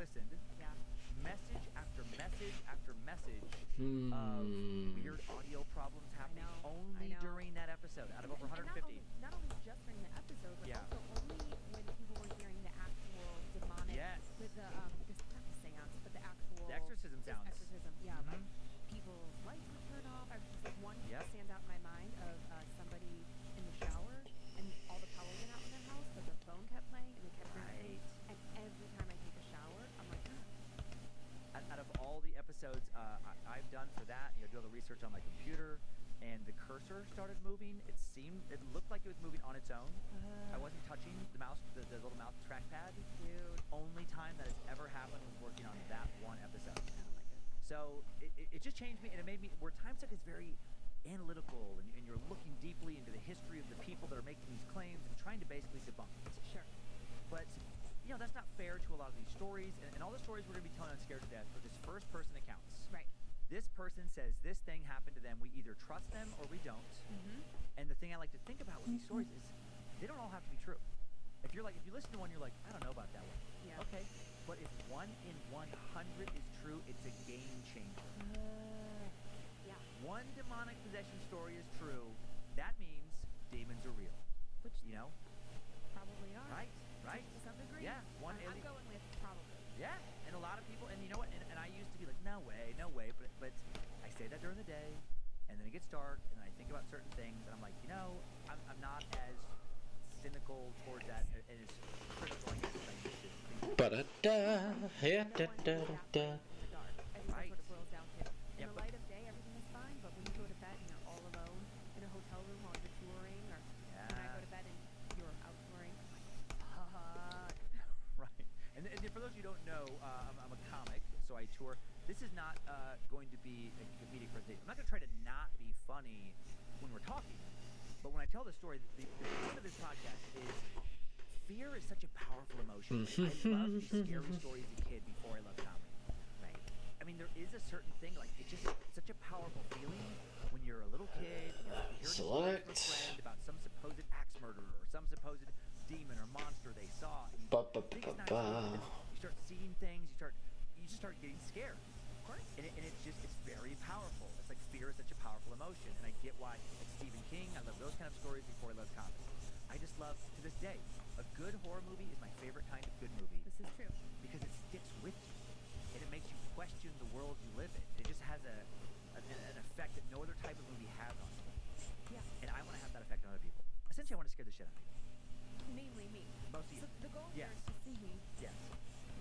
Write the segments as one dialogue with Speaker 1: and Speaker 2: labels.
Speaker 1: listened, message after message after message of weird audio problems happening only during that episode out of over 150.
Speaker 2: Not only just during the episode, but also only when people were hearing the actual demonic, with the not the seance, but the actual
Speaker 1: exorcism sounds.
Speaker 2: Exorcism, like people's lights would turn off. I was just like one stands out in my mind of somebody in the shower and all the power went out in their house, but the phone kept playing and they kept ringing. And every time I take a shower, I'm like,
Speaker 1: out of all the episodes I've done for that, do all the research on my computer, and the cursor started moving. It looked like it was moving on its own. I wasn't touching the mouse, the little mouse trackpad.
Speaker 2: Dude.
Speaker 1: Only time that has ever happened was working on that one episode. I don't like it. So it just changed me, and it made me, where Time Suck is very analytical, and you're looking deeply into the history of the people that are making these claims and trying to basically debunk it.
Speaker 2: Sure.
Speaker 1: But that's not fair to a lot of these stories, and all the stories we're going to be telling on Scared to Death are just first-person accounts.
Speaker 2: Right.
Speaker 1: This person says this thing happened to them. We either trust them or we don't. And the thing I like to think about with these stories is they don't all have to be true. If you listen to one, you're like, I don't know about that one.
Speaker 2: Yeah.
Speaker 1: Okay. But if 1 in 100 is true, it's a game changer.
Speaker 2: Yeah.
Speaker 1: One demonic possession story is true. That means demons are real.
Speaker 2: Which probably are.
Speaker 1: Right.
Speaker 2: To some degree.
Speaker 1: Yeah.
Speaker 2: I'm going with probably.
Speaker 1: Yeah, and a lot of people, and you know what, and I used to be like, no way, but I say that during the day, and then it gets dark, and I think about certain things, and I'm like, I'm not as cynical towards that, and as critical, I guess, as I used to.
Speaker 2: Right. That's what it boils down to. In the light of day, everything is fine, but when you go to bed and you're all alone in a hotel room while you're touring, or when I go to bed and you're out touring, I'm like,
Speaker 1: Right. And for those of you who don't know, I'm a comic, so I tour. This is not going to be a comedic presentation. I'm not going to try to not be funny when we're talking. But when I tell the story, the point of this podcast is fear is such a powerful emotion. I loved these scary stories as a kid before I loved comedy. Right? I mean, there is a certain thing, like, it's such a powerful feeling when you're a little kid and you're hearing a story from a friend about some supposed axe murderer or some supposed demon or monster they saw. And you start seeing things, you just start getting scared.
Speaker 2: of course.
Speaker 1: And it's very powerful. It's like fear is such a powerful emotion, and I get why. Like Stephen King, I love those kind of stories before I love comedy. I just love, to this day, a good horror movie is my favorite kind of good movie.
Speaker 2: This is true.
Speaker 1: Because it sticks with you, and it makes you question the world you live in. It just has an effect that no other type of movie has on you.
Speaker 2: Yeah.
Speaker 1: And I want to have that effect on other people. Essentially, I want to scare the shit out of people.
Speaker 2: Mainly me.
Speaker 1: Most of you.
Speaker 2: So the goal here is to see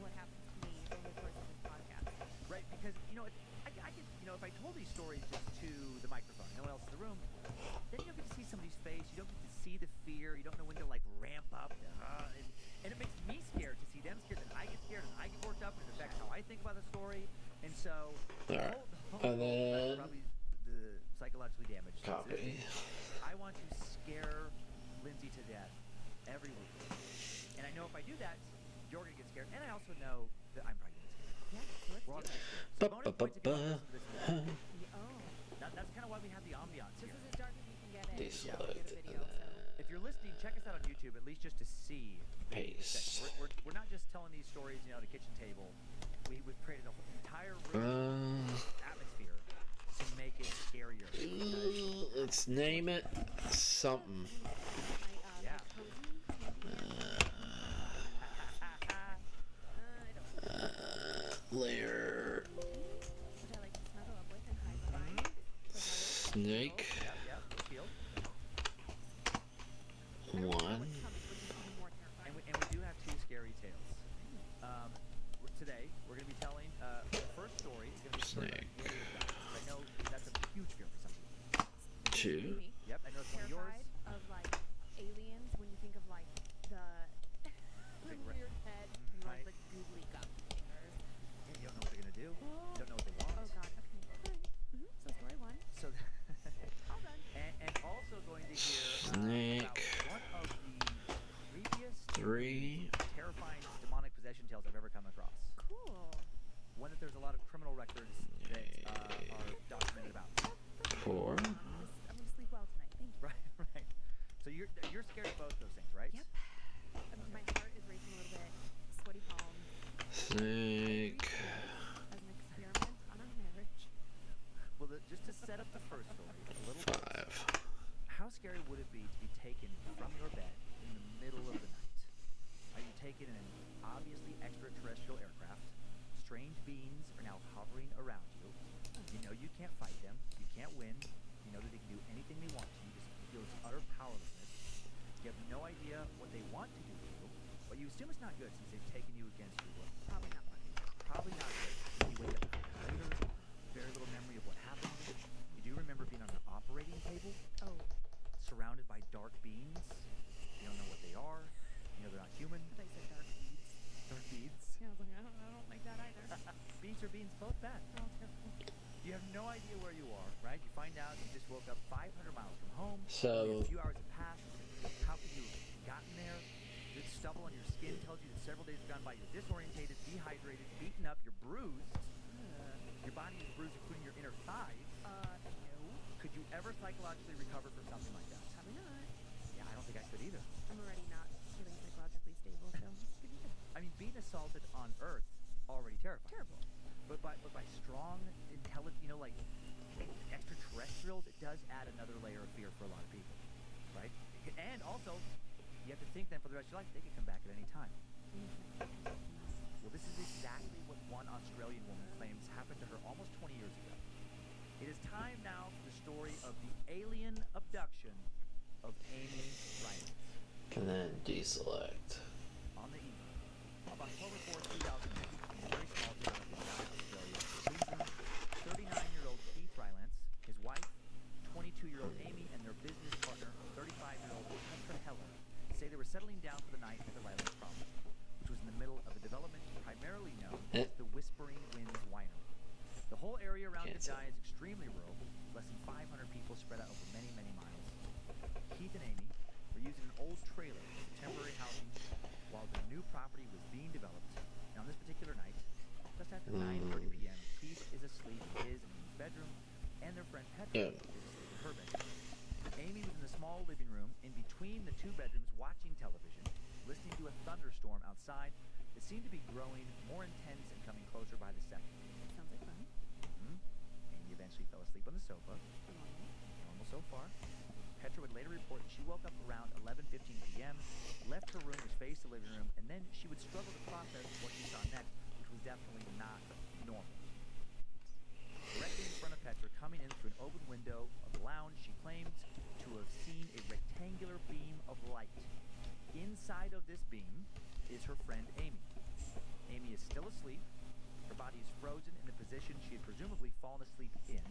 Speaker 2: what happens to me over the course of this podcast.
Speaker 1: Right, because, I could, if I told these stories just to the microphone, no one else in the room, then you don't get to see somebody's face, you don't get to see the fear, you don't know when to, ramp up, and it makes me scared to see them scared, and I get scared, and I get worked up, and it affects how I think about the story, and so, the whole probably the psychologically damaged.
Speaker 3: Copy.
Speaker 1: I want to scare Lindsay to death every week, and I know if I do that, you're going to get scared, and I also know that I'm probably going to get scared.
Speaker 2: Yeah, so let's
Speaker 1: We're all
Speaker 2: do
Speaker 1: going to
Speaker 2: it.
Speaker 1: get scared. So bonus points if you want to listen to this movie. That's kind of why we have the ambiance
Speaker 2: This
Speaker 1: here.
Speaker 2: is as dark as you can get it.
Speaker 3: Dislike,
Speaker 2: We'll get a video, so.
Speaker 1: If you're listening, check us out on YouTube, at least just to see.
Speaker 3: Paste.
Speaker 1: We're not just telling these stories, at a kitchen table. We've created a whole entire room atmosphere to make it scarier.
Speaker 3: Let's name it something.
Speaker 1: Yeah.
Speaker 3: Layer.
Speaker 2: Which I like to snuggle up with and hide behind.
Speaker 3: Snake.
Speaker 1: Yep. Shield.
Speaker 3: One.
Speaker 1: And we do have 2 scary tales. Today, we're going to be telling, the first story is going to be
Speaker 3: Snake.
Speaker 1: I know that's a huge fear for some people.
Speaker 3: 2.
Speaker 1: Yep, I know it's one of yours.
Speaker 2: Terrified of, aliens when you think of, the weird head and,
Speaker 1: Right.
Speaker 2: the googly gum fingers.
Speaker 1: You don't know what they're going to do. You don't know what they want.
Speaker 2: Oh, God. Okay. So, story 1.
Speaker 1: So,
Speaker 2: All done.
Speaker 1: and also going to hear
Speaker 3: Snake.
Speaker 1: about one of the creepiest,
Speaker 3: 3.
Speaker 1: terrifying demonic possession tales I've ever come across.
Speaker 2: Cool.
Speaker 1: One that there's a lot of criminal records that are documented about.
Speaker 3: 4.
Speaker 2: I'm gonna sleep well tonight. Thank you.
Speaker 1: Right. So you're scared of both those things, right?
Speaker 2: Yep. My heart is racing a little bit. Sweaty palms.
Speaker 3: Snake.
Speaker 1: what they want to do to you, but you assume it's not good since they've taken you against your will.
Speaker 2: Probably not funny.
Speaker 1: Probably not good. You wake up later, very little memory of what happened. You do remember being on an operating table,
Speaker 2: Oh,
Speaker 1: surrounded by dark beings. You don't know what they are. You know they're not human.
Speaker 2: I thought you said dark beads.
Speaker 1: Dark beads.
Speaker 2: Yeah, I was like, I don't like that either.
Speaker 1: Beads or beans, both bad.
Speaker 2: Oh, terrible.
Speaker 1: You have no idea where you are, right? You find out you just woke up 500 miles from home.
Speaker 3: So-
Speaker 1: Only a few hours have passed. How could you have gotten there? The stubble on your skin tells you that several days have gone by. You're disorientated, dehydrated, beaten up, you're bruised. Your body is bruised, including your inner thighs.
Speaker 2: No.
Speaker 1: Could you ever psychologically recover from something like that?
Speaker 2: Probably not.
Speaker 1: Yeah, I don't think I could either.
Speaker 2: I'm already not feeling psychologically stable, so it's pretty good.
Speaker 1: I mean, being assaulted on Earth, already terrifying.
Speaker 2: Terrible.
Speaker 1: But by strong, intelligent, you know, like extraterrestrials, it does add another layer of fear for a lot of people, right? And also, you have to think then for the rest of your life, they could come back at any time. Well, this is exactly what one Australian woman claims happened to her almost 20 years ago. It is time now for the story of the alien abduction of Amy Ryan.
Speaker 3: And then deselect.
Speaker 1: On the eve of October 4th, 2008, in a very small town of Australia, Queensland, 39-year-old Keith Rylance, his wife, 22-year-old Amy, and their business partner, 35-year-old Petra Heller, say they were settling down for the night at the Rylance property, which was in the middle of a development primarily known as the Whispering Winds Winery. The whole area around
Speaker 3: Cancel.
Speaker 1: G'day is extremely rural, less than 500 people spread out over many, many miles. Keith and Amy were using an old trailer as temporary housing while the new property was being developed. And on this particular night, just after 9:30 p.m., Keith is asleep in his and Amy's bedroom, and their friend Petra
Speaker 3: Yeah.
Speaker 1: is asleep in her bedroom. Amy was in the small living room in between the two bedrooms watching television, listening to a thunderstorm outside that seemed to be growing more intense and coming closer by the second.
Speaker 2: Sounds like fun.
Speaker 1: Amy eventually fell asleep on the sofa. Normal so far. Petra would later report that she woke up around 11:15 p.m., left her room, which faced the living room, and then she would struggle to process what she saw next, which was definitely not normal. Directly in front of Petra, coming in through an open window of the lounge, she claims to have seen a rectangular beam of light. Inside of this beam is her friend Amy. Amy is still asleep. Her body is frozen in the position she had presumably fallen asleep in.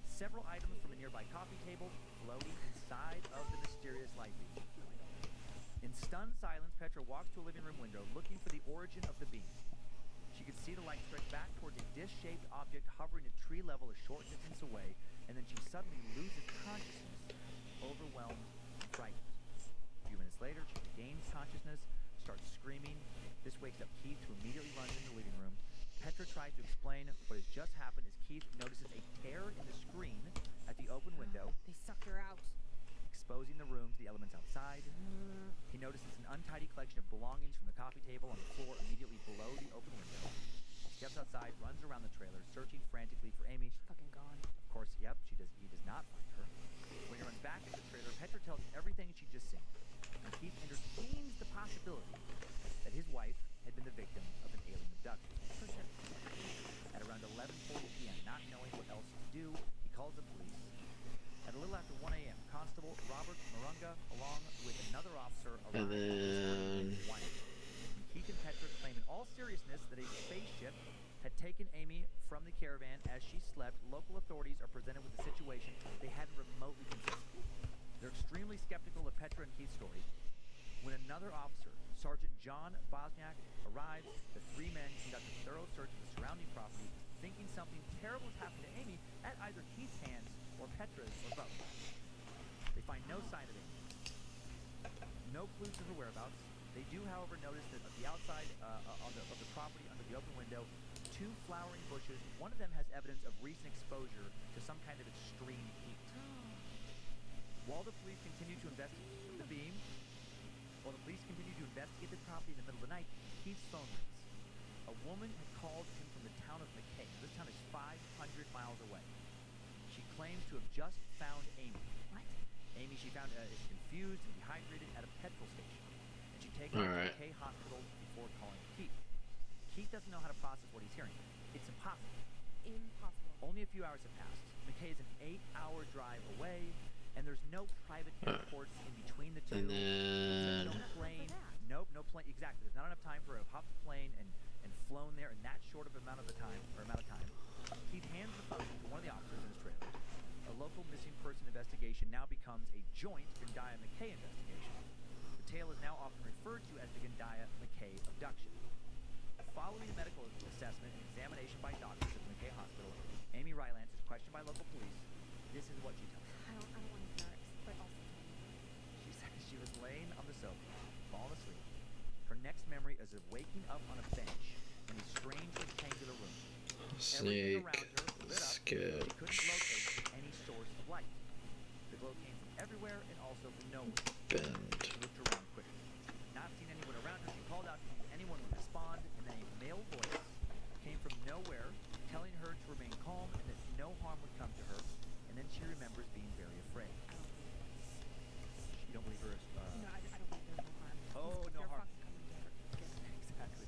Speaker 1: Several items from a nearby coffee table floating inside of the mysterious light beam. In stunned silence, Petra walks to a living room window looking for the origin of the beam. She could see the light stretch back towards a dish-shaped object hovering at tree level a short distance away, and then she suddenly loses consciousness, overwhelmed and frightened. A few minutes later, she regains consciousness, starts screaming. This wakes up Keith, who immediately runs into the living room. Petra tries to explain what has just happened as Keith notices a tear in the screen at the open window,
Speaker 2: They sucked her out.
Speaker 1: exposing the room to the elements outside. He notices an untidy collection of belongings from the coffee table on the floor immediately below the open window. He steps outside, runs around the trailer, searching frantically for Amy.
Speaker 2: Fucking gone.
Speaker 1: Of course, yep, he does not find her. When he runs back to the trailer, Petra tells him everything she'd just seen. And Keith entertains the possibility that his wife had been the victim of an alien abduction.
Speaker 2: For sure.
Speaker 1: At around 11:40 p.m., not knowing what else to do, he calls the police. At a little after 1 a.m., Constable Robert Marunga, along with another officer,
Speaker 3: And
Speaker 1: arrived
Speaker 3: then-
Speaker 1: at and Keith and Petra claim in all seriousness that a spaceship had taken Amy from the caravan as she slept. Local authorities are presented with a situation they hadn't remotely considered. They're extremely skeptical of Petra and Keith's story. When another officer, Sergeant John Bosniak, arrives, the three men conduct a thorough search of the surrounding property, thinking something terrible has happened to Amy at either Keith's hands or Petra's or both. They find no sign of Amy. No clues to her whereabouts. They do, however, notice that at the outside of the property under the open window, two flowering bushes. One of them has evidence of recent exposure to some kind of extreme heat. While the police continue to investigate the beam, the property in the middle of the night, Keith's phone rings. A woman had called him from the town of McKay. This town is 500 miles away. She claims to have just found Amy.
Speaker 2: What?
Speaker 1: Amy, she found is confused and dehydrated at a petrol station, and she'd taken her to
Speaker 3: Alright.
Speaker 1: McKay Hospital before calling Keith. Keith doesn't know how to process what he's hearing. It's impossible.
Speaker 2: Impossible.
Speaker 1: Only a few hours have passed. McKay is an 8-hour drive away. and there's no private airports in between the two.
Speaker 3: And then
Speaker 1: No plane. Nope, no plane. Exactly. There's not enough time for a hop the plane and flown there in that short of amount of time. Keith hands the phone to one of the officers in his trailer. A local missing person investigation now becomes a joint Gandaya McKay investigation. The tale is now often referred to as the Gandaya McKay abduction. Following a medical assessment and examination by doctors at the McKay Hospital, Amy Rylance is questioned by local police. This is what she tells us.
Speaker 2: I don't want to embarrass, but also tell me.
Speaker 1: She says she was laying on the sofa, falling asleep. Her next memory is of waking up on a bench in a strange rectangular room. Everything
Speaker 3: sneak,
Speaker 1: around her lit up. She couldn't
Speaker 3: sketch,
Speaker 1: locate any source of light. The glow came from everywhere and also from nowhere.
Speaker 3: bend.
Speaker 1: She looked around quickly. Not seeing anyone around her, she called out to see if anyone would respond, and then a male voice came from nowhere, telling her to remain calm and that no harm would come to her. And then she remembers being very afraid.
Speaker 2: I don't believe this.
Speaker 1: You don't believe her?
Speaker 2: No, I don't believe there's no harm.
Speaker 1: Oh, no
Speaker 2: They're
Speaker 1: harm.
Speaker 2: fucking coming to get me.
Speaker 1: Exactly.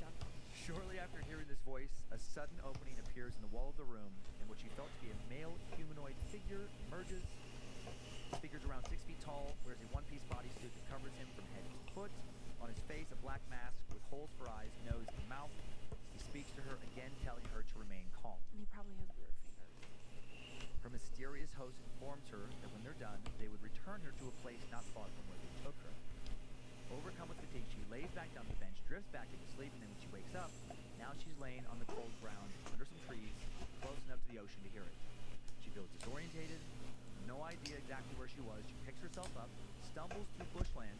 Speaker 2: Done.
Speaker 1: Shortly after hearing this voice, a sudden opening appears in the wall of the room, in which she felt to be a male humanoid figure emerges. The figure's around 6 feet tall, wears a one-piece bodysuit that covers him from head to foot. On his face, a black mask with holes for eyes, nose, and mouth. He speaks to her again, telling her to remain calm.
Speaker 2: And he probably has weird fingers.
Speaker 1: Her mysterious host informs her that when they're done, they would return her to a place not far from where they took her. Overcome with fatigue, she lays back down the bench, drifts back into sleep, and then when she wakes up, now she's laying on the cold ground under some trees, close enough to the ocean to hear it. She feels disorientated, no idea exactly where she was. She picks herself up, stumbles through bushland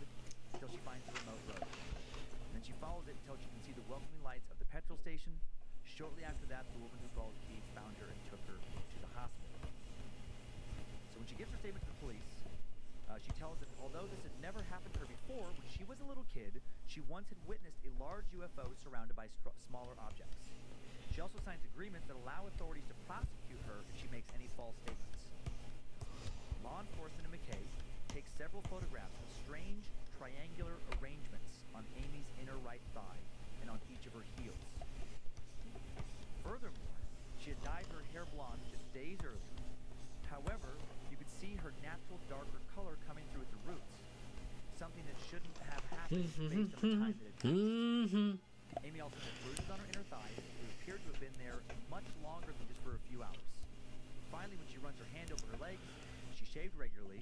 Speaker 1: until she finds a remote road. And then she follows it until she can see the welcoming lights of the petrol station. Shortly after that, the woman who called Keith found her and took her to the hospital. So when she gives her statement to the police, she tells them although this had never happened to her before, when she was a little kid, she once had witnessed a large UFO surrounded by smaller objects. She also signs agreements that allow authorities to prosecute her if she makes any false statements. Law enforcement in McKay takes several photographs of strange triangular arrangements on Amy's inner right thigh and on each of her heels. Furthermore, she had dyed her hair blonde just days earlier. However, you could see her natural darker color coming through at the roots, something that shouldn't have happened based on the time that it passed. Amy also had bruises on her inner thighs that appeared to have been there much longer than just for a few hours. Finally, when she runs her hand over her legs, she shaved regularly.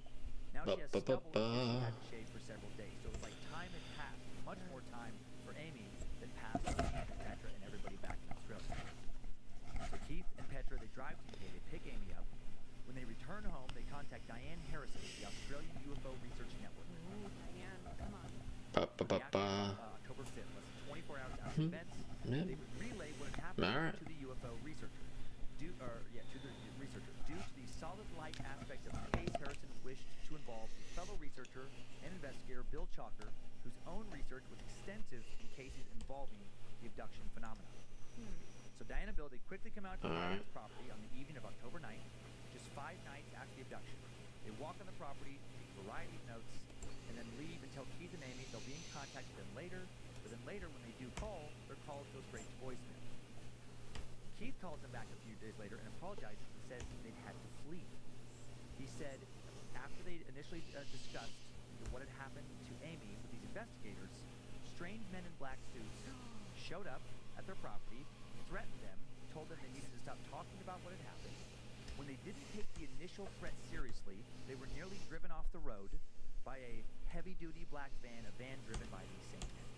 Speaker 1: Now she has stubble because she hadn't shaved for several days. So it's like time had passed, much more time for Amy than passed for Keith and Petra and everybody back in Australia. So Keith and Petra, they drive to UK, they pick Amy up. When they return home, they contact Diane Harrison, the Australian UFO Research Network.
Speaker 2: Ooh, Diane, come on.
Speaker 1: October 5th, less than 24 hours after the events, they would relay what had happened to the UFO researcher. Due to the solid light aspect of the case, Harrison wished to involve a fellow researcher and investigator, Bill Chalker, whose own research was extensive in cases involving the abduction phenomenon. So Diane and Bill, they quickly come out to Diane's property on the evening of October 9th, just 5 nights after the abduction. They walk on the property, take a variety of notes, and then leave and tell Keith and Amy they'll be in contact with them later, but then later when they do call, their calls go straight to voicemail. Keith calls them back a few days later and apologizes and says they'd had to flee. He said after they initially discussed what had happened to Amy with these investigators, strange men in black suits showed up at their property, threatened them, told them they needed to stop talking about what had happened. When they didn't take the initial threat seriously, they were nearly driven off the road by a heavy-duty black van, a van driven by these same men.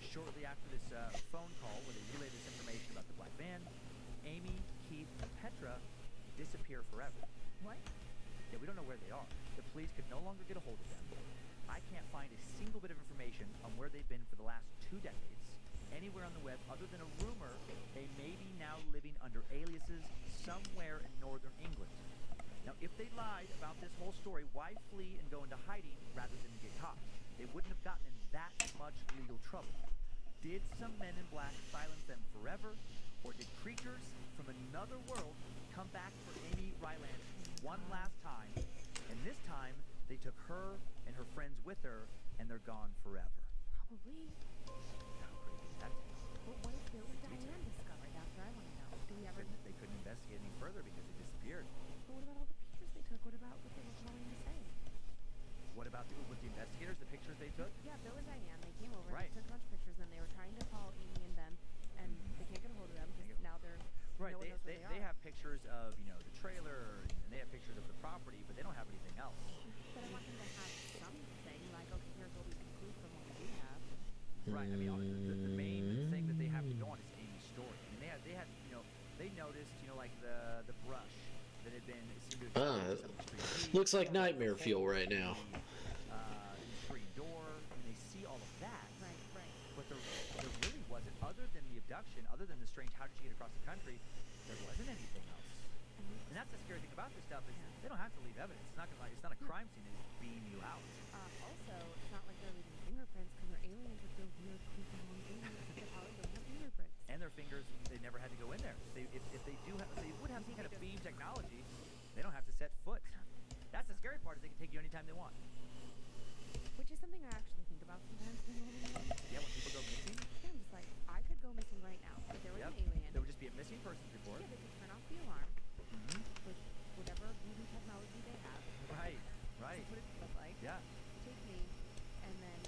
Speaker 1: Shortly after this phone call where they relayed this information about the black van, Amy, Keith, and Petra disappear forever.
Speaker 2: What?
Speaker 1: Yeah, we don't know where they are. The police could no longer get a hold of them. I can't find a single bit of information on where they've been for the last 2 decades, anywhere on the web other than a rumor they may be now living under aliases somewhere in northern England. Now, if they lied about this whole story, why flee and go into hiding rather than get caught? They wouldn't have gotten in that much legal trouble. Did some men in black silence them forever, or did creatures from another world come back for Amy Rylance one last time, and this time they took her and her friends with her, and they're gone forever?
Speaker 2: Probably.
Speaker 1: How crazy is that?
Speaker 2: But what if Bill and Diane discovered? That's what I want to know. Do we ever?
Speaker 1: They couldn't investigate any further because they disappeared.
Speaker 2: But what about all the pictures they took? What about what they were calling to say?
Speaker 1: What about with the investigators, the pictures they took?
Speaker 2: Yeah, Bill and Diane, they came over,
Speaker 1: Right.
Speaker 2: they took a bunch of pictures, and then they were trying to call Amy and Ben, and they can't get a hold of them because now they're
Speaker 1: Right,
Speaker 2: no one knows where
Speaker 1: they
Speaker 2: are.
Speaker 1: have pictures of, you know, the trailer, and they have pictures of the property, but they don't have anything else.
Speaker 2: But I want them to have something like, okay, here's what we conclude from what we do have.
Speaker 1: Right, I mean, the main thing that they have to go on is Amy's story. I mean, they had, you know, they noticed, you know, like the brush that had been, it seemed to have some extreme heat.
Speaker 3: Looks like
Speaker 1: Yeah,
Speaker 3: nightmare
Speaker 1: the
Speaker 3: fuel
Speaker 1: hole
Speaker 3: right
Speaker 1: in
Speaker 3: now.
Speaker 1: the screen door, and they see all of that.
Speaker 2: Right, right.
Speaker 1: But there really wasn't, other than the abduction, other than the strange how did she get across the country, there wasn't anything else. And that's the scary thing about this stuff is they don't have to leave evidence. It's not gonna, it's not a crime scene. They just beam you out.
Speaker 2: Also, it's not like they're leaving fingerprints because they're aliens with their weird, creepy long fingers. They probably don't have fingerprints.
Speaker 1: And their fingers, they never had to go in there. If they do have, if they would have some kind of beam technology, they don't have to set foot. That's the scary part is they can take you anytime they want.
Speaker 2: Which is something I actually think about sometimes when I'm alone.
Speaker 1: Yeah, when people go missing,
Speaker 2: Yeah, I'm just like, I could go missing right now. If there was
Speaker 1: yep,
Speaker 2: an alien,
Speaker 1: there would just be a missing persons report.
Speaker 2: yeah, they could turn off the alarm
Speaker 1: Mm-hmm.
Speaker 2: with whatever voodoo technology they have.
Speaker 1: Right, right.
Speaker 2: That's what it would look like.
Speaker 1: Yeah.
Speaker 2: Take me, and then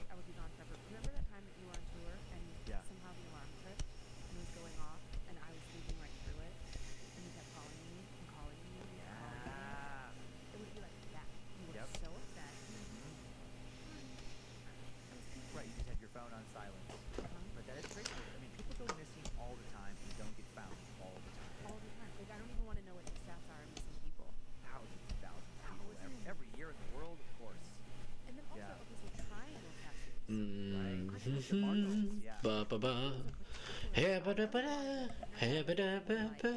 Speaker 2: I would be gone forever. Remember that time that you were on tour and
Speaker 1: Yeah.
Speaker 2: somehow the alarm tripped and it was going off and I was sleeping right through it and you kept calling me and calling me and calling me?
Speaker 1: Yeah.
Speaker 2: It would be like that. You were
Speaker 1: Yep.
Speaker 2: so upset.
Speaker 1: Mm-hmm.
Speaker 2: I was sleeping.
Speaker 1: Right, you just had your phone on silence. But that is crazy. I mean, people go missing all the time and don't get found all the time.
Speaker 2: All the time. Like, I don't even want to know what the stats are of missing people.
Speaker 1: Thousands and thousands of people every year in the world, of course.
Speaker 2: And then also,
Speaker 1: Yeah.
Speaker 2: okay, so triangle tattoos.
Speaker 1: Right.
Speaker 3: Mm-hmm.
Speaker 1: Yeah.
Speaker 3: Ba ba ba. Hey ba da ba da. Hey ba da ba ba.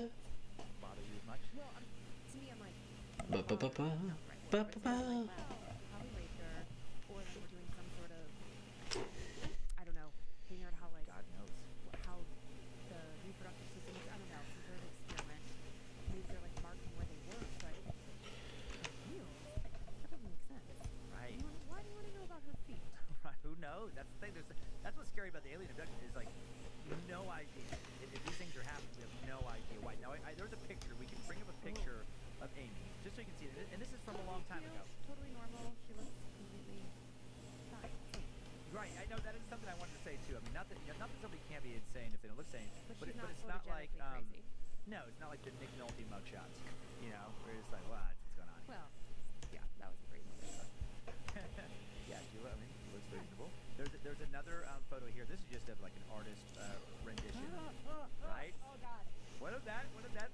Speaker 1: Bother you as much?
Speaker 2: Well, to me, I'm like,
Speaker 3: Ba ba ba ba. Ba ba ba.
Speaker 2: like, wow, he probably raped her, or they were doing some sort of, I don't know, figuring out how, like,
Speaker 1: God knows.
Speaker 2: how the reproductive system is, I don't know, some sort of experiment. Maybe they're, like, marking where they work, but heels? That doesn't make sense.
Speaker 1: Right.
Speaker 2: Why do you want to know about her feet?
Speaker 1: Right. Who knows? That's the thing. That's what's scary about the alien abduction is like no idea. If these things are happening, we have no idea why. Now, there's a picture. We can bring up a picture of Amy just so you can see it. And this is from a long time ago.
Speaker 2: Totally normal. She looks completely fine.
Speaker 1: Right. I know that is something I wanted to say too. I mean, not that somebody can't be insane if they don't look sane,
Speaker 2: But she's not
Speaker 1: it's not like
Speaker 2: photogenically crazy.
Speaker 1: no, it's not like the Nick Nolte mugshots. You know, where it's like, what's going on?
Speaker 2: Well, yeah, that was a great movie.
Speaker 1: Yeah, I mean, it looks reasonable. There's another photo here. This is just of like an artist rendition, right?
Speaker 2: Oh, God.
Speaker 1: What of that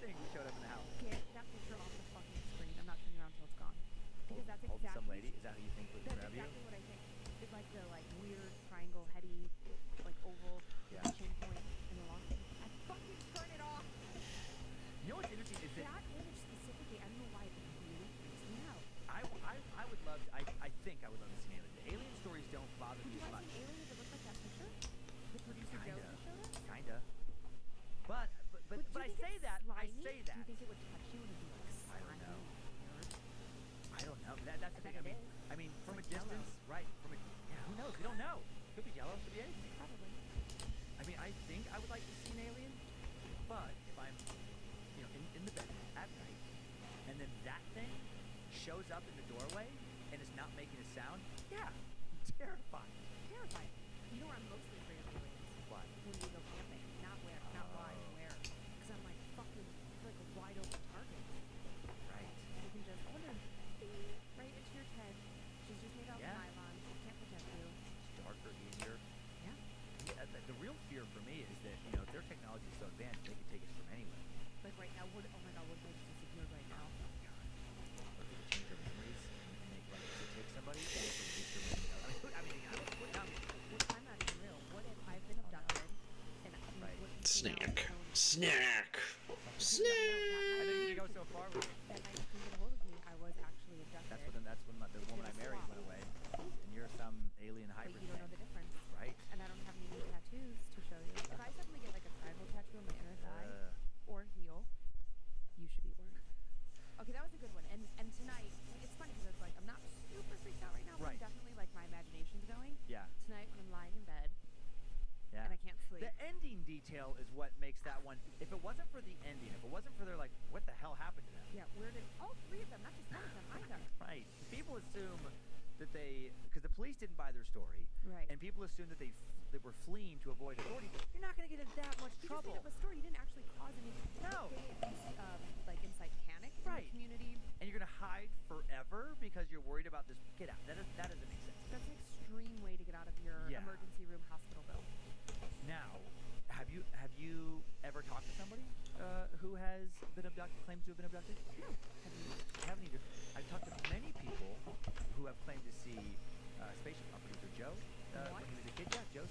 Speaker 1: thing showed up in the house?
Speaker 2: Get that picture off the fucking screen. I'm not turning around until it's gone. Because that's
Speaker 1: Holding
Speaker 2: exactly
Speaker 1: some lady. Is that who you think would
Speaker 2: that's
Speaker 1: grab you?
Speaker 2: exactly what I think. It's like the weird triangle heady, like oval,
Speaker 1: Yeah.
Speaker 2: chin point, and the long. I fucking turn it off.
Speaker 1: You know what's interesting is that
Speaker 2: That image specifically, I don't know why it really freaks me out.
Speaker 1: I would love. I think I would love to see an alien. The alien stories don't bother
Speaker 2: Would
Speaker 1: me
Speaker 2: you
Speaker 1: as
Speaker 2: want
Speaker 1: much.
Speaker 2: to see an alien that looks like that picture? The producer Joe
Speaker 1: Kinda.
Speaker 2: just showed us?
Speaker 1: Kinda. But
Speaker 2: do you
Speaker 1: I
Speaker 2: think
Speaker 1: say
Speaker 2: it's
Speaker 1: that. I
Speaker 2: slimy?
Speaker 1: say
Speaker 2: Do
Speaker 1: that.
Speaker 2: you think it would touch you and it'd be like
Speaker 1: I don't
Speaker 2: slimy
Speaker 1: know.
Speaker 2: and weird?
Speaker 1: I don't know. That's the
Speaker 2: I
Speaker 1: thing.
Speaker 2: bet it is.
Speaker 1: I mean, from a
Speaker 2: like Jell-O.
Speaker 1: distance, right? From a yeah. Who knows? We don't know. Could be yellow. Could be anything.
Speaker 2: Probably.
Speaker 1: I mean, I think I would like to see an alien, but if I'm, you know, in the bed at night, and then that thing shows up in the doorway and is not making a sound, yeah, terrifying.
Speaker 2: Terrifying. You know where I'm mostly afraid of aliens?
Speaker 1: Why?
Speaker 2: When we go camping. Not why and where. Because I'm like, fucking, it's like a wide open target.
Speaker 1: Right.
Speaker 2: You can just, I wonder, ding, right into your tent. She's just made out of
Speaker 1: Yeah.
Speaker 2: nylon. She can't protect you.
Speaker 1: It's darker, easier.
Speaker 2: Yeah.
Speaker 1: Yeah, the real fear for me is that, you know, if their technology is so advanced, they can take us from anywhere.
Speaker 2: Like right now, oh my god, what if I just disappeared right now?
Speaker 1: Or they could change their memories and make like to take somebody and also release their memory. I mean,
Speaker 2: What if I'm not even real? What if I've been abducted and
Speaker 1: Right.
Speaker 2: what if
Speaker 3: Snack.
Speaker 2: now I'm
Speaker 3: Snack.
Speaker 1: I
Speaker 3: Snack.
Speaker 1: think you go so far with it.
Speaker 2: that night you couldn't get a hold of me, I was actually abducted.
Speaker 1: That's when the woman I married went away, and you're some alien
Speaker 2: But
Speaker 1: hybrid
Speaker 2: you don't know
Speaker 1: thing.
Speaker 2: the difference.
Speaker 1: Right.
Speaker 2: And I don't have any new tattoos to show you. If I suddenly get like a triangle tattoo on my inner thigh or heel, you should be worried. Okay, that was a good one. And tonight, it's funny because it's like I'm not super freaked out right now, but
Speaker 1: Right.
Speaker 2: I'm definitely like my imagination's going.
Speaker 1: Yeah.
Speaker 2: Tonight when I'm lying in bed
Speaker 1: Yeah.
Speaker 2: and I can't sleep.
Speaker 1: The ending detail is what makes that one. If it wasn't for the ending, if it wasn't for their like, what the hell happened to them?
Speaker 2: Yeah, where did all three of them, not just one of them either.
Speaker 1: Right. People assume that because the police didn't buy their story,
Speaker 2: Right.
Speaker 1: and people assume that they were fleeing to avoid authority. You're not going to get in that much
Speaker 2: You
Speaker 1: trouble.
Speaker 2: just made up a story. You didn't actually cause any
Speaker 1: No.
Speaker 2: like incite panic in
Speaker 1: Right.
Speaker 2: the community.
Speaker 1: And you're going to hide forever because you're worried about this. Get out. That doesn't make sense.
Speaker 2: That's an extreme way to get out of your
Speaker 1: Yeah.
Speaker 2: emergency room hospital bill.
Speaker 1: Now, have you ever talked to somebody who has been abducted, claims to have been abducted?
Speaker 2: No. Have you?
Speaker 1: I haven't either. I've talked to many people who have claimed to see spaceship. Our producer Joe, when he was a kid, Joe's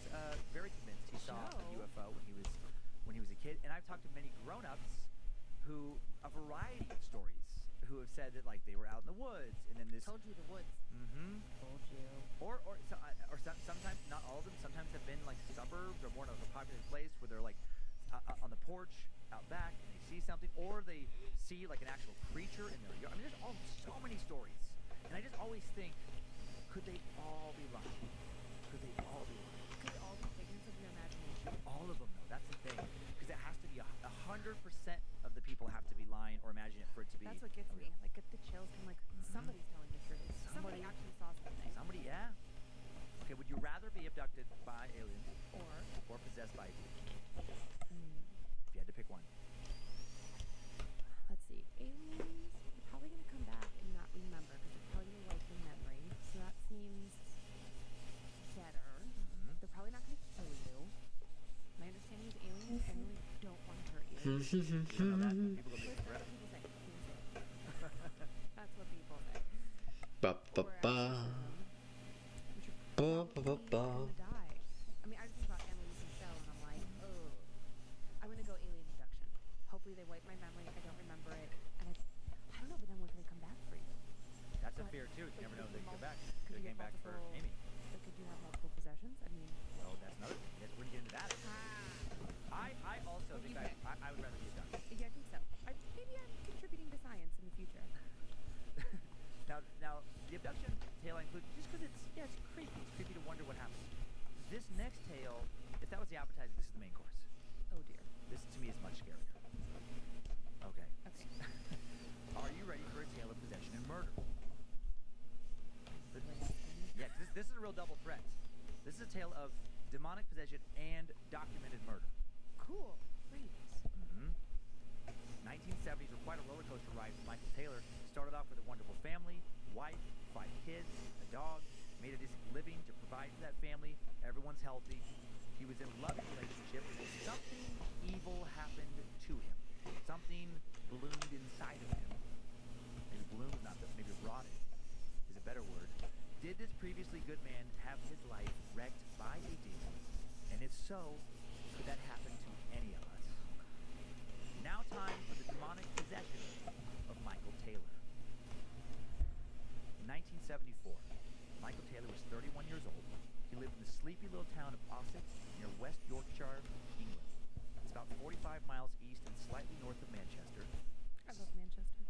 Speaker 1: very convinced he saw a
Speaker 2: Joe?
Speaker 1: UFO when he was a kid. And I've talked to many grown-ups who a variety of stories who have said that like they were out in the woods and then this.
Speaker 2: Told you the woods.
Speaker 1: Mm-hmm.
Speaker 2: Told you.
Speaker 1: Sometimes, not all of them, sometimes have been like suburbs or more of a popular place where they're like on the porch out back and they see something, or they see like an actual creature in their yard. I mean, there's so many stories, and I just always think, could they all be lying? Could they all be lying?
Speaker 2: Could all be figments of your imagination?
Speaker 1: All of them, though. That's the thing, because it has to be 100% of the people have to be lying or imagine it for it to be.
Speaker 2: That's what gets me. Like, get the chills. I'm like, somebody's telling the truth. Somebody actually saw something.
Speaker 1: Somebody, yeah. Okay, would you rather be abducted by aliens or possessed by a demon? If you had to pick one.
Speaker 2: Let's see. Aliens, you're probably going to come back and not remember because they're probably going to wipe your memory. So that seems better. They're probably not going to kill you. My understanding is aliens generally don't want to hurt you.
Speaker 1: You don't know that? People go
Speaker 2: But
Speaker 1: make
Speaker 2: that's
Speaker 1: forever.
Speaker 2: what people say. That's what people say.
Speaker 3: Ba ba ba. Ba ba ba ba.
Speaker 2: Die. I mean, I just think about Annalise Michelle and I'm like, oh, I'm gonna go alien abduction. Hopefully they wipe my memory. I don't remember it, and I don't know. But then when can they come back for you?
Speaker 1: That's a
Speaker 2: But-
Speaker 1: fear too. You
Speaker 2: but
Speaker 1: never
Speaker 2: could
Speaker 1: know
Speaker 2: you
Speaker 1: they
Speaker 2: get
Speaker 1: can come back.
Speaker 2: could
Speaker 1: They
Speaker 2: you
Speaker 1: came
Speaker 2: get
Speaker 1: back for
Speaker 2: multiple-
Speaker 1: Amy.
Speaker 2: But could you have multiple possessions? I mean,
Speaker 1: Well, that's another thing. Yes, we're gonna get into that. I also
Speaker 2: What do
Speaker 1: think
Speaker 2: you think?
Speaker 1: I would rather be abducted.
Speaker 2: yeah, I think so. Maybe I'm contributing to science in the future.
Speaker 1: Now the abduction tale I include just because it's creepy. It's creepy to wonder what happens. This next tale, if that was the appetizer, this is the main course.
Speaker 2: Oh dear.
Speaker 1: This to me is much scarier. Okay.
Speaker 2: Okay.
Speaker 1: Are you ready for a tale of possession and murder?
Speaker 2: Wait,
Speaker 1: Yeah, 'cause this is a real double threat. This is a tale of demonic possession and documented murder.
Speaker 2: cool. Great.
Speaker 1: 1970s were quite a roller coaster ride for Michael Taylor. Started off with a wonderful family, wife, 5 kids, a dog, made a decent living to provide for that family. Everyone's healthy. He was in a loving relationship. Something evil happened to him. Something bloomed inside of him. Maybe bloomed, maybe rotted is a better word. Did this previously good man have his life wrecked by a demon? And if so, could that happen to any of us? Now time for the demonic possession of Michael Taylor. In 1974, Michael Taylor was 31 years old. He lived in the sleepy little town of Osset near West Yorkshire, England. It's about 45 miles east and slightly north of Manchester.
Speaker 2: I love Manchester.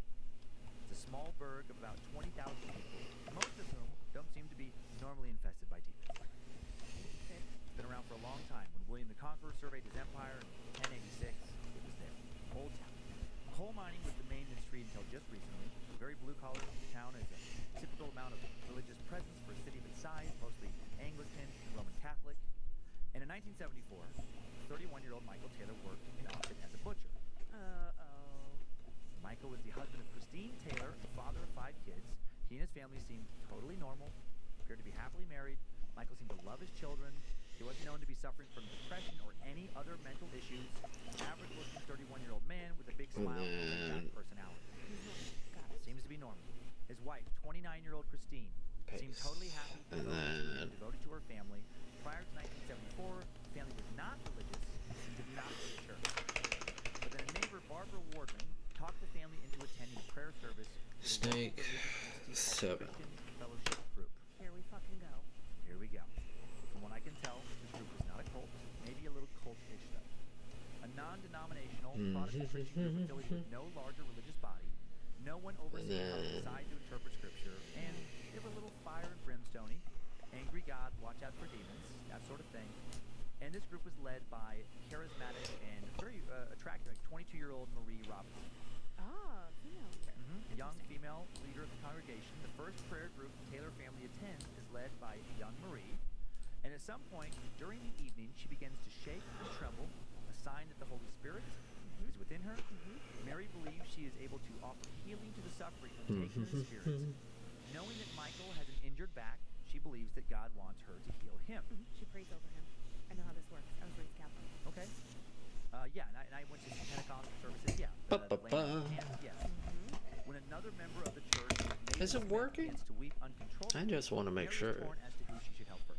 Speaker 1: It's a small burg of about 20,000 people, most of whom don't seem to be normally infested by demons.
Speaker 2: Good.
Speaker 1: It's been around for a long time. When William the Conqueror surveyed his empire in 1086, it was there. Old town. Coal mining was the main industry until just recently. Very blue-collar town is a typical amount of religious presence for a city of its size, mostly Anglican and Roman Catholic. And in 1974, 31-year-old Michael Taylor worked in Austin as a butcher.
Speaker 2: Uh-oh.
Speaker 1: Michael was the husband of Christine Taylor, the father of 5 kids. He and his family seemed totally normal, appeared to be happily married. Michael seemed to love his children. He wasn't known to be suffering from depression or any other mental issues. Average-looking 31-year-old man with a big smile and a laid-back personality.
Speaker 2: Got it.
Speaker 1: Seems to be normal. His wife, 29-year-old Christine, seemed totally happy, devoted to her family. Prior to 1974, the family was not religious and did not go to church. But then a neighbor, Barbara Wardman, talked the family into attending a prayer service with a local
Speaker 3: Snake
Speaker 1: religious entity called
Speaker 3: 7.
Speaker 1: the Christian Fellowship Group.
Speaker 2: Here we fucking go.
Speaker 1: Here we go. From what I can tell, this group is not a cult, maybe a little cult-ish though. A non-denominational Protestant Christian group affiliated with no larger religious body. No one overseeing how they decide to interpret scripture, and they were a little fire and brimstone-y. Angry God, watch out for demons, that sort of thing. And this group was led by charismatic and very attractive, like 22-year-old Marie Robinson.
Speaker 2: Ah, female leader.
Speaker 1: Young female leader of the congregation. The first prayer group the Taylor family attends is led by young Marie. And at some point during the evening, she begins to shake and tremble, a sign that the Holy Spirit is within her. Mary believes she is able to offer healing to the suffering when taken in the Spirit. Knowing that Michael has an injured back, she believes that God wants her to heal him.
Speaker 2: She prays over him. I know how this works. I was raised Catholic.
Speaker 1: Okay. Yeah, and I went to some Pentecostal services. Yeah. Yes. When another member of the church
Speaker 3: Is it working?
Speaker 1: begins to weep uncontrollably,
Speaker 3: I just want to make
Speaker 1: Mary is
Speaker 3: sure.
Speaker 1: torn as to who she should help first.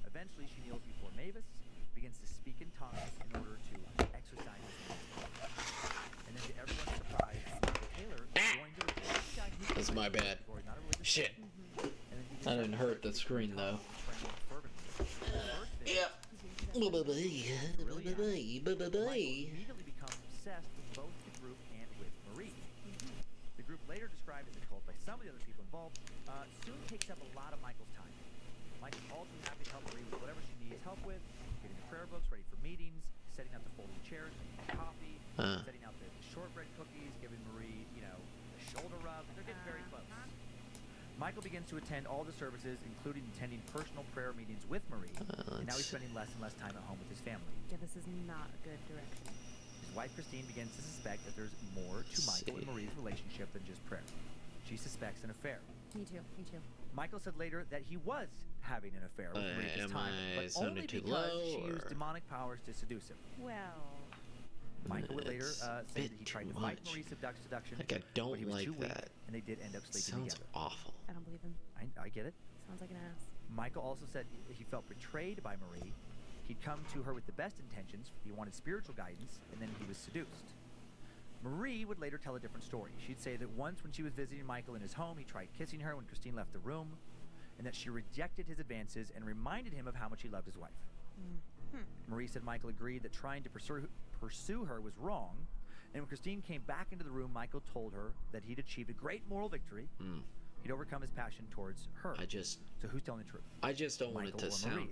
Speaker 1: Eventually, she kneels before Mavis, begins to speak in tongues in order to exorcise his demons. And then, to everyone's surprise, Taylor joins her.
Speaker 3: That's my bad. Shit. I didn't hurt the screen though. Yep.
Speaker 1: Michael immediately becomes obsessed with both the group and with Marie. The group, later described as a cult by some of the other people involved, soon takes up a lot of Michael's time. Michael's all too happy to help Marie with whatever she needs help with, getting the prayer books ready for meetings, setting up the folding chairs, making coffee, setting out the shortbread cookies, giving Marie, a shoulder rub. They're getting very close. Michael begins to attend all the services, including attending personal prayer meetings with Marie, and now he's spending less and less time at home with his family.
Speaker 2: Yeah, this is not a good direction.
Speaker 1: His wife, Christine, begins to suspect that there's more to Michael and Marie's relationship than just prayer. She suspects an affair.
Speaker 2: Me too.
Speaker 1: Michael said later that he was having an affair with Marie at this time, but only because she used demonic powers to seduce him.
Speaker 2: Well,
Speaker 1: Michael would later say that he tried to fight Marie's seduction,
Speaker 3: Like, I don't
Speaker 1: but he was
Speaker 3: like
Speaker 1: too weak,
Speaker 3: that.
Speaker 1: and they did end up sleeping
Speaker 3: Sounds
Speaker 1: together.
Speaker 3: awful.
Speaker 2: I don't believe him.
Speaker 1: I get it.
Speaker 2: Sounds like an ass.
Speaker 1: Michael also said he felt betrayed by Marie. He'd come to her with the best intentions. He wanted spiritual guidance, and then he was seduced. Marie would later tell a different story. She'd say that once when she was visiting Michael in his home, he tried kissing her when Christine left the room, and that she rejected his advances and reminded him of how much he loved his wife. Marie said Michael agreed that trying to pursue her was wrong, and when Christine came back into the room, Michael told her that he'd achieved a great moral victory. He'd overcome his passion towards her. So who's telling the truth?
Speaker 3: I just don't want it
Speaker 1: Michael
Speaker 3: to
Speaker 1: or
Speaker 3: sound
Speaker 1: Marie?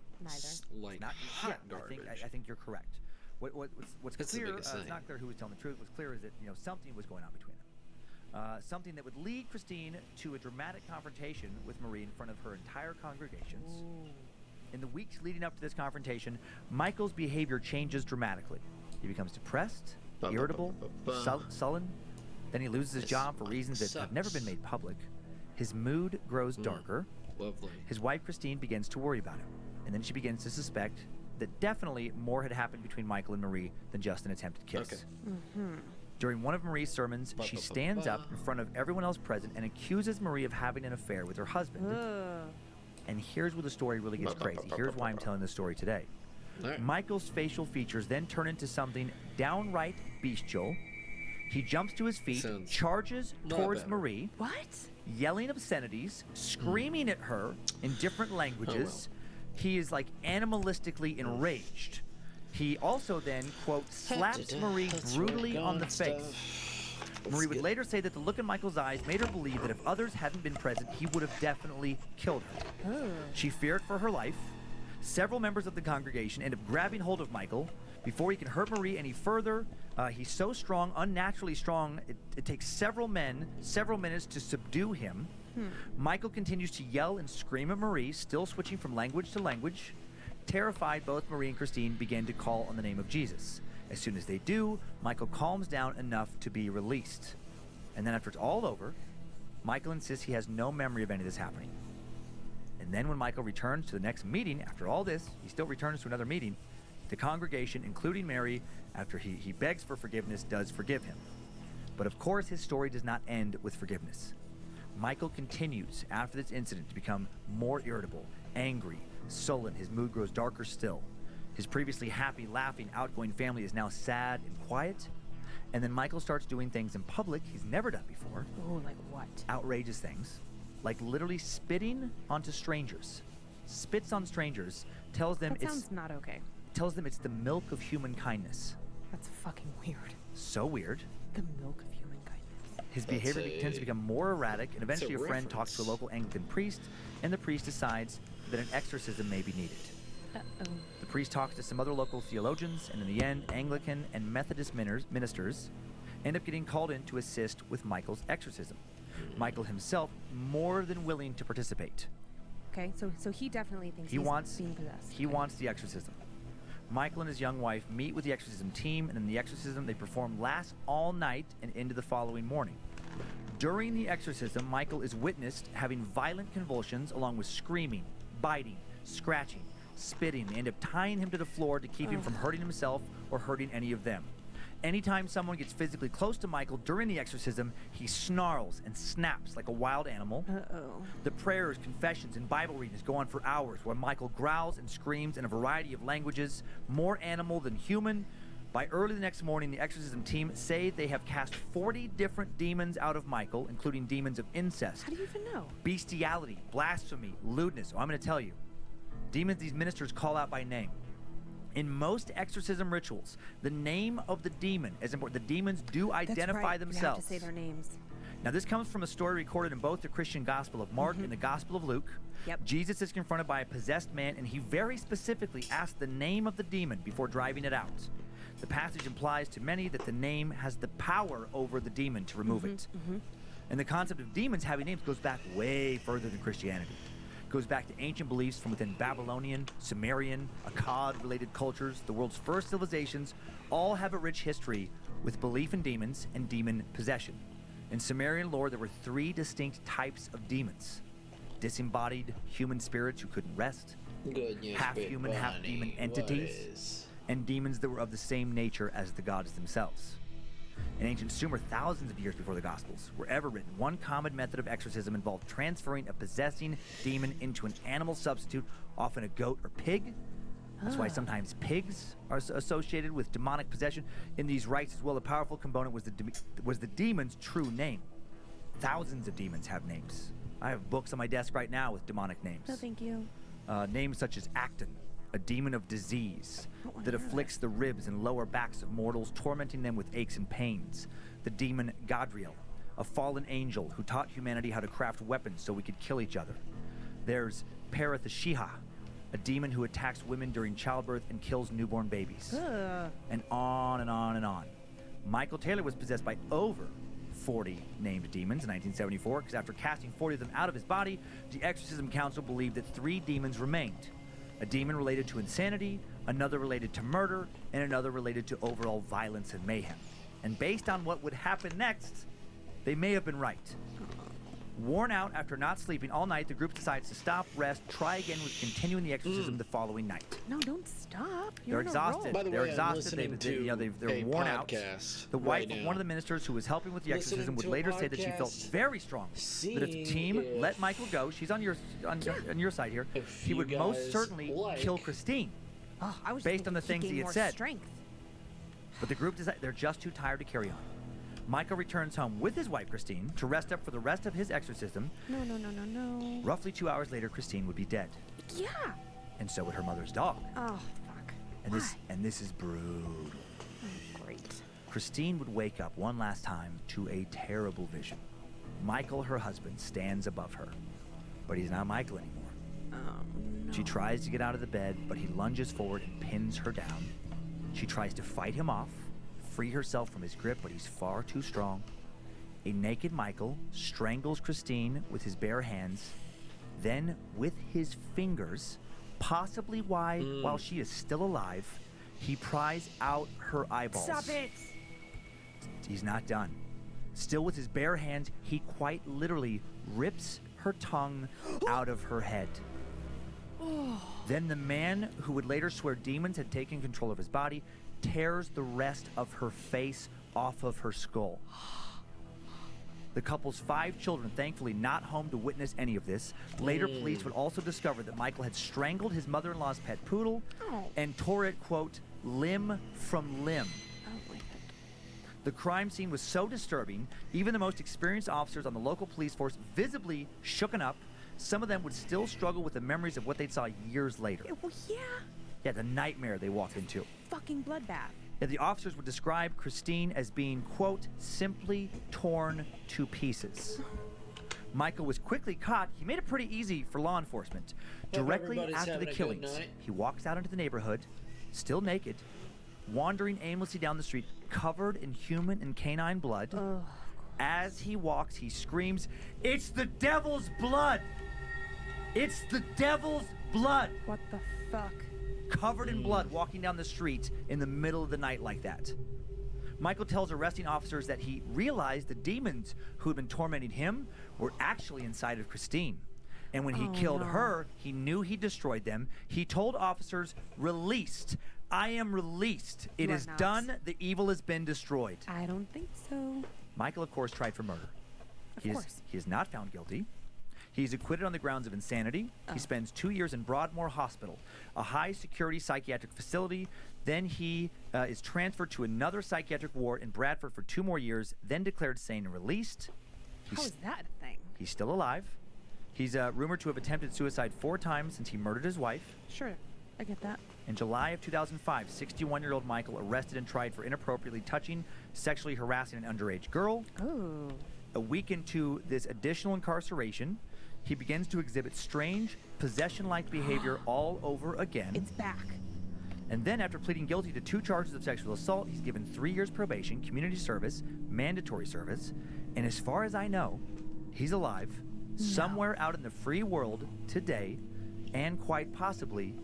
Speaker 3: like
Speaker 1: Not,
Speaker 3: hot garbage.
Speaker 1: I think you're correct. What's
Speaker 3: That's the
Speaker 1: clear,
Speaker 3: biggest
Speaker 1: it's
Speaker 3: thing.
Speaker 1: not clear who was telling the truth. What's clear is that something was going on between them. Something that would lead Christine to a dramatic confrontation with Marie in front of her entire congregations. In the weeks leading up to this confrontation, Michael's behavior changes dramatically. He becomes depressed, irritable, sullen. Then he loses his job for reasons that have never been made public. His mood grows darker.
Speaker 3: Lovely.
Speaker 1: His wife, Christine, begins to worry about him. And then she begins to suspect that definitely more had happened between Michael and Marie than just an attempted kiss.
Speaker 3: Okay.
Speaker 1: During one of Marie's sermons, she stands up in front of everyone else present and accuses Marie of having an affair with her husband. And here's where the story really gets crazy. Here's why I'm telling this story today.
Speaker 3: Right.
Speaker 1: Michael's facial features then turn into something downright bestial. He jumps to his feet,
Speaker 3: Sounds
Speaker 1: charges
Speaker 3: not
Speaker 1: towards
Speaker 3: better.
Speaker 1: Marie,
Speaker 2: What?
Speaker 1: yelling obscenities, screaming at her in different languages. He is like animalistically enraged. He also then, quote, slaps Marie brutally on the face. Marie would later say that the look in Michael's eyes made her believe that if others hadn't been present, he would have definitely killed her. She feared for her life. Several members of the congregation end up grabbing hold of Michael. Before he can hurt Marie any further, he's so strong, unnaturally strong, it takes several minutes to subdue him. Michael continues to yell and scream at Marie, still switching from language to language. Terrified, both Marie and Christine begin to call on the name of Jesus. As soon as they do, Michael calms down enough to be released. And then after it's all over, Michael insists he has no memory of any of this happening. And then when Michael returns to the next meeting, after all this, he still returns to another meeting. The congregation, including Mary, after he begs for forgiveness, does forgive him. But of course, his story does not end with forgiveness. Michael continues after this incident to become more irritable, angry, sullen. His mood grows darker still. His previously happy, laughing, outgoing family is now sad and quiet. And then Michael starts doing things in public he's never done before.
Speaker 2: Oh, like what?
Speaker 1: Outrageous things. Like literally spitting onto strangers. Spits on strangers. Tells them
Speaker 2: That sounds not okay.
Speaker 1: it's the milk of human kindness.
Speaker 2: That's fucking weird.
Speaker 1: So weird.
Speaker 2: The milk of human kindness.
Speaker 1: His behavior tends to become more erratic, and eventually a friend talks to a
Speaker 3: reference.
Speaker 1: local Anglican priest, and the priest decides that an exorcism may be needed.
Speaker 2: Uh-oh.
Speaker 1: The priest talks to some other local theologians, and in the end, Anglican and Methodist ministers end up getting called in to assist with Michael's exorcism. Michael himself more than willing to participate.
Speaker 2: Okay, so he definitely thinks
Speaker 1: He
Speaker 2: he's
Speaker 1: wants
Speaker 2: being possessed.
Speaker 1: He wants the exorcism. Michael and his young wife meet with the exorcism team, and in the exorcism they perform lasts all night and into the following morning. During the exorcism, Michael is witnessed having violent convulsions along with screaming, biting, scratching, spitting. They end up tying him to the floor to keep him from hurting himself or hurting any of them. Anytime someone gets physically close to Michael during the exorcism, he snarls and snaps like a wild animal.
Speaker 2: Uh-oh.
Speaker 1: The prayers, confessions, and Bible readings go on for hours, while Michael growls and screams in a variety of languages, more animal than human. By early the next morning, the exorcism team say they have cast 40 different demons out of Michael, including demons of incest,
Speaker 2: How do you even know?
Speaker 1: bestiality, blasphemy, lewdness. Oh, I'm going to tell you. Demons these ministers call out by name. In most exorcism rituals, the name of the demon is important. The demons do identify
Speaker 2: That's right.
Speaker 1: themselves.
Speaker 2: You have to say their names.
Speaker 1: Now, this comes from a story recorded in both the Christian Gospel of Mark and the Gospel of Luke.
Speaker 2: Yep.
Speaker 1: Jesus is confronted by a possessed man, and he very specifically asks the name of the demon before driving it out. The passage implies to many that the name has the power over the demon to remove it. And the concept of demons having names goes back way further than Christianity. It goes back to ancient beliefs from within Babylonian, Sumerian, Akkad-related cultures. The world's first civilizations all have a rich history with belief in demons and demon possession. In Sumerian lore, there were 3 distinct types of demons: disembodied human spirits who couldn't rest,
Speaker 3: Goodness,
Speaker 1: half-human,
Speaker 3: Big
Speaker 1: half-demon
Speaker 3: Bunny,
Speaker 1: entities,
Speaker 3: what is-
Speaker 1: and demons that were of the same nature as the gods themselves. In ancient Sumer, thousands of years before the Gospels were ever written, one common method of exorcism involved transferring a possessing demon into an animal substitute, often a goat or pig. That's why sometimes pigs are associated with demonic possession. In these rites as well, a powerful component was the demon's true name. Thousands of demons have names. I have books on my desk right now with demonic names.
Speaker 2: No, thank you.
Speaker 1: Names such as Acton, a demon of disease that afflicts the ribs and lower backs of mortals, tormenting them with aches and pains. The demon Gadriel, a fallen angel who taught humanity how to craft weapons so we could kill each other. There's Parathashiha, a demon who attacks women during childbirth and kills newborn babies. And on and on and on. Michael Taylor was possessed by over 40 named demons in 1974, because after casting 40 of them out of his body, the Exorcism Council believed that 3 demons remained. A demon related to insanity, another related to murder, and another related to overall violence and mayhem. And based on what would happen next, they may have been right. Worn out after not sleeping all night, the group decides to stop, rest, try again with continuing the exorcism the following night.
Speaker 2: No, don't stop.
Speaker 1: They're
Speaker 2: You're on a
Speaker 1: exhausted.
Speaker 2: roll.
Speaker 3: By the
Speaker 1: They're
Speaker 3: way, I'm
Speaker 1: exhausted.
Speaker 3: listening
Speaker 1: They're
Speaker 3: to a
Speaker 1: worn out.
Speaker 3: podcast
Speaker 1: The wife
Speaker 3: right
Speaker 1: of one of
Speaker 3: now.
Speaker 1: the ministers who was helping with the
Speaker 3: Listening
Speaker 1: exorcism would
Speaker 3: to a
Speaker 1: later say that she felt
Speaker 3: podcast,
Speaker 1: very strong that if the team
Speaker 3: seeing
Speaker 1: let
Speaker 3: if-
Speaker 1: Michael go, she's on your side here,
Speaker 3: If
Speaker 1: he
Speaker 3: you
Speaker 1: would most
Speaker 3: guys
Speaker 1: certainly
Speaker 3: like-
Speaker 1: kill Christine.
Speaker 2: Oh, I was
Speaker 1: based on the
Speaker 2: thinking
Speaker 1: things he
Speaker 2: gained
Speaker 1: had
Speaker 2: more
Speaker 1: said.
Speaker 2: Strength.
Speaker 1: But the group decided they're just too tired to carry on. Michael returns home with his wife Christine to rest up for the rest of his exorcism.
Speaker 2: No.
Speaker 1: Roughly 2 hours later, Christine would be dead,
Speaker 2: Yeah.
Speaker 1: and so would her mother's dog.
Speaker 2: Oh, fuck.
Speaker 1: And this is brutal.
Speaker 2: Oh, great.
Speaker 1: Christine would wake up one last time to a terrible vision. Michael, her husband, stands above her, but he's not Michael anymore.
Speaker 2: Oh, no.
Speaker 1: She tries to get out of the bed, but he lunges forward and pins her down. She tries to fight him off, free herself from his grip, but he's far too strong. A naked Michael strangles Christine with his bare hands, then with his fingers, possibly while she is still alive, he pries out her eyeballs.
Speaker 2: Stop it.
Speaker 1: He's not done. Still with his bare hands, he quite literally rips her tongue out of her head. Then the man who would later swear demons had taken control of his body tears the rest of her face off of her skull. The couple's 5 children, thankfully not home to witness any of this. Later, police would also discover that Michael had strangled his mother-in-law's pet poodle and tore it, quote, limb from limb.
Speaker 2: Oh, my God.
Speaker 1: The crime scene was so disturbing, even the most experienced officers on the local police force visibly shooken up. Some of them would still struggle with the memories of what they saw years later.
Speaker 2: Well, yeah.
Speaker 1: Yeah, the nightmare they walked into.
Speaker 2: Fucking bloodbath.
Speaker 1: Yeah, the officers would describe Christine as being, quote, simply torn to pieces. Michael was quickly caught. He made it pretty easy for law enforcement. Directly
Speaker 3: everybody's
Speaker 1: after the
Speaker 3: having a good
Speaker 1: killings,
Speaker 3: night.
Speaker 1: he walks out into the neighborhood, still naked, wandering aimlessly down the street, covered in human and canine blood.
Speaker 2: Ugh.
Speaker 1: As he walks, he screams, "It's the devil's blood! It's the devil's blood!"
Speaker 2: What the fuck?
Speaker 1: Covered in blood, walking down the street in the middle of the night like that. Michael tells arresting officers that he realized the demons who had been tormenting him were actually inside of Christine. And when he killed her, he knew he destroyed them. He told officers, "Released. I am released. It
Speaker 2: You are
Speaker 1: is
Speaker 2: not.
Speaker 1: done. The evil has been destroyed."
Speaker 2: I don't think so.
Speaker 1: Michael, of course, tried for murder.
Speaker 2: Of
Speaker 1: He
Speaker 2: course.
Speaker 1: is not found guilty. He's acquitted on the grounds of insanity. He spends 2 years in Broadmoor Hospital, a high-security psychiatric facility. Then he is transferred to another psychiatric ward in Bradford for 2 more years, then declared sane and released.
Speaker 2: How is that a thing?
Speaker 1: He's still alive. He's rumored to have attempted suicide 4 times since he murdered his wife.
Speaker 2: Sure, I get that.
Speaker 1: In July of 2005, 61-year-old Michael arrested and tried for inappropriately touching, sexually harassing an underage girl.
Speaker 2: Oh.
Speaker 1: A week into this additional incarceration, he begins to exhibit strange, possession-like behavior all over again.
Speaker 2: It's back.
Speaker 1: And then, after pleading guilty to 2 charges of sexual assault, he's given 3 years probation, community service, mandatory service, and as far as I know, he's alive, somewhere out in the free world today, and quite possibly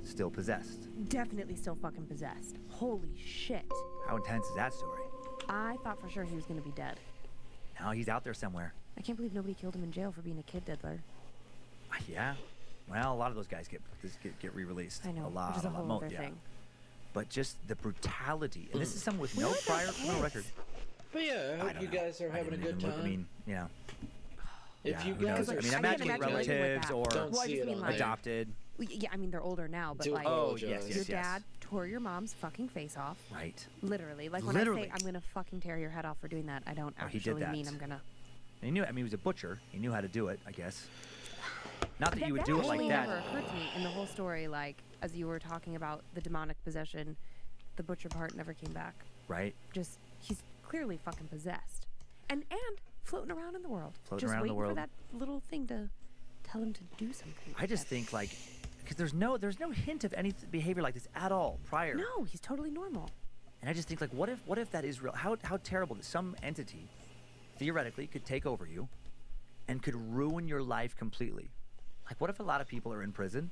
Speaker 1: still possessed.
Speaker 2: Definitely still fucking possessed. Holy shit.
Speaker 1: How intense is that story?
Speaker 2: I thought for sure he was gonna be dead.
Speaker 1: Now he's out there somewhere.
Speaker 2: I can't believe nobody killed him in jail for being a kid diddler.
Speaker 1: Yeah. Well, a lot of those guys get re-released.
Speaker 2: I know,
Speaker 1: A lot,
Speaker 2: which is a
Speaker 1: lot
Speaker 2: whole
Speaker 1: more,
Speaker 2: other
Speaker 1: yeah.
Speaker 2: thing.
Speaker 1: But just the brutality, and this is someone with
Speaker 2: Where
Speaker 1: no
Speaker 2: are the
Speaker 1: prior criminal
Speaker 2: kids?
Speaker 1: record.
Speaker 3: But yeah, I
Speaker 1: I
Speaker 3: hope
Speaker 1: don't
Speaker 3: you
Speaker 1: know.
Speaker 3: guys are
Speaker 1: I
Speaker 3: having a
Speaker 1: didn't
Speaker 3: good
Speaker 1: even look.
Speaker 3: time.
Speaker 1: I mean, you know,
Speaker 3: If
Speaker 1: yeah,
Speaker 3: you
Speaker 1: who knows?
Speaker 3: guys
Speaker 1: I
Speaker 3: are
Speaker 1: mean,
Speaker 2: I
Speaker 1: imagine
Speaker 2: can't
Speaker 1: with
Speaker 2: imagine living with
Speaker 1: relatives
Speaker 2: that.
Speaker 1: or
Speaker 3: Don't
Speaker 2: Well, I
Speaker 3: see
Speaker 2: just
Speaker 3: it
Speaker 2: mean
Speaker 3: on
Speaker 2: like-
Speaker 3: there.
Speaker 1: adopted.
Speaker 2: Yeah, I mean they're older now, but
Speaker 3: Do
Speaker 2: like
Speaker 1: Oh,
Speaker 3: apologize.
Speaker 1: yes,
Speaker 2: your
Speaker 1: yes, yes.
Speaker 2: dad tore your mom's fucking face off.
Speaker 1: Right.
Speaker 2: Literally. Like when
Speaker 1: Literally.
Speaker 2: I say I'm gonna fucking tear your head off for doing that, I don't
Speaker 1: Oh, he did
Speaker 2: actually mean
Speaker 1: that.
Speaker 2: I'm gonna.
Speaker 1: And he knew. I mean, he was a butcher. He knew how to do it, I guess. Not that you would
Speaker 2: That
Speaker 1: do it like
Speaker 2: actually
Speaker 1: that.
Speaker 2: never occurred to me in the whole story. Like as you were talking about the demonic possession, the butcher part never came back.
Speaker 1: Right.
Speaker 2: Just he's clearly fucking possessed, and floating around in the world.
Speaker 1: Floating
Speaker 2: just
Speaker 1: around the
Speaker 2: waiting
Speaker 1: world.
Speaker 2: for that little thing to tell him to do something.
Speaker 1: I just think like, because there's no hint of any behavior like this at all prior.
Speaker 2: No, he's totally normal.
Speaker 1: And I just think like, what if that is real? How terrible that some entity, theoretically, could take over you, and could ruin your life completely. Like, what if a lot of people are in prison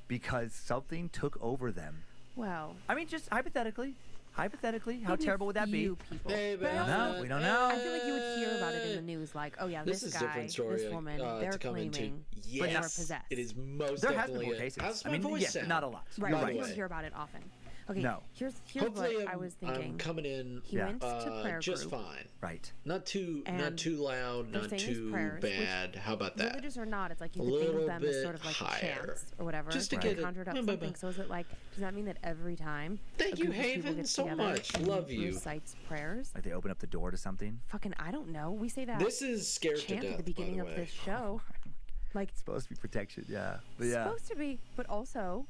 Speaker 1: because something took over them?
Speaker 2: Well,
Speaker 1: I mean, just hypothetically, how
Speaker 2: maybe
Speaker 1: terrible would that be?
Speaker 2: few people.
Speaker 3: Hey,
Speaker 2: But I
Speaker 3: man.
Speaker 2: also-
Speaker 1: No, we don't know.
Speaker 2: I feel like you would hear about it in the news, like, oh yeah,
Speaker 3: This
Speaker 2: this
Speaker 3: is a
Speaker 2: guy,
Speaker 3: different story
Speaker 2: this woman, they're
Speaker 3: to come into.
Speaker 2: claiming
Speaker 3: Yes,
Speaker 2: they were possessed.
Speaker 3: it is most
Speaker 1: There has been
Speaker 3: definitely
Speaker 1: more
Speaker 3: a-
Speaker 1: cases.
Speaker 3: How's
Speaker 1: I
Speaker 3: my
Speaker 1: mean,
Speaker 3: voice
Speaker 1: yes,
Speaker 3: sound?
Speaker 1: not a lot.
Speaker 2: Right,
Speaker 3: By
Speaker 2: but
Speaker 3: the
Speaker 2: you don't
Speaker 3: way.
Speaker 2: hear about it often. Okay,
Speaker 1: No.
Speaker 2: here's
Speaker 3: Hopefully,
Speaker 2: what I was thinking.
Speaker 3: I'm coming in
Speaker 2: He
Speaker 1: Yeah.
Speaker 2: went to prayer
Speaker 3: just
Speaker 2: group.
Speaker 3: fine.
Speaker 1: Right.
Speaker 3: Not too
Speaker 2: And
Speaker 3: loud,
Speaker 2: they're
Speaker 3: not
Speaker 2: saying his
Speaker 3: too
Speaker 2: prayers, which
Speaker 3: bad. How about that?
Speaker 2: Religious or not, it's like you
Speaker 3: A
Speaker 2: have to think
Speaker 3: little
Speaker 2: of them as
Speaker 3: bit
Speaker 2: sort of like
Speaker 3: higher.
Speaker 2: chants or whatever.
Speaker 3: Just to
Speaker 2: like
Speaker 3: get
Speaker 2: they
Speaker 3: it-
Speaker 2: conjured up
Speaker 3: blah, blah,
Speaker 2: something.
Speaker 3: blah.
Speaker 2: So is it like, does that mean that every time
Speaker 3: Thank
Speaker 2: a
Speaker 3: you,
Speaker 2: group of people
Speaker 3: Haven,
Speaker 2: gets
Speaker 3: so
Speaker 2: together
Speaker 3: much.
Speaker 2: and
Speaker 3: Love you.
Speaker 2: recites prayers?
Speaker 1: Like they open up the door to something.
Speaker 2: Fucking, I don't know. We say that
Speaker 3: This is scared to
Speaker 2: chant
Speaker 3: death.
Speaker 2: at the beginning
Speaker 3: by
Speaker 2: of
Speaker 3: the way.
Speaker 2: this show. Like,
Speaker 1: It's supposed to be protection, yeah. But yeah.
Speaker 2: supposed to be, but also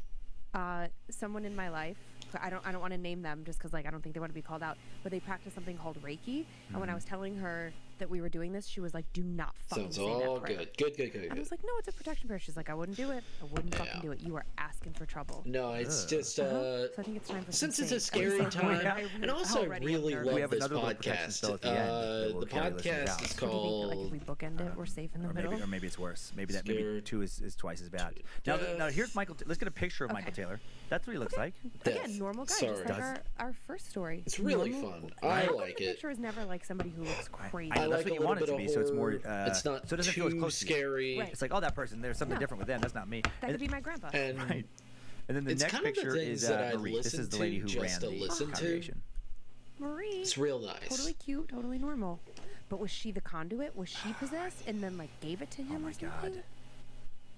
Speaker 2: someone in my life, I don't want to name them just because like I don't think they want to be called out, but they practice something called Reiki, and when I was telling her that we were doing this, she was like, do not fucking
Speaker 3: Sounds
Speaker 2: say
Speaker 3: all
Speaker 2: that prayer.
Speaker 3: good.
Speaker 2: I was like, no, it's a protection prayer. She's like, I wouldn't do it. I wouldn't fucking
Speaker 3: Yeah.
Speaker 2: do it. You are asking for trouble.
Speaker 3: No, it's
Speaker 1: Ugh.
Speaker 3: just
Speaker 2: So I think it's time for some
Speaker 3: since it's a
Speaker 2: sage. I was
Speaker 3: scary
Speaker 2: like,
Speaker 3: time,
Speaker 2: I
Speaker 3: and also I
Speaker 2: already am
Speaker 3: really
Speaker 2: nervous.
Speaker 3: love
Speaker 1: We have
Speaker 3: this
Speaker 1: another little protection
Speaker 3: podcast.
Speaker 1: spell at the end that will
Speaker 3: The
Speaker 1: carry listeners
Speaker 3: podcast
Speaker 1: out.
Speaker 3: is
Speaker 2: So do you think that, like if
Speaker 3: called.
Speaker 2: we bookend it, we're safe in the middle?
Speaker 1: Or maybe it's worse. Maybe maybe
Speaker 3: Scared
Speaker 1: 2 is twice as bad. Now,
Speaker 3: death.
Speaker 1: now here's Michael. Let's get a picture of Michael
Speaker 2: Okay.
Speaker 1: Taylor. That's what he looks like.
Speaker 2: Again,
Speaker 3: Death.
Speaker 2: normal guy,
Speaker 3: Sorry.
Speaker 2: just like our first story.
Speaker 3: It's really
Speaker 2: Normal-
Speaker 3: fun.
Speaker 2: How
Speaker 3: I
Speaker 2: come
Speaker 3: like
Speaker 2: the
Speaker 3: it.
Speaker 2: picture is never like somebody who looks crazy.
Speaker 1: I know,
Speaker 3: I
Speaker 1: that's
Speaker 3: like
Speaker 1: what
Speaker 3: a
Speaker 1: you want it
Speaker 3: little
Speaker 1: to
Speaker 3: bit
Speaker 1: be,
Speaker 3: of
Speaker 1: so it's more.
Speaker 3: horror. It's not
Speaker 1: so it doesn't feel as
Speaker 3: too
Speaker 1: close to you.
Speaker 3: scary.
Speaker 2: Right.
Speaker 1: It's like, oh, that person. There's something
Speaker 2: No.
Speaker 1: different with them. That's not me.
Speaker 2: That could be my grandpa.
Speaker 3: And
Speaker 1: Right. And then the
Speaker 3: It's
Speaker 1: next
Speaker 3: kind of the
Speaker 1: picture
Speaker 3: things
Speaker 1: is
Speaker 3: that I
Speaker 1: Marie. This is
Speaker 3: listen
Speaker 1: the lady
Speaker 3: to
Speaker 1: who
Speaker 3: just
Speaker 1: ran
Speaker 3: to
Speaker 1: the
Speaker 3: listen to.
Speaker 1: congregation.
Speaker 2: Marie,
Speaker 3: it's real nice.
Speaker 2: totally cute, totally normal. But was she the conduit? Was she possessed and then like gave it to him
Speaker 1: my
Speaker 2: or something?
Speaker 1: God.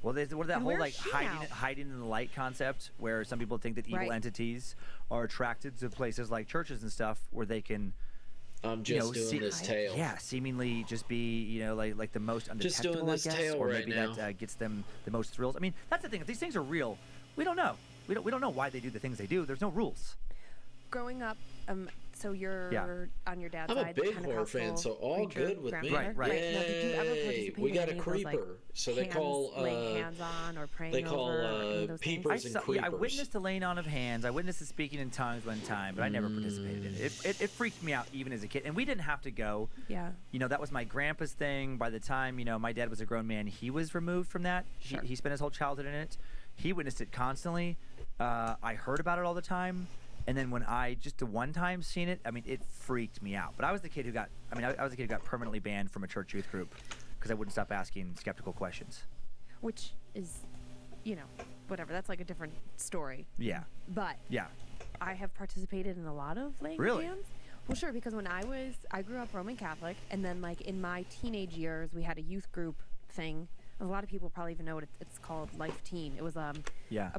Speaker 1: Well, there's that
Speaker 2: And
Speaker 1: whole
Speaker 2: where's
Speaker 1: like
Speaker 2: she
Speaker 1: hiding
Speaker 2: now?
Speaker 1: hiding in the light concept, where some people think that evil
Speaker 2: Right.
Speaker 1: entities are attracted to places like churches and stuff, where they can,
Speaker 3: I'm
Speaker 1: you
Speaker 3: just
Speaker 1: know,
Speaker 3: doing this tail.
Speaker 1: yeah, seemingly just be, you know, like the most
Speaker 3: Just
Speaker 1: undetectable,
Speaker 3: doing this
Speaker 1: I guess,
Speaker 3: tail
Speaker 1: or
Speaker 3: right
Speaker 1: maybe
Speaker 3: now.
Speaker 1: that gets them the most thrills. I mean, that's the thing. If these things are real, we don't know. We don't know why they do the things they do. There's no rules.
Speaker 2: Growing up, so you're on your dad's
Speaker 3: I'm a
Speaker 2: side.
Speaker 3: big
Speaker 2: kind of
Speaker 3: horror fan,
Speaker 2: household
Speaker 3: so all
Speaker 2: creature,
Speaker 3: good with me.
Speaker 2: grandfather?
Speaker 1: Right.
Speaker 2: Now, did you ever
Speaker 3: Yay!
Speaker 2: participate
Speaker 3: We
Speaker 2: in
Speaker 3: got a
Speaker 2: any of those, like,
Speaker 3: creeper, so they
Speaker 2: hands,
Speaker 3: call
Speaker 2: laying hands on or praying
Speaker 3: they call
Speaker 2: over or any of those things?
Speaker 3: peepers and creepers.
Speaker 1: I witnessed the laying on of hands. I witnessed the speaking in tongues one time, but I never participated in it. It freaked me out even as a kid, and we didn't have to go.
Speaker 2: Yeah.
Speaker 1: You know, that was my grandpa's thing. By the time, you know, my dad was a grown man, he was removed from that.
Speaker 2: Sure.
Speaker 1: He spent his whole childhood in it. He witnessed it constantly. I heard about it all the time. And then when I just the one time seen it, I mean, it freaked me out. But I was the kid who got, I was the kid who got permanently banned from a church youth group because I wouldn't stop asking skeptical questions.
Speaker 2: Which is, you know, whatever. That's like a different story.
Speaker 1: Yeah.
Speaker 2: But
Speaker 1: Yeah.
Speaker 2: I have participated in a lot of laying
Speaker 1: Really?
Speaker 2: hands. Well, sure, because when I grew up Roman Catholic, and then like in my teenage years, we had a youth group thing. A lot of people probably even know what it's called, Life Teen. It was a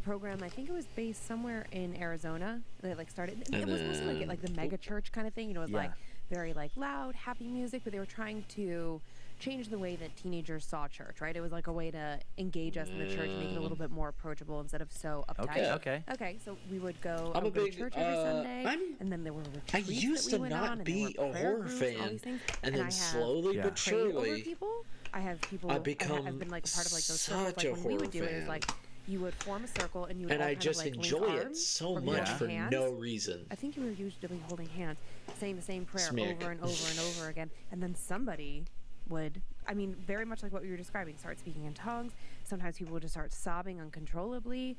Speaker 2: program. I think it was based somewhere in Arizona. They like started. It was mostly like the mega church kind of thing. You know, it was like very like loud, happy music, but they were trying to change the way that teenagers saw church. Right? It was like a way to engage us in the church, make it a little bit more approachable instead of so uptight.
Speaker 1: Okay.
Speaker 2: So we would go.
Speaker 3: I'm a
Speaker 2: go
Speaker 3: big,
Speaker 2: to church every Sunday, and then there were retreats
Speaker 3: I used
Speaker 2: that
Speaker 3: to
Speaker 2: we went
Speaker 3: not
Speaker 2: on, and
Speaker 3: be
Speaker 2: there were
Speaker 3: a
Speaker 2: prayer
Speaker 3: horror
Speaker 2: groups, all
Speaker 3: fan,
Speaker 2: these things.
Speaker 3: and then
Speaker 2: I have
Speaker 3: slowly but
Speaker 2: prayed over
Speaker 3: surely,
Speaker 2: people. I have people.
Speaker 3: I've become
Speaker 2: I've been like a part of like those circles.
Speaker 3: such
Speaker 2: Like
Speaker 3: a
Speaker 2: when we would
Speaker 3: horror
Speaker 2: do it, it was
Speaker 3: fan.
Speaker 2: like you would form a circle and you would
Speaker 3: and
Speaker 2: all
Speaker 3: I
Speaker 2: kind
Speaker 3: just
Speaker 2: of like
Speaker 3: enjoy
Speaker 2: link
Speaker 3: it
Speaker 2: arms
Speaker 3: so
Speaker 2: or
Speaker 3: much
Speaker 2: hold
Speaker 3: for
Speaker 2: hands.
Speaker 3: no reason.
Speaker 2: I think you were usually holding hands, saying the same prayer
Speaker 3: Smick.
Speaker 2: over and over and over again, and then somebody would, I mean, very much like what you were describing, start speaking in tongues. Sometimes people would just start sobbing uncontrollably.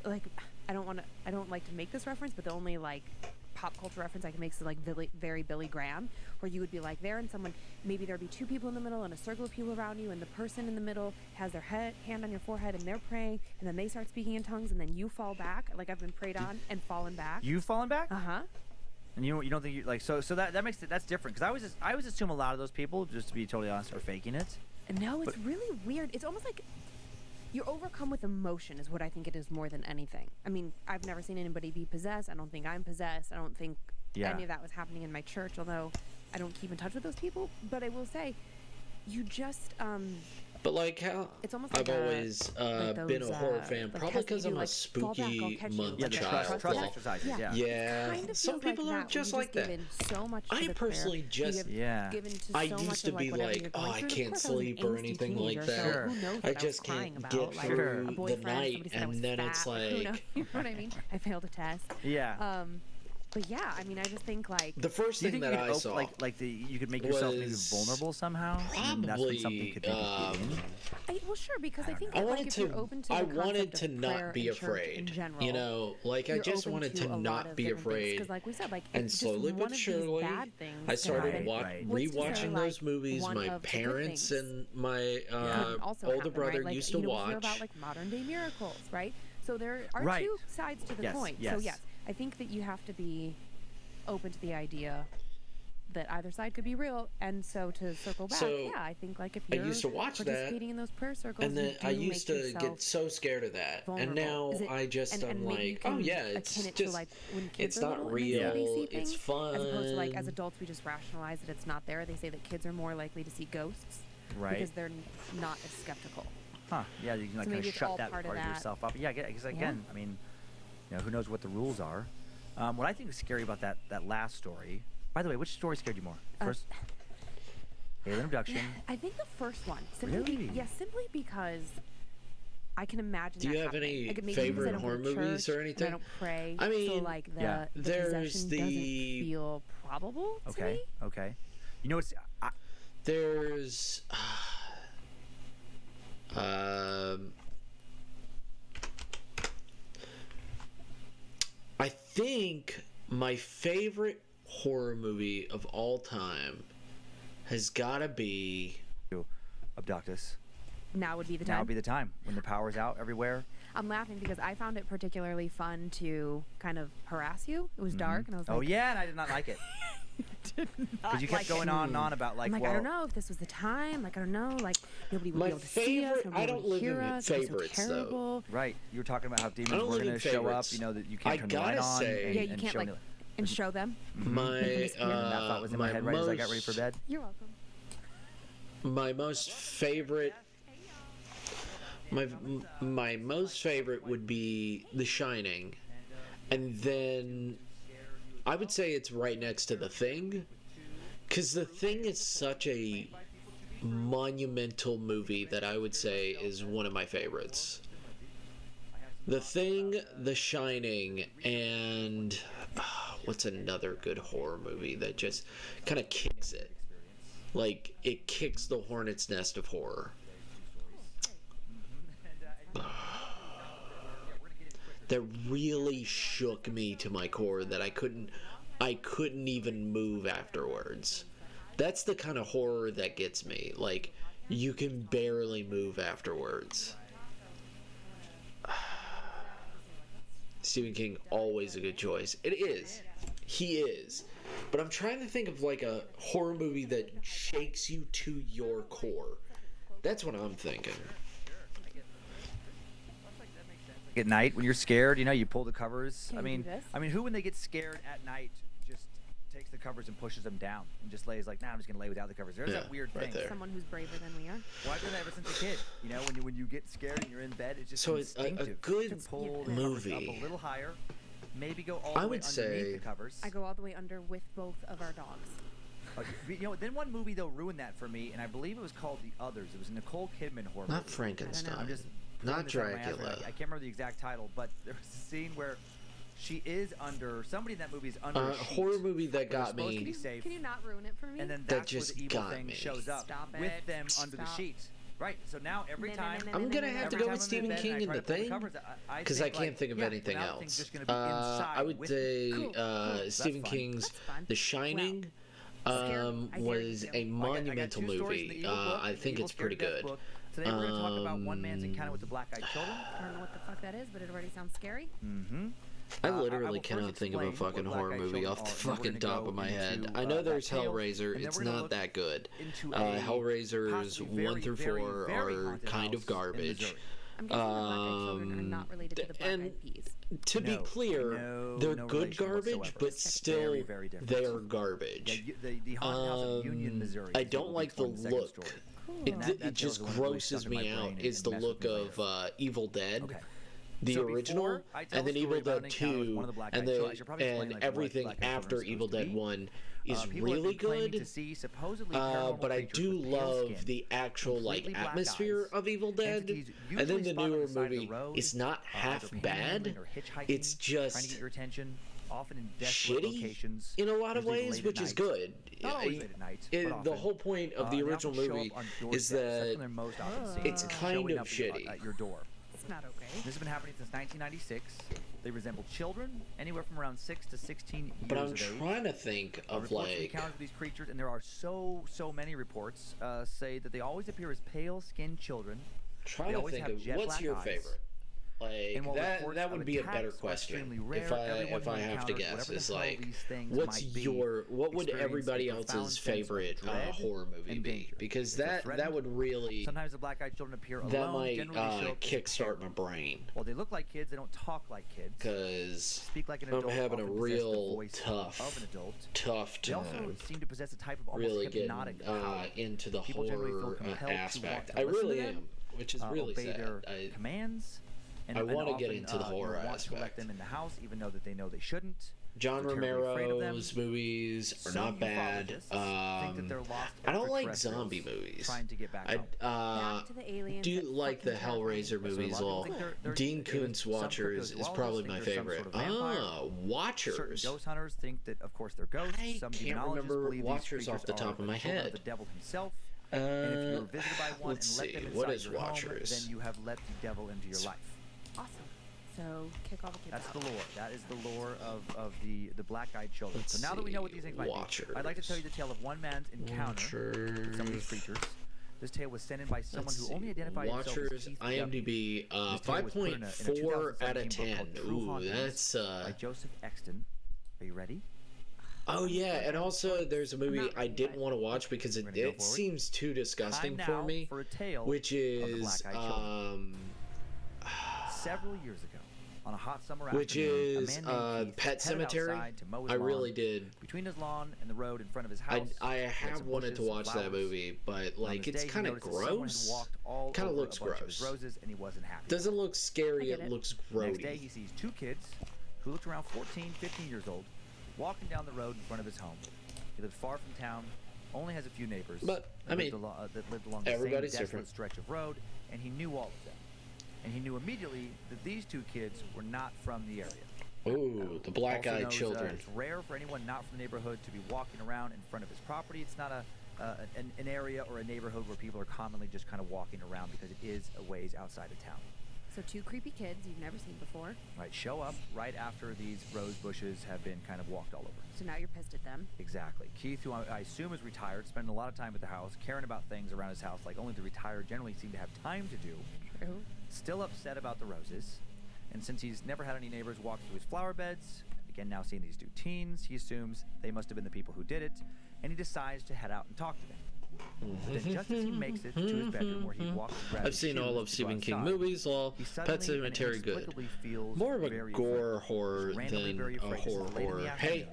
Speaker 2: Like I don't like to make this reference, but the only like pop culture reference I can make is like very Billy Graham, where you would be like there and someone, maybe there'd be two people in the middle and a circle of people around you, and the person in the middle has their hand on your forehead and they're praying, and then they start speaking in tongues, and then you fall back. Like I've been prayed on and fallen back.
Speaker 1: You've fallen back?
Speaker 2: Uh-huh.
Speaker 1: And you don't think you like so that makes it that's different because I always assume a lot of those people, just to be totally honest, are faking it.
Speaker 2: No, it's really weird. It's almost like you're overcome with emotion is what I think it is more than anything. I mean, I've never seen anybody be possessed. I don't think I'm possessed. I don't think any of that was happening in my church, although I don't keep in touch with those people. But I will say, you just
Speaker 3: But like how
Speaker 2: it's almost
Speaker 3: I've
Speaker 2: like
Speaker 3: always
Speaker 2: like
Speaker 3: been a
Speaker 2: those,
Speaker 3: horror fan,
Speaker 2: like
Speaker 3: probably
Speaker 2: tests that
Speaker 3: because
Speaker 2: you
Speaker 3: I'm
Speaker 2: do,
Speaker 3: a
Speaker 2: like, fall back, I'll
Speaker 3: spooky
Speaker 2: catch you.
Speaker 3: month
Speaker 1: Yeah,
Speaker 2: Like
Speaker 1: the
Speaker 3: child.
Speaker 1: trust
Speaker 3: Like,
Speaker 1: exercises.
Speaker 2: Yeah.
Speaker 3: yeah,
Speaker 2: Kind of
Speaker 3: some
Speaker 2: feels
Speaker 3: people
Speaker 2: like
Speaker 3: are
Speaker 2: that,
Speaker 3: just
Speaker 2: where
Speaker 3: like
Speaker 2: you
Speaker 3: that.
Speaker 2: given so much to
Speaker 3: I
Speaker 2: the
Speaker 3: personally
Speaker 2: prayer.
Speaker 3: just
Speaker 2: given to
Speaker 3: I
Speaker 2: so
Speaker 3: used
Speaker 2: much
Speaker 3: to
Speaker 2: of,
Speaker 3: be
Speaker 2: whatever
Speaker 3: like,
Speaker 2: you're
Speaker 3: oh,
Speaker 2: going
Speaker 3: I
Speaker 2: through. Of
Speaker 3: can't
Speaker 2: course, I was an
Speaker 3: sleep or
Speaker 2: angsty
Speaker 3: anything like
Speaker 2: teenager,
Speaker 3: that.
Speaker 2: so
Speaker 1: Sure.
Speaker 2: who knows
Speaker 3: I
Speaker 2: what
Speaker 3: just
Speaker 2: was crying
Speaker 3: can't
Speaker 2: about?
Speaker 3: get
Speaker 2: Like,
Speaker 3: through
Speaker 2: a
Speaker 3: the
Speaker 2: boyfriend,
Speaker 3: night,
Speaker 2: somebody said I
Speaker 3: and
Speaker 2: was
Speaker 3: then
Speaker 2: fat.
Speaker 3: it's
Speaker 2: Who knows?
Speaker 3: like
Speaker 2: You know what I mean? I failed a test.
Speaker 1: Yeah.
Speaker 2: But yeah, I mean, I just think like
Speaker 3: the first
Speaker 1: Do you
Speaker 3: thing
Speaker 1: think
Speaker 3: that
Speaker 1: you
Speaker 3: I
Speaker 1: could
Speaker 3: saw
Speaker 1: you could make yourself maybe
Speaker 3: was
Speaker 1: vulnerable somehow? And that's when something
Speaker 3: probably
Speaker 1: could maybe get in?
Speaker 2: well, sure, because I think
Speaker 3: I
Speaker 2: that, like,
Speaker 3: wanted
Speaker 2: if you're
Speaker 3: to
Speaker 2: open to
Speaker 3: I
Speaker 2: the
Speaker 3: wanted
Speaker 2: concept
Speaker 3: to
Speaker 2: of
Speaker 3: not
Speaker 2: prayer
Speaker 3: be
Speaker 2: and church in
Speaker 3: afraid.
Speaker 2: general,
Speaker 3: You know, like I
Speaker 2: you're
Speaker 3: just
Speaker 2: open
Speaker 3: wanted
Speaker 2: to
Speaker 3: to
Speaker 2: a lot
Speaker 3: not
Speaker 2: of
Speaker 3: be
Speaker 2: different things,
Speaker 3: afraid.
Speaker 2: 'cause like we said, like
Speaker 3: And
Speaker 2: if just
Speaker 3: slowly
Speaker 2: one
Speaker 3: but
Speaker 2: of these
Speaker 3: surely,
Speaker 2: bad things
Speaker 3: I
Speaker 2: can
Speaker 3: started
Speaker 2: happen,
Speaker 1: Right.
Speaker 2: what's to say,
Speaker 3: rewatching
Speaker 2: like,
Speaker 3: those movies
Speaker 2: one
Speaker 3: my
Speaker 2: of the good
Speaker 3: parents
Speaker 2: things
Speaker 3: and my
Speaker 2: can also
Speaker 3: older
Speaker 2: happen,
Speaker 3: brother
Speaker 2: right? Like,
Speaker 3: used to
Speaker 2: we
Speaker 3: watch.
Speaker 2: hear about like modern day miracles, right? So there are
Speaker 1: Right.
Speaker 2: two sides to the
Speaker 1: Yes,
Speaker 2: coin. So
Speaker 1: yes.
Speaker 2: yes, I think that you have to be open to the idea that either side could be real, and so to circle back,
Speaker 3: So,
Speaker 2: yeah, I think like if
Speaker 3: I
Speaker 2: you're
Speaker 3: used to watch that,
Speaker 2: participating in those prayer circles,
Speaker 3: And then
Speaker 2: you do
Speaker 3: I used
Speaker 2: make
Speaker 3: to
Speaker 2: yourself
Speaker 3: get so scared of that, and
Speaker 2: vulnerable.
Speaker 3: now
Speaker 2: Is it-
Speaker 3: I just
Speaker 2: and
Speaker 3: I'm
Speaker 2: maybe you
Speaker 3: like, oh
Speaker 2: can
Speaker 3: yeah, it's
Speaker 2: akin it to
Speaker 3: just
Speaker 2: like when kids
Speaker 3: it's
Speaker 2: are
Speaker 3: not
Speaker 2: little and they say they see
Speaker 3: real.
Speaker 2: things,
Speaker 3: It's fun.
Speaker 2: as opposed to like as adults we just rationalize that it's not there. They say that kids are more likely to see ghosts
Speaker 1: Right.
Speaker 2: because they're not as skeptical.
Speaker 1: Huh. Yeah, you can like
Speaker 2: So
Speaker 1: kind
Speaker 2: maybe
Speaker 1: of
Speaker 2: it's all
Speaker 1: shut that
Speaker 2: part
Speaker 1: part
Speaker 2: of
Speaker 1: of
Speaker 2: that.
Speaker 1: yourself up. Yeah, because again, I mean, you know, who knows what the rules are. What I think is scary about that last story. By the way, which story scared you more? First, alien abduction.
Speaker 2: I think the first one. Simply
Speaker 1: Really?
Speaker 2: simply because I can imagine.
Speaker 3: Do you
Speaker 2: that
Speaker 3: have
Speaker 2: happening.
Speaker 3: any
Speaker 2: Like, maybe because I
Speaker 3: favorite
Speaker 2: don't go
Speaker 3: horror
Speaker 2: to
Speaker 3: movies
Speaker 2: church
Speaker 3: or
Speaker 2: and
Speaker 3: anything?
Speaker 2: I don't pray.
Speaker 3: I
Speaker 2: so
Speaker 3: mean,
Speaker 2: like
Speaker 1: yeah.
Speaker 2: the
Speaker 3: There's
Speaker 2: possession
Speaker 3: the-
Speaker 2: doesn't feel probable to
Speaker 1: Okay.
Speaker 2: me.
Speaker 1: Okay. You know what's
Speaker 3: There's I think my favorite horror movie of all time has got to be
Speaker 1: abduct us?
Speaker 2: Now would be the
Speaker 1: Now
Speaker 2: time.
Speaker 1: would be the time when the power's out everywhere.
Speaker 2: I'm laughing because I found it particularly fun to kind of harass you. It was dark, and I was like,
Speaker 1: Oh yeah, and I did not like it because you kept
Speaker 2: like
Speaker 1: going
Speaker 2: it.
Speaker 1: on and on about like,
Speaker 2: I'm like,
Speaker 1: well,
Speaker 2: I don't know if this was the time. Like, I don't know. Like, nobody would
Speaker 3: My
Speaker 2: be able to see us.
Speaker 3: favorite-
Speaker 2: Nobody
Speaker 3: I don't
Speaker 2: would
Speaker 3: live
Speaker 2: hear
Speaker 3: in
Speaker 2: us. It was so
Speaker 3: favorites, though.
Speaker 2: terrible.
Speaker 1: right. You were talking about how demons
Speaker 3: don't
Speaker 1: were
Speaker 3: live
Speaker 1: going
Speaker 3: in
Speaker 1: to show up.
Speaker 3: favorites.
Speaker 1: You know that you can't
Speaker 3: I
Speaker 1: turn the light
Speaker 3: gotta
Speaker 1: on.
Speaker 3: say-
Speaker 2: Yeah, you can't like and show them.
Speaker 3: my
Speaker 1: And that thought was in my head right as I got ready for bed.
Speaker 2: You're welcome.
Speaker 3: my most favorite my most favorite would be The Shining, and then I would say it's right next to The Thing, because The Thing is such a monumental movie that I would say is one of my favorites. The Thing, The Shining, and what's another good horror movie that just kind of kicks it? Like, it kicks the hornet's nest of horror. That really shook me to my core that I couldn't even move afterwards. That's the kind of horror that gets me. Like, you can barely move afterwards. Stephen King, always a good choice. It is. He is. But I'm trying to think of like a horror movie that shakes you to your core. That's what I'm thinking.
Speaker 1: At night when you're scared, you pull the covers. I mean, who when they get scared at night just takes the covers and pushes them down and just lays like, I'm just gonna lay without the covers. There's that weird thing.
Speaker 3: There.
Speaker 2: Someone who's braver than we are.
Speaker 1: Well, I've done that ever since a kid. When you get scared and you're in bed, it's just
Speaker 3: so it's
Speaker 1: instinctive
Speaker 3: a good
Speaker 1: to pull the
Speaker 3: movie.
Speaker 1: covers up a little higher. Maybe go all the way underneath the covers.
Speaker 2: I go all the way under with both of our dogs.
Speaker 1: Then one movie though ruined that for me, and I believe it was called The Others. It was a Nicole Kidman horror movie.
Speaker 3: Not Frankenstein.
Speaker 1: I'm just
Speaker 3: not Dracula.
Speaker 1: I can't remember the exact title, but there was a scene where she is under somebody in that movie is under a sheet.
Speaker 3: Horror movie that got me.
Speaker 2: Can you not ruin it for me?
Speaker 1: And then
Speaker 3: that
Speaker 1: that's where the evil thing shows up with them under the sheet. Right. So now every time
Speaker 3: I'm gonna have to go with Stephen King and The Thing because I can't think of anything else. I would say Stephen King's The Shining was a monumental movie. I think it's pretty good.
Speaker 1: Today we're going to talk about one man's encounter with the black-eyed children.
Speaker 2: I don't know what the fuck that is, but it already sounds scary.
Speaker 1: Mm-hmm.
Speaker 3: I literally cannot think of a fucking horror movie off the fucking top of my head. I know there's Hellraiser. It's not that good. Hellraisers 1 through 4 are kind of garbage.
Speaker 2: I'm guessing the black-eyed children are not related to the black-eyed peas.
Speaker 3: To be clear, they're good garbage, but still they're garbage.
Speaker 1: The haunted house of Union, Missouri.
Speaker 3: I don't like the look. It just grosses me out. Is the look of Evil Dead. The original, and then Evil Dead 2, and everything after Evil Dead 1 is really good. But I do love the actual atmosphere of Evil Dead, and then the newer movie is not half bad. It's just shitty in a lot of ways, which is good. The whole point of the original movie is that it's kind of shitty.
Speaker 2: It's not okay.
Speaker 1: This has been happening since 1996. They resemble children, anywhere from around 6 to 16 years
Speaker 3: But I'm
Speaker 1: of age.
Speaker 3: trying to think of
Speaker 1: encounters with these creatures, and there are so many reports say that they always appear as pale-skinned children.
Speaker 3: Trying to think of what's your favorite. That would be a better question if I have to guess. Is what would everybody else's favorite horror movie be? Because that would really
Speaker 1: sometimes the black-eyed children appear alone.
Speaker 3: That might kickstart my brain.
Speaker 1: Well, they look like kids. They don't talk like kids.
Speaker 3: Because
Speaker 1: speak like an adult.
Speaker 3: I'm having a real tough
Speaker 1: They also seem to possess a type of almost
Speaker 3: really
Speaker 1: hypnotic power.
Speaker 3: Into the horror aspect. I really am, which is really sad.
Speaker 1: Commands.
Speaker 3: I want to get into the horror aspect.
Speaker 1: To let them in the house, even though that they know they shouldn't.
Speaker 3: John Romero's movies are not bad. I don't like zombie movies.
Speaker 1: Trying to get back
Speaker 2: back to the aliens.
Speaker 3: Do like the Hellraiser movies. Well, Dean Koontz Watchers is probably my favorite. Watchers.
Speaker 1: Ghost hunters think that, of course, they're ghosts.
Speaker 3: I can't remember Watchers off the top of my head.
Speaker 1: The devil himself. And if you were visited by one and let them inside your home, then you have let the devil into your life.
Speaker 2: Awesome. So kick all the kids
Speaker 1: That's
Speaker 2: out.
Speaker 1: the lore. That is the lore of the black-eyed children. So now that we know what these things might be, I'd like to tell you the tale of one man's encounter with some of these creatures. This tale was sent in by someone who only identified himself as Keith
Speaker 3: IMDb 5.4 out of 10. Ooh, that's
Speaker 1: by Joseph Exton. Are you ready?
Speaker 3: Oh yeah, and also there's a movie I didn't want to watch because it seems too disgusting for me, which is
Speaker 1: several years ago on a hot summer
Speaker 3: which
Speaker 1: afternoon,
Speaker 3: is
Speaker 1: a man named
Speaker 3: Pet
Speaker 1: Keith headed
Speaker 3: Sematary.
Speaker 1: outside to mow his
Speaker 3: I
Speaker 1: lawn
Speaker 3: really did.
Speaker 1: Between his lawn and the road in front of his house.
Speaker 3: I have wanted to watch that movie, but it's kind of gross. Kind of looks gross.
Speaker 1: Roses, and he wasn't happy.
Speaker 3: Doesn't look scary. It looks grody.
Speaker 1: Next day, he sees two kids who looked around 14, 15 years old, walking down the road in front of his home. He lived far from town, only has a few neighbors.
Speaker 3: But, I mean,
Speaker 1: that lived along the same
Speaker 3: everybody's
Speaker 1: desolate
Speaker 3: different.
Speaker 1: stretch of road, and he knew all of them. And he knew immediately that these two kids were not from the area.
Speaker 3: Ooh, the black-eyed children.
Speaker 1: It's rare for anyone not from the neighborhood to be walking around in front of his property. It's not an area or a neighborhood where people are commonly just kind of walking around because it is a ways outside of town.
Speaker 2: So two creepy kids you've never seen before.
Speaker 1: Right, show up right after these rose bushes have been kind of walked all over.
Speaker 2: So now you're pissed at them.
Speaker 1: Exactly. Keith, who I assume is retired, spending a lot of time at the house, caring about things around his house like only the retired generally seem to have time to do.
Speaker 2: True.
Speaker 1: Still upset about the roses. And since he's never had any neighbors walk through his flower beds, again now seeing these two teens, he assumes they must have been the people who did it, and he decides to head out and talk to them. But then just as he makes it to his bedroom where he walks to grab
Speaker 3: I've
Speaker 1: his
Speaker 3: seen all
Speaker 1: shoes
Speaker 3: of
Speaker 1: to
Speaker 3: Stephen
Speaker 1: go
Speaker 3: King
Speaker 1: outside,
Speaker 3: movies, all
Speaker 1: he
Speaker 3: Pet
Speaker 1: suddenly and
Speaker 3: Sematary good.
Speaker 1: inexplicably feels
Speaker 3: More of a
Speaker 1: very
Speaker 3: gore
Speaker 1: afraid.
Speaker 3: horror
Speaker 1: He's randomly
Speaker 3: than
Speaker 1: very
Speaker 3: a
Speaker 1: afraid. It's
Speaker 3: horror
Speaker 1: late in the
Speaker 3: horror.
Speaker 1: afternoon.
Speaker 3: Hey,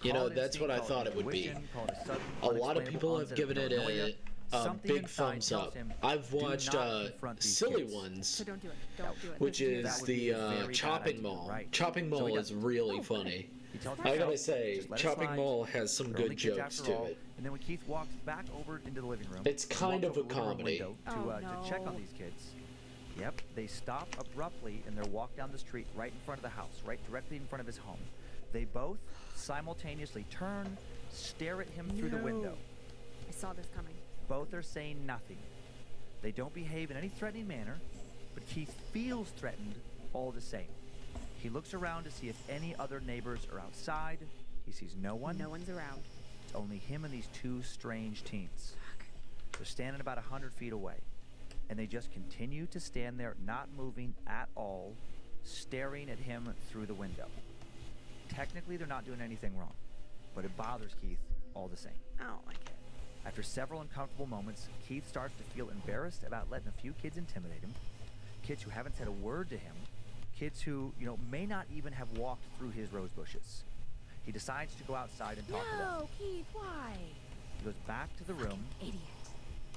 Speaker 3: you know,
Speaker 1: Call it
Speaker 3: that's what I
Speaker 1: instinct,
Speaker 3: thought
Speaker 1: call
Speaker 3: it would be.
Speaker 1: intuition, call it a sudden,
Speaker 3: A lot of
Speaker 1: unexplainable
Speaker 3: people have
Speaker 1: onset
Speaker 3: given
Speaker 1: of
Speaker 3: it
Speaker 1: paranoia.
Speaker 3: a
Speaker 1: Something
Speaker 3: big
Speaker 1: inside
Speaker 3: thumbs
Speaker 1: tells
Speaker 3: up.
Speaker 1: him,
Speaker 3: I've
Speaker 1: "Do
Speaker 3: watched
Speaker 1: not confront these
Speaker 3: Silly
Speaker 1: kids."
Speaker 3: Ones,
Speaker 2: So don't do it. Don't do it.
Speaker 3: which
Speaker 2: Listen to
Speaker 3: is
Speaker 1: That would be a very
Speaker 3: the
Speaker 1: bad
Speaker 3: Chopping
Speaker 1: idea,
Speaker 3: Mall.
Speaker 1: right.
Speaker 3: Chopping
Speaker 1: So he
Speaker 3: Mall is
Speaker 1: doesn't.
Speaker 3: really funny.
Speaker 1: He tells
Speaker 3: I gotta
Speaker 1: himself,
Speaker 3: say,
Speaker 1: "Just let it
Speaker 3: Chopping
Speaker 1: slide.
Speaker 3: Mall has some
Speaker 1: They're only
Speaker 3: good
Speaker 1: kids
Speaker 3: jokes
Speaker 1: after
Speaker 3: to
Speaker 1: all."
Speaker 3: it.
Speaker 1: And then when Keith walks back over into the living room,
Speaker 3: It's
Speaker 1: he
Speaker 3: kind
Speaker 1: walks
Speaker 3: of
Speaker 1: over
Speaker 3: a
Speaker 1: to the living room
Speaker 3: comedy.
Speaker 1: window to check on
Speaker 2: no.
Speaker 1: these kids. Yep, they stop abruptly in their walk down the street right in front of the house, right directly in front of his home. They both simultaneously turn, stare at him through the window.
Speaker 2: I saw this coming.
Speaker 1: Both are saying nothing. They don't behave in any threatening manner, but Keith feels threatened all the same. He looks around to see if any other neighbors are outside. He sees no one.
Speaker 2: No one's around.
Speaker 1: It's only him and these two strange teens. They're standing about 100 feet away, and they just continue to stand there, not moving at all, staring at him through the window. Technically, they're not doing anything wrong, but it bothers Keith all the same.
Speaker 2: I don't like it.
Speaker 1: After several uncomfortable moments, Keith starts to feel embarrassed about letting a few kids intimidate him, kids who haven't said a word to him, kids who, may not even have walked through his rose bushes. He decides to go outside and talk to them.
Speaker 2: No, Keith, why?
Speaker 1: He goes back to the room,
Speaker 2: Idiot.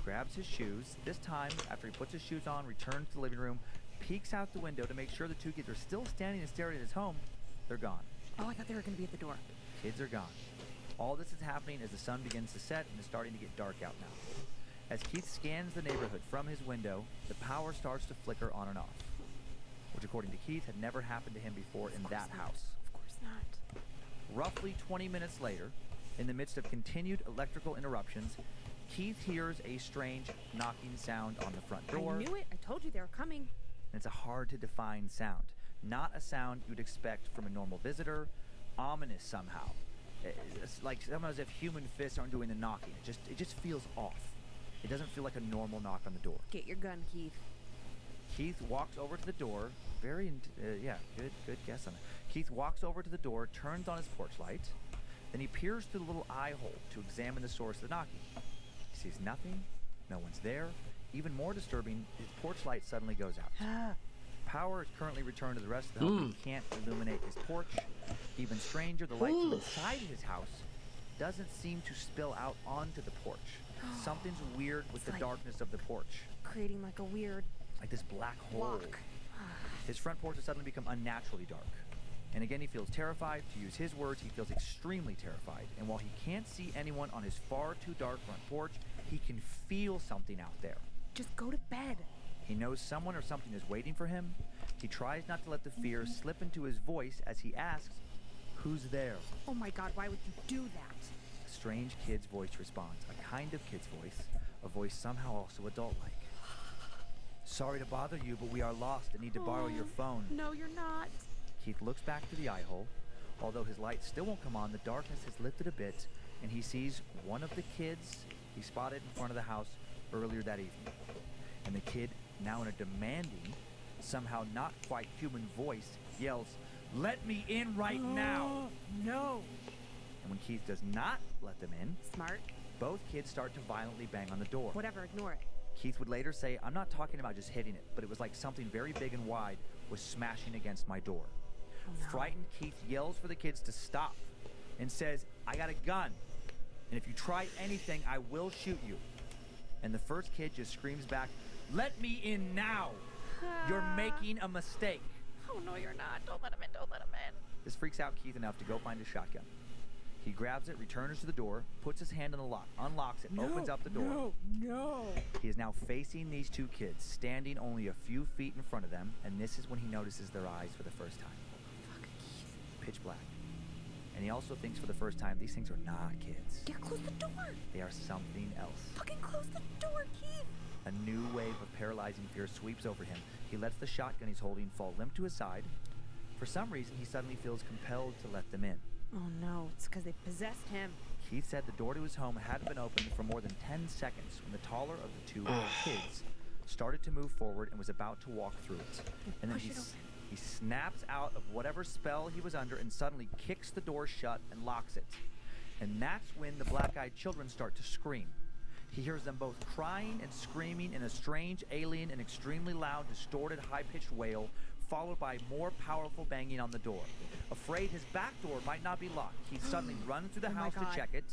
Speaker 1: grabs his shoes. This time, after he puts his shoes on, returns to the living room, peeks out the window to make sure the two kids are still standing and staring at his home. They're gone.
Speaker 2: Oh, I thought they were going to be at the door.
Speaker 1: Kids are gone. All this is happening as the sun begins to set and it's starting to get dark out now. As Keith scans the neighborhood from his window, the power starts to flicker on and off, which according to Keith had never happened to him before in that house.
Speaker 2: Of course not.
Speaker 1: Roughly 20 minutes later, in the midst of continued electrical interruptions, Keith hears a strange knocking sound on the front door.
Speaker 2: I knew it. I told you they were coming.
Speaker 1: And it's a hard to define sound. Not a sound you'd expect from a normal visitor. Ominous somehow. It's like somehow as if human fists aren't doing the knocking. It just feels off. It doesn't feel like a normal knock on the door.
Speaker 2: Get your gun, Keith.
Speaker 1: Keith walks over to the door. Good guess on it. Keith walks over to the door, turns on his porch light, then he peers through the little eye hole to examine the source of the knocking. He sees nothing. No one's there. Even more disturbing, his porch light suddenly goes out. Power is currently returned to the rest of the home. He can't illuminate his porch. Even stranger, the light from inside his house doesn't seem to spill out onto the porch. Something's weird with the darkness of the porch.
Speaker 2: Creating like a weird
Speaker 1: Like this black hole.
Speaker 2: block.
Speaker 1: His front porch has suddenly become unnaturally dark. And again, he feels terrified. To use his words, he feels extremely terrified. And while he can't see anyone on his far too dark front porch, he can feel something out there.
Speaker 2: Just go to bed.
Speaker 1: He knows someone or something is waiting for him. He tries not to let the fear slip into his voice as he asks, "Who's there?"
Speaker 2: Oh my God, why would you do that?
Speaker 1: A strange kid's voice responds, a kind of kid's voice, a voice somehow also adult-like. "Sorry to bother you, but we are lost and need to borrow your phone."
Speaker 2: No, you're not.
Speaker 1: Keith looks back to the eye hole. Although his light still won't come on, the darkness has lifted a bit, and he sees one of the kids he spotted in front of the house earlier that evening. And the kid, now in a demanding, somehow not quite human voice, yells, "Let me in right now!"
Speaker 2: No.
Speaker 1: And when Keith does not let them in,
Speaker 2: Smart.
Speaker 1: both kids start to violently bang on the door.
Speaker 2: Whatever, ignore it.
Speaker 1: Keith would later say, "I'm not talking about just hitting it, but it was like something very big and wide was smashing against my door."
Speaker 2: Oh, no.
Speaker 1: Frightened, Keith yells for the kids to stop and says, "I got a gun, and if you try anything, I will shoot you." And the first kid just screams back, "Let me in now! You're making a mistake."
Speaker 2: Oh, no, you're not. Don't let him in. Don't let him in.
Speaker 1: This freaks out Keith enough to go find his shotgun. He grabs it, returns to the door, puts his hand on the lock, unlocks it, opens up the door.
Speaker 2: No.
Speaker 1: He is now facing these two kids, standing only a few feet in front of them, and this is when he notices their eyes for the first time.
Speaker 2: Fuck, Keith.
Speaker 1: Pitch black. And he also thinks for the first time, these things are not kids.
Speaker 2: Yeah, close the door.
Speaker 1: They are something else.
Speaker 2: Fucking close the door, Keith.
Speaker 1: A new wave of paralyzing fear sweeps over him. He lets the shotgun he's holding fall limp to his side. For some reason, he suddenly feels compelled to let them in.
Speaker 2: Oh no, it's because they possessed him.
Speaker 1: Keith said the door to his home hadn't been opened for more than 10 seconds when the taller of the two kids started to move forward and was about to walk through it. And then he snaps out of whatever spell he was under and suddenly kicks the door shut and locks it. And that's when the black-eyed children start to scream. He hears them both crying and screaming in a strange, alien, and extremely loud, distorted, high-pitched wail, followed by more powerful banging on the door. Afraid his back door might not be locked, he suddenly runs through the house to check it.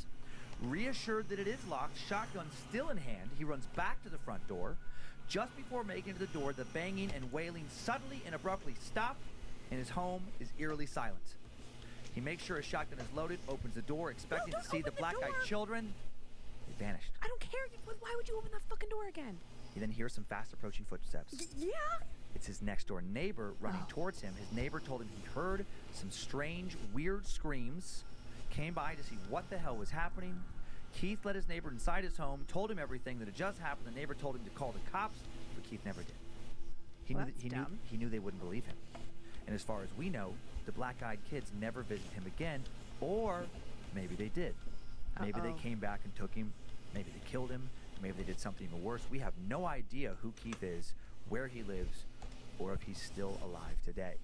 Speaker 1: Reassured that it is locked, shotgun still in hand, he runs back to the front door. Just before making it to the door, the banging and wailing suddenly and abruptly stop, and his home is eerily silent. He makes sure his shotgun is loaded, opens the door, expecting to see the black-eyed children. They vanished.
Speaker 2: I don't care. Why would you open that fucking door again?
Speaker 1: He then hears some fast-approaching footsteps.
Speaker 2: Yeah?
Speaker 1: It's his next-door neighbor running towards him. His neighbor told him he heard some strange, weird screams, came by to see what the hell was happening. Keith let his neighbor inside his home, told him everything that had just happened. The neighbor told him to call the cops, but Keith never did. He knew they wouldn't believe him. And as far as we know, the black-eyed kids never visited him again, or maybe they did. Maybe they came back and took him. Maybe they killed him. Maybe they did something even worse. We have no idea who Keith is, where he lives, or if he's still alive today.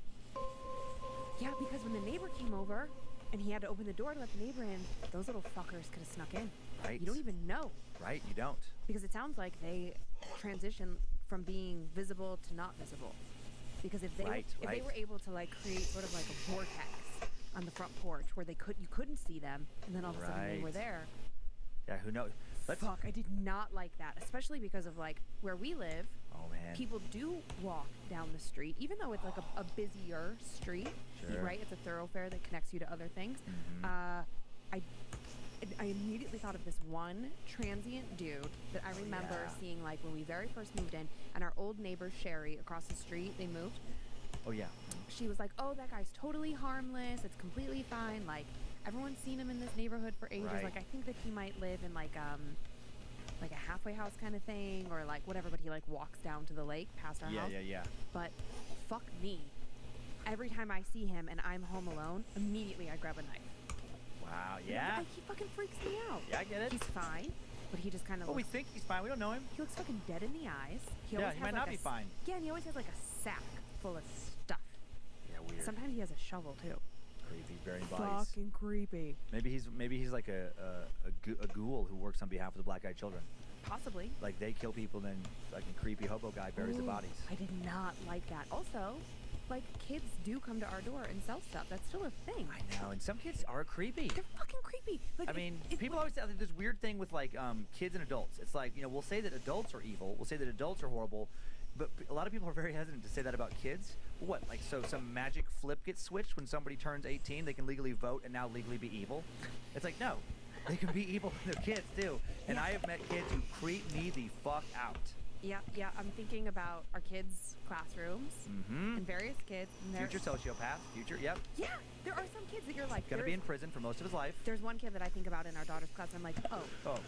Speaker 2: Yeah, because when the neighbor came over and he had to open the door to let the neighbor in, those little fuckers could have snuck in.
Speaker 1: Right.
Speaker 2: You don't even know.
Speaker 1: Right, you don't.
Speaker 2: Because it sounds like they transition from being visible to not visible. Because if they were able to like create sort of like a vortex on the front porch where you couldn't see them, and then all of a sudden they were there.
Speaker 1: Yeah, who knows?
Speaker 2: Fuck, I did not like that, especially because of like where we live.
Speaker 1: Oh man.
Speaker 2: People do walk down the street, even though it's like a busier street.
Speaker 1: Sure.
Speaker 2: Right? It's a thoroughfare that connects you to other things.
Speaker 1: Mm-hmm.
Speaker 2: I immediately thought of this one transient dude that I remember seeing like when we very first moved in, and our old neighbor Sherry across the street, they moved.
Speaker 1: Oh yeah.
Speaker 2: She was like, "Oh, that guy's totally harmless. It's completely fine. Like everyone's seen him in this neighborhood for ages.
Speaker 1: Right.
Speaker 2: Like I think that he might live in like a halfway house kind of thing or like whatever, but he like walks down to the lake past our house."
Speaker 1: Yeah.
Speaker 2: But fuck me. Every time I see him and I'm home alone, immediately I grab a knife.
Speaker 1: Wow, yeah?
Speaker 2: Like, he fucking freaks me out.
Speaker 1: Yeah, I get it.
Speaker 2: He's fine, but he just kind of
Speaker 1: we think he's fine. We don't know him.
Speaker 2: He looks fucking dead in the eyes. He
Speaker 1: might not be fine.
Speaker 2: Yeah, and he always has like a sack full of stuff.
Speaker 1: Yeah, weird.
Speaker 2: Sometimes he has a shovel too.
Speaker 1: Creepy, burying bodies.
Speaker 2: Fucking creepy.
Speaker 1: Maybe he's like a ghoul who works on behalf of the black-eyed children.
Speaker 2: Possibly.
Speaker 1: Like they kill people, then like a creepy hobo guy buries the bodies.
Speaker 2: I did not like that. Also, like kids do come to our door and sell stuff. That's still a thing.
Speaker 1: I know, and some kids are creepy.
Speaker 2: They're fucking creepy. Like,
Speaker 1: I mean, people always say this weird thing with like kids and adults. It's like, you know, we'll say that adults are evil. We'll say that adults are horrible. But a lot of people are very hesitant to say that about kids. What? Like, so some magic flip gets switched when somebody turns 18, they can legally vote and now legally be evil? It's like, no. They can be evil when they're kids, too. And I have met kids who creep me the fuck out.
Speaker 2: Yeah. I'm thinking about our kids' classrooms and various kids. And
Speaker 1: future sociopath. Yep.
Speaker 2: Yeah, there are some kids that you're like...
Speaker 1: Gonna be in prison for most of his life.
Speaker 2: There's one kid that I think about in our daughter's class, and I'm like, oh,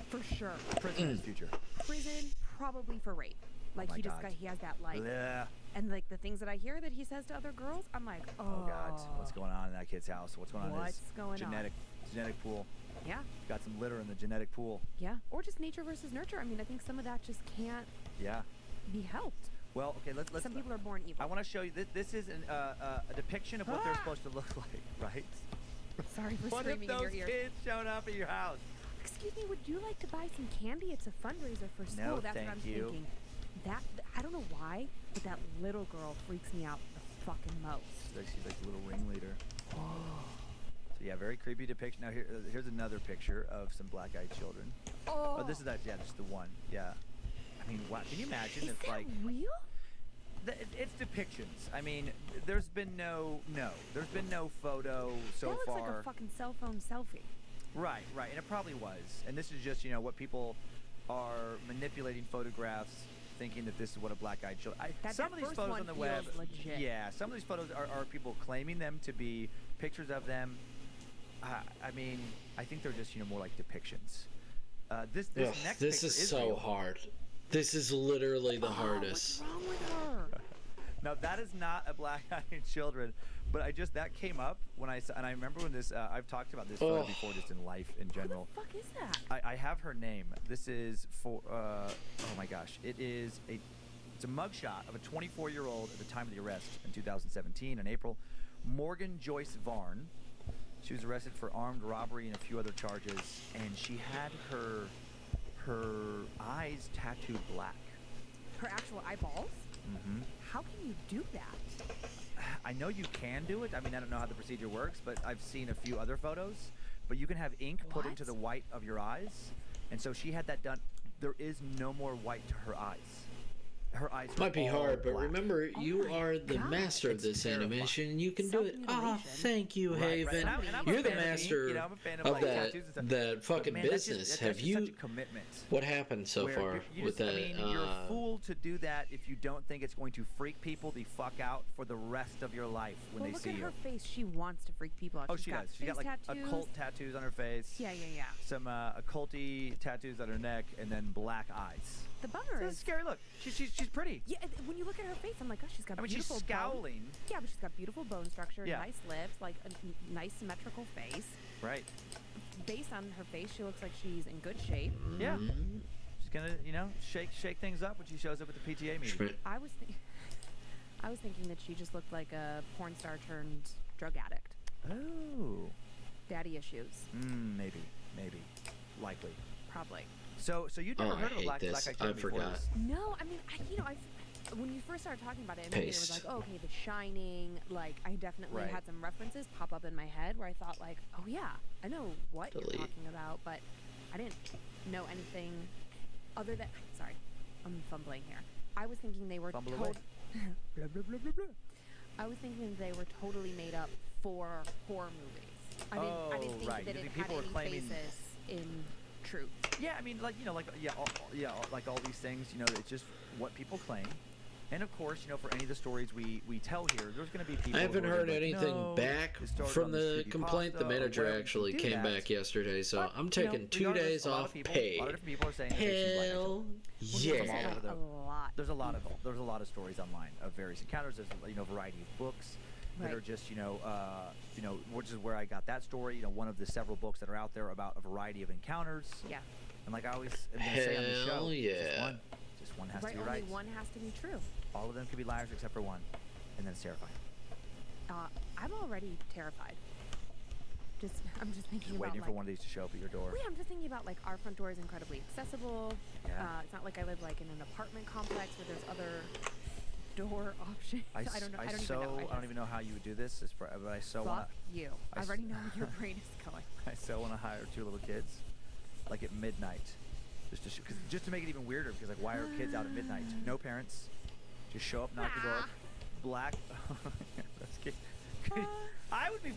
Speaker 2: for sure.
Speaker 1: Prison is future.
Speaker 2: Prison, probably for rape. Like, he has that, like...
Speaker 1: Blech.
Speaker 2: And, like, the things that I hear that he says to other girls, I'm like, oh.
Speaker 1: God, what's going on in that kid's house? What's going on in his genetic pool?
Speaker 2: Yeah.
Speaker 1: Got some litter in the genetic pool.
Speaker 2: Yeah, or just nature versus nurture. I mean, I think some of that just can't be helped.
Speaker 1: Well, okay, let's...
Speaker 2: Some people are born evil.
Speaker 1: I want to show you, this is a depiction of what they're supposed to look like, right?
Speaker 2: Sorry for screaming in your ear.
Speaker 1: What if those kids showed up at your house?
Speaker 2: Excuse me, would you like to buy some candy? It's a fundraiser for school.
Speaker 1: No,
Speaker 2: That's what I'm thinking. I don't know why, but that little girl freaks me out the fucking most.
Speaker 1: She's like the little ringleader. So yeah, very creepy depiction. Now here's another picture of some black-eyed children. Oh, this is just the one. Yeah. I mean, wow. Can you imagine
Speaker 2: if like real?
Speaker 1: It's depictions. I mean, there's been no photo so
Speaker 2: that looks
Speaker 1: far.
Speaker 2: like a fucking cell phone selfie.
Speaker 1: Right, and it probably was. And this is just, you know, what people are manipulating photographs, thinking that this is what a black-eyed child. Some of these photos on the web,
Speaker 2: legit.
Speaker 1: yeah, some of these photos are people claiming them to be pictures of them. I mean, I think they're just, you know, more like depictions. This
Speaker 3: is so
Speaker 1: real.
Speaker 3: hard. This is literally the hardest.
Speaker 2: What's wrong with her?
Speaker 1: Now that is not a black-eyed children, but that came up when I remember when this. I've talked about this photo before, just in life in general.
Speaker 2: Who the fuck is that?
Speaker 1: I have her name. This is for. Oh my gosh! It's a mugshot of a 24-year-old at the time of the arrest in 2017 in April. Morgan Joyce Varn. She was arrested for armed robbery and a few other charges, and she had her eyes tattooed black.
Speaker 2: Her actual eyeballs?
Speaker 1: Mm-hmm.
Speaker 2: How can you do that?
Speaker 1: I know you can do it. I mean, I don't know how the procedure works, but I've seen a few other photos. But you can have ink put into the white of your eyes, and so she had that done. There is no more white to her eyes. Her eyes
Speaker 3: might be hard, but
Speaker 1: black.
Speaker 3: remember, you are the master of this animation, and you can do it. Ah, thank you, Haven.
Speaker 1: Right. And I'm
Speaker 3: You're the
Speaker 1: fan
Speaker 3: master
Speaker 1: I'm a fan
Speaker 3: of
Speaker 1: like, tattoos and stuff.
Speaker 3: that fucking
Speaker 1: man,
Speaker 3: business.
Speaker 1: That's just such a commitment.
Speaker 3: What happened so far with that?
Speaker 1: I mean, you're a fool to do that if you don't think it's going to freak people the fuck out for the rest of your life when they see you.
Speaker 2: Look at her face. She wants to freak people out.
Speaker 1: Oh, she does. She got like
Speaker 2: tattoos.
Speaker 1: occult tattoos on her face.
Speaker 2: Yeah.
Speaker 1: Some occulty tattoos on her neck, and then black eyes.
Speaker 2: The bummer is
Speaker 1: a scary look. She's pretty.
Speaker 2: Yeah, when you look at her face, I'm like, gosh, she's got beautiful
Speaker 1: she's scowling.
Speaker 2: Yeah, but she's got beautiful bone structure,
Speaker 1: Yeah.
Speaker 2: nice lips, like a nice symmetrical face.
Speaker 1: Right.
Speaker 2: Based on her face, she looks like she's in good shape.
Speaker 1: Yeah. She's gonna, you know, shake things up when she shows up at the PTA meeting.
Speaker 2: I was thinking that she just looked like a porn star turned drug addict.
Speaker 1: Oh.
Speaker 2: Daddy issues.
Speaker 1: Maybe. Likely.
Speaker 2: Probably.
Speaker 1: So you'd never heard of a black-eyed child before?
Speaker 3: Forgot.
Speaker 2: No, I mean, when you first started talking about it, it was like, oh, okay, The Shining. Like, I definitely had some references pop up in my head where I thought, like, oh yeah, I know what you're talking about, but I didn't know anything other than. Sorry, I'm fumbling here. I was thinking they were I was thinking they were totally made up for horror movies. I didn't think that it had any basis in truth.
Speaker 1: Yeah, I mean, like, you know, like, like all these things, you know, it's just what people claim. And of course, you know, for any of the stories we tell here, there's going to be people.
Speaker 3: I haven't heard
Speaker 1: like,
Speaker 3: anything back from the complaint. The manager actually came back yesterday, so but, I'm taking 2 days off paid.
Speaker 1: A lot of different people are saying
Speaker 3: hell yeah.
Speaker 1: There's a lot of stories online of various encounters. There's, you know, a variety of books that are just, you know, which is where I got that story. You know, one of the several books that are out there about a variety of encounters.
Speaker 2: Yeah.
Speaker 1: And like I always am going to say on the show, just one has to be right.
Speaker 2: Only one has to be true.
Speaker 1: All of them can be liars except for one, and then it's terrifying.
Speaker 2: I'm already terrified. I'm just thinking
Speaker 1: just
Speaker 2: about
Speaker 1: waiting for one of these to show up at your door.
Speaker 2: Yeah, I'm just thinking about like our front door is incredibly accessible.
Speaker 1: Yeah.
Speaker 2: It's not like I live like in an apartment complex where there's other door options. I don't know. I don't even know
Speaker 1: how you would do this. But I
Speaker 2: want you. I already know where your brain is going.
Speaker 1: I so want to hire 2 little kids, like at midnight, just to make it even weirder. Because like, why are kids out at midnight? No parents. Just show up, knock the door. Black. I would be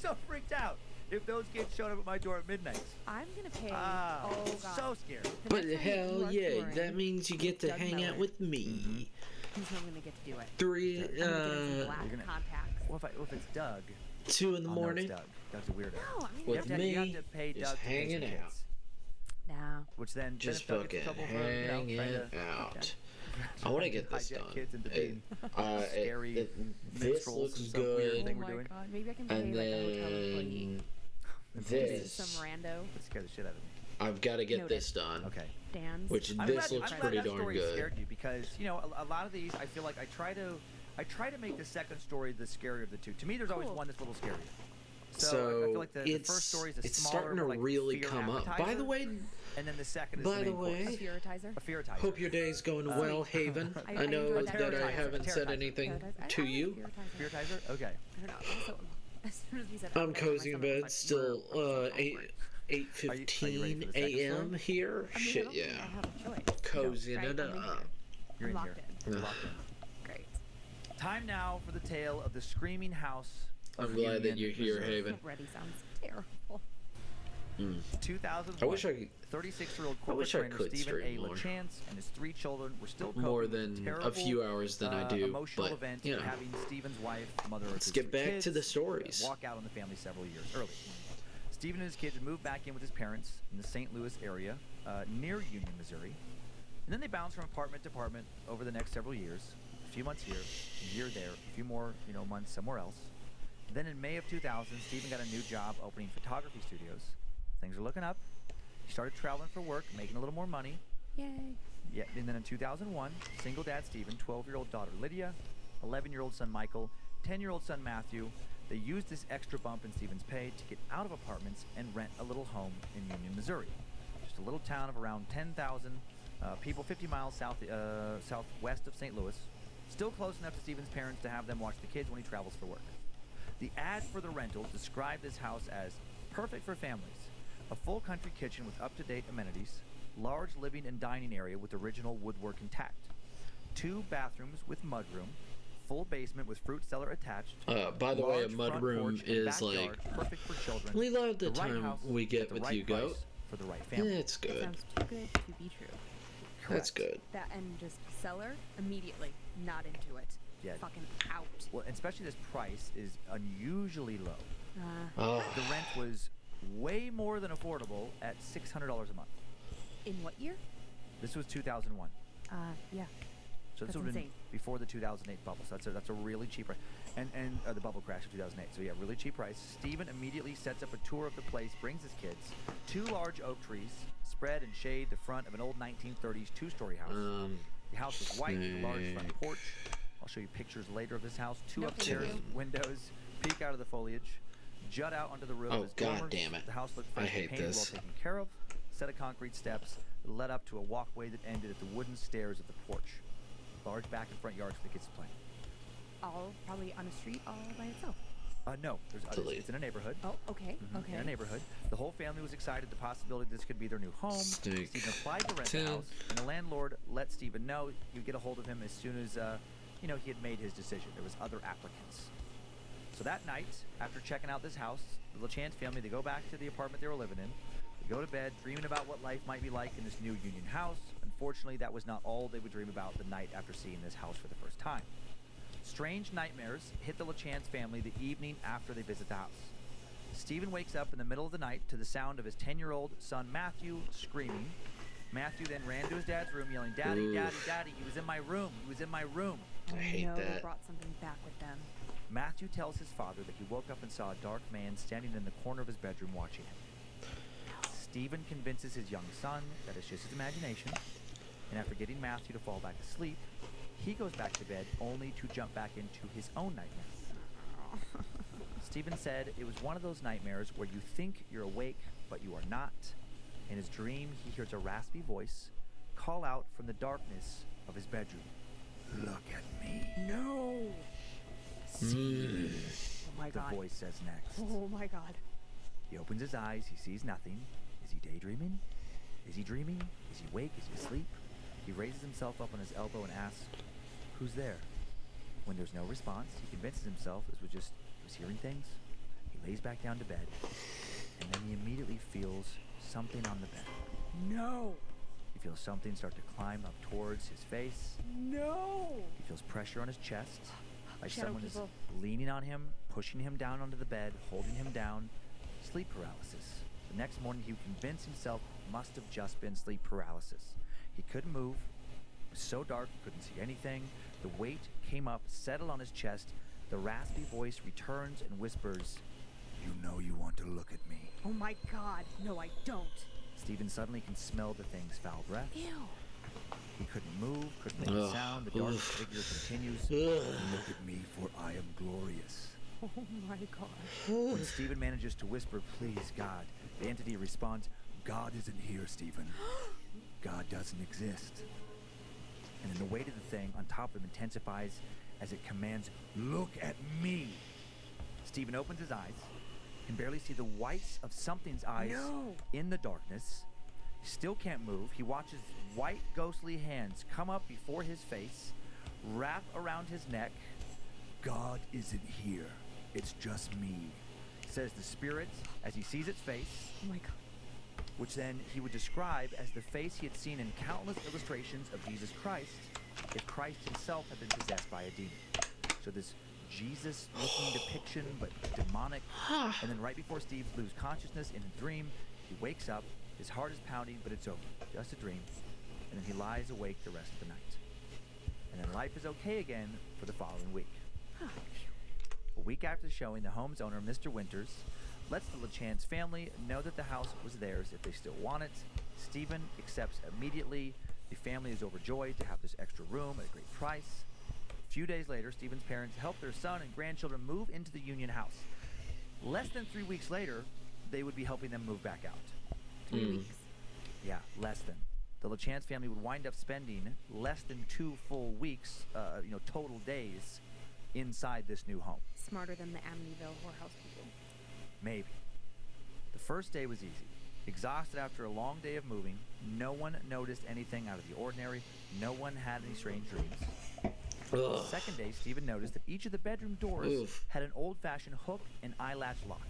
Speaker 1: so freaked out if those kids showed up at my door at midnight.
Speaker 2: I'm gonna pay.
Speaker 1: Oh God. So scared.
Speaker 3: But hell yeah, that means you get to hang out with me.
Speaker 2: He's not gonna get to do it.
Speaker 3: 3.
Speaker 2: Contacts.
Speaker 1: What if it's Doug?
Speaker 3: 2 in the morning.
Speaker 1: Doug. Doug's a weirdo.
Speaker 2: No, I mean
Speaker 3: with me,
Speaker 1: you have to pay Doug
Speaker 3: hanging out.
Speaker 2: No.
Speaker 1: Which then
Speaker 3: just fucking hanging out. Okay. I want to get this done. This looks good.
Speaker 2: Oh my God. Maybe I can pay like a hotel employee.
Speaker 3: This.
Speaker 2: Some rando.
Speaker 1: That scared the shit out of me.
Speaker 3: I've got to get this done.
Speaker 1: Okay.
Speaker 2: Dan's.
Speaker 3: Which this looks pretty darn good.
Speaker 1: Scared you because, you know, a lot of these, I feel like I try to make the second story the scarier of the two. To me, there's always one that's a little scarier.
Speaker 3: So
Speaker 1: I feel like the first story is
Speaker 3: it's starting to really come up. By the way,
Speaker 1: and then the second is a fearitizer.
Speaker 3: Hope your day's going well, Haven. I know that I haven't said anything to you.
Speaker 1: Fearitizer? Okay.
Speaker 2: I don't know. As soon as we said
Speaker 3: I'm cozy in bed, still 8:15 a.m. here. Shit, yeah.
Speaker 2: I have a choice.
Speaker 3: Cozying it up.
Speaker 1: You're in here.
Speaker 2: Locked in. Great.
Speaker 1: Time now for the tale of the screaming house of
Speaker 3: I'm glad that
Speaker 1: Union,
Speaker 3: you're here,
Speaker 1: Missouri.
Speaker 3: Haven.
Speaker 2: Already sounds terrible.
Speaker 1: 2001.
Speaker 3: I wish I
Speaker 1: 36-year-old
Speaker 3: I
Speaker 1: corporate
Speaker 3: wish I
Speaker 1: trainer
Speaker 3: could
Speaker 1: Stephen
Speaker 3: stream
Speaker 1: A.
Speaker 3: more.
Speaker 1: LaChance and his 3 children were still coping
Speaker 3: More
Speaker 1: with
Speaker 3: than
Speaker 1: the terrible,
Speaker 3: a few hours than I do,
Speaker 1: emotional
Speaker 3: but,
Speaker 1: event
Speaker 3: you know.
Speaker 1: of having Stephen's wife, mother of
Speaker 3: Let's
Speaker 1: his
Speaker 3: get
Speaker 1: 3
Speaker 3: back
Speaker 1: kids,
Speaker 3: to the stories.
Speaker 1: walk out on the family several years early. Stephen and his kids moved back in with his parents in the St. Louis area, near Union, Missouri. And then they bounced from apartment to apartment over the next several years. A few months here, a year there, a few more, months somewhere else. Then in May of 2000, Stephen got a new job opening photography studios. Things were looking up. He started traveling for work, making a little more money.
Speaker 2: Yay.
Speaker 1: Yeah, and then in 2001, single dad Stephen, 12-year-old daughter Lydia, 11-year-old son Michael, 10-year-old son Matthew, they used this extra bump in Stephen's pay to get out of apartments and rent a little home in Union, Missouri. Just a little town of around 10,000 people, 50 miles southwest of St. Louis. Still close enough to Stephen's parents to have them watch the kids when he travels for work. The ad for the rental described this house as perfect for families. A full country kitchen with up-to-date amenities, large living and dining area with original woodwork intact, 2 bathrooms with mudroom, full basement with fruit cellar attached.
Speaker 3: By the way, a mudroom is like
Speaker 1: perfect for children.
Speaker 3: we love the
Speaker 1: right
Speaker 3: time
Speaker 1: house
Speaker 3: we get
Speaker 1: at the
Speaker 3: with
Speaker 1: right
Speaker 3: you,
Speaker 1: price
Speaker 3: Goat.
Speaker 1: for the right family.
Speaker 3: It's
Speaker 2: That
Speaker 3: good.
Speaker 2: sounds too good to be true.
Speaker 3: That's
Speaker 1: Correct.
Speaker 3: good.
Speaker 2: That and just seller immediately not into it.
Speaker 1: Yeah.
Speaker 2: Fucking out.
Speaker 1: Well, and especially this price is unusually low.
Speaker 3: Oh,
Speaker 1: The rent was way more than affordable at $600 a month.
Speaker 2: In what year?
Speaker 1: This was 2001.
Speaker 2: Yeah.
Speaker 1: So this
Speaker 2: That's
Speaker 1: would have been
Speaker 2: insane.
Speaker 1: before the 2008 bubble. So that's a really cheap price. And the bubble crash of 2008. So yeah, really cheap price. Stephen immediately sets up a tour of the place, brings his kids. 2 large oak trees spread and shade the front of an old 1930s 2-story house. The house was white with a large front porch. I'll show you pictures later of this house. 2
Speaker 2: No,
Speaker 1: upstairs
Speaker 2: thank you.
Speaker 1: windows peek out of the foliage, jut out onto the roof.
Speaker 3: Oh,
Speaker 1: as
Speaker 3: God
Speaker 1: dormers.
Speaker 3: damn it.
Speaker 1: The house looked
Speaker 3: I
Speaker 1: fresh and
Speaker 3: hate
Speaker 1: painted,
Speaker 3: this.
Speaker 1: well taken care of. Set of concrete steps that led up to a walkway that ended at the wooden stairs of the porch. Large back and front yards for the kids to play.
Speaker 2: All probably on a street all by itself.
Speaker 1: No, there's it's in a neighborhood.
Speaker 2: Oh, okay. Okay.
Speaker 1: In a neighborhood. The whole family was excited at the possibility this could be their new home.
Speaker 3: Steak.
Speaker 1: Stephen applied to rent the
Speaker 3: Two.
Speaker 1: house, and the landlord let Stephen know you'd get a hold of him as soon as he had made his decision. There was other applicants. So that night, after checking out this house, the LaChance family, they go back to the apartment they were living in. They go to bed, dreaming about what life might be like in this new Union house. Unfortunately, that was not all they would dream about the night after seeing this house for the first time. Strange nightmares hit the LaChance family the evening after they visit the house. Stephen wakes up in the middle of the night to the sound of his 10-year-old son Matthew screaming. Matthew then ran to his dad's room yelling, "Daddy,
Speaker 3: Oof.
Speaker 1: Daddy, Daddy, he was in my room, he was in my room."
Speaker 3: I hate
Speaker 2: no, they
Speaker 3: that.
Speaker 2: brought something back with them.
Speaker 1: Matthew tells his father that he woke up and saw a dark man standing in the corner of his bedroom watching him. Stephen convinces his young son that it's just his imagination, and after getting Matthew to fall back asleep, he goes back to bed only to jump back into his own nightmare. Stephen said it was one of those nightmares where you think you're awake, but you are not. In his dream, he hears a raspy voice call out from the darkness of his bedroom. "Look at me."
Speaker 2: No.
Speaker 1: Stephen,
Speaker 2: Oh my
Speaker 1: the
Speaker 2: god.
Speaker 1: voice says next.
Speaker 2: Oh my god.
Speaker 1: He opens his eyes, he sees nothing. Is he daydreaming? Is he dreaming? Is he awake? Is he asleep? He raises himself up on his elbow and asks, "Who's there?" When there's no response, he convinces himself this was just he was hearing things. He lays back down to bed, and then he immediately feels something on the bed.
Speaker 2: No.
Speaker 1: He feels something start to climb up towards his face.
Speaker 2: No.
Speaker 1: He feels pressure on his chest, like
Speaker 2: Shadow
Speaker 1: someone
Speaker 2: people.
Speaker 1: is leaning on him, pushing him down onto the bed, holding him down. Sleep paralysis. The next morning, he convinced himself it must have just been sleep paralysis. He couldn't move. It was so dark, he couldn't see anything. The weight came up, settled on his chest. The raspy voice returns and whispers, "You know you want to look at me."
Speaker 2: Oh my god. No, I don't.
Speaker 1: Stephen suddenly can smell the thing's foul breath.
Speaker 2: Ew.
Speaker 1: He couldn't move, couldn't make a sound. The dark figure continues. "Look at me, for I am glorious."
Speaker 2: Oh my god.
Speaker 1: When Stephen manages to whisper, "Please, God," the entity responds, "God isn't here, Stephen. God doesn't exist." And then the weight of the thing on top of him intensifies as it commands, "Look at me." Stephen opens his eyes, can barely see the whites of something's eyes
Speaker 2: No.
Speaker 1: in the darkness. He still can't move. He watches white ghostly hands come up before his face, wrap around his neck, God isn't here. It's just me, says the spirit as he sees its face.
Speaker 2: Oh my God.
Speaker 1: Which then he would describe as the face he had seen in countless illustrations of Jesus Christ if Christ himself had been possessed by a demon. So this Jesus-looking depiction, but demonic. And then right before Steve loses consciousness in a dream, he wakes up, his heart is pounding, but it's over, just a dream. And then he lies awake the rest of the night. And then life is okay again for the following week. A week after the showing, the home's owner, Mr. Winters, lets the LaChance family know that the house was theirs if they still want it. Stephen accepts immediately. The family is overjoyed to have this extra room at a great price. A few days later, Stephen's parents help their son and grandchildren move into the Union house. Less than 3 weeks later, they would be helping them move back out.
Speaker 2: 3 weeks.
Speaker 1: Yeah, less than. The LaChance family would wind up spending less than 2 full weeks, total days, inside this new home.
Speaker 2: Smarter than the Amityville whorehouse people.
Speaker 1: Maybe. The first day was easy. Exhausted after a long day of moving, no one noticed anything out of the ordinary. No one had any strange dreams. The second day, Stephen noticed that each of the bedroom doors had an old-fashioned hook and eye-latch lock.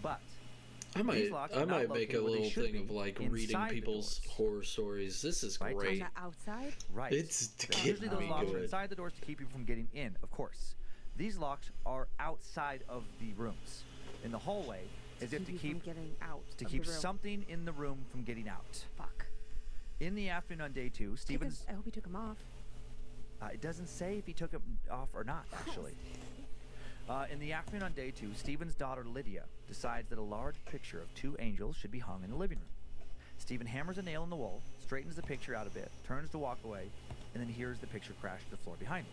Speaker 1: But
Speaker 3: I might make a little thing of like reading people's horror stories. This is great.
Speaker 2: On the outside?
Speaker 1: Right.
Speaker 3: It's
Speaker 1: usually those locks are inside the doors to keep you from getting in, of course. These locks are outside of the rooms, in the hallway, as if to keep
Speaker 2: getting out.
Speaker 1: To keep something in the room from getting out.
Speaker 2: Fuck.
Speaker 1: In the afternoon on day 2, Stephen's...
Speaker 2: I hope he took them off.
Speaker 1: It doesn't say if he took them off or not, actually. In the afternoon on day 2, Stephen's daughter Lydia decides that a large picture of 2 angels should be hung in the living room. Stephen hammers a nail in the wall, straightens the picture out a bit, turns to walk away, and then hears the picture crash to the floor behind him.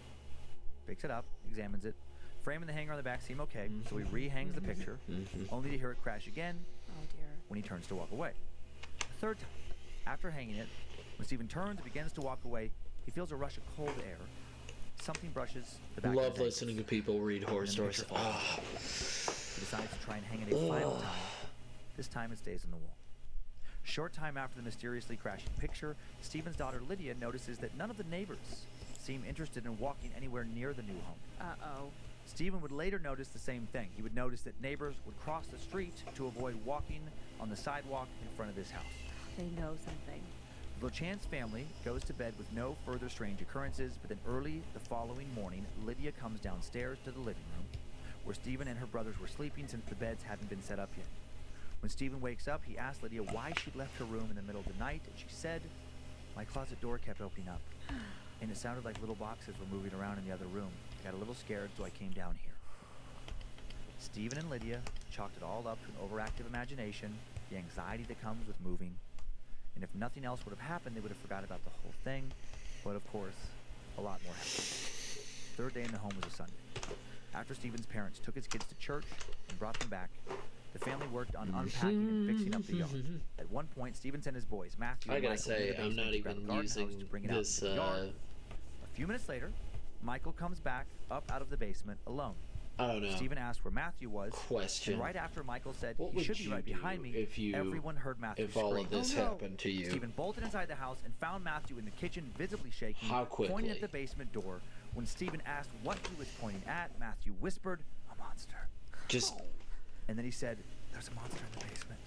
Speaker 1: Picks it up, examines it. Frame and the hanger on the back seem okay, so he rehangs the picture, only to hear it crash again when he turns to walk away. A third time, after hanging it, when Stephen turns and begins to walk away, he feels a rush of cold air. Something brushes the back of his
Speaker 3: Love listening to people read horror stories.
Speaker 1: He decides to try and hang it a final time. This time it stays on the wall. Short time after the mysteriously crashing picture, Stephen's daughter Lydia notices that none of the neighbors seem interested in walking anywhere near the new home.
Speaker 2: Uh-oh.
Speaker 1: Stephen would later notice the same thing. He would notice that neighbors would cross the street to avoid walking on the sidewalk in front of his house.
Speaker 2: They know something.
Speaker 1: The LaChance family goes to bed with no further strange occurrences, but then early the following morning, Lydia comes downstairs to the living room, where Stephen and her brothers were sleeping since the beds hadn't been set up yet. When Stephen wakes up, he asks Lydia why she'd left her room in the middle of the night, and she said, "My closet door kept opening up, and it sounded like little boxes were moving around in the other room. I got a little scared, so I came down here." Stephen and Lydia chalked it all up to an overactive imagination, the anxiety that comes with moving. And if nothing else would have happened, they would have forgot about the whole thing. But of course, a lot more happened. Third day in the home was a Sunday. After Stephen's parents took his kids to church and brought them back, the family worked on unpacking and fixing up the yard. At one point, Stephen sent his boys, Matthew and Michael, to the basement to grab a garden hose to bring it out to the yard. A few minutes later, Michael comes back up out of the basement alone.
Speaker 3: I don't know.
Speaker 1: Stephen asked where Matthew was.
Speaker 3: Question.
Speaker 1: And right after Michael said
Speaker 3: What
Speaker 1: he should be right behind me, everyone heard Matthew
Speaker 3: if all
Speaker 1: scream.
Speaker 3: of this happened to you.
Speaker 1: Stephen bolted inside the house and found Matthew in the kitchen, visibly shaking,
Speaker 3: How quickly?
Speaker 1: pointing at the basement door. When Stephen asked what he was pointing at, Matthew whispered, "A monster."
Speaker 3: Just.
Speaker 1: And then he said, "There's a monster in the basement."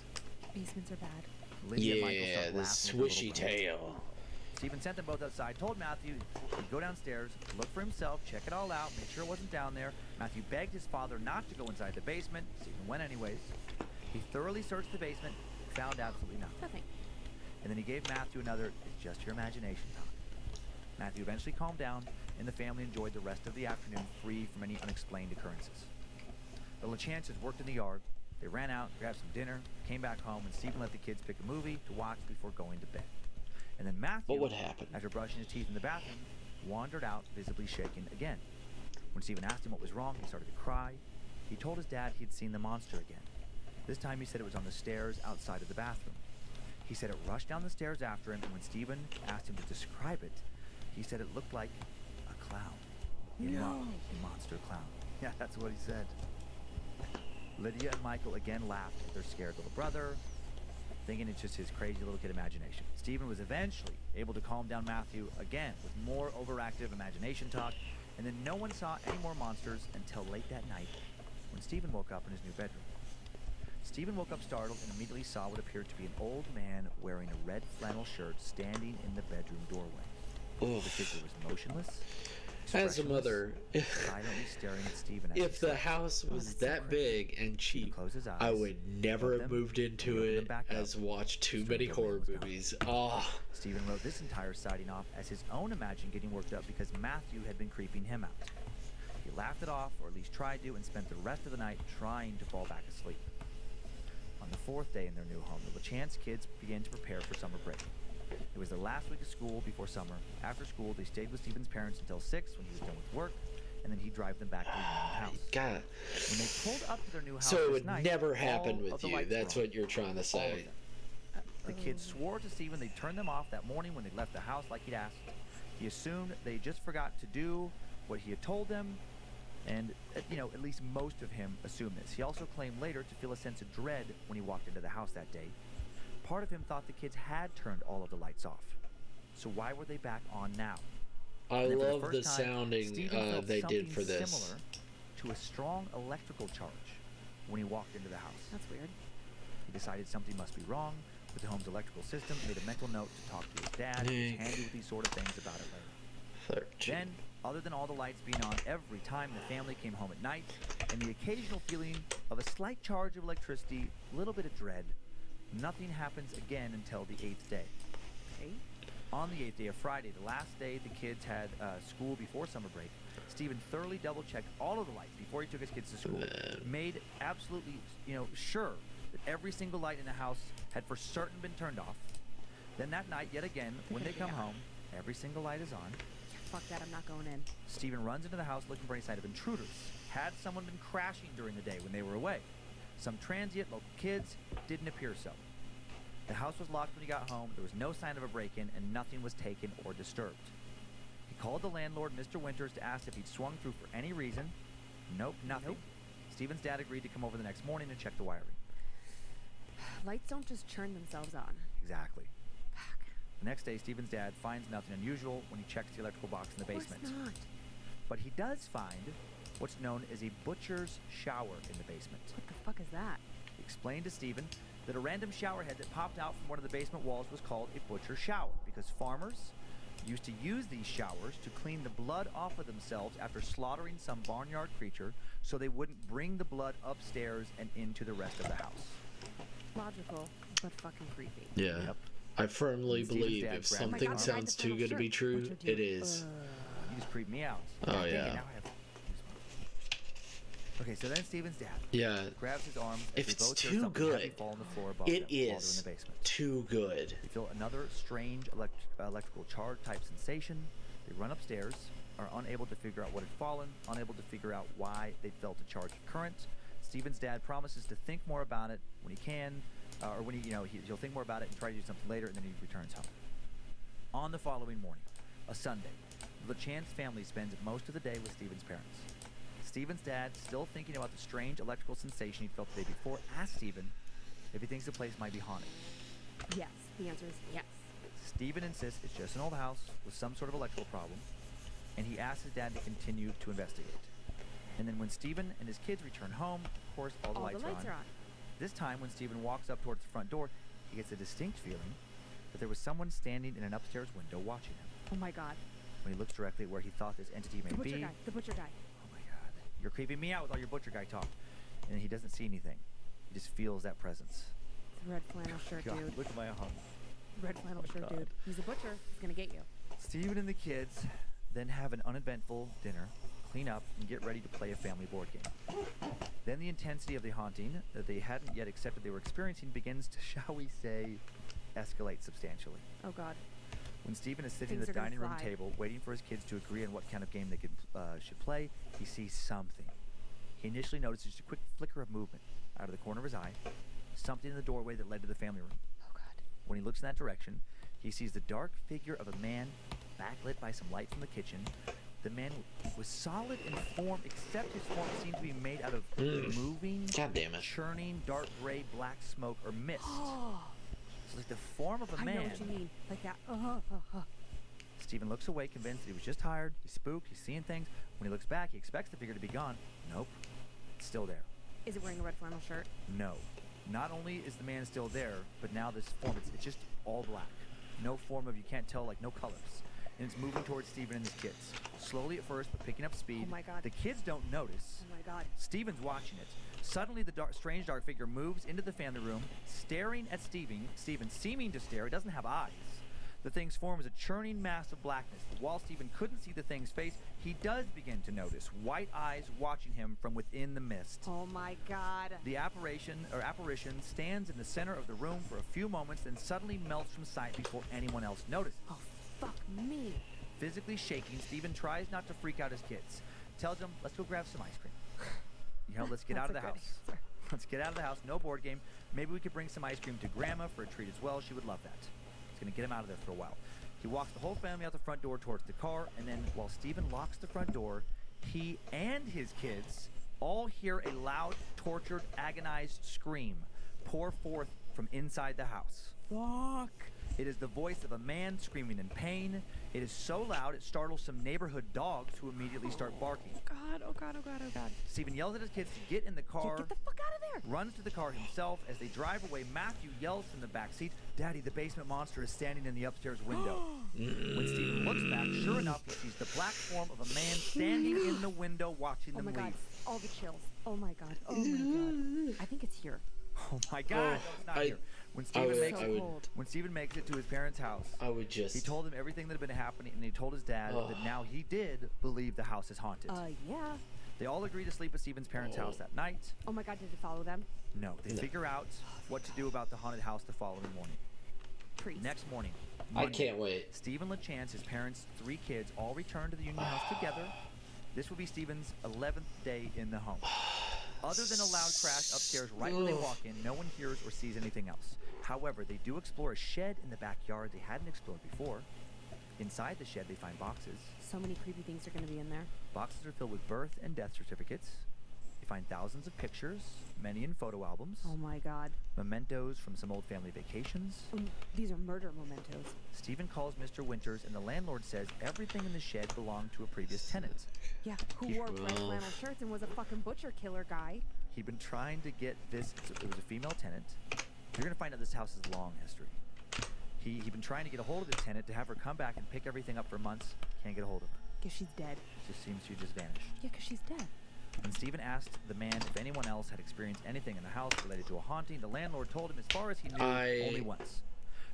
Speaker 2: Basements are bad.
Speaker 1: Lydia and Michael
Speaker 3: Yeah,
Speaker 1: started
Speaker 3: the
Speaker 1: laughing at
Speaker 3: swishy
Speaker 1: little brother.
Speaker 3: tail.
Speaker 1: Stephen sent them both outside, told Matthew he'd go downstairs, look for himself, check it all out, make sure it wasn't down there. Matthew begged his father not to go inside the basement. Stephen went anyways. He thoroughly searched the basement, found absolutely nothing.
Speaker 2: Nothing.
Speaker 1: And then he gave Matthew another, "It's just your imagination" time. Matthew eventually calmed down, and the family enjoyed the rest of the afternoon free from any unexplained occurrences. The LaChances worked in the yard. They ran out, grabbed some dinner, came back home, and Stephen let the kids pick a movie to watch before going to bed. And then Matthew,
Speaker 3: What would happen?
Speaker 1: after brushing his teeth in the bathroom, wandered out, visibly shaken again. When Stephen asked him what was wrong, he started to cry. He told his dad he'd seen the monster again. This time he said it was on the stairs outside of the bathroom. He said it rushed down the stairs after him, and when Stephen asked him to describe it, he said it looked like a clown. A monster clown. Yeah, that's what he said. Lydia and Michael again laughed at their scared little brother, thinking it's just his crazy little kid imagination. Stephen was eventually able to calm down Matthew again with more overactive imagination talk, And then no one saw any more monsters until late that night when Stephen woke up in his new bedroom. Stephen woke up startled and immediately saw what appeared to be an old man wearing a red flannel shirt standing in the bedroom doorway. The figure was motionless,
Speaker 3: as a mother,
Speaker 1: silently staring at Stephen.
Speaker 3: If the house was that big and cheap, I would never have moved into it as watched too many horror movies.
Speaker 1: Stephen wrote this entire sighting off as his own imagination getting worked up because Matthew had been creeping him out. He laughed it off, or at least tried to, and spent the rest of the night trying to fall back asleep. On the fourth day in their new home, the LaChance kids began to prepare for summer break. It was the last week of school before summer. After school, they stayed with Stephen's parents until 6 when he was done with work, and then he'd drive them back to the house.
Speaker 3: God.
Speaker 1: When they pulled up to their new house,
Speaker 3: so it would never happen with you. That's what you're trying to say.
Speaker 1: The kids swore to Stephen they'd turn them off that morning when they left the house like he'd asked. He assumed they just forgot to do what he had told them, and, at least most of him assumed this. He also claimed later to feel a sense of dread when he walked into the house that day. Part of him thought the kids had turned all of the lights off. So why were they back on now?
Speaker 3: I love the sounding they did for this.
Speaker 1: Similar to a strong electrical charge when he walked into the house.
Speaker 2: That's weird.
Speaker 1: He decided something must be wrong with the home's electrical system, made a mental note to talk to his dad, who was handy with these sort of things about it later.
Speaker 3: 13.
Speaker 1: Then, other than all the lights being on every time the family came home at night, and the occasional feeling of a slight charge of electricity, a little bit of dread, nothing happens again until the 8th day.
Speaker 2: Okay.
Speaker 1: On the 8th day of Friday, the last day the kids had school before summer break, Stephen thoroughly double-checked all of the lights before he took his kids to school. Made absolutely, sure that every single light in the house had for certain been turned off. Then that night, yet again, when they come home, every single light is on.
Speaker 2: Fuck that, I'm not going in.
Speaker 1: Stephen runs into the house looking for any sign of intruders. Had someone been crashing during the day when they were away? Some transient local kids, didn't appear so. The house was locked when he got home, there was no sign of a break-in, and nothing was taken or disturbed. He called the landlord, Mr. Winters, to ask if he'd swung through for any reason. Nope, nothing. Nope. Stephen's dad agreed to come over the next morning and check the wiring.
Speaker 2: Lights don't just turn themselves on.
Speaker 1: Exactly.
Speaker 2: Fuck.
Speaker 1: The next day, Stephen's dad finds nothing unusual when he checks the electrical box in the basement.
Speaker 2: Of course not.
Speaker 1: But he does find what's known as a butcher's shower in the basement.
Speaker 2: What the fuck is that?
Speaker 1: He explained to Stephen that a random shower head that popped out from one of the basement walls was called a butcher shower because farmers used to use these showers to clean the blood off of themselves after slaughtering some barnyard creature so they wouldn't bring the blood upstairs and into the rest of the house.
Speaker 2: Logical, but fucking creepy.
Speaker 3: Yeah. Yep. I firmly believe if something sounds too good to be true, it is.
Speaker 1: You just creep me out.
Speaker 3: Oh, yeah.
Speaker 1: Okay, so then Stephen's dad grabs his arm.
Speaker 3: If it's too good, it is too good.
Speaker 1: They feel another strange electrical charge type sensation. They run upstairs, are unable to figure out what had fallen, unable to figure out why they felt a charge of current. Stephen's dad promises to think more about it when he can, or when he'll think more about it and try to do something later, and then he returns home. On the following morning, a Sunday, the LaChance family spends most of the day with Stephen's parents. Stephen's dad, still thinking about the strange electrical sensation he felt the day before, asks Stephen if he thinks the place might be haunted.
Speaker 2: Yes, the answer is yes.
Speaker 1: Stephen insists it's just an old house with some sort of electrical problem, and he asks his dad to continue to investigate. And then when Stephen and his kids return home, of course, all the lights are on. This time, when Stephen walks up towards the front door, he gets a distinct feeling that there was someone standing in an upstairs window watching him.
Speaker 2: Oh my god.
Speaker 1: When he looks directly at where he thought this entity may be...
Speaker 2: The butcher guy.
Speaker 1: You're creeping me out with all your butcher guy talk. And he doesn't see anything. He just feels that presence.
Speaker 2: It's a red flannel shirt,
Speaker 1: God,
Speaker 2: dude.
Speaker 1: Look at my arm.
Speaker 2: Red flannel shirt, dude. He's a butcher. He's gonna get you.
Speaker 1: Stephen and the kids then have an uneventful dinner, clean up, and get ready to play a family board game. Then the intensity of the haunting that they hadn't yet accepted they were experiencing begins to, shall we say, escalate substantially.
Speaker 2: Oh, God.
Speaker 1: When Stephen is sitting at the dining room table, waiting for his kids to agree on what kind of game they should play, he sees something. He initially notices just a quick flicker of movement out of the corner of his eye, something in the doorway that led to the family room.
Speaker 2: Oh, God.
Speaker 1: When he looks in that direction, he sees the dark figure of a man backlit by some light from the kitchen. The man was solid in form, except his form seemed to be made out of moving, churning, dark gray, black smoke or mist. So like the form of a man.
Speaker 2: I know what you mean. Like that.
Speaker 1: Stephen looks away, convinced that he was just tired, he's spooked, he's seeing things. When he looks back, he expects the figure to be gone. Nope. It's still there.
Speaker 2: Is it wearing a red flannel shirt?
Speaker 1: No. Not only is the man still there, but now this form, it's just all black. No form of, you can't tell, like no colors. And it's moving towards Stephen and his kids. Slowly at first, but picking up speed.
Speaker 2: Oh my God.
Speaker 1: The kids don't notice.
Speaker 2: Oh my God.
Speaker 1: Stephen's watching it. Suddenly, the strange dark figure moves into the family room, staring at Stephen, seeming to stare. It doesn't have eyes. The thing's form is a churning mass of blackness. While Stephen couldn't see the thing's face, he does begin to notice white eyes watching him from within the mist.
Speaker 2: Oh my God.
Speaker 1: The apparition stands in the center of the room for a few moments, then suddenly melts from sight before anyone else notices.
Speaker 2: Oh, fuck me.
Speaker 1: Physically shaking, Stephen tries not to freak out his kids. Tells them, let's go grab some ice cream. Let's get out of the house.
Speaker 2: Answer.
Speaker 1: Let's get out of the house. No board game. Maybe we could bring some ice cream to Grandma for a treat as well. She would love that. It's going to get him out of there for a while. He walks the whole family out the front door towards the car, and then while Stephen locks the front door, he and his kids all hear a loud, tortured, agonized scream pour forth from inside the house.
Speaker 2: Fuck.
Speaker 1: It is the voice of a man screaming in pain. It is so loud it startles some neighborhood dogs who immediately start barking.
Speaker 2: God, oh God, oh God, oh God.
Speaker 1: Stephen yells at his kids to get in the car.
Speaker 2: Get the fuck out of there.
Speaker 1: Runs to the car himself. As they drive away, Matthew yells from the back seat, "Daddy, the basement monster is standing in the upstairs window." When Stephen looks back, sure enough, he sees the black form of a man standing in the window watching them
Speaker 2: Oh my
Speaker 1: leave.
Speaker 2: God, all the chills. Oh my God, oh my God. I think it's here.
Speaker 1: Oh my God, no, it's not here. When Stephen makes it to his parents' house, he told them everything that had been happening, and he told his dad that now he did believe the house is haunted.
Speaker 2: Yeah.
Speaker 1: They all agree to sleep at Stephen's parents' house that night.
Speaker 2: Oh my God, did it follow them?
Speaker 1: No, they figure out what to do about the haunted house the following morning.
Speaker 2: Priest.
Speaker 1: Next morning,
Speaker 3: I can't wait.
Speaker 1: Stephen LaChance, his parents, 3 kids, all return to the Union house together. This will be Stephen's 11th day in the home. Other than a loud crash upstairs right when they walk in, no one hears or sees anything else. However, they do explore a shed in the backyard they hadn't explored before. Inside the shed, they find boxes.
Speaker 2: So many creepy things are going to be in there.
Speaker 1: Boxes are filled with birth and death certificates. They find thousands of pictures, many in photo albums.
Speaker 2: Oh my God.
Speaker 1: Mementos from some old family vacations.
Speaker 2: These are murder mementos.
Speaker 1: Stephen calls Mr. Winters, and the landlord says everything in the shed belonged to a previous tenant.
Speaker 2: Yeah, who wore red flannel shirts and was a fucking butcher killer guy.
Speaker 1: He'd been trying to get this. It was a female tenant. You're going to find out this house has long history. He'd been trying to get a hold of this tenant to have her come back and pick everything up for months. Can't get a hold of her.
Speaker 2: Guess she's dead.
Speaker 1: Just seems she just vanished.
Speaker 2: Yeah, because she's dead.
Speaker 1: When Stephen asked the man if anyone else had experienced anything in the house related to a haunting, the landlord told him as far as he knew, only once.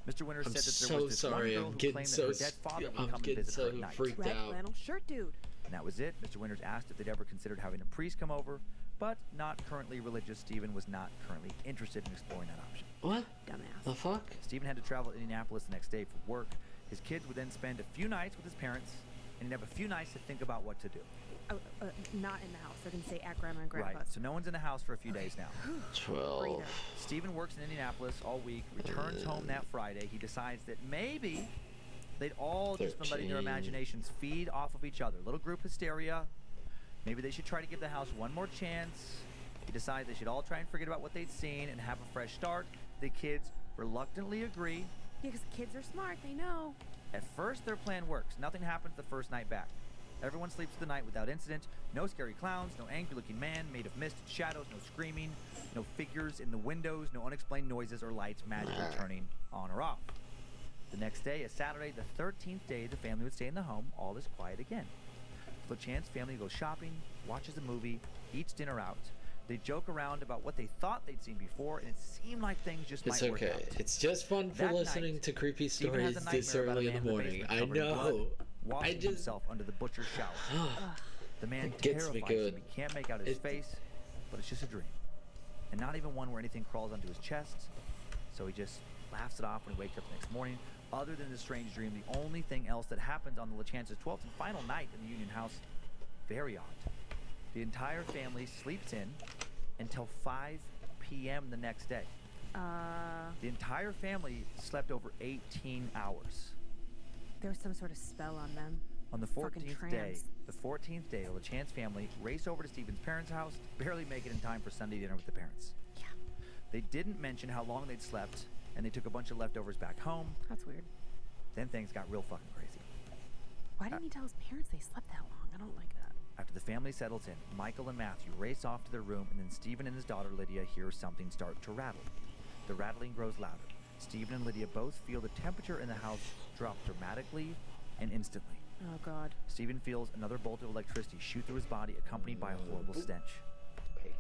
Speaker 1: Mr. Winters said that there was this one girl who claimed that her dead father would come and visit her at night.
Speaker 3: Freaked
Speaker 2: Red
Speaker 3: out.
Speaker 2: flannel shirt dude.
Speaker 1: And that was it. Mr. Winters asked if they'd ever considered having a priest come over, but not currently religious. Stephen was not currently interested in exploring that option.
Speaker 3: What?
Speaker 2: Dumbass.
Speaker 3: The fuck?
Speaker 1: Stephen had to travel to Indianapolis the next day for work. His kids would then spend a few nights with his parents, and he'd have a few nights to think about what to do.
Speaker 2: Not in the house. They're going to stay at Grandma and Grandpa's.
Speaker 1: Right, so no one's in the house for a few days now.
Speaker 3: 12.
Speaker 2: Breather.
Speaker 1: Stephen works in Indianapolis all week, returns home that Friday. He decides that maybe they'd all just been letting their
Speaker 3: 13.
Speaker 1: imaginations feed off of each other. Little group hysteria. Maybe they should try to give the house one more chance. He decides they should all try and forget about what they'd seen and have a fresh start. The kids reluctantly agree.
Speaker 2: Yeah, because kids are smart. They know.
Speaker 1: At first, their plan works. Nothing happens the first night back. Everyone sleeps the night without incident. No scary clowns, no angry-looking man made of mist and shadows, no screaming, no figures in the windows, no unexplained noises or lights magically turning on or off. The next day, a Saturday, the 13th day the family would stay in the home, all is quiet again. The Chance family goes shopping, watches a movie, eats dinner out. They joke around about what they thought they'd seen before, and it seemed like things just might work out.
Speaker 3: It's just fun for
Speaker 1: That
Speaker 3: listening
Speaker 1: night,
Speaker 3: to creepy
Speaker 1: Stephen has
Speaker 3: stories
Speaker 1: a
Speaker 3: this
Speaker 1: nightmare about
Speaker 3: early
Speaker 1: a
Speaker 3: in
Speaker 1: man
Speaker 3: the morning.
Speaker 1: basement
Speaker 3: I
Speaker 1: covered in blood,
Speaker 3: know.
Speaker 1: washing himself under the butcher's shower. The man
Speaker 3: It gets me
Speaker 1: terrifies
Speaker 3: good.
Speaker 1: him. He can't make out his face, but it's just a dream. And not even one where anything crawls onto his chest. So he just laughs it off when he wakes up the next morning. Other than the strange dream, the only thing else that happens on the LaChance's 12th and final night in the Union house, very odd. The entire family sleeps in until 5 p.m. the next day. The entire family slept over 18 hours.
Speaker 2: There was some sort of spell on them.
Speaker 1: On the
Speaker 2: Fucking
Speaker 1: 14th day,
Speaker 2: trance.
Speaker 1: the LaChance family race over to Stephen's parents' house, barely make it in time for Sunday dinner with the parents.
Speaker 2: Yeah.
Speaker 1: They didn't mention how long they'd slept, and they took a bunch of leftovers back home.
Speaker 2: That's weird.
Speaker 1: Then things got real fucking crazy.
Speaker 2: Why didn't he tell his parents they slept that long? I don't like that.
Speaker 1: After the family settles in, Michael and Matthew race off to their room, and then Stephen and his daughter Lydia hear something start to rattle. The rattling grows louder. Stephen and Lydia both feel the temperature in the house drop dramatically and instantly.
Speaker 2: Oh, God.
Speaker 1: Stephen feels another bolt of electricity shoot through his body, accompanied by a horrible stench.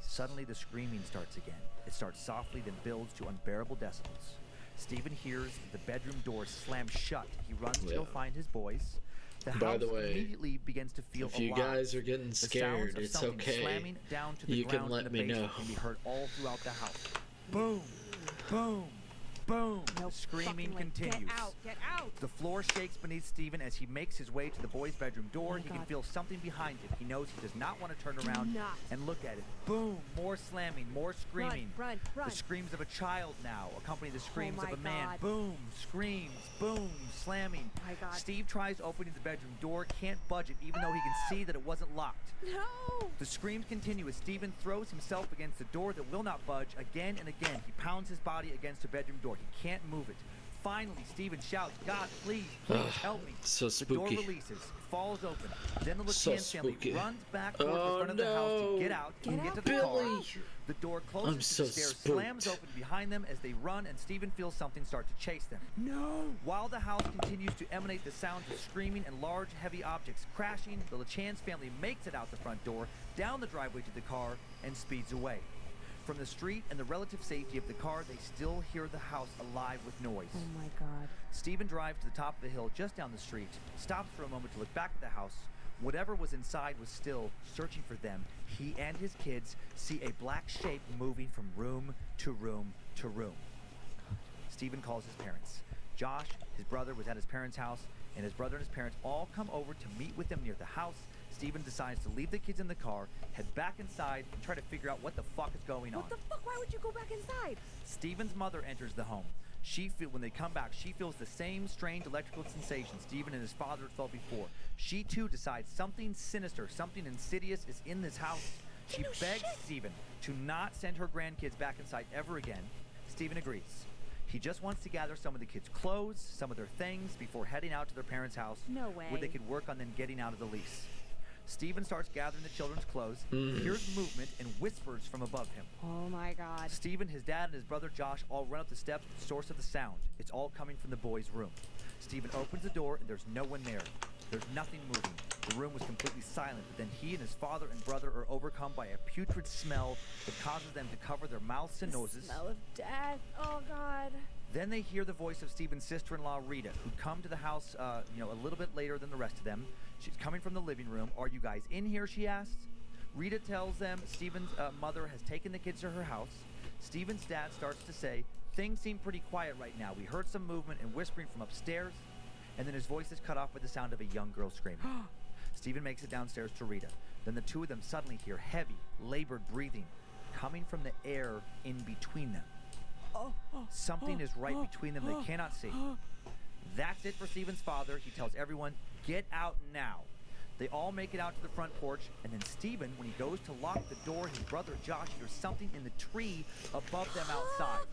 Speaker 1: Suddenly, the screaming starts again. It starts softly, then builds to unbearable decibels. Stephen hears the bedroom door slam shut. He runs to go find his boys. The house
Speaker 3: By the way,
Speaker 1: immediately begins to feel
Speaker 3: if you
Speaker 1: alive.
Speaker 3: guys are getting scared, it's okay.
Speaker 1: Slamming down to the
Speaker 3: you
Speaker 1: ground
Speaker 3: can let
Speaker 1: in the
Speaker 3: me know.
Speaker 1: can be heard all throughout the house. Boom, boom, boom.
Speaker 2: No
Speaker 1: the screaming
Speaker 2: fucking way.
Speaker 1: continues.
Speaker 2: Get out! Get out!
Speaker 1: The floor shakes beneath Stephen as he makes his way to the boys' bedroom door. He can feel something behind him. He knows he does not want to turn around and look at it. Boom! More slamming, more screaming.
Speaker 2: Run, run.
Speaker 1: The screams of a child now accompany the screams of a man.
Speaker 2: God.
Speaker 1: Boom! Screams. Boom! Slamming.
Speaker 2: My God.
Speaker 1: Steve tries opening the bedroom door, can't budge it, even though he can see that it wasn't locked.
Speaker 2: No!
Speaker 1: The screams continue as Stephen throws himself against the door that will not budge. Again and again, he pounds his body against the bedroom door. He can't move it. Finally, Stephen shouts, "God, please, help me."
Speaker 3: So spooky.
Speaker 1: The door releases, falls open. Then the LaChance family runs back toward the front of the house to get out and get to the car. The door closes to the stairs, slams open behind them as they run, and Stephen feels something start to chase them.
Speaker 2: No!
Speaker 1: While the house continues to emanate the sounds of screaming and large, heavy objects crashing, the LaChance family makes it out the front door, down the driveway to the car, and speeds away. From the street and the relative safety of the car, they still hear the house alive with noise.
Speaker 2: Oh my God.
Speaker 1: Stephen drives to the top of the hill just down the street, stops for a moment to look back at the house. Whatever was inside was still searching for them. He and his kids see a black shape moving from room to room to room. Stephen calls his parents. Josh, his brother, was at his parents' house, and his brother and his parents all come over to meet with them near the house. Stephen decides to leave the kids in the car, head back inside, and try to figure out what the fuck is going on.
Speaker 2: What the fuck? Why would you go back inside?
Speaker 1: Stephen's mother enters the home. When they come back, she feels the same strange electrical sensation Stephen and his father had felt before. She too decides something sinister, something insidious is in this house. She begs Stephen to not send her grandkids back inside ever again. Stephen agrees. He just wants to gather some of the kids' clothes, some of their things, before heading out to their parents' house.
Speaker 2: No way.
Speaker 1: Where they could work on then getting out of the lease. Stephen starts gathering the children's clothes, hears movement, and whispers from above him.
Speaker 2: Oh my God.
Speaker 1: Stephen, his dad, and his brother Josh all run up the steps to the source of the sound. It's all coming from the boys' room. Stephen opens the door, and there's no one there. There's nothing moving. The room was completely silent, but then he and his father and brother are overcome by a putrid smell that causes them to cover their mouths and noses.
Speaker 2: The smell of death. Oh God.
Speaker 1: Then they hear the voice of Stephen's sister-in-law, Rita, who'd come to the house, a little bit later than the rest of them. She's coming from the living room. "Are you guys in here?" she asks. Rita tells them Stephen's mother has taken the kids to her house. Stephen's dad starts to say, "Things seem pretty quiet right now. We heard some movement and whispering from upstairs." And then his voice is cut off by the sound of a young girl screaming. Stephen makes it downstairs to Rita. Then the two of them suddenly hear heavy, labored breathing coming from the air in between them. Something is right between them they cannot see. That's it for Stephen's father. He tells everyone, "Get out now." They all make it out to the front porch, and then Stephen, when he goes to lock the door, his brother Josh hears something in the tree above them outside.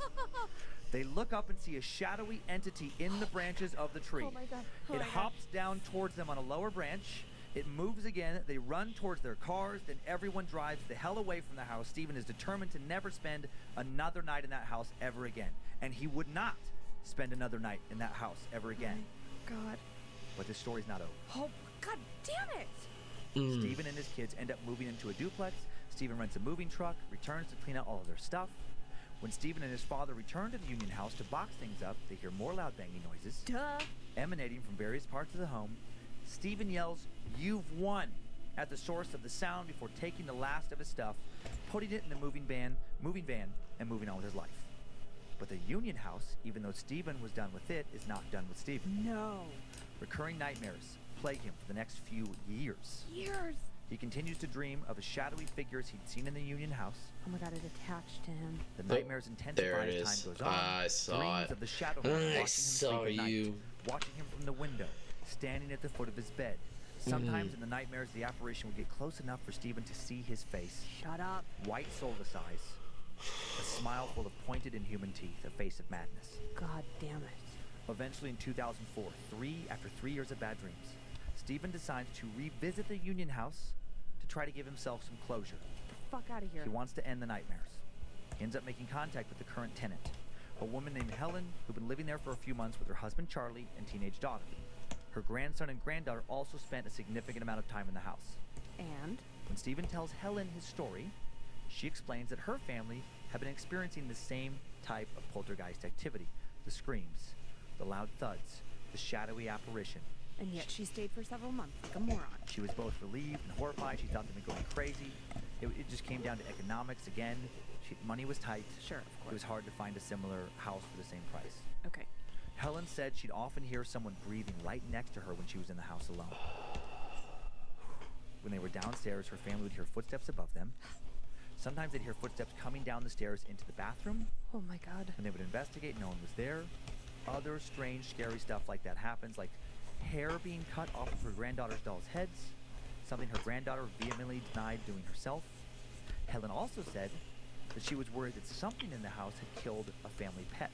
Speaker 1: They look up and see a shadowy entity in the branches of the tree.
Speaker 2: Oh my God.
Speaker 1: It hops down towards them on a lower branch. It moves again. They run towards their cars. Then everyone drives the hell away from the house. Stephen is determined to never spend another night in that house ever again. And he would not spend another night in that house ever again.
Speaker 2: God.
Speaker 1: But this story's not over.
Speaker 2: Oh, God damn it.
Speaker 1: Stephen and his kids end up moving into a duplex. Stephen rents a moving truck, returns to clean out all of their stuff. When Stephen and his father return to the Union house to box things up, they hear more loud banging noises emanating from various parts of the home. Stephen yells, "You've won," at the source of the sound before taking the last of his stuff, putting it in the moving van, and moving on with his life. But the Union house, even though Stephen was done with it, is not done with Stephen.
Speaker 2: No.
Speaker 1: Recurring nightmares plague him for the next few years. He continues to dream of the shadowy figures he'd seen in the Union house.
Speaker 2: Oh my God, it attached to him.
Speaker 1: The nightmares intensify as time goes on.
Speaker 3: I saw
Speaker 1: Dreams
Speaker 3: it.
Speaker 1: of the shadow man watching him sleep at
Speaker 3: you.
Speaker 1: night, watching him from the window, standing at the foot of his bed. Sometimes in the nightmares, the apparition would get close enough for Stephen to see his face.
Speaker 2: Shut up.
Speaker 1: White soulless eyes. A smile full of pointed inhuman teeth, a face of madness.
Speaker 2: God damn it.
Speaker 1: Eventually in 2004, after 3 years of bad dreams, Stephen decides to revisit the Union House to try to give himself some closure.
Speaker 2: Get the fuck out of here.
Speaker 1: He wants to end the nightmares. He ends up making contact with the current tenant, a woman named Helen who'd been living there for a few months with her husband Charlie and teenage daughter. Her grandson and granddaughter also spent a significant amount of time in the house.
Speaker 2: And?
Speaker 1: When Stephen tells Helen his story, she explains that her family had been experiencing the same type of poltergeist activity. The screams, the loud thuds, the shadowy apparition.
Speaker 2: And yet she stayed for several months like a moron.
Speaker 1: She was both relieved and horrified. She thought they'd been going crazy. It just came down to economics again. Money was tight.
Speaker 2: Sure, of course.
Speaker 1: It was hard to find a similar house for the same price.
Speaker 2: Okay.
Speaker 1: Helen said she'd often hear someone breathing right next to her when she was in the house alone. When they were downstairs, her family would hear footsteps above them. Sometimes they'd hear footsteps coming down the stairs into the bathroom.
Speaker 2: Oh my God.
Speaker 1: When they would investigate, no one was there. Other strange, scary stuff like that happens, like hair being cut off of her granddaughter's dolls' heads, something her granddaughter vehemently denied doing herself. Helen also said that she was worried that something in the house had killed a family pet.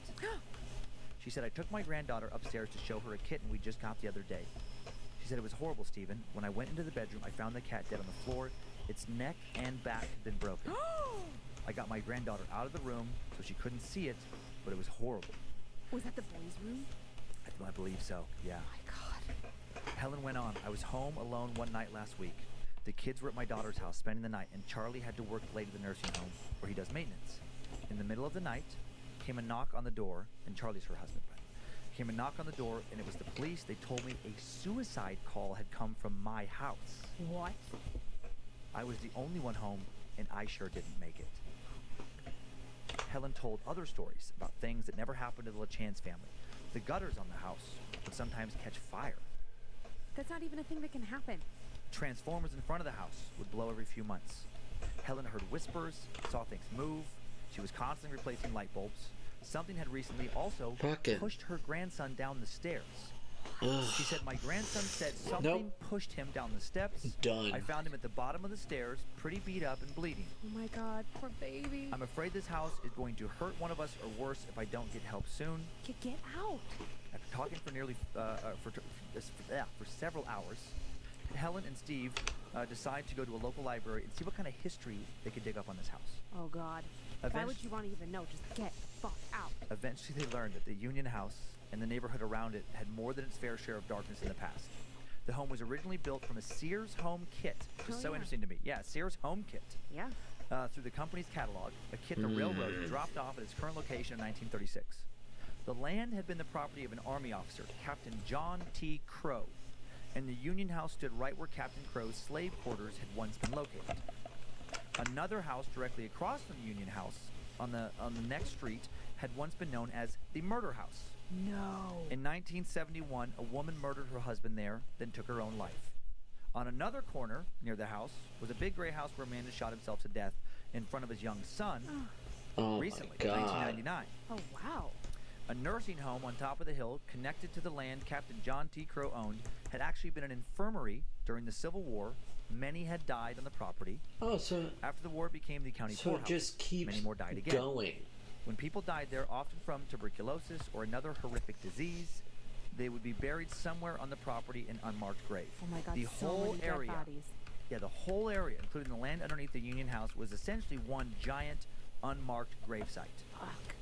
Speaker 1: She said, I took my granddaughter upstairs to show her a kitten we just got the other day. She said, it was horrible, Stephen. When I went into the bedroom, I found the cat dead on the floor. Its neck and back had been broken. I got my granddaughter out of the room so she couldn't see it, but it was horrible.
Speaker 2: Was that the boys' room?
Speaker 1: I believe so, yeah.
Speaker 2: Oh my God.
Speaker 1: Helen went on, I was home alone one night last week. The kids were at my daughter's house spending the night, and Charlie had to work late at the nursing home where he does maintenance. In the middle of the night, came a knock on the door, and Charlie's her husband, by the way. Came a knock on the door, and it was the police. They told me a suicide call had come from my house.
Speaker 2: What?
Speaker 1: I was the only one home, and I sure didn't make it. Helen told other stories about things that never happened to the LaChance family. The gutters on the house would sometimes catch fire.
Speaker 2: That's not even a thing that can happen.
Speaker 1: Transformers in front of the house would blow every few months. Helen heard whispers, saw things move. She was constantly replacing light bulbs. Something had recently also pushed her grandson down the stairs. She said, my grandson said something pushed him down the steps.
Speaker 3: Done.
Speaker 1: I found him at the bottom of the stairs, pretty beat up and bleeding.
Speaker 2: Oh my God, poor baby.
Speaker 1: I'm afraid this house is going to hurt one of us or worse if I don't get help soon.
Speaker 2: Get out.
Speaker 1: After talking for nearly for several hours, Helen and Steve decide to go to a local library and see what kind of history they could dig up on this house.
Speaker 2: Oh God. Why would you want to even know? Just get the fuck out.
Speaker 1: Eventually they learned that the Union House and the neighborhood around it had more than its fair share of darkness in the past. The home was originally built from a Sears home kit, which is so interesting to me. Yeah, Sears home kit.
Speaker 2: Yeah.
Speaker 1: Through the company's catalog, a kit the railroad dropped off at its current location in 1936. The land had been the property of an Army officer, Captain John T. Crow, and the Union House stood right where Captain Crow's slave quarters had once been located. Another house directly across from the Union House on the next street had once been known as the Murder House.
Speaker 2: No.
Speaker 1: In 1971, a woman murdered her husband there, then took her own life. On another corner near the house was a big gray house where a man had shot himself to death in front of his young son recently, in 1999.
Speaker 2: Oh, wow.
Speaker 1: A nursing home on top of the hill connected to the land Captain John T. Crow owned had actually been an infirmary during the Civil War. Many had died on the property.
Speaker 3: Oh, so
Speaker 1: after the war, it became the county poorhouse.
Speaker 3: So it just keeps
Speaker 1: Many more died again.
Speaker 3: going.
Speaker 1: When people died there, often from tuberculosis or another horrific disease, they would be buried somewhere on the property in unmarked grave.
Speaker 2: Oh my God,
Speaker 1: the
Speaker 2: so
Speaker 1: whole
Speaker 2: many
Speaker 1: area,
Speaker 2: dead bodies.
Speaker 1: Yeah, the whole area, including the land underneath the Union House, was essentially one giant unmarked gravesite.
Speaker 2: Fuck.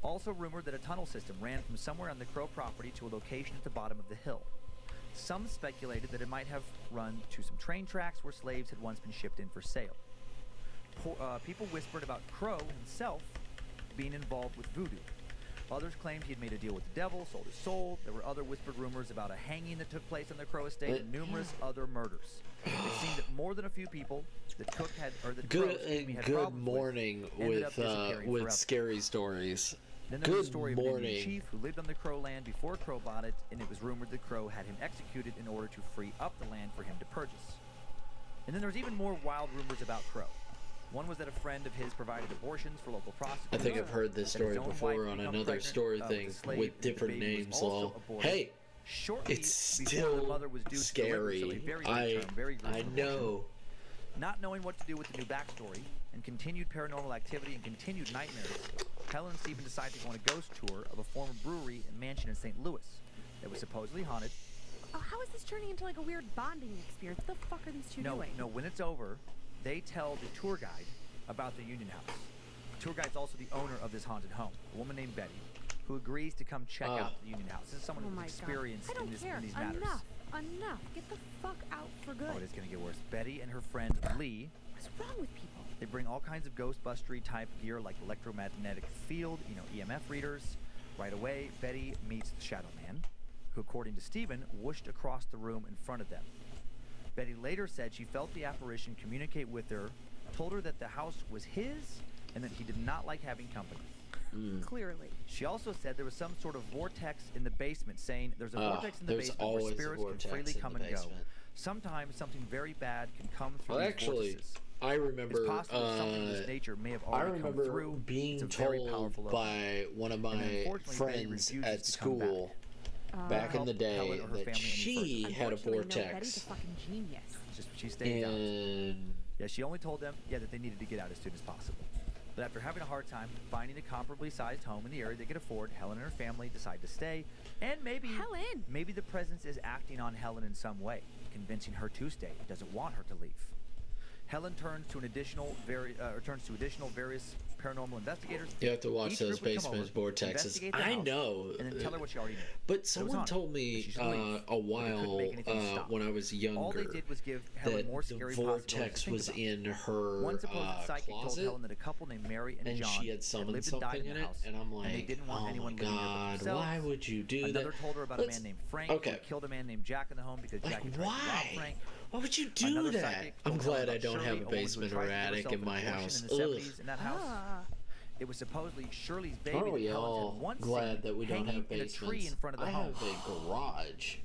Speaker 1: Also rumored that a tunnel system ran from somewhere on the Crow property to a location at the bottom of the hill. Some speculated that it might have run to some train tracks where slaves had once been shipped in for sale. People whispered about Crow himself being involved with voodoo. Others claimed he had made a deal with the devil, sold his soul. There were other whispered rumors about a hanging that took place on the Crow estate and numerous other murders. It seemed that more than a few people that Cook had, or that Crow had
Speaker 3: good
Speaker 1: problems
Speaker 3: morning with scary stories.
Speaker 1: Then there was a story of an Indian chief who lived on the Crow land before Crow bought it, and it was rumored that Crow had him executed in order to free up the land for him to purchase. And then there was even more wild rumors about Crow. One was that a friend of his provided abortions for local prostitutes.
Speaker 3: I think I've heard this story before on another story thing with different names. Hey, it's still scary. I know.
Speaker 1: Not knowing what to do with the new backstory and continued paranormal activity and continued nightmares, Helen and Stephen decided to go on a ghost tour of a former brewery and mansion in St. Louis that was supposedly haunted
Speaker 2: Oh, how is this turning into like a weird bonding experience? What the fuck are these two doing?
Speaker 1: No, when it's over, they tell the tour guide about the Union House. The tour guide's also the owner of this haunted home, a woman named Betty, who agrees to come check out the Union House. This is someone who's experienced in these matters.
Speaker 2: Enough. Get the fuck out for good.
Speaker 1: Oh, it is going to get worse. Betty and her friend Lee.
Speaker 2: What's wrong with people?
Speaker 1: They bring all kinds of Ghostbustery type gear like electromagnetic field, EMF readers. Right away, Betty meets the Shadow Man, who, according to Stephen, whooshed across the room in front of them. Betty later said she felt the apparition communicate with her, told her that the house was his, and that he did not like having company.
Speaker 2: Clearly.
Speaker 1: She also said there was some sort of vortex in the basement, saying there's a vortex in the basement where spirits can freely come and go. Sometimes something very bad can come through these vortices.
Speaker 3: I remember,
Speaker 1: it's possible something of this nature may have already come through.
Speaker 3: Being told by one of my friends at school back in the day that she had a vortex.
Speaker 2: Betty's a fucking genius.
Speaker 1: She stayed out. Yeah, she only told them that they needed to get out as soon as possible. But after having a hard time finding a comparably sized home in the area they could afford, Helen and her family decide to stay. And maybe the presence is acting on Helen in some way, convincing her to stay. It doesn't want her to leave. Helen turns to additional various paranormal investigators.
Speaker 3: You have to watch those basement vortexes. I know.
Speaker 1: And then tell her what she already knew.
Speaker 3: But someone told me a while when I was younger
Speaker 1: all they did was give Helen more scary
Speaker 3: the vortex was in her
Speaker 1: One supposed psychic
Speaker 3: closet,
Speaker 1: told Helen that a couple named Mary and John
Speaker 3: she had summoned something in it, and I'm like,
Speaker 1: and they didn't want anyone
Speaker 3: my God, why would you do that?
Speaker 1: Another told her about a man named Frank who killed a man named Jack in the home because Jack had tried to rob Frank.
Speaker 3: Why would you do that? I'm glad I don't have a basement or attic in my house.
Speaker 1: In that house. It was supposedly Shirley's baby.
Speaker 3: Are we all glad that we don't have basements?
Speaker 1: In a tree in front of the home.
Speaker 3: I have a garage.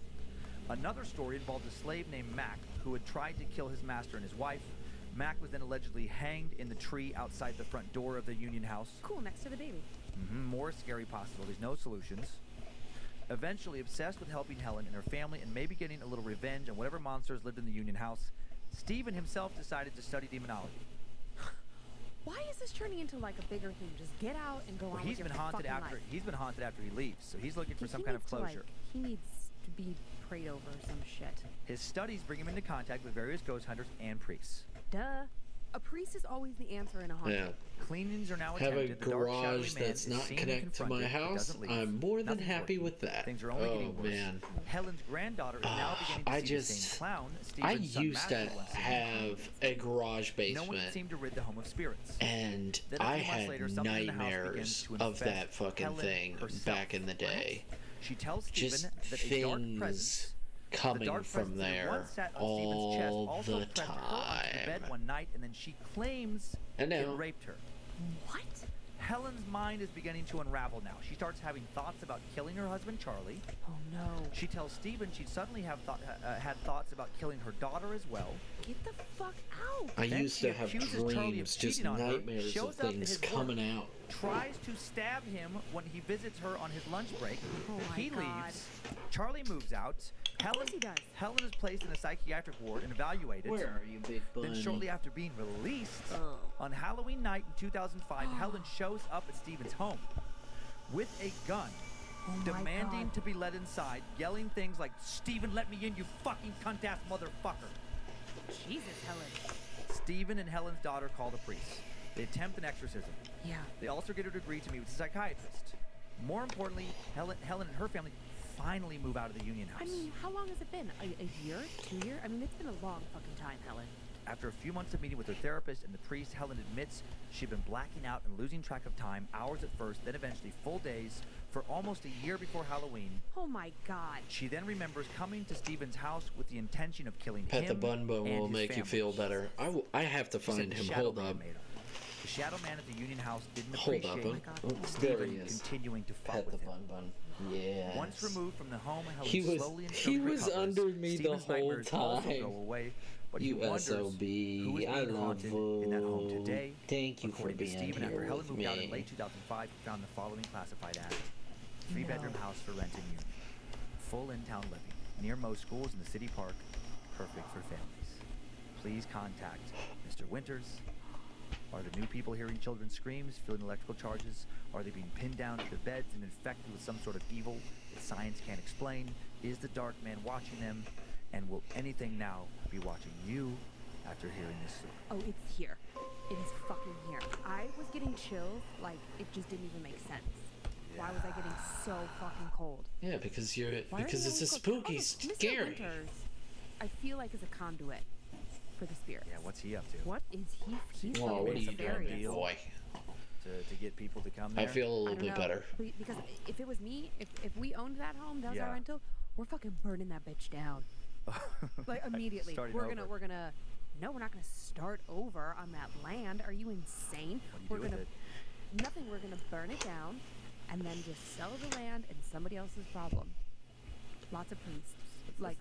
Speaker 1: Another story involved a slave named Mac who had tried to kill his master and his wife. Mac was then allegedly hanged in the tree outside the front door of the Union House.
Speaker 2: Cool, next to the baby.
Speaker 1: More scary possibilities, no solutions. Eventually, obsessed with helping Helen and her family and maybe getting a little revenge on whatever monsters lived in the Union House, Stephen himself decided to study demonology.
Speaker 2: Why is this turning into like a bigger thing? Just get out and go on with your fucking life.
Speaker 1: He's been haunted after he leaves, so he's looking for some kind of closure.
Speaker 2: He needs to be prayed over or some shit.
Speaker 1: His studies bring him into contact with various ghost hunters and priests.
Speaker 2: Duh. A priest is always the answer in a haunting.
Speaker 3: Yeah.
Speaker 1: Cleanings are now
Speaker 3: have
Speaker 1: attempted.
Speaker 3: A garage that's not connected to my house. I'm more than happy with that.
Speaker 1: Things are only getting worse.
Speaker 3: Man.
Speaker 1: Helen's granddaughter is now beginning to see the same clown.
Speaker 3: I used to have a garage basement.
Speaker 1: No one seemed to rid the home of spirits.
Speaker 3: And I had nightmares of that fucking thing back in the day.
Speaker 1: She tells
Speaker 3: Just
Speaker 1: Stephen that a dark presence
Speaker 3: coming from there all the time.
Speaker 1: Bed one night, and then she claims it raped her.
Speaker 2: What?
Speaker 1: Helen's mind is beginning to unravel now. She starts having thoughts about killing her husband, Charlie.
Speaker 2: Oh, no.
Speaker 1: She tells Stephen she'd suddenly had thoughts about killing her daughter as well.
Speaker 2: Get the fuck out.
Speaker 3: I used to have dreams, just nightmares of things coming out.
Speaker 1: Tries to stab him when he visits her on his lunch break.
Speaker 2: He
Speaker 1: leaves. Charlie moves out. Helen is placed in a psychiatric ward and evaluated.
Speaker 3: Where are you, big bunny?
Speaker 1: Then shortly after being released, on Halloween night in 2005, Helen shows up at Stephen's home with a gun, demanding to be let inside, yelling things like, "Stephen, let me in, you fucking cunt-ass motherfucker."
Speaker 2: Jesus, Helen.
Speaker 1: Stephen and Helen's daughter call the priest. They attempt an exorcism.
Speaker 2: Yeah.
Speaker 1: They also get her to agree to meet with a psychiatrist. More importantly, Helen and her family finally move out of the Union House.
Speaker 2: I mean, how long has it been? A year? 2 years? I mean, it's been a long fucking time, Helen.
Speaker 1: After a few months of meeting with her therapist and the priest, Helen admits she'd been blacking out and losing track of time, hours at first, then eventually full days, for almost a year before Halloween.
Speaker 2: Oh my God.
Speaker 1: She then remembers coming to Stephen's house with the intention of killing him.
Speaker 3: Pet the Bun Bun will make you feel better. I have to find him. Hold up.
Speaker 1: The Shadow Man at the Union House didn't
Speaker 3: appreciate
Speaker 1: Stephen continuing to fuck with him.
Speaker 3: Yes.
Speaker 1: Once removed from the home,
Speaker 3: he was under me the whole time.
Speaker 1: Go away, but
Speaker 3: you SOB, I love you.
Speaker 1: In that home today.
Speaker 3: Thank you for being
Speaker 1: Stephen,
Speaker 3: here
Speaker 1: after Helen
Speaker 3: with
Speaker 1: moved
Speaker 3: me.
Speaker 1: out in late 2005, he found the following classified ad: 3-bedroom house for rent in Union, full in-town living, near most schools in the city park, perfect for families. Please contact Mr. Winters. Are the new people hearing children's screams, feeling electrical charges? Are they being pinned down to their beds and infected with some sort of evil that science can't explain? Is the dark man watching them? And will anything now be watching you after hearing this story?
Speaker 2: Oh, it's here. It is fucking here. I was getting chills, like, it just didn't even make sense. Yeah. Why was I getting so fucking cold?
Speaker 3: Yeah, because it's a spooky, scary.
Speaker 2: Mr. Winters, I feel like is a conduit for the spirits.
Speaker 1: Yeah, what's he up to?
Speaker 2: What is he? He's
Speaker 3: what are you doing, boy?
Speaker 1: To get people to come there?
Speaker 3: I feel a little bit better.
Speaker 2: Because if it was me, if we owned that home, that was our rental, we're fucking burning that bitch down. Like immediately. We're gonna no, we're not gonna start over on that land. Are you insane?
Speaker 1: What do you do with it?
Speaker 2: Nothing, we're gonna burn it down and then just sell the land and somebody else's problem. Lots of priests.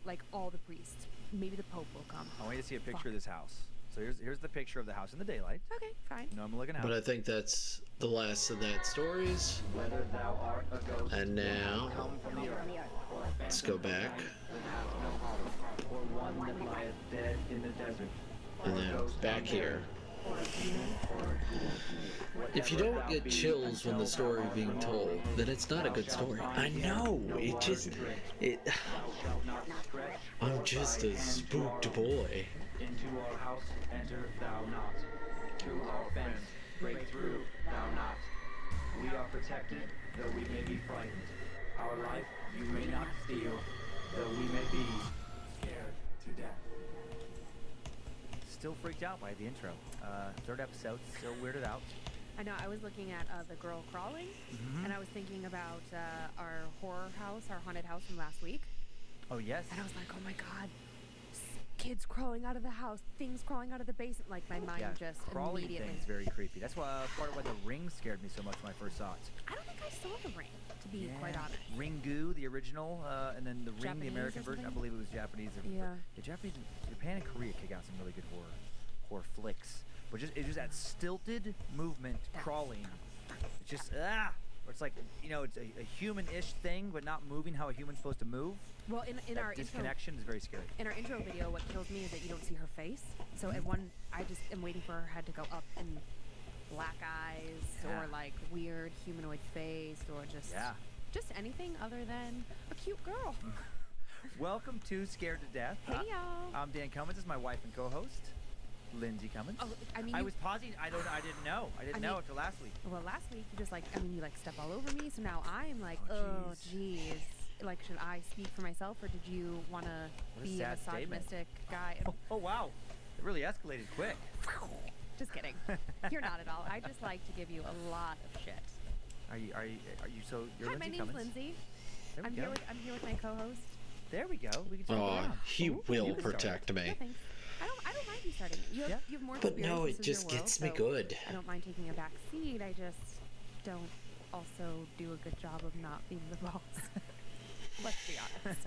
Speaker 2: Like all the priests. Maybe the Pope will come.
Speaker 1: I want you to see a picture of this house. So here's the picture of the house in the daylight.
Speaker 2: Okay, fine.
Speaker 1: No, I'm looking out.
Speaker 3: But I think that's the last of that stories. And now, let's go back. And then back here. If you don't get chills when the story is being told, then it's not a good story. I know. I'm just a spooked boy.
Speaker 4: Into our house enter thou not. Through our fence break through thou not. We are protected, though we may be frightened. Our life you may not steal, though we may be scared to death.
Speaker 1: Still freaked out by the intro. Third episode, still weirded out.
Speaker 2: I know, I was looking at the girl crawling, and I was thinking about our horror house, our haunted house from last week.
Speaker 1: Oh, yes.
Speaker 2: And I was like, oh my god, kids crawling out of the house, things crawling out of the basement. Like, my mind just
Speaker 1: crawling
Speaker 2: immediately.
Speaker 1: things very creepy. That's why part of why the Ring scared me so much when I first saw it.
Speaker 2: I don't think I saw the Ring, to be quite honest.
Speaker 1: Ringu, the original, and then the Ring,
Speaker 2: Japanese,
Speaker 1: the American version. I believe it was Japanese. Japanese, Japan and Korea kick out some really good horror flicks. But it's just that stilted movement, crawling. It's just where it's like, it's a human-ish thing, but not moving how a human's supposed to move.
Speaker 2: Well, in our
Speaker 1: disconnection is very scary.
Speaker 2: In our intro video, what kills me is that you don't see her face. So at one, I just am waiting for her head to go up and black eyes or like weird humanoid face or just anything other than a cute girl.
Speaker 1: Welcome to Scared to Death.
Speaker 2: Hey y'all.
Speaker 1: I'm Dan Cummins. This is my wife and co-host, Lindsay Cummins.
Speaker 2: Oh,
Speaker 1: I was pausing. I didn't know. I didn't know after last week.
Speaker 2: Well, last week you just you step all over me. So now I'm like, oh, jeez. Like, should I speak for myself, or did you want to be a misogynistic guy?
Speaker 1: Oh, wow. It really escalated quick.
Speaker 2: Just kidding. You're not at all. I just like to give you a lot of shit.
Speaker 1: Are you so? You're
Speaker 2: Hi,
Speaker 1: Lindsay
Speaker 2: my name's
Speaker 1: Cummins?
Speaker 2: Lindsay. I'm here with my co-host.
Speaker 1: There we go. We can talk around.
Speaker 3: He will protect me.
Speaker 2: No, thanks. I don't mind you starting. You have more
Speaker 3: But
Speaker 2: experience.
Speaker 3: no, it just gets me good.
Speaker 2: I don't mind taking a back seat. I just don't also do a good job of not being the boss. Let's be honest.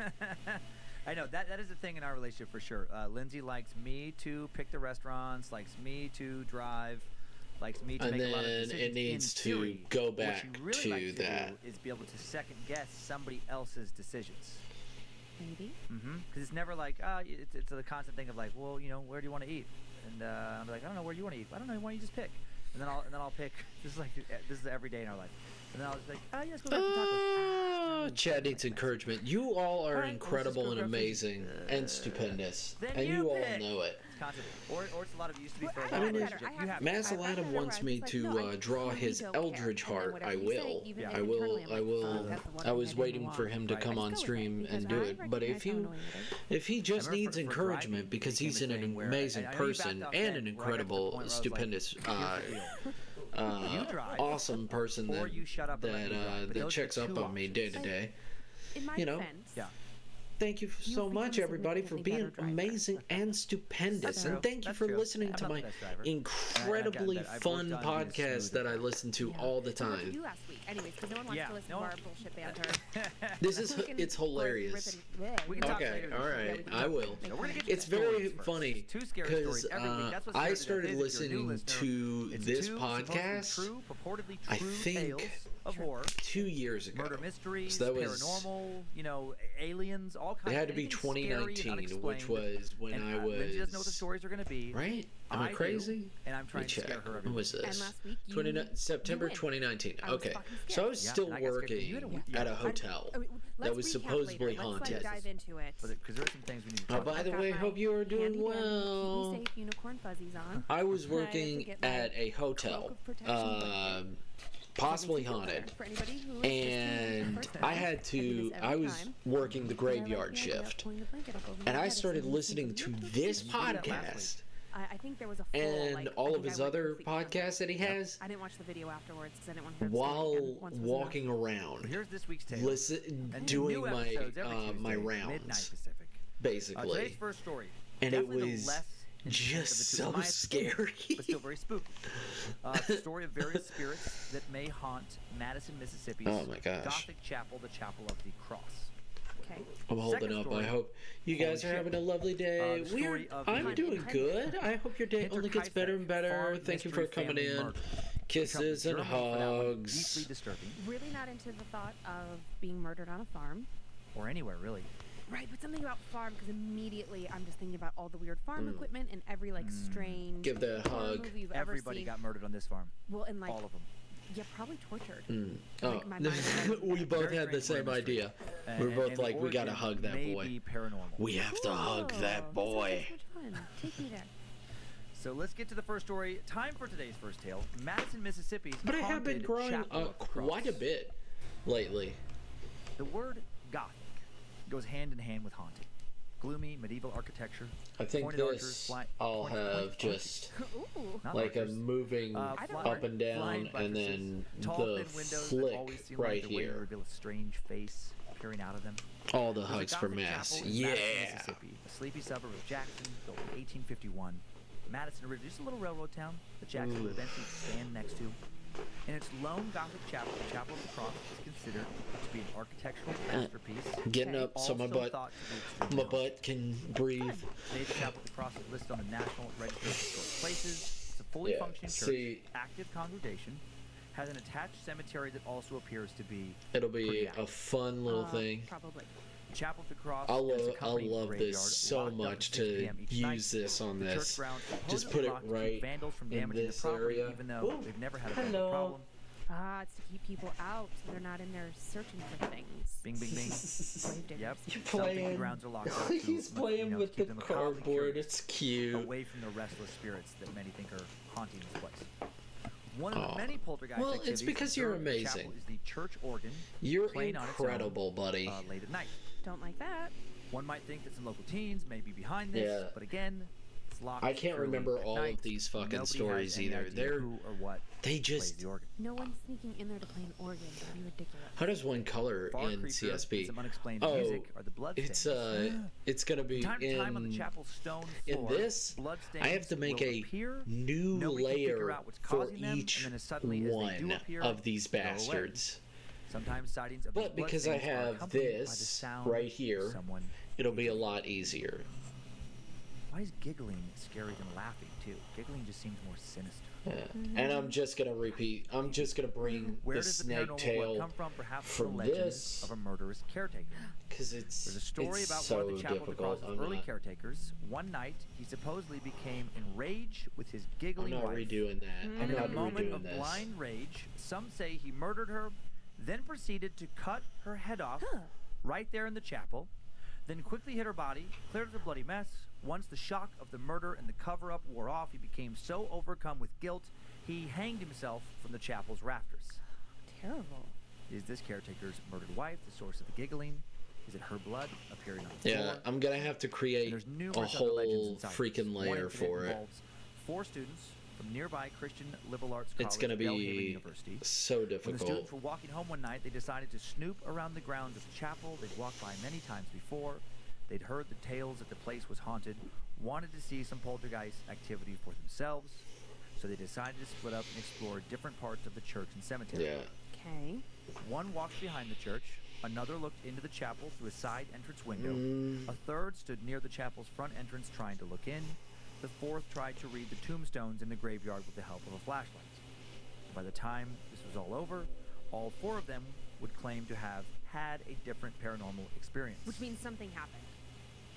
Speaker 1: I know that is the thing in our relationship for sure. Lindsay likes me to pick the restaurants, likes me to drive, likes me to make a lot of decisions. And then it needs
Speaker 3: to go back
Speaker 1: what she really likes
Speaker 3: to that.
Speaker 1: To do is be able to second guess somebody else's decisions.
Speaker 2: Maybe.
Speaker 1: Because it's never like it's a constant thing of like, well, where do you want to eat? And I'm like, I don't know, where do you want to eat? I don't know, why don't you just pick? And then I'll pick. This is every day in our life. And then I was like, let's go grab some tacos.
Speaker 3: Chad needs encouragement. You all are incredible and amazing and stupendous, and you all know it.
Speaker 1: Or it's a lot of used to be for a
Speaker 3: I mean,
Speaker 1: relationship.
Speaker 3: Masaladov wants me to draw his Eldritch Heart. I will. I was waiting for him to come on stream and do it. But if he just needs encouragement because he's an amazing person and an incredible, stupendous, awesome person that checks up on me day to day, thank you so much, everybody, for being amazing and stupendous. And thank you for listening to my incredibly fun podcast that I listen to all the time.
Speaker 2: What did you do last week? Anyways, because no one wants to listen to our bullshit banter.
Speaker 3: It's hilarious. Okay, all right, I will. It's very funny because I started listening to this podcast, I think,
Speaker 1: of horror.
Speaker 3: 2 years ago.
Speaker 1: Murder mysteries,
Speaker 3: so that was,
Speaker 1: paranormal, aliens, all kinds of.
Speaker 3: It had to be 2019, which was when I was.
Speaker 1: Lindsay doesn't know what the stories are going to be.
Speaker 3: Right? Am I crazy?
Speaker 1: Do, and I'm trying to scare her.
Speaker 3: When was this?
Speaker 2: And last week,
Speaker 3: September 2019. Okay, so I was still working at a hotel that was supposedly haunted.
Speaker 2: Let's dive into it.
Speaker 1: Because there are some things we need to talk about.
Speaker 3: By the way, hope you are doing well.
Speaker 2: Keep me safe, unicorn fuzzies on.
Speaker 3: I was working at a hotel. Possibly haunted, and I was working the graveyard shift, and I started listening to this podcast.
Speaker 2: I think there was a full,
Speaker 3: and all of his other podcasts that he has.
Speaker 2: I didn't watch the video afterwards because I didn't want to hear
Speaker 3: while walking around.
Speaker 1: Here's this week's tale.
Speaker 3: Doing my rounds, basically.
Speaker 1: Today's first story.
Speaker 3: And it was just so scary,
Speaker 1: but still very spooky. The story of various spirits that may haunt Madison, Mississippi's Gothic chapel, the Chapel of the Cross.
Speaker 2: Okay.
Speaker 3: I'm holding up. I hope you guys are having a lovely day. I'm doing good. I hope your day only gets better and better. Thank you for coming in. Kisses and hugs.
Speaker 1: Deeply disturbing.
Speaker 2: Really not into the thought of being murdered on a farm.
Speaker 1: Or anywhere, really.
Speaker 2: Right, but something about farm, because immediately I'm just thinking about all the weird farm equipment and every strange.
Speaker 3: Give the hug.
Speaker 2: Movie you've
Speaker 1: Everybody got murdered on this farm.
Speaker 2: Well, and
Speaker 1: all of them.
Speaker 2: Yeah, probably tortured.
Speaker 3: Oh, we both had the same idea. We were both like, we gotta hug that boy. We have to hug that boy.
Speaker 2: That sounds so much fun. Take me there.
Speaker 1: So let's get to the first story. Time for today's first tale. Madison, Mississippi's
Speaker 3: But I have been growing quite a bit lately.
Speaker 1: The word Gothic goes hand in hand with haunting. Gloomy medieval architecture.
Speaker 3: I think this I'll have just like a moving up and down, and then the flick right here.
Speaker 1: Reveal a strange face peering out of them.
Speaker 3: All the hugs for mass. Yeah.
Speaker 1: Mississippi, a sleepy suburb of Jackson, built in 1851. Madison, originally just a little railroad town that Jackson would eventually stand next to. In its lone Gothic chapel, the Chapel of the Cross is considered to be an architectural masterpiece.
Speaker 3: Getting up so my butt can breathe.
Speaker 1: Today, the Chapel of the Cross is listed on the National Register of Historic Places. It's a fully functioning church, active congregation, has an attached cemetery that also appears to be.
Speaker 3: It'll be a fun little thing.
Speaker 2: Probably.
Speaker 1: Chapel of the Cross.
Speaker 3: I'll love this so much to use this on this. Just put it right in this area.
Speaker 1: Even though they've never had a problem.
Speaker 2: It's to keep people out so they're not in there searching for things.
Speaker 1: Bing, bing, bing. Yep.
Speaker 3: He's playing with the cardboard. It's cute.
Speaker 1: Away from the restless spirits that many think are haunting this place. One of the many poltergeist activities.
Speaker 3: It's because you're amazing.
Speaker 1: Is the church organ.
Speaker 3: You're incredible, buddy.
Speaker 2: Late at night. Don't like that.
Speaker 1: One might think that some local teens may be behind this, but again, it's locked.
Speaker 3: I can't remember all of these fucking stories either. They just.
Speaker 1: The organ.
Speaker 2: No one's sneaking in there to play an organ. That'd be ridiculous.
Speaker 3: How does one color in CSP?
Speaker 1: Some unexplained music are the blood stains.
Speaker 3: It's gonna be
Speaker 1: time on the chapel stone floor,
Speaker 3: in this. I have to make a new layer for each one of these bastards.
Speaker 1: Sometimes sightings of
Speaker 3: but because I have this right here, it'll be a lot easier.
Speaker 1: Why is giggling scarier than laughing too? Giggling just seems more sinister.
Speaker 3: Yeah. And I'm just gonna repeat. I'm just gonna bring the snake tail
Speaker 1: come from? Perhaps
Speaker 3: from
Speaker 1: the legend of a murderous caretaker.
Speaker 3: Because
Speaker 1: there's a story about
Speaker 3: so
Speaker 1: one of the Chapel of the Cross's early caretakers. One night, he supposedly became enraged with his giggling wife.
Speaker 3: I'm not redoing that.
Speaker 1: And in a moment of blind rage, some say he murdered her, then proceeded to cut her head off right there in the chapel, then quickly hid her body, cleared up the bloody mess. Once the shock of the murder and the cover-up wore off, he became so overcome with guilt, he hanged himself from the chapel's rafters.
Speaker 2: Terrible.
Speaker 1: Is this caretaker's murdered wife the source of the giggling? Is it her blood appearing on the floor?
Speaker 3: Yeah, I'm going to have to create a whole freaking layer for it.
Speaker 1: 4 students from nearby Christian Liberal Arts College,
Speaker 3: it's going to be
Speaker 1: University.
Speaker 3: So difficult.
Speaker 1: When the students were walking home one night, they decided to snoop around the grounds of the chapel they'd walked by many times before. They'd heard the tales that the place was haunted, wanted to see some poltergeist activity for themselves, so they decided to split up and explore different parts of the church and cemetery.
Speaker 3: Yeah.
Speaker 2: Okay.
Speaker 1: One walked behind the church, another looked into the chapel through a side entrance window, a third stood near the chapel's front entrance trying to look in, the fourth tried to read the tombstones in the graveyard with the help of a flashlight. By the time this was all over, All 4 of them would claim to have had a different paranormal experience.
Speaker 2: Which means something happened.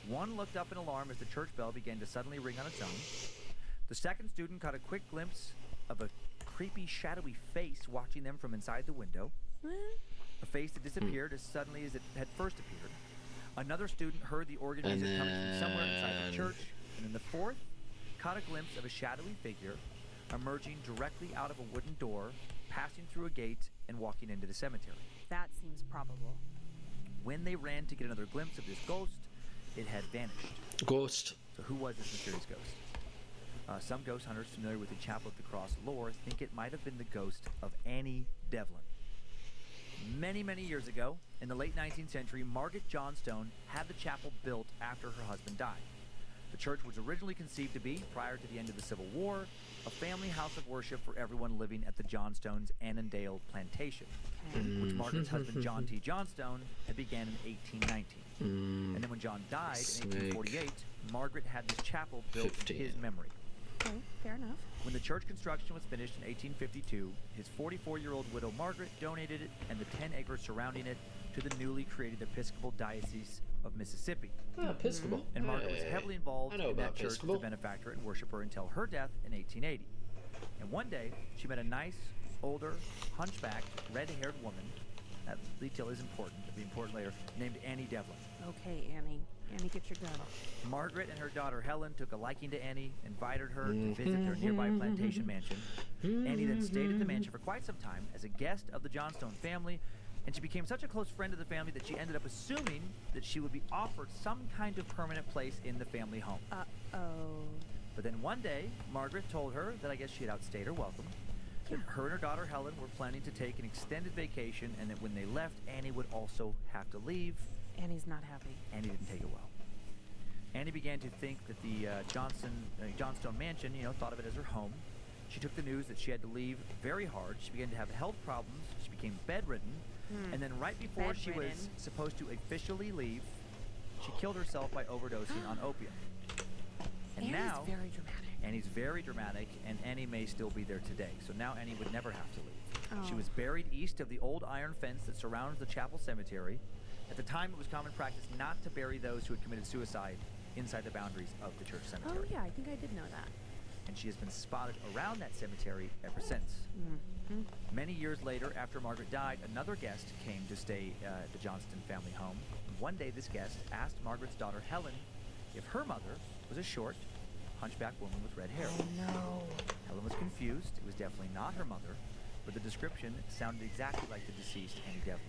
Speaker 1: One looked up in alarm as the church bell began to suddenly ring on its own. The second student caught a quick glimpse of a creepy, shadowy face watching them from inside the window. A face that disappeared as suddenly as it had first appeared. Another student heard the organ music coming from somewhere inside the church. And then the fourth caught a glimpse of a shadowy figure emerging directly out of a wooden door, passing through a gate, and walking into the cemetery.
Speaker 2: That seems probable.
Speaker 1: When they ran to get another glimpse of this ghost, it had vanished.
Speaker 3: Ghost.
Speaker 1: So who was this mysterious ghost? Some ghost hunters familiar with the Chapel of the Cross lore think it might have been the ghost of Annie Devlin. Many, many years ago, in the late 19th century, Margaret Johnstone had the chapel built after her husband died. The church was originally conceived to be, prior to the end of the Civil War, a family house of worship for everyone living at the Johnstones' Annandale plantation, which Margaret's husband John T. Johnstone had began in 1819. And then when John died in 1848, Margaret had this chapel built in his memory.
Speaker 2: Okay, fair enough.
Speaker 1: When the church construction was finished in 1852, his 44-year-old widow Margaret donated it and the 10 acres surrounding it to the newly created Episcopal Diocese of Mississippi.
Speaker 3: Oh, Episcopal.
Speaker 1: And Margaret was heavily involved in that church
Speaker 3: Episcopal.
Speaker 1: as a benefactor and worshiper until her death in 1880. And one day, she met a nice, older, hunchbacked, red-haired woman, that detail is important, it'll be important later, named Annie Devlin.
Speaker 2: Okay, Annie. Annie, get your gun.
Speaker 1: Margaret and her daughter Helen took a liking to Annie, invited her to visit their nearby plantation mansion. Annie then stayed at the mansion for quite some time as a guest of the Johnstone family, and she became such a close friend of the family that she ended up assuming that she would be offered some kind of permanent place in the family home.
Speaker 2: Uh-oh.
Speaker 1: But then one day, Margaret told her that I guess she had outstayed her welcome, that her and her daughter Helen were planning to take an extended vacation, and that when they left, Annie would also have to leave.
Speaker 2: Annie's not happy.
Speaker 1: Annie didn't take it well. Annie began to think that the Johnstone mansion, thought of it as her home. She took the news that she had to leave very hard. She began to have health problems. She became bedridden. And then right before she was supposed to officially leave, she killed herself by overdosing on opium. And
Speaker 2: Annie's
Speaker 1: now,
Speaker 2: very dramatic.
Speaker 1: Annie's very dramatic, and Annie may still be there today. So now Annie would never have to leave.
Speaker 2: Oh.
Speaker 1: She was buried east of the old iron fence that surrounds the chapel cemetery. At the time, it was common practice not to bury those who had committed suicide inside the boundaries of the church cemetery.
Speaker 2: Oh, yeah, I think I did know that.
Speaker 1: And she has been spotted around that cemetery ever since. Many years later, after Margaret died, another guest came to stay at the Johnston family home. One day, this guest asked Margaret's daughter Helen if her mother was a short, hunchback woman with red hair.
Speaker 2: Oh, no.
Speaker 1: Helen was confused. It was definitely not her mother, but the description sounded exactly like the deceased Annie Devlin.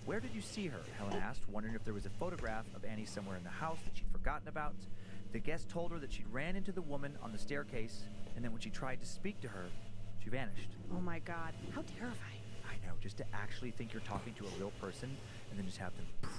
Speaker 1: Where did you see her? Helen asked, wondering if there was a photograph of Annie somewhere in the house that she'd forgotten about. The guest told her that she'd ran into the woman on the staircase, and then when she tried to speak to her, she vanished.
Speaker 2: Oh my God, how terrifying.
Speaker 1: I know, just to actually think you're talking to a real person, and then just have them poof.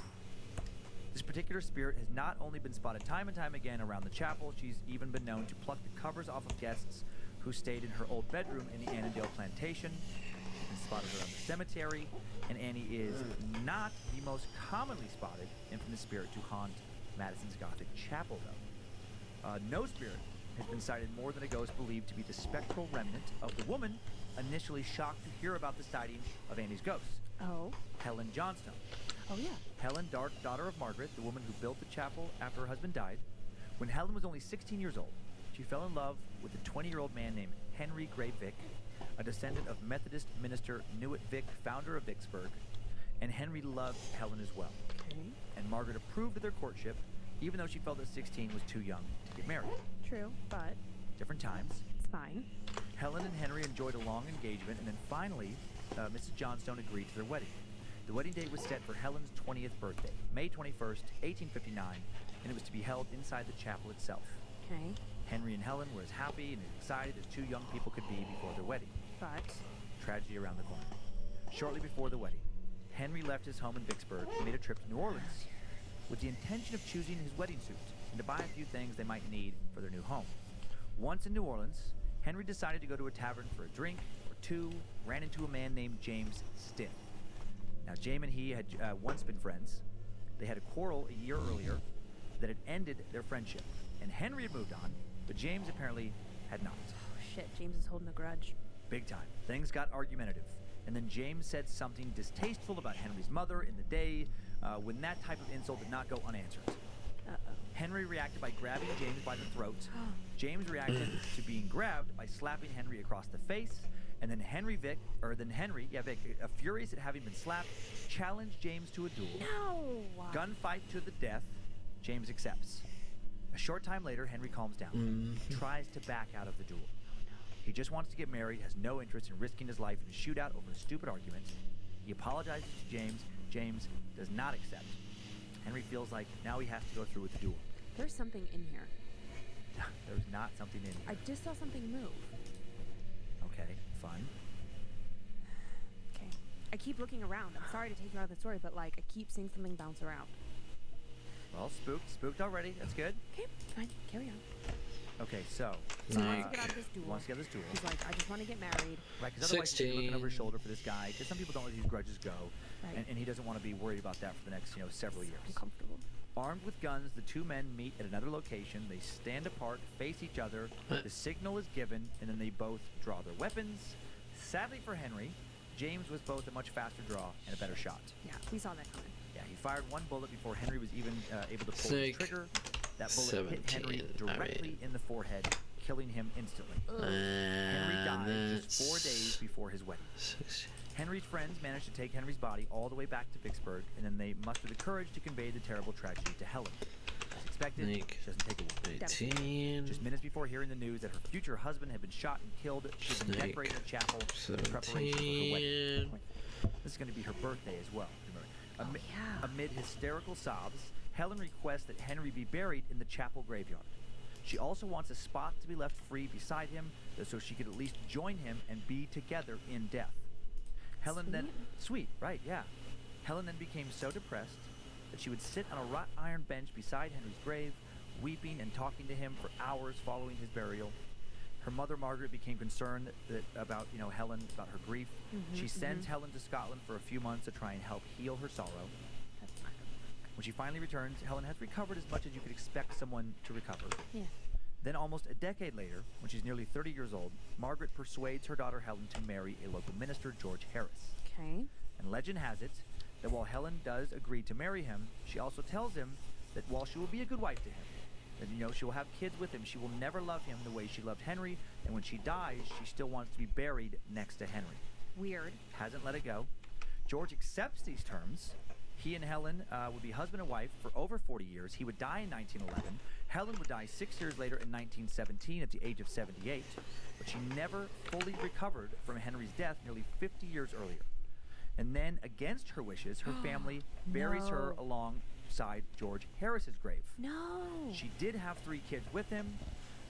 Speaker 1: This particular spirit has not only been spotted time and time again around the chapel, she's even been known to pluck the covers off of guests who stayed in her old bedroom in the Annandale plantation. She's been spotted around the cemetery, and Annie is not the most commonly spotted infamous spirit to haunt Madison's Gothic chapel, though. No spirit has been cited more than a ghost believed to be the spectral remnant of the woman initially shocked to hear about the sighting of Annie's ghost.
Speaker 2: Oh.
Speaker 1: Helen Johnstone.
Speaker 2: Oh, yeah.
Speaker 1: Helen, daughter of Margaret, the woman who built the chapel after her husband died. When Helen was only 16 years old, she fell in love with a 20-year-old man named Henry Gray Vick, a descendant of Methodist minister Newitt Vick, founder of Vicksburg, and Henry loved Helen as well.
Speaker 2: Okay.
Speaker 1: And Margaret approved of their courtship, even though she felt that 16 was too young to get married.
Speaker 2: True, but
Speaker 1: Different times.
Speaker 2: it's fine.
Speaker 1: Helen and Henry enjoyed a long engagement, and then finally, Mrs. Johnstone agreed to their wedding. The wedding date was set for Helen's 20th birthday, May 21st, 1859, and it was to be held inside the chapel itself.
Speaker 2: Okay.
Speaker 1: Henry and Helen were as happy and excited as two young people could be before their wedding.
Speaker 2: But
Speaker 1: Tragedy around the corner. Shortly before the wedding, Henry left his home in Vicksburg and made a trip to New Orleans with the intention of choosing his wedding suit and to buy a few things they might need for their new home. Once in New Orleans, Henry decided to go to a tavern for a drink or two, ran into a man named James Stiff. Now, James and he had once been friends. They had a quarrel a year earlier that had ended their friendship, and Henry had moved on, but James apparently had not.
Speaker 2: oh shit, James is holding a grudge.
Speaker 1: Big time. Things got argumentative. And then James said something distasteful about Henry's mother in the day, when that type of insult did not go unanswered. Henry reacted by grabbing James by the throat. James reacted to being grabbed by slapping Henry across the face. And then Vic, furious at having been slapped, challenged James to a duel.
Speaker 2: No!
Speaker 1: Gunfight to the death. James accepts. A short time later, Henry calms down, tries to back out of the duel. He just wants to get married, has no interest in risking his life in a shootout over a stupid argument. He apologizes to James. James does not accept. Henry feels like now he has to go through with the duel.
Speaker 2: There's something in here.
Speaker 1: There's not something in here.
Speaker 2: I just saw something move.
Speaker 1: Okay, fun.
Speaker 2: Okay. I keep looking around. I'm sorry to take you out of the story, but like I keep seeing something bounce around.
Speaker 1: Well, spooked already. That's good.
Speaker 2: Okay, fine. Carry on.
Speaker 1: Okay, so
Speaker 2: he wants to get out of this duel.
Speaker 1: Wants to get out of this duel.
Speaker 2: He's like, I just want to get married.
Speaker 1: Right, because otherwise he's looking over his shoulder for this guy. Because some people don't let these grudges go,
Speaker 2: right.
Speaker 1: and he doesn't want to be worried about that for the next, several years.
Speaker 2: Uncomfortable.
Speaker 1: Armed with guns, the two men meet at another location. They stand apart, face each other. The signal is given, and then they both draw their weapons. Sadly for Henry, James was both a much faster draw and a better shot.
Speaker 2: Yeah, we saw that coming.
Speaker 1: Yeah, he fired one bullet before Henry was even able to pull the trigger. That bullet hit Henry directly in the forehead, killing him instantly. Henry died just 4 days before his wedding. Henry's friends managed to take Henry's body all the way back to Vicksburg, and then they mustered the courage to convey the terrible tragedy to Helen. As expected, she doesn't take a while. Just minutes before hearing the news that her future husband had been shot and killed, she's been decorating the chapel in preparation for her wedding. This is going to be her birthday as well. Amid hysterical sobs, Helen requests that Henry be buried in the chapel graveyard. She also wants a spot to be left free beside him so she could at least join him and be together in death. Helen then became so depressed that she would sit on a wrought iron bench beside Henry's grave, weeping and talking to him for hours following his burial. Her mother, Margaret, became concerned about Helen, about her grief. She sends Helen to Scotland for a few months to try and help heal her sorrow.
Speaker 2: That's not gonna work.
Speaker 1: When she finally returns, Helen has recovered as much as you could expect someone to recover.
Speaker 2: Yeah.
Speaker 1: Then almost a decade later, when she's nearly 30 years old, Margaret persuades her daughter Helen to marry a local minister, George Harris.
Speaker 2: Okay.
Speaker 1: And legend has it that while Helen does agree to marry him, she also tells him that while she will be a good wife to him, that she will have kids with him, she will never love him the way she loved Henry, and when she dies, she still wants to be buried next to Henry.
Speaker 2: Weird.
Speaker 1: Hasn't let it go. George accepts these terms. He and Helen would be husband and wife for over 40 years. He would die in 1911. Helen would die 6 years later in 1917 at the age of 78, but she never fully recovered from Henry's death nearly 50 years earlier. And then, against her wishes, her family buries her alongside George Harris's grave.
Speaker 2: No.
Speaker 1: She did have 3 kids with him,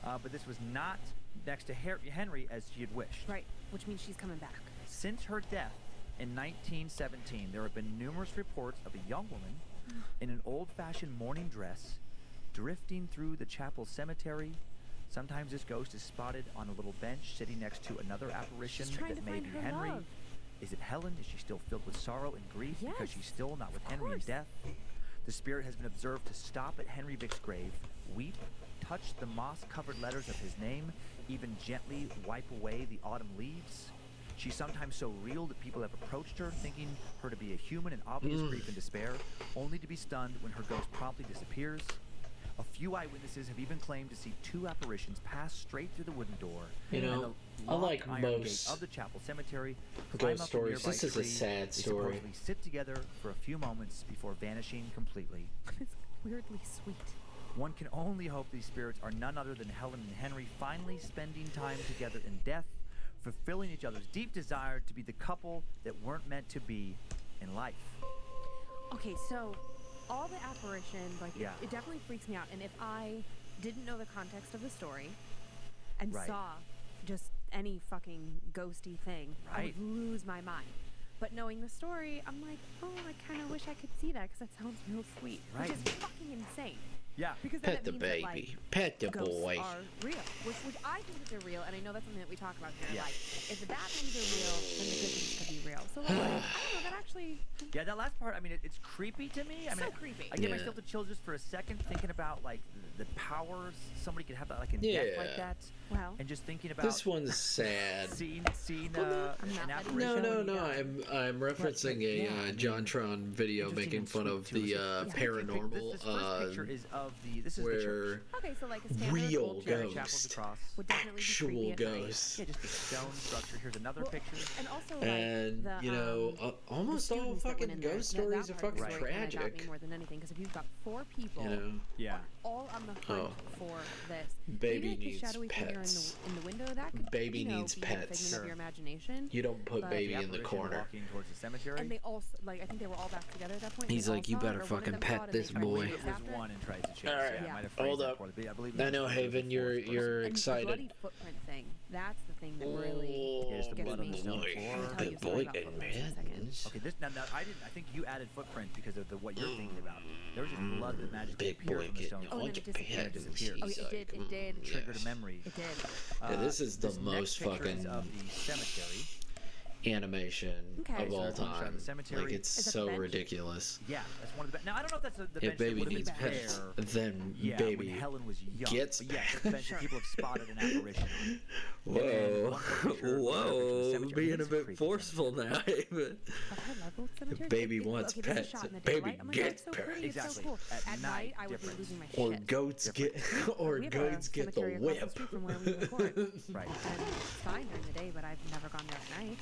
Speaker 1: but this was not next to Henry as she had wished.
Speaker 2: Right, which means she's coming back.
Speaker 1: Since her death in 1917, there have been numerous reports of a young woman in an old-fashioned mourning dress drifting through the chapel cemetery. Sometimes this ghost is spotted on a little bench sitting next to another apparition that may be Henry.
Speaker 2: Love.
Speaker 1: Is it Helen? Is she still filled with sorrow and grief because she's still not with Henry in death? The spirit has been observed to stop at Henry Vick's grave, weep, touch the moss-covered letters of his name, even gently wipe away the autumn leaves. She's sometimes so real that people have approached her, thinking her to be a human in obvious grief and despair, only to be stunned when her ghost promptly disappears. A few eyewitnesses have even claimed to see 2 apparitions pass straight through the wooden door and the
Speaker 3: unlike
Speaker 1: iron
Speaker 3: most
Speaker 1: gate of the chapel cemetery,
Speaker 3: ghost stories, this is a sad
Speaker 1: they
Speaker 3: story.
Speaker 1: supposedly sit together for a few moments before vanishing completely.
Speaker 2: It's weirdly sweet.
Speaker 1: One can only hope these spirits are none other than Helen and Henry finally spending time together in death, fulfilling each other's deep desire to be the couple that weren't meant to be in life.
Speaker 2: Okay, so all the apparitions, it definitely freaks me out. And if I didn't know the context of the story and saw just any fucking ghosty thing, I would lose my mind. But knowing the story, I'm like, oh, I kind of wish I could see that because that sounds real sweet, which is fucking insane.
Speaker 1: Yeah.
Speaker 2: Because then
Speaker 3: Pet
Speaker 2: it
Speaker 3: the
Speaker 2: means
Speaker 3: baby.
Speaker 2: that, like,
Speaker 3: Pet the
Speaker 2: ghosts
Speaker 3: boy.
Speaker 2: are real, which I think that they're real, and I know that's something that we talk about here.
Speaker 1: Yeah.
Speaker 2: Like, if the bad things are real, then the good things could be real. So like, I don't know. That actually.
Speaker 1: Yeah, that last part. I mean, it's creepy to me. I mean,
Speaker 2: So creepy.
Speaker 1: I get
Speaker 3: Yeah.
Speaker 1: myself to chill just for a second, thinking about like the powers somebody could have that like in death like
Speaker 3: Yeah.
Speaker 1: that,
Speaker 2: Well,
Speaker 1: and just thinking about
Speaker 3: This one's sad.
Speaker 1: seeing
Speaker 2: I'm not
Speaker 1: an
Speaker 2: letting
Speaker 1: apparition.
Speaker 3: No. I'm referencing a JonTron video
Speaker 1: Interesting
Speaker 3: making
Speaker 1: and
Speaker 3: fun
Speaker 1: sweet
Speaker 3: of
Speaker 1: too,
Speaker 3: the
Speaker 1: is that-
Speaker 3: paranormal,
Speaker 1: This first picture is of this is the
Speaker 3: where
Speaker 1: church.
Speaker 2: okay, so like a standard
Speaker 3: real
Speaker 2: old church
Speaker 1: Chapels
Speaker 3: ghost,
Speaker 1: across.
Speaker 2: would definitely be
Speaker 3: actual
Speaker 2: creepy at night.
Speaker 3: ghosts,
Speaker 1: Yeah, just a stone structure. Here's another
Speaker 2: Well,
Speaker 1: picture.
Speaker 2: And also, like,
Speaker 3: and
Speaker 2: the,
Speaker 3: you know, almost
Speaker 2: the
Speaker 3: all
Speaker 2: students that went
Speaker 3: fucking
Speaker 2: in there,
Speaker 3: ghost
Speaker 2: that
Speaker 3: stories are
Speaker 2: part of the
Speaker 3: fucking
Speaker 2: story kinda got me
Speaker 3: tragic.
Speaker 2: more than anything, because if you've got 4 people,
Speaker 3: You know,
Speaker 1: Yeah.
Speaker 2: all on the hunt for this,
Speaker 3: Baby
Speaker 2: maybe like
Speaker 3: needs
Speaker 2: the shadowy figure
Speaker 3: pets.
Speaker 2: in the window, that could
Speaker 3: Baby
Speaker 2: you know,
Speaker 3: needs
Speaker 2: be
Speaker 3: pets.
Speaker 2: a figment
Speaker 1: Sure.
Speaker 2: of your imagination.
Speaker 3: you don't put
Speaker 2: But-
Speaker 3: baby
Speaker 1: The
Speaker 3: in the
Speaker 1: apparition
Speaker 3: corner.
Speaker 1: walking towards the cemetery.
Speaker 2: And they also, like, I think they were all back together at that point.
Speaker 3: He's
Speaker 2: they all
Speaker 3: like, "You
Speaker 2: saw it,
Speaker 3: better
Speaker 2: or one of
Speaker 3: fucking
Speaker 2: them
Speaker 3: pet
Speaker 2: saw it and they
Speaker 3: this
Speaker 2: tried to
Speaker 3: boy."
Speaker 2: chase
Speaker 1: It was
Speaker 2: after it.
Speaker 1: one and tries to chase.
Speaker 3: Alright.
Speaker 1: Yeah,
Speaker 2: Yeah.
Speaker 1: might have
Speaker 3: Hold
Speaker 1: phrased that
Speaker 3: up.
Speaker 1: poorly, but I believe
Speaker 3: I know,
Speaker 1: it was
Speaker 3: Haven,
Speaker 1: the
Speaker 3: you're
Speaker 1: fourth person.
Speaker 3: you're
Speaker 2: And the
Speaker 3: excited.
Speaker 2: bloody footprint thing, that's the thing that really
Speaker 3: Oh,
Speaker 1: Here's the
Speaker 2: gets
Speaker 1: blood on
Speaker 2: me.
Speaker 1: the stone
Speaker 3: boy,
Speaker 1: floor.
Speaker 2: Let me tell you
Speaker 3: the
Speaker 2: a story
Speaker 3: boy
Speaker 2: about
Speaker 3: and
Speaker 2: footprints in a second.
Speaker 3: mittens.
Speaker 1: Okay, this now I didn't. I think you added footprint because of what you're thinking about. There was just blood that magically
Speaker 3: Big
Speaker 1: appeared
Speaker 3: boy
Speaker 1: from the
Speaker 3: getting
Speaker 1: stone
Speaker 2: Oh,
Speaker 1: floor.
Speaker 2: and then
Speaker 3: all
Speaker 2: it disappeared.
Speaker 1: disappeared.
Speaker 2: Oh, it did. It did.
Speaker 1: Triggered a memory.
Speaker 2: It did.
Speaker 3: Yeah, this is the
Speaker 1: this
Speaker 3: most
Speaker 1: next picture is
Speaker 3: fucking
Speaker 1: of the cemetery.
Speaker 3: animation
Speaker 2: Okay.
Speaker 3: of all
Speaker 1: So it's one shot of
Speaker 3: time.
Speaker 1: the cemetery.
Speaker 3: Like, it's
Speaker 2: Is that
Speaker 3: so
Speaker 2: the bench?
Speaker 3: ridiculous.
Speaker 1: Yeah, that's one of the. Now I don't know if that's the
Speaker 3: If
Speaker 1: bench that
Speaker 3: baby
Speaker 1: would have
Speaker 3: needs
Speaker 1: been
Speaker 3: pets,
Speaker 1: there.
Speaker 3: then
Speaker 1: Yeah,
Speaker 3: baby
Speaker 1: when Helen was young.
Speaker 3: gets
Speaker 1: But yeah, that's the bench that people have spotted an apparition on.
Speaker 3: Whoa,
Speaker 1: one picture,
Speaker 3: whoa,
Speaker 1: cemetery.
Speaker 3: being a
Speaker 1: This is
Speaker 3: bit
Speaker 1: creepy.
Speaker 3: forceful now.
Speaker 2: But I love old cemeteries.
Speaker 3: Baby
Speaker 2: It-
Speaker 3: wants
Speaker 2: okay, this is
Speaker 3: pets.
Speaker 2: shot in the
Speaker 3: Baby
Speaker 2: daylight. I'm like,
Speaker 3: gets
Speaker 2: it's so pretty. It's so
Speaker 1: Exactly.
Speaker 2: cool.
Speaker 1: At
Speaker 2: At
Speaker 1: night,
Speaker 2: night, I would be
Speaker 1: different.
Speaker 2: losing my
Speaker 3: Or
Speaker 2: shit.
Speaker 3: goats get, or
Speaker 2: We have
Speaker 3: goats
Speaker 2: a
Speaker 3: get the
Speaker 2: cemetery across the
Speaker 3: whip.
Speaker 2: street from where we record.
Speaker 1: Right.
Speaker 2: And it's fine during the day, but I've never gone there at night.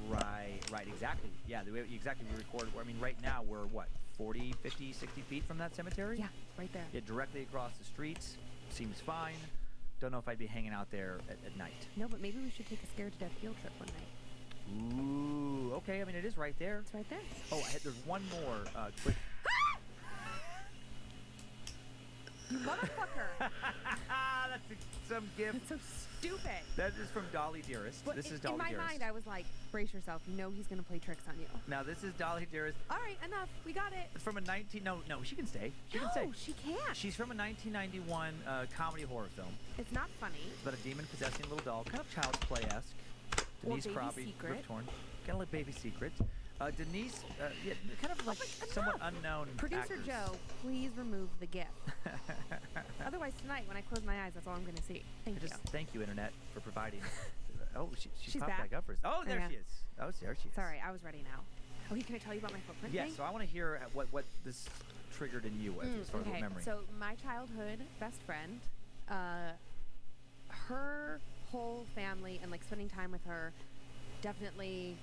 Speaker 1: Right, exactly. Yeah, the way exactly we record. I mean, right now we're what, 40, 50, 60 feet from that cemetery?
Speaker 2: Yeah, right there.
Speaker 1: Yeah, directly across the streets. Seems fine. Don't know if I'd be hanging out there at night.
Speaker 2: No, but maybe we should take a scared to death field trip one night.
Speaker 1: Ooh, okay. I mean, it is right there.
Speaker 2: It's right there.
Speaker 1: Oh, there's one more quick.
Speaker 2: You motherfucker!
Speaker 1: That's some gift.
Speaker 2: That's so stupid.
Speaker 1: That is from Dolly Dearest.
Speaker 2: But
Speaker 1: This is
Speaker 2: in
Speaker 1: Dolly
Speaker 2: my
Speaker 1: Dearest.
Speaker 2: mind, I was like, brace yourself. You know he's gonna play tricks on you.
Speaker 1: Now this is Dolly Dearest.
Speaker 2: All right, enough. We got it.
Speaker 1: It's from a 19. No, she can stay. She can
Speaker 2: No,
Speaker 1: stay.
Speaker 2: she can't.
Speaker 1: She's from a 1991 comedy horror film.
Speaker 2: It's not funny.
Speaker 1: It's about a demon possessing a little doll, kind of Child's Play-esque.
Speaker 2: Or
Speaker 1: Denise
Speaker 2: Baby
Speaker 1: Crappie,
Speaker 2: Secret.
Speaker 1: Rip Torn, kind of like Baby Secret. Denise, yeah, kind of like somewhat unknown
Speaker 2: Producer
Speaker 1: actors.
Speaker 2: Joe, please remove the GIF. Otherwise, tonight when I close my eyes, that's all I'm gonna see. Thank you.
Speaker 1: Thank you, Internet, for providing. Oh, she
Speaker 2: She's
Speaker 1: popped
Speaker 2: back.
Speaker 1: back up for us. Oh, there
Speaker 2: Yeah.
Speaker 1: she is. Oh, there she is.
Speaker 2: Sorry, I was ready now. Okay, can I tell you about my footprint
Speaker 1: Yeah,
Speaker 2: thing?
Speaker 1: so I want to hear what this triggered in you as far as what
Speaker 2: okay,
Speaker 1: memory.
Speaker 2: so my childhood best friend, her whole family and like spending time with her definitely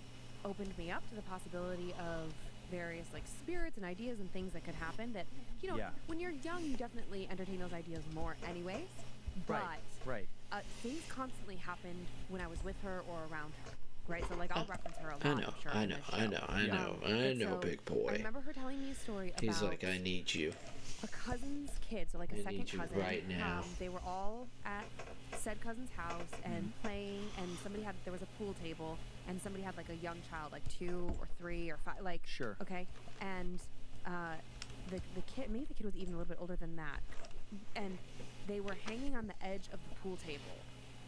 Speaker 2: opened me up to the possibility of various like spirits and ideas and things that could happen that, you know,
Speaker 1: Yeah.
Speaker 2: when you're young, you definitely entertain those ideas more anyways. But
Speaker 1: Right.
Speaker 2: things constantly happened when I was with her or around her. Right, so like I'll reference her a lot.
Speaker 3: I
Speaker 2: I'm
Speaker 3: know,
Speaker 2: sure,
Speaker 3: I
Speaker 2: in
Speaker 3: know,
Speaker 2: this
Speaker 3: I
Speaker 2: show.
Speaker 3: know, I
Speaker 1: Yeah.
Speaker 3: know, I
Speaker 2: And
Speaker 3: know,
Speaker 2: so
Speaker 3: big boy.
Speaker 2: I remember her telling me a story about
Speaker 3: He's like, I need you.
Speaker 2: a cousin's kid, so like a
Speaker 3: I
Speaker 2: second
Speaker 3: need you
Speaker 2: cousin.
Speaker 3: right now.
Speaker 2: They were all at said cousin's house and playing, and there was a pool table, and somebody had like a young child, like 2 or 3 or 5, like
Speaker 1: Sure.
Speaker 2: okay, and the kid, maybe the kid was even a little bit older than that, and they were hanging on the edge of the pool table.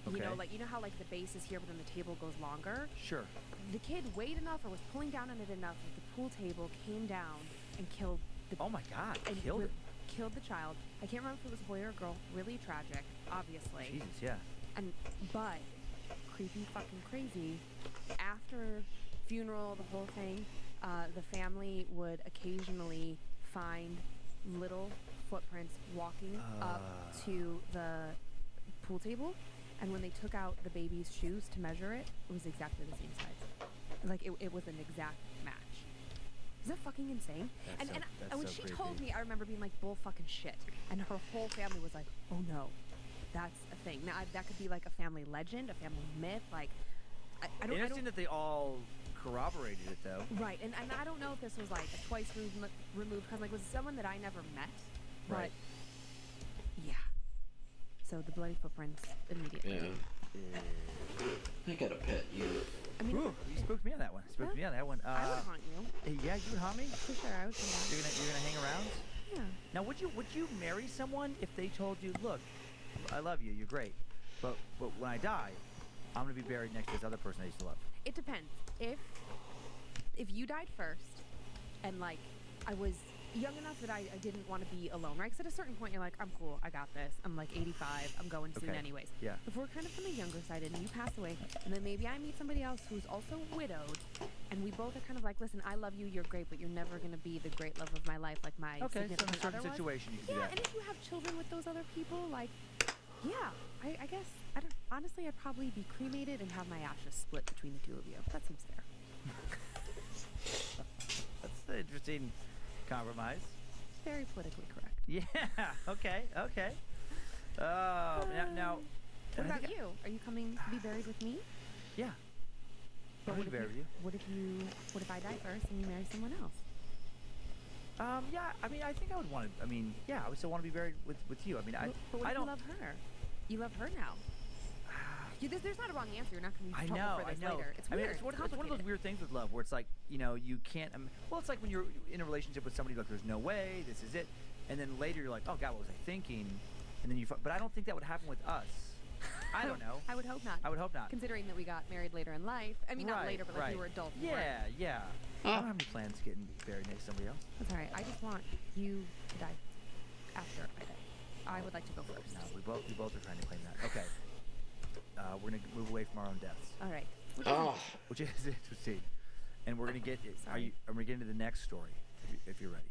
Speaker 2: You know,
Speaker 1: Okay.
Speaker 2: like you know how like the base is here, but then the table goes longer.
Speaker 1: Sure.
Speaker 2: The kid weighed enough or was pulling down on it enough that the pool table came down and killed the
Speaker 1: Oh my God,
Speaker 2: and
Speaker 1: killed him.
Speaker 2: killed the child. I can't remember if it was a boy or a girl. Really tragic, obviously.
Speaker 1: Jesus, yeah.
Speaker 2: But creepy fucking crazy. After funeral, the whole thing, the family would occasionally find little footprints walking up to the pool table, and when they took out the baby's shoes to measure it, it was exactly the same size. Like it was an exact match. Is that fucking insane?
Speaker 1: That's
Speaker 2: And
Speaker 1: so
Speaker 2: when she told
Speaker 1: creepy.
Speaker 2: me, I remember being like, bull fucking shit. And her whole family was like, oh no, that's a thing. Now, that could be like a family legend, a family myth. Like, I don't.
Speaker 1: Interesting that they all corroborated it, though.
Speaker 2: Right, and I don't know if this was like a twice removed, because like it was someone that I never met. But
Speaker 1: Right.
Speaker 2: yeah. So the bloody footprints immediately.
Speaker 3: Yeah. I gotta pet you.
Speaker 2: I mean,
Speaker 1: Ooh, you spooked me on that one.
Speaker 2: I would haunt you.
Speaker 1: Yeah, you would haunt me?
Speaker 2: For sure, I would come back.
Speaker 1: You're gonna hang around?
Speaker 2: Yeah.
Speaker 1: Now, would you marry someone if they told you, look, I love you, you're great, but when I die, I'm gonna be buried next to this other person I used to love?
Speaker 2: It depends. If you died first, and like I was young enough that I didn't want to be alone, right? Because at a certain point you're like, I'm cool, I got this. I'm like 85, I'm going soon anyways.
Speaker 1: Yeah.
Speaker 2: If we're kind of from the younger side and you pass away, and then maybe I meet somebody else who's also widowed, and we both are kind of like, listen, I love you, you're great, but you're never going to be the great love of my life like my
Speaker 1: Okay, so in a
Speaker 2: significant
Speaker 1: certain
Speaker 2: other was.
Speaker 1: situation you can do
Speaker 2: Yeah,
Speaker 1: that.
Speaker 2: and if you have children with those other people, like, yeah, I guess, honestly, I'd probably be cremated and have my ashes split between the two of you. That seems fair.
Speaker 1: That's an interesting compromise.
Speaker 2: Very politically correct.
Speaker 1: Yeah. Okay. Now.
Speaker 2: What about you? Are you coming to be buried with me?
Speaker 1: Yeah.
Speaker 2: But
Speaker 1: I'll be buried with you.
Speaker 2: What if I die first and you marry someone else?
Speaker 1: Yeah. I mean, I think I would want to. I mean, yeah, I would still want to be buried with you. I mean,
Speaker 2: but what
Speaker 1: I
Speaker 2: if
Speaker 1: don't
Speaker 2: you love her. You love her now. There's not a wrong answer. You're not going to be
Speaker 1: I
Speaker 2: for this
Speaker 1: know.
Speaker 2: later. It's
Speaker 1: I
Speaker 2: weird.
Speaker 1: mean, it's one of those weird things with love where it's like, you can't. Well, it's like when you're in a relationship with somebody, like, there's no way, this is it, and then later you're like, oh God, what was I thinking? And then but I don't think that would happen with us. I don't know.
Speaker 2: I would hope not.
Speaker 1: I would hope not.
Speaker 2: Considering that we got married later in life. I mean, not later, but like we were adults.
Speaker 1: Yeah. I don't have any plans to get buried next to somebody else.
Speaker 2: That's all right. I just want you to die after I die. I would like to go first.
Speaker 1: No, we both are trying to claim that. Okay. We're gonna move away from our own deaths.
Speaker 2: All right.
Speaker 1: Which is interesting, and we're gonna get. I'm gonna get into the next story if you're ready.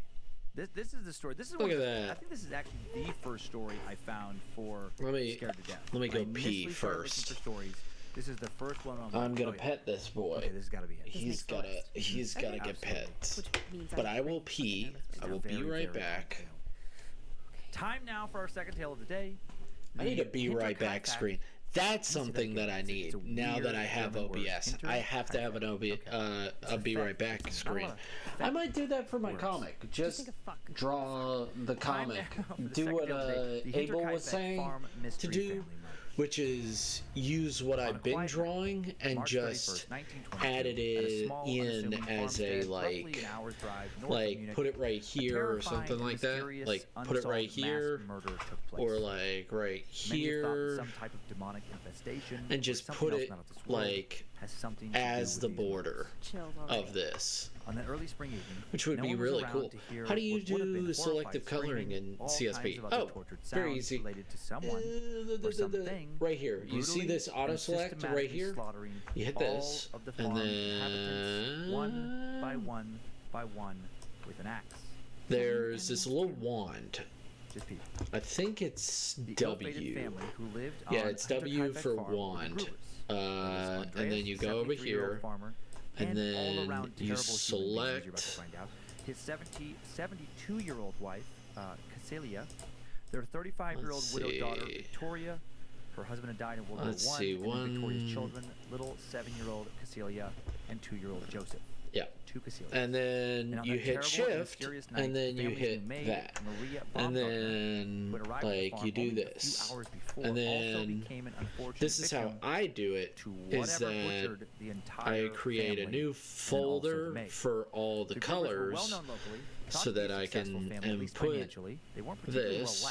Speaker 1: This is the story. This is
Speaker 3: Look at that.
Speaker 1: I think this is actually the first story I found for Scared to Death.
Speaker 3: Let me go
Speaker 1: I
Speaker 3: pee
Speaker 1: initially started looking
Speaker 3: first.
Speaker 1: for stories. This is the first one on.
Speaker 3: I'm gonna pet this boy.
Speaker 1: Okay, this has got to be it.
Speaker 3: He's gotta get pet.
Speaker 2: Which means
Speaker 3: But I will pee. I will be right back.
Speaker 1: Time now for our second tale of the day.
Speaker 3: I need a be right back screen. That's something that I need now that I have OBS. I have to have an a be right back screen. I might do that for my comic. Just draw the comic. Do what Abel was saying to do, which is use what I've been drawing and just added it in as a like put it right here or something like that. Like put it right here or like right here.
Speaker 1: Some type of demonic infestation,
Speaker 3: and just put it like as the border of this,
Speaker 1: on that early spring evening,
Speaker 3: which would be really cool. How do you do selective coloring in CSP? Oh, very easy. Right here. You see this auto select right here? You hit this, and then
Speaker 1: one by one with an axe.
Speaker 3: There's this little wand. I think it's W. Yeah, it's W for wand. And then you go over here, and then you select
Speaker 1: his 72-year-old wife, Cassilia, their 35-year-old widowed daughter, Victoria. Her husband had died in World War I. And Victoria's children, little 7-year-old Cassilia and 2-year-old Joseph.
Speaker 3: Yeah. And then you hit shift, and then you hit that. And then, like, you do this. And then, this is how I do it, is that I create a new folder for all the colors so that I can input this,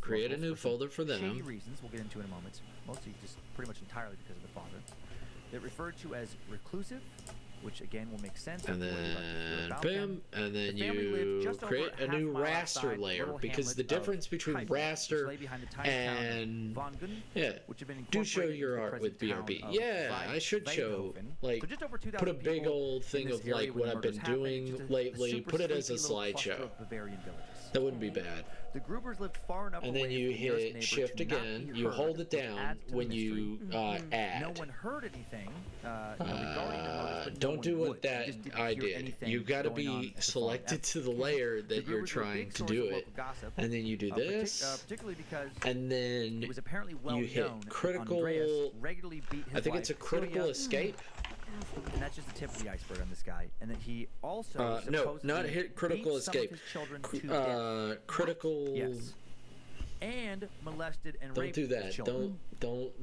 Speaker 3: create a new folder for them.
Speaker 1: Shady reasons we'll get into in a moment, mostly just pretty much entirely because of the father. They're referred to as reclusive, which again will make sense.
Speaker 3: And then, bam, and then you create a new raster layer, because the difference between raster and, yeah, do show your art with BRB. Yeah, I should show, like, put a big old thing of, like, what I've been doing lately, put it as a slideshow. That wouldn't be bad.
Speaker 1: The Grubers lived far enough
Speaker 3: and then you hit shift again, you hold it down when you add.
Speaker 1: No one heard anything
Speaker 3: don't do what that I did. You got to be selected to the layer that you're trying to do it. And then you do this, and then you hit critical, I think it's a critical escape.
Speaker 1: And that's just the tip of the iceberg on this guy. And then he also
Speaker 3: no, not hit critical escape. Critical.
Speaker 1: Yes. And molested and raped
Speaker 3: his children. Don't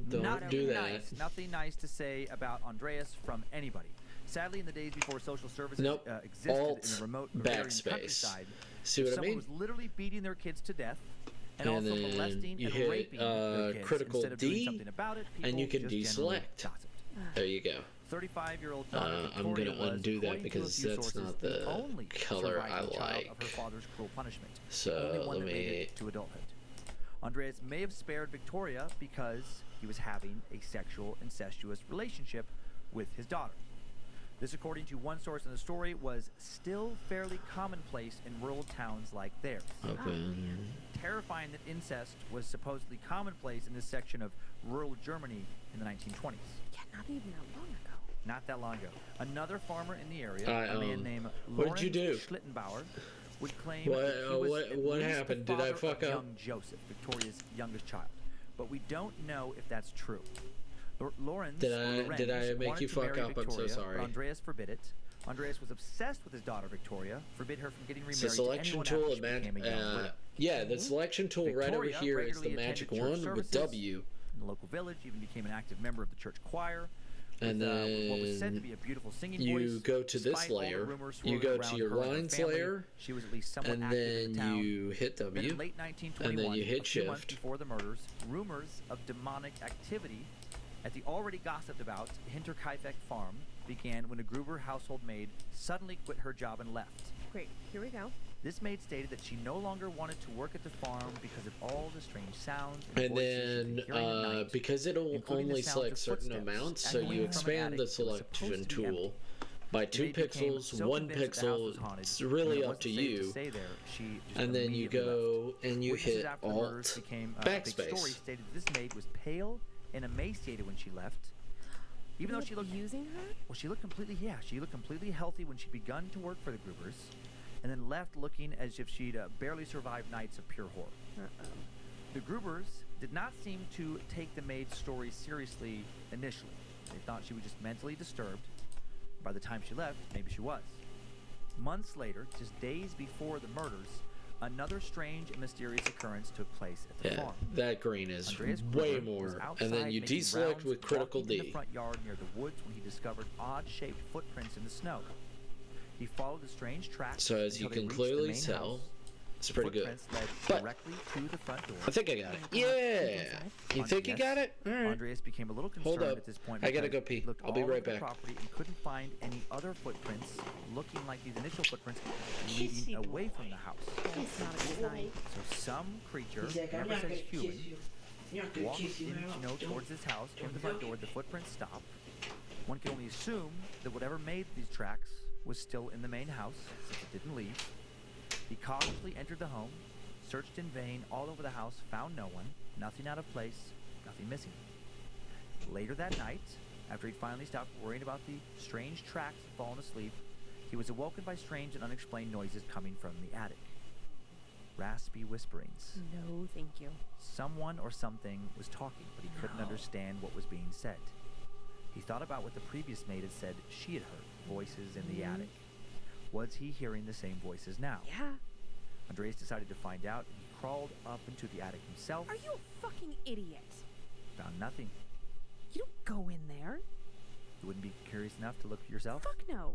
Speaker 3: do that.
Speaker 1: Nice. Nothing nice to say about Andreas from anybody. Sadly, in the days before social services
Speaker 3: Nope.
Speaker 1: existed
Speaker 3: Alt,
Speaker 1: in the remote Bavarian
Speaker 3: backspace.
Speaker 1: countryside,
Speaker 3: See what I
Speaker 1: someone
Speaker 3: mean?
Speaker 1: was literally beating their kids to death and also
Speaker 3: then
Speaker 1: molesting
Speaker 3: you
Speaker 1: and
Speaker 3: hit,
Speaker 1: raping their kids.
Speaker 3: critical
Speaker 1: Instead of doing
Speaker 3: D,
Speaker 1: something about it, people
Speaker 3: and you can
Speaker 1: just generally
Speaker 3: deselect.
Speaker 1: gossiped.
Speaker 3: There you go.
Speaker 1: 35-year-old daughter
Speaker 3: I'm
Speaker 1: Victoria
Speaker 3: going to
Speaker 1: was,
Speaker 3: undo that
Speaker 1: according to a
Speaker 3: because
Speaker 1: few
Speaker 3: that's
Speaker 1: sources,
Speaker 3: not the
Speaker 1: only
Speaker 3: color I
Speaker 1: surviving child
Speaker 3: like.
Speaker 1: of her father's cruel punishment.
Speaker 3: So,
Speaker 1: The only one
Speaker 3: let
Speaker 1: that made
Speaker 3: me-
Speaker 1: it to adulthood. Andreas may have spared Victoria because he was having a sexual incestuous relationship with his daughter. This, according to one source in the story, was still fairly commonplace in rural towns like theirs.
Speaker 3: Open.
Speaker 1: Terrifying that incest was supposedly commonplace in this section of rural Germany in the 1920s.
Speaker 2: Yeah, not even that long ago.
Speaker 1: Not that long ago. Another farmer in the area,
Speaker 3: I,
Speaker 1: a man named
Speaker 3: what did you
Speaker 1: Lawrence
Speaker 3: do?
Speaker 1: Schlittenbauer, would claim
Speaker 3: What-
Speaker 1: that he was at
Speaker 3: what
Speaker 1: least
Speaker 3: happened?
Speaker 1: the
Speaker 3: Did I
Speaker 1: father
Speaker 3: fuck
Speaker 1: of
Speaker 3: up?
Speaker 1: young Joseph, Victoria's youngest child. But we don't know if that's true. Lawrence
Speaker 3: Did I make
Speaker 1: wanted
Speaker 3: you
Speaker 1: to
Speaker 3: fuck
Speaker 1: marry
Speaker 3: up? I'm so
Speaker 1: Victoria,
Speaker 3: sorry.
Speaker 1: But Andreas forbid it. Andreas was obsessed with his daughter Victoria, forbid her from getting remarried
Speaker 3: It's the selection
Speaker 1: to anyone
Speaker 3: tool.
Speaker 1: after she became a young widow.
Speaker 3: Yeah, the selection tool right over
Speaker 1: Victoria
Speaker 3: here is the
Speaker 1: regularly
Speaker 3: magic
Speaker 1: attended church
Speaker 3: one with
Speaker 1: services
Speaker 3: W.
Speaker 1: in the local village, even became an active member of the church choir.
Speaker 3: And
Speaker 1: With what was said to
Speaker 3: then
Speaker 1: be a beautiful singing
Speaker 3: you
Speaker 1: voice.
Speaker 3: go to this
Speaker 1: Despite all the
Speaker 3: layer,
Speaker 1: rumors
Speaker 3: you
Speaker 1: swirling
Speaker 3: go
Speaker 1: around
Speaker 3: to your
Speaker 1: her and her
Speaker 3: lines
Speaker 1: family,
Speaker 3: layer,
Speaker 1: she was at least somewhat
Speaker 3: and
Speaker 1: active in the
Speaker 3: then
Speaker 1: town.
Speaker 3: you hit
Speaker 1: Then in
Speaker 3: W,
Speaker 1: late
Speaker 3: and
Speaker 1: 1921,
Speaker 3: then you hit
Speaker 1: a few months
Speaker 3: shift.
Speaker 1: before the murders, rumors of demonic activity at the already gossiped about Hinterkaifeck farm began when a Gruber household maid suddenly quit her job and left.
Speaker 2: Great, here we go.
Speaker 1: This maid stated that she no longer wanted to work at the farm because of all the strange sounds and
Speaker 3: And
Speaker 1: voices she'd
Speaker 3: then,
Speaker 1: been hearing at night,
Speaker 3: because it'll
Speaker 1: including the
Speaker 3: only
Speaker 1: sounds
Speaker 3: select
Speaker 1: of
Speaker 3: certain
Speaker 1: footsteps
Speaker 3: amounts, so
Speaker 1: echoing
Speaker 3: you
Speaker 1: from an
Speaker 3: expand
Speaker 1: attic
Speaker 3: the
Speaker 1: that was
Speaker 3: selection
Speaker 1: supposed to be empty.
Speaker 3: tool by
Speaker 1: The
Speaker 3: 2
Speaker 1: maid became
Speaker 3: pixels,
Speaker 1: so
Speaker 3: 1
Speaker 1: convinced the house was
Speaker 3: pixel.
Speaker 1: haunted,
Speaker 3: It's
Speaker 1: and
Speaker 3: really
Speaker 1: it
Speaker 3: up
Speaker 1: wasn't
Speaker 3: to
Speaker 1: safe to
Speaker 3: you.
Speaker 1: stay there, she just
Speaker 3: And then you
Speaker 1: immediately
Speaker 3: go
Speaker 1: left.
Speaker 3: and you
Speaker 1: Witnesses
Speaker 3: hit
Speaker 1: after the murders
Speaker 3: Alt,
Speaker 1: became, a big story
Speaker 3: backspace.
Speaker 1: stated that this maid was pale and emaciated when she left. Even though she looked
Speaker 2: using her?
Speaker 1: well, she looked completely healthy when she'd begun to work for the Grubers, and then left looking as if she'd barely survived nights of pure horror.
Speaker 2: Uh-oh.
Speaker 1: The Grubers did not seem to take the maid's story seriously initially. They thought she was just mentally disturbed. By the time she left, maybe she was. Months later, just days before the murders, another strange and mysterious occurrence took place at the
Speaker 3: Yeah,
Speaker 1: farm.
Speaker 3: that green is
Speaker 1: Andreas
Speaker 3: way
Speaker 1: Gruber was
Speaker 3: more.
Speaker 1: outside
Speaker 3: And then you
Speaker 1: making
Speaker 3: deselect
Speaker 1: rounds,
Speaker 3: with critical
Speaker 1: walking in
Speaker 3: D.
Speaker 1: the front yard near the woods when he discovered odd-shaped footprints in the snow. He followed the strange tracks.
Speaker 3: So as you
Speaker 1: until they
Speaker 3: can
Speaker 1: reached the
Speaker 3: clearly
Speaker 1: main
Speaker 3: tell,
Speaker 1: house.
Speaker 3: it's
Speaker 1: The
Speaker 3: pretty good.
Speaker 1: footprints led
Speaker 3: But
Speaker 1: directly to the front door.
Speaker 3: I think I got it.
Speaker 2: Can I
Speaker 3: Yeah.
Speaker 2: inside?
Speaker 3: You think you got it? All right.
Speaker 1: Andreas became a little concerned
Speaker 3: Hold up.
Speaker 1: at this point.
Speaker 3: I gotta
Speaker 1: because
Speaker 3: go pee.
Speaker 1: he looked
Speaker 3: I'll be
Speaker 1: all
Speaker 3: right
Speaker 1: over the
Speaker 3: back.
Speaker 1: property and couldn't find any other footprints looking like these initial footprints leading away from the house.
Speaker 2: That's not a good sign.
Speaker 1: So some creature, never says human, walked towards this house, came to the front door. The footprints stopped. One can only assume that whatever made these tracks was still in the main house, since it didn't leave. He cautiously entered the home, searched in vain all over the house, found no one, nothing out of place, nothing missing. Later that night, after he'd finally stopped worrying about the strange tracks and fallen asleep, he was awoken by strange and unexplained noises coming from the attic. Raspy whisperings.
Speaker 2: No, thank you.
Speaker 1: Someone or something was talking, but he couldn't understand what was being said. He thought about what the previous maid had said she had heard, voices in the attic. Was he hearing the same voices now?
Speaker 2: Yeah.
Speaker 1: Andreas decided to find out, and he crawled up into the attic himself.
Speaker 2: Are you a fucking idiot?
Speaker 1: Found nothing.
Speaker 2: You don't go in there.
Speaker 1: You wouldn't be curious enough to look yourself?
Speaker 2: Fuck no.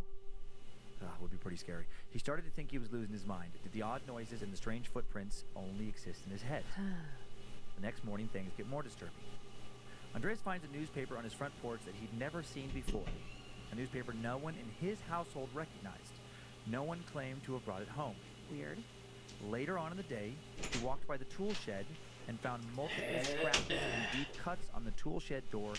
Speaker 1: Would be pretty scary. He started to think he was losing his mind. Did the odd noises and the strange footprints only exist in his head? The next morning, things get more disturbing. Andreas finds a newspaper on his front porch that he'd never seen before. A newspaper no one in his household recognized. No one claimed to have brought it home.
Speaker 2: Weird.
Speaker 1: Later on in the day, he walked by the tool shed and found multiple scratches and deep cuts on the tool shed door,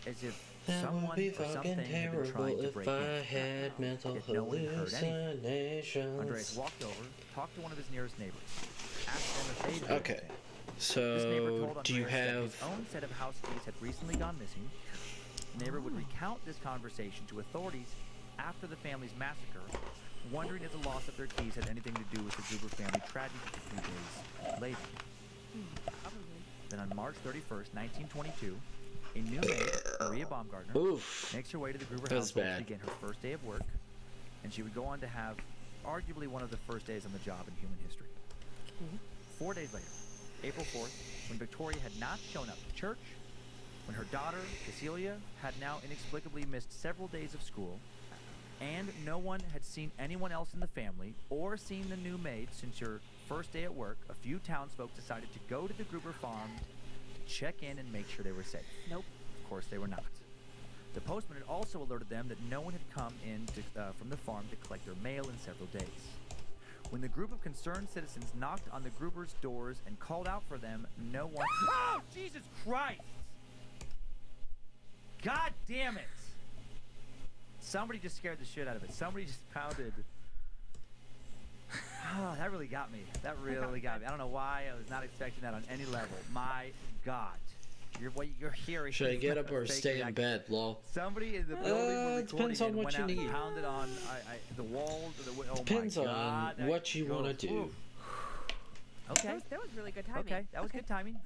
Speaker 1: as if
Speaker 3: That
Speaker 1: someone
Speaker 3: would be
Speaker 1: or something
Speaker 3: fucking
Speaker 1: had been
Speaker 3: terrible
Speaker 1: trying to
Speaker 3: if
Speaker 1: break
Speaker 3: I
Speaker 1: in.
Speaker 3: had mental
Speaker 1: Yet no one heard anything.
Speaker 3: hallucinations.
Speaker 1: Andreas walked over, talked to one of his nearest neighbors, asked them if they'd heard
Speaker 3: Okay,
Speaker 1: anything. This neighbor
Speaker 3: so
Speaker 1: told
Speaker 3: do you
Speaker 1: Andreas that
Speaker 3: have...
Speaker 1: his own set of house keys had recently gone missing. The neighbor would recount this conversation to authorities after the family's massacre, wondering if the loss of their keys had anything to do with the Gruber family tragedy a few days later.
Speaker 2: Probably.
Speaker 1: Then on March 31st, 1922, a new maid, Maria Baumgartner,
Speaker 3: Oof.
Speaker 1: makes her way to the Gruber
Speaker 3: That's
Speaker 1: household
Speaker 3: bad.
Speaker 1: to begin her first day of work, and she would go on to have arguably one of the first days on the job in human history. 4 days later, April 4th, when Victoria had not shown up to church, when her daughter, Cecilia, had now inexplicably missed several days of school, and no one had seen anyone else in the family or seen the new maid since your first day at work, a few townsfolk decided to go to the Gruber farm to check in and make sure they were safe.
Speaker 2: Nope.
Speaker 1: Of course, they were not. The postman had also alerted them that no one had come in from the farm to collect their mail in several days. When the group of concerned citizens knocked on the Gruber's doors and called out for them, no one... Oh, Jesus Christ! God damn it! Somebody just scared the shit out of it. Somebody just pounded. Oh, that really got me. That really got me. I don't know why. I was not expecting that on any level. My God. What you're hearing.
Speaker 3: Should I get up or stay in bed, lol?
Speaker 1: Somebody in the building
Speaker 3: depends on what you need.
Speaker 1: And pounded on the walls. Oh
Speaker 3: depends
Speaker 1: my God,
Speaker 3: on what you want to do.
Speaker 1: Okay.
Speaker 2: That was really good timing.
Speaker 1: Okay, that was good timing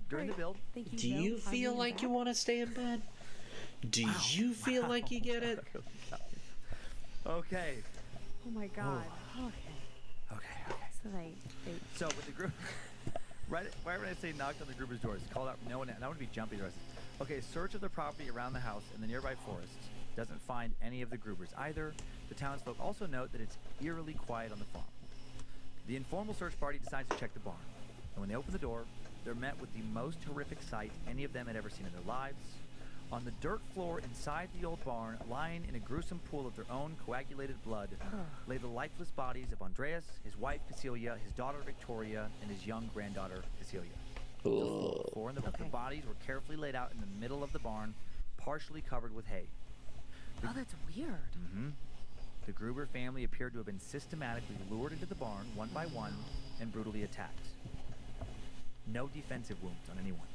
Speaker 1: during the build.
Speaker 2: Thank you.
Speaker 3: Do you feel like you want to stay in bed? Do you feel like you get it?
Speaker 1: Okay.
Speaker 2: Oh my God.
Speaker 1: Okay. So with the group, right when I say knocked on the Gruber's doors, called out no one. That would be jumpy the rest. Okay, search of the property around the house and the nearby forest doesn't find any of the Grubers either. The townsfolk also note that it's eerily quiet on the farm. The informal search party decides to check the barn, and when they open the door, they're met with the most horrific sight any of them had ever seen in their lives. On the dirt floor inside the old barn, lying in a gruesome pool of their own coagulated blood, lay the lifeless bodies of Andreas, his wife Cecilia, his daughter Victoria, and his young granddaughter Cecilia. The bodies were carefully laid out in the middle of the barn, partially covered with hay.
Speaker 2: Oh, that's weird.
Speaker 1: Mm-hmm. The Gruber family appeared to have been systematically lured into the barn one by one and brutally attacked. No defensive wounds on anyone.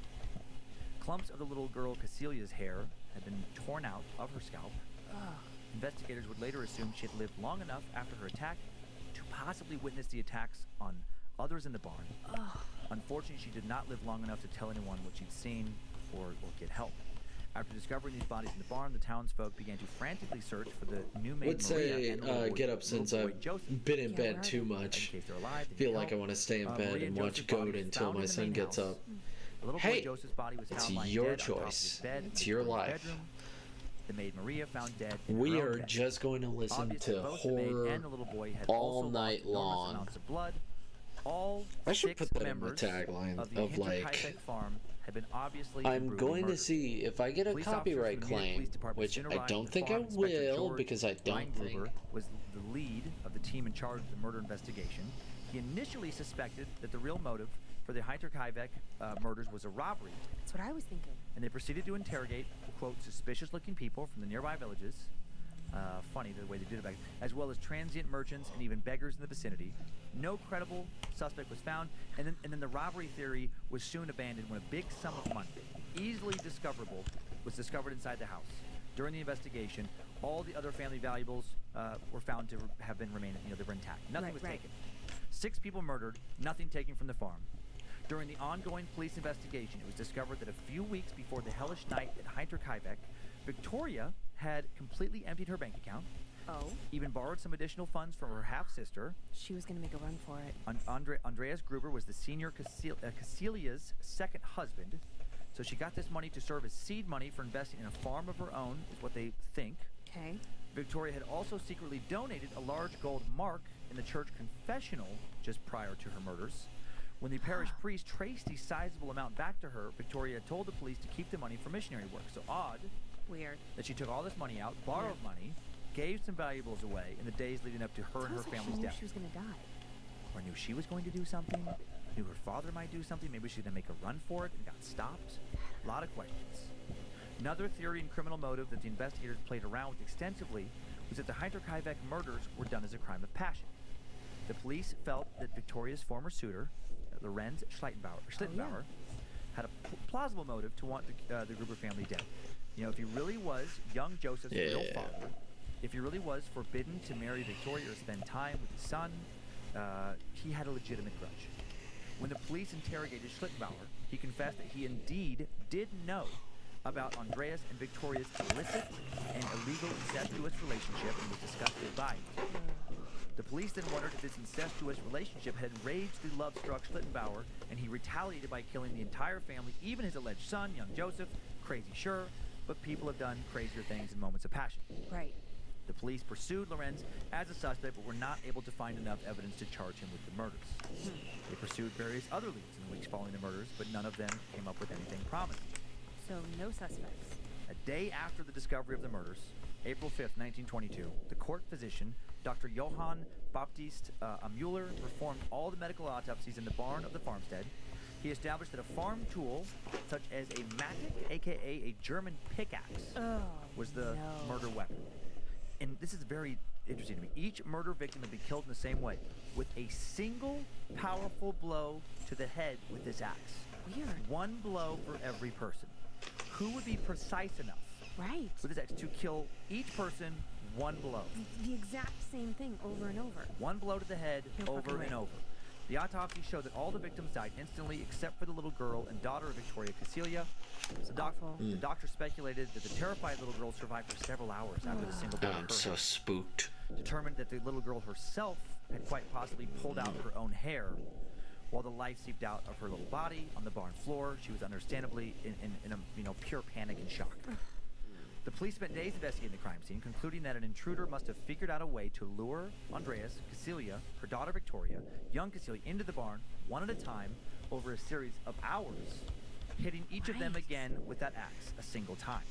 Speaker 1: Clumps of the little girl Cecilia's hair had been torn out of her scalp. Investigators would later assume she had lived long enough after her attack to possibly witness the attacks on others in the barn. Unfortunately, she did not live long enough to tell anyone what she'd seen or get help. After discovering these bodies in the barn, the townsfolk began to frantically search for the new maid Maria and the little boy,
Speaker 3: get up since I've
Speaker 1: Joseph.
Speaker 3: been in bed too much. Feel like I want to stay in bed and watch Goat until my son gets up. Hey, it's your choice. It's your life.
Speaker 1: The maid Maria found dead.
Speaker 3: We are just going to listen to horror all night long. I should put that in the tagline of like, I'm going to see if I get a copyright claim, which I don't think I will because I don't think.
Speaker 1: Was the lead of the team in charge of the murder investigation. He initially suspected that the real motive for the Heinrich Heibeck murders was a robbery.
Speaker 2: That's what I was thinking.
Speaker 1: And they proceeded to interrogate, quote, suspicious-looking people from the nearby villages. Funny the way they did it back. As well as transient merchants and even beggars in the vicinity. No credible suspect was found, and then the robbery theory was soon abandoned when a big sum of money, easily discoverable, was discovered inside the house. During the investigation, all the other family valuables were found to have been remaining. They were intact. Nothing was taken. 6 people murdered, nothing taken from the farm. During the ongoing police investigation, it was discovered that a few weeks before the hellish night at Heinrich Heibeck, Victoria had completely emptied her bank account.
Speaker 2: Oh.
Speaker 1: Even borrowed some additional funds from her half-sister.
Speaker 2: She was going to make a run for it.
Speaker 1: Andreas Gruber was the senior Cecilia's second husband. So she got this money to serve as seed money for investing in a farm of her own, is what they think.
Speaker 2: Okay.
Speaker 1: Victoria had also secretly donated a large gold mark in the church confessional just prior to her murders. When the parish priest traced the sizable amount back to her, Victoria told the police to keep the money for missionary work. So odd.
Speaker 2: Weird.
Speaker 1: That she took all this money out, borrowed money, gave some valuables away in the days leading up to her and her family's death.
Speaker 2: She was going to die.
Speaker 1: Or knew she was going to do something. Knew her father might do something. Maybe she was going to make a run for it and got stopped. A lot of questions. Another theory and criminal motive that the investigators played around with extensively was that the Heinrich Heibeck murders were done as a crime of passion. The police felt that Victoria's former suitor, Lorenz Schlittenbauer, had a plausible motive to want the Gruber family dead. If he really was young Joseph's real father, if he really was forbidden to marry Victoria or spend time with his son, he had a legitimate grudge. When the police interrogated Schlittenbauer, he confessed that he indeed did know about Andreas and Victoria's illicit and illegal incestuous relationship and was disgusted by it. The police then wondered if this incestuous relationship had enraged the love-struck Schlittenbauer, and he retaliated by killing the entire family, even his alleged son, young Joseph. Crazy, sure, but people have done crazier things in moments of passion.
Speaker 2: Right.
Speaker 1: The police pursued Lorenz as a suspect, but were not able to find enough evidence to charge him with the murders. They pursued various other leads in the weeks following the murders, but none of them came up with anything promising.
Speaker 2: So no suspects.
Speaker 1: A day after the discovery of the murders, April 5th, 1922, the court physician, Dr. Johann Baptist Müller, performed all the medical autopsies in the barn of the farmstead. He established that a farm tool, such as a mattock, aka a German pickaxe, was the murder weapon. And this is very interesting to me. Each murder victim had been killed in the same way, with a single powerful blow to the head with this axe.
Speaker 2: Weird.
Speaker 1: One blow for every person. Who would be precise enough with this axe to kill each person one blow?
Speaker 2: The exact same thing over and over.
Speaker 1: One blow to the head, over and over. The autopsy showed that all the victims died instantly except for the little girl and daughter of Victoria Casilia. The doctor speculated that the terrified little girl survived for several hours after the single blow.
Speaker 3: I'm so spooked.
Speaker 1: Determined that the little girl herself had quite possibly pulled out her own hair while the life seeped out of her little body on the barn floor. She was understandably in a pure panic and shock. The police spent days investigating the crime scene, concluding that an intruder must have figured out a way to lure Andreas, Casilia, her daughter Victoria, young Casilia, into the barn one at a time over a series of hours, hitting each of them again with that axe a single time.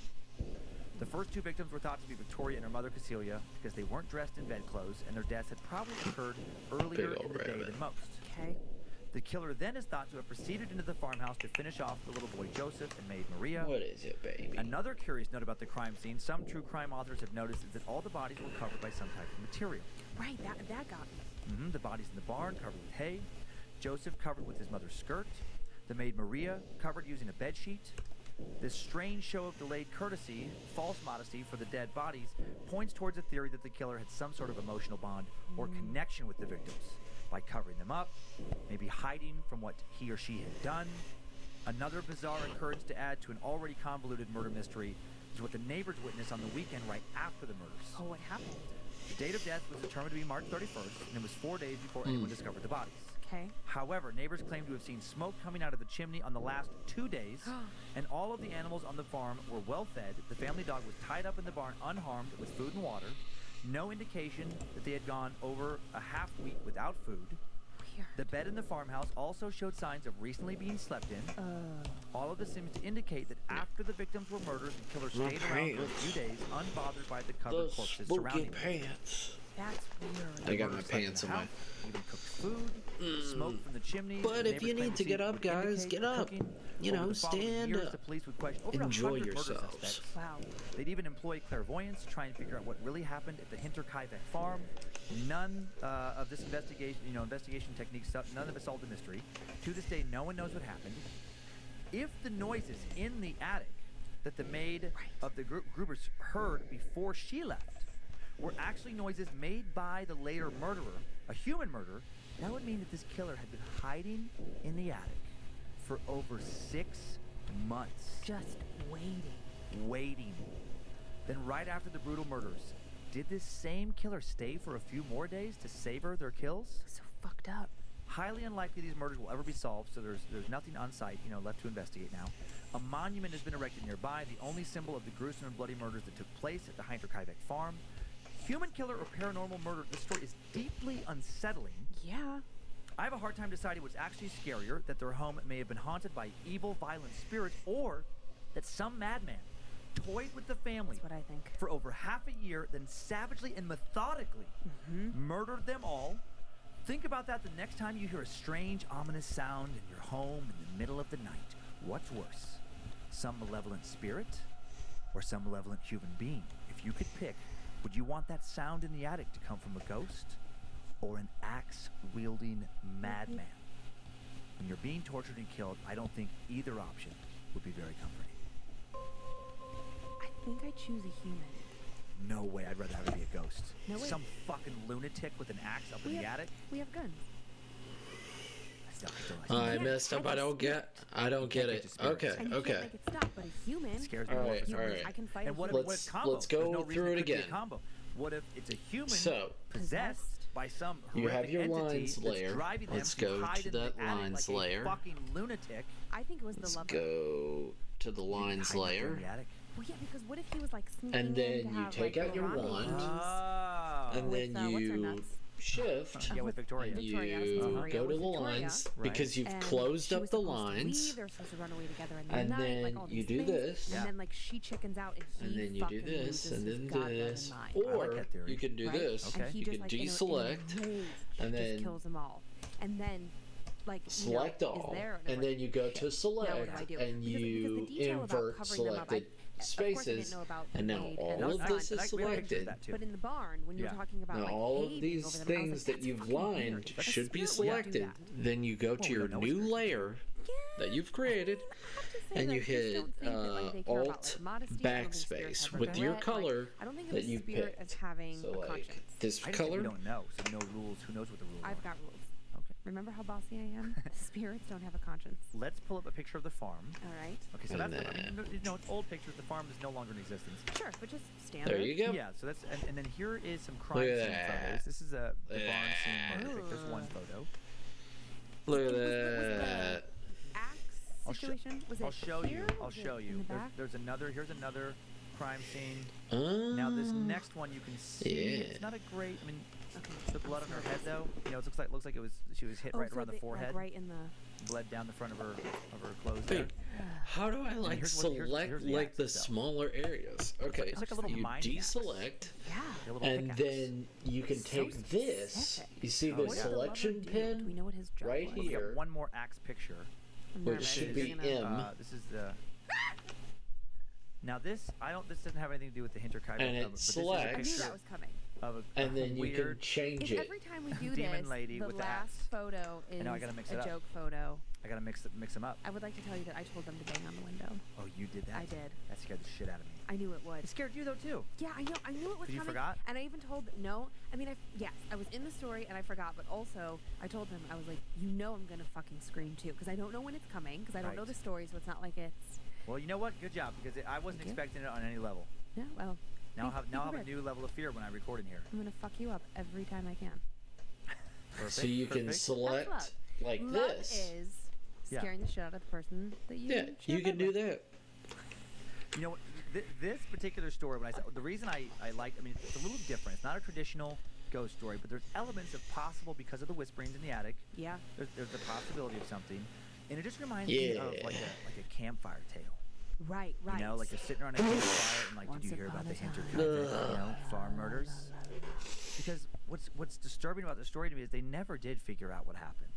Speaker 1: The first two victims were thought to be Victoria and her mother Casilia because they weren't dressed in bedclothes and their deaths had probably occurred earlier in the day than most.
Speaker 2: Okay.
Speaker 1: The killer then is thought to have proceeded into the farmhouse to finish off the little boy Joseph and maid Maria.
Speaker 3: What is it, baby?
Speaker 1: Another curious note about the crime scene some true crime authors have noticed is that all the bodies were covered by some type of material.
Speaker 2: Right, that got me.
Speaker 1: The bodies in the barn covered with hay, Joseph covered with his mother's skirt, the maid Maria covered using a bed sheet. This strange show of delayed courtesy, false modesty for the dead bodies, points towards a theory that the killer had some sort of emotional bond or connection with the victims by covering them up, maybe hiding from what he or she had done. Another bizarre occurrence to add to an already convoluted murder mystery is what the neighbors witnessed on the weekend right after the murders.
Speaker 2: Oh, what happened?
Speaker 1: The date of death was determined to be March 31st, and it was 4 days before anyone discovered the bodies.
Speaker 2: Okay.
Speaker 1: However, neighbors claimed to have seen smoke coming out of the chimney on the last 2 days, and all of the animals on the farm were well fed. The family dog was tied up in the barn unharmed with food and water. No indication that they had gone over a half week without food.
Speaker 2: Weird.
Speaker 1: The bed in the farmhouse also showed signs of recently being slept in. All of this seems to indicate that after the victims were murdered, the killer stayed around for a few days, unbothered by the covered corpses surrounding them.
Speaker 2: That's weird.
Speaker 3: I got my pants on my...
Speaker 1: Even cooked food, smoke from the chimney.
Speaker 3: But if you need to get up, guys, get up. You know, stand up. Enjoy yourselves.
Speaker 2: Wow.
Speaker 1: They'd even employ clairvoyance to try and figure out what really happened at the Hinterkaifeck farm. None of this investigation techniques, none of it solved the mystery. To this day, no one knows what happened. If the noises in the attic that the maid of the Grubers heard before she left were actually noises made by the later murderer, a human murderer, that would mean that this killer had been hiding in the attic for over 6 months.
Speaker 2: Just waiting.
Speaker 1: Then right after the brutal murders, did this same killer stay for a few more days to savor their kills?
Speaker 2: So fucked up.
Speaker 1: Highly unlikely these murders will ever be solved, so there's nothing on site, left to investigate now. A monument has been erected nearby, the only symbol of the gruesome and bloody murders that took place at the Hinterkaifeck farm. Human killer or paranormal murder, this story is deeply unsettling.
Speaker 2: Yeah.
Speaker 1: I have a hard time deciding what's actually scarier, that their home may have been haunted by evil, violent spirits, or that some madman toyed with the family
Speaker 2: That's what I think.
Speaker 1: for over half a year, then savagely and methodically murdered them all. Think about that the next time you hear a strange, ominous sound in your home in the middle of the night. What's worse, some malevolent spirit or some malevolent human being? If you could pick, would you want that sound in the attic to come from a ghost or an axe-wielding madman? When you're being tortured and killed, I don't think either option would be very comforting.
Speaker 2: I think I choose a human.
Speaker 1: No way, I'd rather have it be a ghost.
Speaker 2: No way.
Speaker 1: Some fucking lunatic with an axe up in the attic.
Speaker 2: We have guns.
Speaker 3: I messed up. I don't get it. Okay.
Speaker 2: And you can't make it stop, but a human
Speaker 1: Scares me.
Speaker 3: All right.
Speaker 2: I can fight
Speaker 1: And
Speaker 2: a
Speaker 1: what
Speaker 2: human.
Speaker 1: if combo?
Speaker 3: Let's go
Speaker 1: There's no reason
Speaker 3: through it
Speaker 1: it could be a
Speaker 3: again.
Speaker 1: combo. What if it's a human
Speaker 2: Possessed
Speaker 1: by some
Speaker 3: You have
Speaker 1: horrific
Speaker 3: your
Speaker 1: entity
Speaker 3: lines
Speaker 1: that's
Speaker 3: layer.
Speaker 1: driving them
Speaker 3: Let's
Speaker 1: to
Speaker 3: go
Speaker 1: hide
Speaker 3: to
Speaker 1: in the
Speaker 3: that
Speaker 1: attic
Speaker 3: lines
Speaker 1: like
Speaker 3: layer.
Speaker 1: a fucking lunatic.
Speaker 2: I think it was the
Speaker 3: Let's
Speaker 2: lover.
Speaker 3: go to the lines
Speaker 1: Hide up in
Speaker 3: layer.
Speaker 1: the attic.
Speaker 2: Well, yeah, because what if he was like sneaking
Speaker 3: And
Speaker 2: in
Speaker 3: then
Speaker 2: to
Speaker 3: you
Speaker 2: have,
Speaker 3: take
Speaker 2: like,
Speaker 3: out your
Speaker 2: rendezvous
Speaker 3: wand,
Speaker 2: with,
Speaker 3: and then
Speaker 2: what's her
Speaker 3: you
Speaker 2: nuts?
Speaker 3: shift.
Speaker 1: Yeah, with Victoria.
Speaker 2: Victoria, I was
Speaker 3: You
Speaker 2: thinking Maria,
Speaker 3: go to
Speaker 2: with
Speaker 3: the
Speaker 2: Victoria.
Speaker 3: lines
Speaker 1: Right.
Speaker 3: because you've
Speaker 2: And
Speaker 3: closed
Speaker 2: she
Speaker 3: up
Speaker 2: was
Speaker 3: the
Speaker 2: supposed to leave.
Speaker 3: lines,
Speaker 2: They were supposed to run away together in the
Speaker 3: and
Speaker 2: night,
Speaker 3: then
Speaker 2: like all
Speaker 3: you
Speaker 2: these
Speaker 3: do
Speaker 2: things.
Speaker 3: this.
Speaker 2: And then like she chickens out, and he
Speaker 3: and then you
Speaker 2: fucking
Speaker 3: do this,
Speaker 2: loses
Speaker 3: and
Speaker 2: his
Speaker 3: then
Speaker 2: goddamn
Speaker 3: this,
Speaker 2: mind.
Speaker 1: I like
Speaker 3: or
Speaker 1: that theory.
Speaker 3: you can do
Speaker 2: Right?
Speaker 3: this.
Speaker 1: Okay.
Speaker 2: And he
Speaker 3: You
Speaker 2: just
Speaker 3: can
Speaker 2: like in a
Speaker 3: deselect,
Speaker 2: rage,
Speaker 3: and
Speaker 2: just
Speaker 3: then
Speaker 2: kills them all, and then like
Speaker 3: select
Speaker 2: you know,
Speaker 3: all,
Speaker 2: is there,
Speaker 3: and
Speaker 2: like,
Speaker 3: then you go to
Speaker 2: now what
Speaker 3: select,
Speaker 2: do I do?
Speaker 3: and
Speaker 2: because
Speaker 3: you
Speaker 2: the detail about
Speaker 3: invert
Speaker 2: covering them up,
Speaker 3: selected
Speaker 2: of course I didn't
Speaker 3: spaces,
Speaker 2: know about
Speaker 3: and now
Speaker 2: Maid
Speaker 3: all
Speaker 2: and
Speaker 3: of
Speaker 2: the
Speaker 3: this
Speaker 2: sun.
Speaker 3: is
Speaker 1: we have pictures of
Speaker 3: selected.
Speaker 1: that too.
Speaker 2: But in the barn, when you were
Speaker 1: Yeah.
Speaker 2: talking about
Speaker 3: Now
Speaker 2: like
Speaker 3: all of
Speaker 2: caving
Speaker 3: these
Speaker 2: over them, I was
Speaker 3: things
Speaker 2: like,
Speaker 3: that you've
Speaker 2: that's fucking weird.
Speaker 3: lined
Speaker 2: A
Speaker 3: should be
Speaker 2: spirit wouldn't do
Speaker 3: selected.
Speaker 2: that.
Speaker 3: Then you go
Speaker 1: Well,
Speaker 3: to
Speaker 1: we
Speaker 3: your
Speaker 1: don't know
Speaker 3: new
Speaker 1: which
Speaker 3: layer that you've created,
Speaker 2: I have to say
Speaker 3: and
Speaker 2: that
Speaker 3: you
Speaker 2: I just
Speaker 3: hit
Speaker 2: don't think that, like, they care about,
Speaker 3: Alt
Speaker 2: like, modesty. I don't think spirits
Speaker 3: backspace
Speaker 2: have
Speaker 3: with your
Speaker 2: regret. Like,
Speaker 3: color
Speaker 2: I don't think of
Speaker 3: that
Speaker 2: a
Speaker 3: you
Speaker 2: spirit as
Speaker 3: picked.
Speaker 2: having
Speaker 3: So
Speaker 2: a
Speaker 3: like
Speaker 2: conscience.
Speaker 3: this
Speaker 1: I just think we
Speaker 3: color.
Speaker 1: don't know, so no rules. Who knows what the rules
Speaker 2: I've
Speaker 1: are?
Speaker 2: got rules.
Speaker 1: Okay.
Speaker 2: Remember how bossy I am? Spirits don't have a conscience.
Speaker 1: Let's pull up a picture of the farm.
Speaker 2: All right.
Speaker 1: Okay, so
Speaker 3: And
Speaker 1: that's
Speaker 3: then-
Speaker 1: you know, it's old pictures. The farm is no longer in existence.
Speaker 2: Sure, but just standard.
Speaker 3: There you go.
Speaker 1: Yeah, so that's and then here is some crime
Speaker 3: Look at
Speaker 1: scene
Speaker 3: that.
Speaker 1: photos. This is the barn
Speaker 3: Yeah.
Speaker 1: scene murder pic. There's one photo.
Speaker 3: Look at
Speaker 2: Was
Speaker 3: that.
Speaker 2: Axe
Speaker 1: I'll sho-
Speaker 2: situation? Was it
Speaker 1: I'll show you.
Speaker 2: here?
Speaker 1: I'll
Speaker 2: Was it
Speaker 1: show
Speaker 2: in
Speaker 1: you.
Speaker 2: the
Speaker 1: There's,
Speaker 2: back?
Speaker 1: there's another. Here's another crime scene. Now this next one you can see.
Speaker 3: Yeah.
Speaker 1: It's not a great. I mean,
Speaker 2: Okay.
Speaker 1: the blood on her head though. You know, it looks like it was she was hit
Speaker 2: Oh,
Speaker 1: right
Speaker 2: so
Speaker 1: around the
Speaker 2: they-
Speaker 1: forehead.
Speaker 2: Like right in the.
Speaker 1: Bled down the front of her clothes there.
Speaker 3: Wait, how do I like
Speaker 1: here's what-
Speaker 3: select
Speaker 1: here's the
Speaker 3: like
Speaker 1: axe
Speaker 3: the
Speaker 1: itself.
Speaker 3: smaller areas? Okay,
Speaker 1: it's like a little
Speaker 3: you
Speaker 1: mining axe.
Speaker 3: deselect,
Speaker 2: Yeah.
Speaker 1: A little
Speaker 3: and
Speaker 1: pickaxe.
Speaker 3: then you can
Speaker 2: So
Speaker 3: take this.
Speaker 2: specific.
Speaker 3: You see
Speaker 1: Oh,
Speaker 3: the
Speaker 1: yeah.
Speaker 2: What did the lover
Speaker 3: selection
Speaker 2: do? Do we
Speaker 3: pin,
Speaker 2: know what his job
Speaker 3: right
Speaker 2: was?
Speaker 1: We got
Speaker 3: here,
Speaker 1: one more axe picture.
Speaker 2: I'm
Speaker 3: which
Speaker 2: nervous.
Speaker 3: should
Speaker 2: Is
Speaker 3: be
Speaker 2: it gonna-
Speaker 3: M.
Speaker 1: This is the. Now this this doesn't have anything to do with the Hinterkaifeck.
Speaker 3: And it
Speaker 1: but this is a
Speaker 3: selects.
Speaker 2: I knew
Speaker 1: picture
Speaker 2: that was coming.
Speaker 1: of a
Speaker 3: and then you
Speaker 1: weird.
Speaker 3: can change
Speaker 2: If
Speaker 3: it.
Speaker 2: every time we do
Speaker 1: demon
Speaker 2: this,
Speaker 1: lady
Speaker 2: the
Speaker 1: with the
Speaker 2: last
Speaker 1: axe.
Speaker 2: photo is
Speaker 1: know, I gotta mix it
Speaker 2: a
Speaker 1: up.
Speaker 2: joke photo,
Speaker 1: I gotta mix them up.
Speaker 2: I would like to tell you that I told them to bang on the window.
Speaker 1: Oh, you did that.
Speaker 2: I did.
Speaker 1: That scared the shit out of me.
Speaker 2: I knew it would.
Speaker 1: It scared you though too.
Speaker 2: Yeah, I know. I knew it was
Speaker 1: You
Speaker 2: coming.
Speaker 1: forgot?
Speaker 2: And I even told no. I mean, yes, I was in the story and I forgot. But also, I told them I was like, you know, I'm gonna fucking scream too because I don't know when it's coming because I don't know
Speaker 1: Right.
Speaker 2: the story, so it's not like it's.
Speaker 1: Well, you know what? Good job because I wasn't
Speaker 2: Thank you.
Speaker 1: expecting it on any level.
Speaker 2: Yeah, well.
Speaker 1: Now I have
Speaker 2: be
Speaker 1: a
Speaker 2: prepared.
Speaker 1: new level of fear when I record in here.
Speaker 2: I'm gonna fuck you up every time I can.
Speaker 1: Perfect.
Speaker 3: So you can
Speaker 1: perfect.
Speaker 3: select
Speaker 2: That's
Speaker 3: like
Speaker 2: Love
Speaker 3: this.
Speaker 2: is
Speaker 1: Yeah.
Speaker 2: scaring the shit out of the person that you.
Speaker 3: Yeah,
Speaker 2: share
Speaker 3: you
Speaker 2: a
Speaker 3: can
Speaker 2: bed
Speaker 3: do
Speaker 2: with.
Speaker 3: that.
Speaker 1: You know, this particular story, when I said the reason I like, I mean, it's a little different. It's not a traditional ghost story, but there's elements of possible because of the whisperings in the attic.
Speaker 2: Yeah.
Speaker 1: There's the possibility of something, and it just reminds me of like a campfire tale.
Speaker 2: Right. Right.
Speaker 1: You know, like you're sitting around a campfire and like,
Speaker 2: Once
Speaker 1: did you hear
Speaker 2: upon
Speaker 1: about the
Speaker 2: a time.
Speaker 1: Hinterkaifeck, you know, farm murders? Because what's disturbing about the story to me is they never did figure out what happened.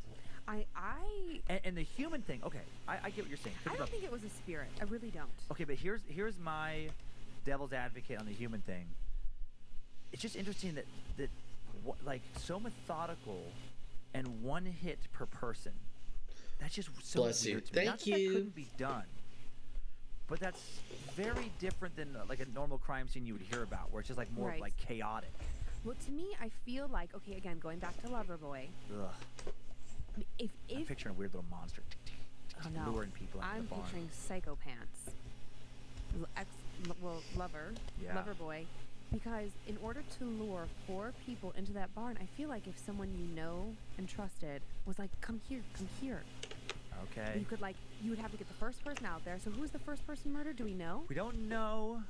Speaker 2: I
Speaker 1: And the human thing, okay, I get what you're saying.
Speaker 2: I don't think it was a spirit. I really don't.
Speaker 1: Okay, but here's my devil's advocate on the human thing. It's just interesting that like so methodical and one hit per person. That's just so
Speaker 3: Bless you.
Speaker 1: weird to me. Not
Speaker 3: Thank
Speaker 1: that
Speaker 3: you.
Speaker 1: That couldn't be done. But that's very different than like a normal crime scene you would hear about, where it's just like more
Speaker 2: Right.
Speaker 1: like chaotic.
Speaker 2: Well, to me, I feel like okay. Again, going back to Loverboy.
Speaker 1: Ugh.
Speaker 2: If
Speaker 1: I'm picturing a weird little monster
Speaker 2: oh no,
Speaker 1: luring people out
Speaker 2: I'm
Speaker 1: of the barn.
Speaker 2: picturing Psycho Pants. Lover,
Speaker 1: Yeah.
Speaker 2: Loverboy, because in order to lure 4 people into that barn, I feel like if someone you know and trusted was like, come here,
Speaker 1: Okay.
Speaker 2: you could like, you would have to get the first person out there. So who's the first person murdered? Do we know?
Speaker 1: We don't know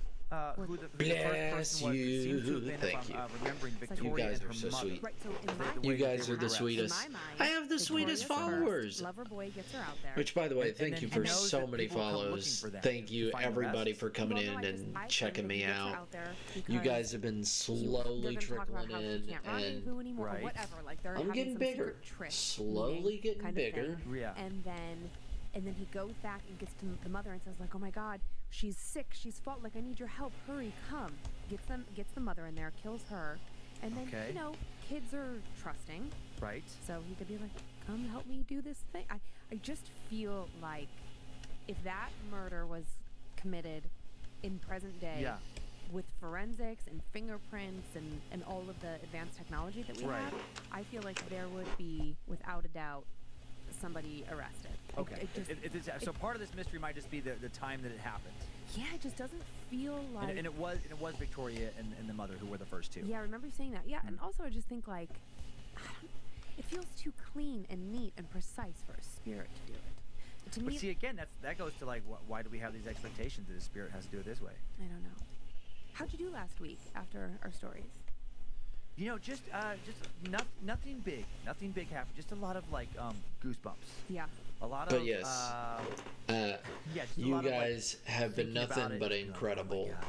Speaker 1: who the first
Speaker 3: Bless
Speaker 1: person was. It seems to have been,
Speaker 3: Thank
Speaker 1: if
Speaker 3: you.
Speaker 1: I'm remembering,
Speaker 2: like-
Speaker 1: Victoria
Speaker 3: You guys
Speaker 1: and
Speaker 3: are
Speaker 1: her
Speaker 3: so
Speaker 1: mother.
Speaker 3: sweet.
Speaker 2: Right. So in my
Speaker 1: The
Speaker 3: You
Speaker 1: way
Speaker 3: guys
Speaker 1: they
Speaker 3: are
Speaker 1: were
Speaker 3: the
Speaker 1: dressed.
Speaker 3: sweetest.
Speaker 2: In my mind,
Speaker 3: I have the sweetest
Speaker 2: Victoria's
Speaker 3: followers.
Speaker 2: first, Loverboy gets her out there.
Speaker 3: Which, by the way,
Speaker 1: And
Speaker 3: thank
Speaker 1: then
Speaker 3: you
Speaker 1: he
Speaker 3: for
Speaker 1: knows
Speaker 3: so
Speaker 1: that
Speaker 3: many
Speaker 1: people come looking
Speaker 3: follows.
Speaker 1: for them
Speaker 3: Thank you,
Speaker 1: to find the
Speaker 3: everybody,
Speaker 1: rest.
Speaker 3: for coming
Speaker 2: Well, no,
Speaker 3: in
Speaker 2: I just-
Speaker 3: and
Speaker 2: I
Speaker 3: checking
Speaker 2: figured
Speaker 3: me
Speaker 2: he gets her
Speaker 3: out.
Speaker 2: there
Speaker 3: You
Speaker 2: because
Speaker 3: guys have been
Speaker 2: they're
Speaker 3: slowly
Speaker 2: gonna talk about
Speaker 3: trickling
Speaker 2: how she
Speaker 3: in,
Speaker 2: can't
Speaker 3: and
Speaker 2: rendezvous anymore,
Speaker 1: Right.
Speaker 2: or whatever. Like they're
Speaker 3: I'm
Speaker 2: having
Speaker 3: getting
Speaker 2: some
Speaker 3: bigger.
Speaker 2: secret trick
Speaker 3: Slowly
Speaker 2: meeting
Speaker 3: getting
Speaker 2: kind of
Speaker 3: bigger.
Speaker 2: thing.
Speaker 1: Yeah.
Speaker 2: And then he goes back and gets to the mother and says like, "Oh my God, she's sick. She's fallen. Like I need your help. Hurry, come." Gets the mother in there, kills her, and then
Speaker 1: Okay.
Speaker 2: you know kids are trusting,
Speaker 1: Right.
Speaker 2: so he could be like, "Come help me do this thing." I just feel like if that murder was committed in present day.
Speaker 1: Yeah.
Speaker 2: With forensics and fingerprints and all of the advanced technology that we
Speaker 1: Right.
Speaker 2: have, I feel like there would be, without a doubt, somebody arrested.
Speaker 1: Okay. So part of this mystery might just be the time that it happened.
Speaker 2: Yeah, it just doesn't feel like.
Speaker 1: And it was Victoria and the mother who were the first two.
Speaker 2: Yeah, I remember you saying that. Yeah, and also I just think like, it feels too clean and neat and precise for a spirit to do it. To
Speaker 1: But
Speaker 2: me,
Speaker 1: see, again, that goes to like, why do we have these expectations that the spirit has to do it this way?
Speaker 2: I don't know. How'd you do last week after our stories?
Speaker 1: You know, just nothing big happened. Just a lot of like goosebumps.
Speaker 2: Yeah.
Speaker 1: A lot
Speaker 3: But
Speaker 1: of
Speaker 3: yes,
Speaker 1: just a
Speaker 3: you
Speaker 1: lot of,
Speaker 3: guys have been
Speaker 1: thinking about
Speaker 3: nothing
Speaker 1: it
Speaker 3: but
Speaker 1: and being like,
Speaker 3: incredible.
Speaker 1: oh my God.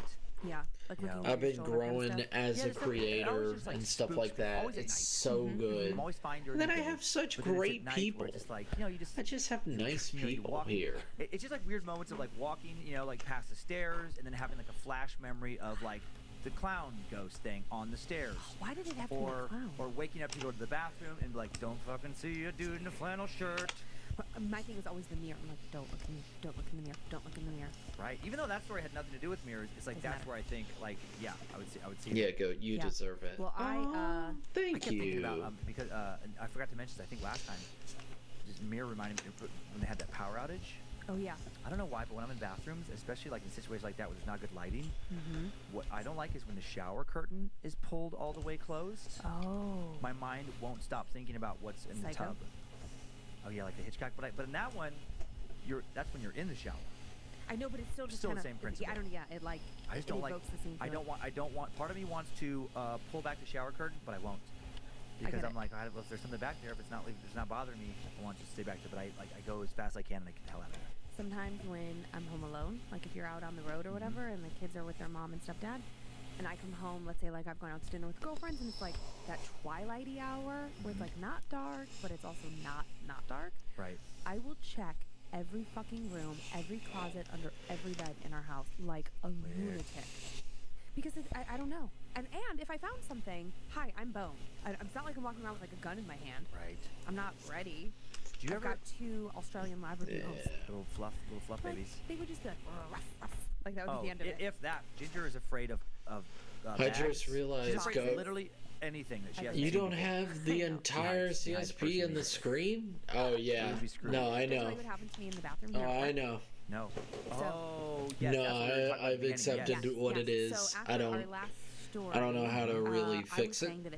Speaker 2: Yeah. Like looking over
Speaker 3: I've
Speaker 2: your
Speaker 3: been
Speaker 2: shoulder kind of
Speaker 3: growing
Speaker 2: stuff.
Speaker 3: as a
Speaker 1: Just stuff-
Speaker 3: creator
Speaker 1: always just, like,
Speaker 3: and stuff
Speaker 1: spooks
Speaker 3: like
Speaker 1: me.
Speaker 3: that.
Speaker 1: Always at
Speaker 3: It's
Speaker 1: night.
Speaker 3: so good.
Speaker 1: I'm always fine during
Speaker 3: And then
Speaker 1: the
Speaker 3: I
Speaker 1: day,
Speaker 3: have such
Speaker 1: but then it's at
Speaker 3: great
Speaker 1: night where
Speaker 3: people.
Speaker 1: it's just like,
Speaker 3: I just have nice
Speaker 1: you
Speaker 3: people
Speaker 1: walk,
Speaker 3: here.
Speaker 1: It's just like weird moments of like walking, like past the stairs and then having like a flash memory of like the clown ghost thing on the stairs.
Speaker 2: Why did it have to be a clown?
Speaker 1: Or waking up to go to the bathroom and be like, don't fucking see a dude in a flannel shirt.
Speaker 2: My thing is always the mirror. I'm like, don't look in the mirror. Don't look in the mirror.
Speaker 1: Right. Even though that story had nothing to do with mirrors, it's like
Speaker 2: Doesn't
Speaker 1: that's
Speaker 2: matter.
Speaker 1: where I think like I would see.
Speaker 3: Yeah, go. You
Speaker 2: Yeah.
Speaker 3: deserve it.
Speaker 2: Well,
Speaker 1: I
Speaker 3: Thank
Speaker 1: kept thinking
Speaker 3: you.
Speaker 1: about because and I forgot to mention this, I think last time. This mirror reminded me when they had that power outage.
Speaker 2: Oh yeah.
Speaker 1: I don't know why, but when I'm in bathrooms, especially like in situations like that where there's not good lighting, what I don't like is when the shower curtain is pulled all the way closed.
Speaker 2: Oh.
Speaker 1: My mind won't stop thinking about what's in the
Speaker 2: Psycho?
Speaker 1: tub. Oh yeah, like the Hitchcock. But in that one, that's when you're in the shower.
Speaker 2: I know, but it's still just
Speaker 1: Still the
Speaker 2: kinda,
Speaker 1: same principle.
Speaker 2: Yeah, I don't. Yeah, it like.
Speaker 1: I just
Speaker 2: it
Speaker 1: don't like.
Speaker 2: evokes the same
Speaker 1: I don't
Speaker 2: feeling.
Speaker 1: want. I don't want. Part of me wants to pull back the shower curtain, but I won't. Because
Speaker 2: get
Speaker 1: I'm
Speaker 2: it.
Speaker 1: like, well, if there's something back there, if it's not bothering me, I want to stay back there. But I go as fast as I can and I get the hell out of there.
Speaker 2: Sometimes when I'm home alone, like if you're out on the road or whatever, and the kids are with their mom and stepdad, and I come home, let's say like I've gone out to dinner with girlfriends, and it's like that twilighty hour where it's like not dark, but it's also not dark.
Speaker 1: Right.
Speaker 2: I will check every fucking room, every closet, under every bed in our house like a lunatic. Because I don't know. And if I found something, hi, I'm boned. It's not like I'm walking around with like a gun in my hand.
Speaker 1: Right.
Speaker 2: I'm not ready.
Speaker 1: Do you
Speaker 2: I've
Speaker 1: ever
Speaker 2: got 2 Australian Labradoodles.
Speaker 1: little fluff
Speaker 2: Like,
Speaker 1: babies?
Speaker 2: they would just be like, ruff, ruff. Like that would
Speaker 1: Oh,
Speaker 2: be the end of it.
Speaker 1: if that, Ginger is afraid of
Speaker 3: I
Speaker 1: bags.
Speaker 3: just realized,
Speaker 1: She's afraid of
Speaker 3: Go.
Speaker 1: literally anything that she has.
Speaker 3: You
Speaker 1: to
Speaker 3: don't
Speaker 1: do.
Speaker 3: have the entire
Speaker 1: Behind the
Speaker 3: CSP
Speaker 1: person
Speaker 3: in the
Speaker 1: either.
Speaker 3: screen? Oh yeah.
Speaker 1: would be screwed.
Speaker 3: No, I
Speaker 2: Did I tell
Speaker 3: know.
Speaker 2: you what happened to me in the bathroom
Speaker 3: Oh,
Speaker 2: here?
Speaker 3: I know.
Speaker 1: No.
Speaker 2: So-
Speaker 1: Oh, yes.
Speaker 3: No,
Speaker 1: that's what we were talking about at the
Speaker 3: I've
Speaker 1: beginning,
Speaker 3: accepted
Speaker 1: yes.
Speaker 3: what it is.
Speaker 2: So after
Speaker 3: I
Speaker 2: our
Speaker 3: don't.
Speaker 2: last story,
Speaker 3: I don't know how to really
Speaker 2: I
Speaker 3: fix
Speaker 2: was
Speaker 3: it.
Speaker 2: saying that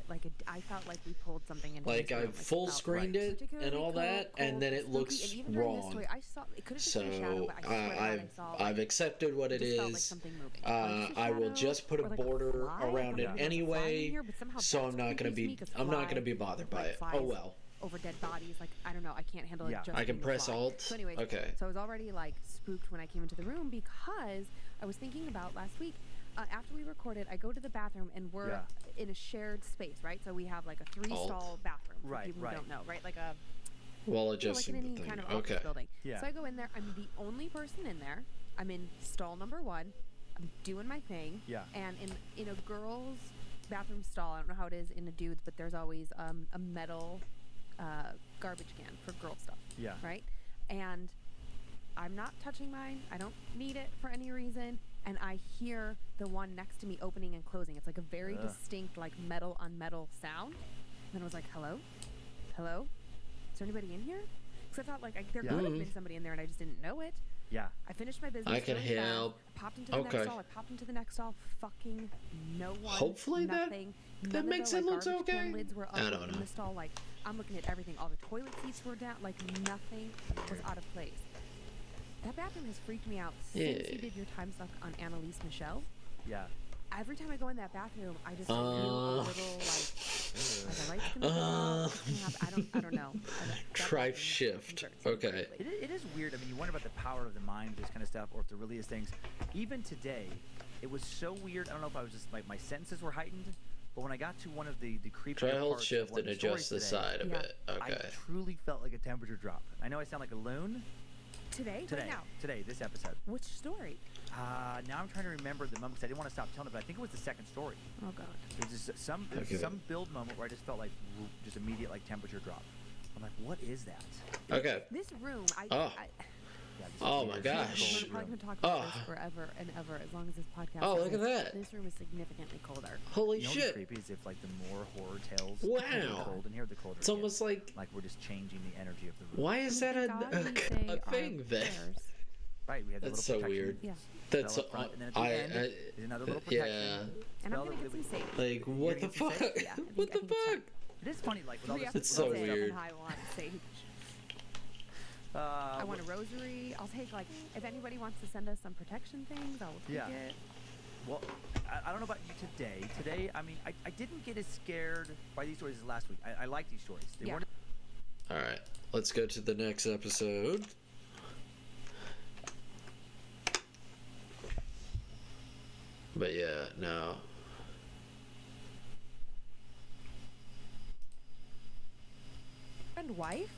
Speaker 2: I felt like we pulled something into
Speaker 3: Like
Speaker 2: this room.
Speaker 3: I full
Speaker 2: felt
Speaker 3: screened it and
Speaker 2: particularly
Speaker 3: all that, and then it
Speaker 2: spooky,
Speaker 3: looks
Speaker 2: and even during this
Speaker 3: wrong.
Speaker 2: story, I saw it could have just been a shadow,
Speaker 3: So
Speaker 2: but I swear to God, I saw
Speaker 3: I've accepted what it
Speaker 2: just felt like
Speaker 3: is.
Speaker 2: something moving. Like, just a
Speaker 3: I will
Speaker 2: shadow
Speaker 3: just put a
Speaker 2: or like
Speaker 3: border
Speaker 2: fly.
Speaker 3: around
Speaker 2: I
Speaker 3: it
Speaker 2: don't know if there's a fly in
Speaker 3: anyway,
Speaker 2: here, but somehow
Speaker 3: so
Speaker 2: that's
Speaker 3: I'm not
Speaker 2: what
Speaker 3: gonna
Speaker 2: creeps me,
Speaker 3: be
Speaker 2: 'cause
Speaker 3: I'm not
Speaker 2: fly,
Speaker 3: gonna be bothered by
Speaker 2: like,
Speaker 3: it. Oh
Speaker 2: flies
Speaker 3: well.
Speaker 2: over dead bodies, like I don't know, I can't handle it.
Speaker 1: Yeah.
Speaker 2: Just
Speaker 3: I can
Speaker 2: being a
Speaker 3: press
Speaker 2: fly.
Speaker 3: Alt.
Speaker 2: So anyways,
Speaker 3: Okay.
Speaker 2: so I was already like spooked when I came into the room because I was thinking about last week. After we recorded, I go to the bathroom and we're
Speaker 1: Yeah.
Speaker 2: in a shared space, right? So we have like a 3-stall bathroom for
Speaker 1: Right,
Speaker 2: people
Speaker 1: right.
Speaker 2: who don't know, right? Like a
Speaker 3: Well,
Speaker 2: like
Speaker 3: adjusting
Speaker 2: in any
Speaker 3: the thing.
Speaker 2: kind of office
Speaker 3: Okay.
Speaker 2: building.
Speaker 1: Yeah.
Speaker 2: So I go in there. I'm the only person in there. I'm in stall number 1. I'm doing my thing.
Speaker 1: Yeah.
Speaker 2: And in a girl's bathroom stall, I don't know how it is in a dude's, but there's always a metal garbage can for girl stuff.
Speaker 1: Yeah.
Speaker 2: Right. And I'm not touching mine. I don't need it for any reason. And I hear the one next to me opening and closing. It's like a very distinct, like metal on metal sound. And then I was like, hello? Hello? Is there anybody in here? Because I thought like there
Speaker 1: Yeah.
Speaker 2: could have been somebody in there and I just didn't know it.
Speaker 1: Yeah.
Speaker 2: I finished my business.
Speaker 3: I can
Speaker 2: really fast.
Speaker 3: help.
Speaker 2: I popped into the
Speaker 3: Okay.
Speaker 2: next stall. I popped into the next stall. Fucking no one.
Speaker 3: Hopefully
Speaker 2: nothing.
Speaker 3: that
Speaker 2: None
Speaker 3: makes
Speaker 2: of
Speaker 3: it
Speaker 2: the,
Speaker 3: look
Speaker 2: garbage can
Speaker 3: okay.
Speaker 2: lids were up
Speaker 3: I don't
Speaker 2: in
Speaker 3: know.
Speaker 2: the stall. Like I'm looking at everything. All the toilet seats were down. Like nothing was out of place. That bathroom has freaked me out since
Speaker 3: Yeah.
Speaker 2: you did your time suck on Annalise Michelle.
Speaker 1: Yeah.
Speaker 2: Every time I go in that bathroom, I just feel a little like the lights gonna go out, what's gonna happen? I don't know. That
Speaker 3: Try
Speaker 2: bathroom
Speaker 3: shift.
Speaker 2: concerns me
Speaker 3: Okay.
Speaker 2: greatly.
Speaker 1: It is weird. I mean, you wonder about the power of the mind, this kind of stuff, or if there really is things. Even today, it was so weird. I don't know if I was just like my senses were heightened, but when I got to one of the creepy
Speaker 3: Try hold
Speaker 1: parts of
Speaker 3: shift
Speaker 1: one of
Speaker 3: and
Speaker 1: the
Speaker 3: adjust the
Speaker 1: stories today,
Speaker 3: side a
Speaker 2: Yeah.
Speaker 3: bit. Okay.
Speaker 1: I truly felt like a temperature drop. I know I sound like a loon.
Speaker 2: Today?
Speaker 1: Today,
Speaker 2: Right now?
Speaker 1: today, this episode.
Speaker 2: Which story?
Speaker 1: Now I'm trying to remember the moment because I didn't want to stop telling it, but I think it was the second story.
Speaker 2: Oh God.
Speaker 1: There's just some
Speaker 3: Okay.
Speaker 1: some build moment where I just felt like just immediate like temperature drop. I'm like, what is that?
Speaker 3: Okay.
Speaker 2: This room,
Speaker 3: Oh.
Speaker 1: Yeah, this
Speaker 3: Oh
Speaker 1: is
Speaker 3: my
Speaker 1: weird.
Speaker 3: gosh.
Speaker 2: We're probably going to talk about
Speaker 3: Oh.
Speaker 2: this forever and ever, as long as this podcast.
Speaker 3: Oh,
Speaker 2: goes.
Speaker 3: look at that.
Speaker 2: This room is significantly colder.
Speaker 3: Holy
Speaker 1: You know what's
Speaker 3: shit.
Speaker 1: creepy is if like the more horror tales
Speaker 3: Wow.
Speaker 1: are cold in here, the colder
Speaker 3: It's
Speaker 1: it
Speaker 3: almost
Speaker 1: gets.
Speaker 3: like,
Speaker 1: We're just changing the energy of the room.
Speaker 3: why is that
Speaker 2: God, we say
Speaker 3: a
Speaker 2: our
Speaker 3: thing then?
Speaker 2: prayers.
Speaker 1: Right, we have the
Speaker 3: That's
Speaker 1: little
Speaker 3: so
Speaker 1: protection
Speaker 3: weird.
Speaker 2: Yeah.
Speaker 3: That's
Speaker 1: spell up front, and then at the end is another little protection.
Speaker 3: yeah.
Speaker 2: And
Speaker 1: Spell
Speaker 2: I'm going to
Speaker 1: that
Speaker 2: get some
Speaker 1: we-
Speaker 2: sage.
Speaker 3: Like what the
Speaker 1: gonna get some
Speaker 3: fuck?
Speaker 1: sage?
Speaker 2: Yeah,
Speaker 3: What the
Speaker 2: I think it's
Speaker 3: fuck?
Speaker 2: time.
Speaker 1: It is funny, like with all this.
Speaker 3: It's so
Speaker 1: with all this
Speaker 3: weird.
Speaker 1: stuff-
Speaker 2: And I want sage. I want a rosary. I'll take, like, if anybody wants to send us some protection things, I will take it.
Speaker 1: Well, I don't know about you today. Today, I mean, I didn't get as scared by these stories as last week. I like these stories. They weren't.
Speaker 3: All right, let's go to the next episode. But yeah, no.
Speaker 2: And wife?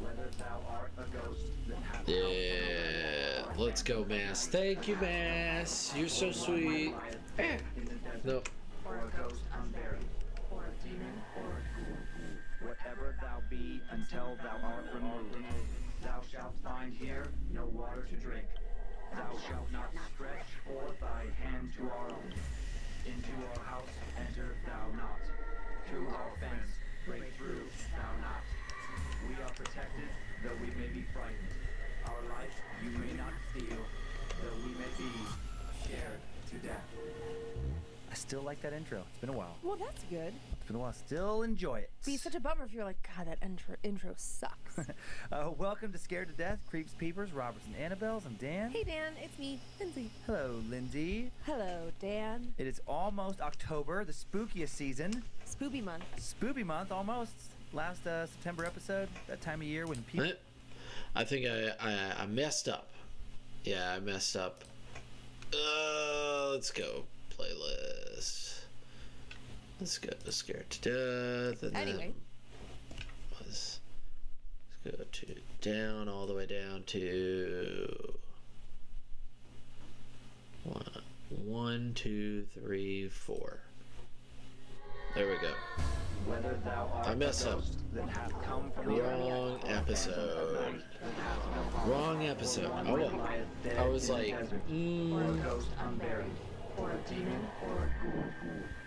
Speaker 4: Whether thou art a ghost that hath
Speaker 3: Yeah, let's go, Mass. Thank you, Mass. You're so sweet. No.
Speaker 4: or a ghost unburied, or a demon, or a ghoul. Whatever thou be, until thou art removed, thou shalt find here no water to drink. Thou shalt not stretch forth thy hand to our own. Into our house enter thou not. Through our fence break through thou not. We are protected, though we may be frightened. Our life you may not steal, though we may be scared to death.
Speaker 1: I still like that intro. It's been a while.
Speaker 2: Well, that's good.
Speaker 1: It's been a while. Still enjoy it.
Speaker 2: Be such a bummer if you're like, God, that intro sucks.
Speaker 1: Welcome to Scared to Death, Creeps, Peepers, Roberts, and Annabelles. I'm Dan.
Speaker 2: Hey, Dan, it's me, Lindsay.
Speaker 1: Hello, Lindsay.
Speaker 2: Hello, Dan.
Speaker 1: It is almost October, the spookiest season.
Speaker 2: Spooby month.
Speaker 1: Spooky month, almost. Last September episode, that time of year when people...
Speaker 3: I think I messed up. Yeah, I messed up. Let's go. Playlist. Let's go to Scared to Death. And
Speaker 2: Anyway.
Speaker 3: Let's go to down, all the way down to 1, 2, 3, 4. There we go.
Speaker 4: Whether thou art
Speaker 3: I messed up.
Speaker 4: that hath come from the
Speaker 3: Wrong episode. Wrong episode. Oh well. I was like,
Speaker 4: or a ghost unburied, or a demon, or a ghoul.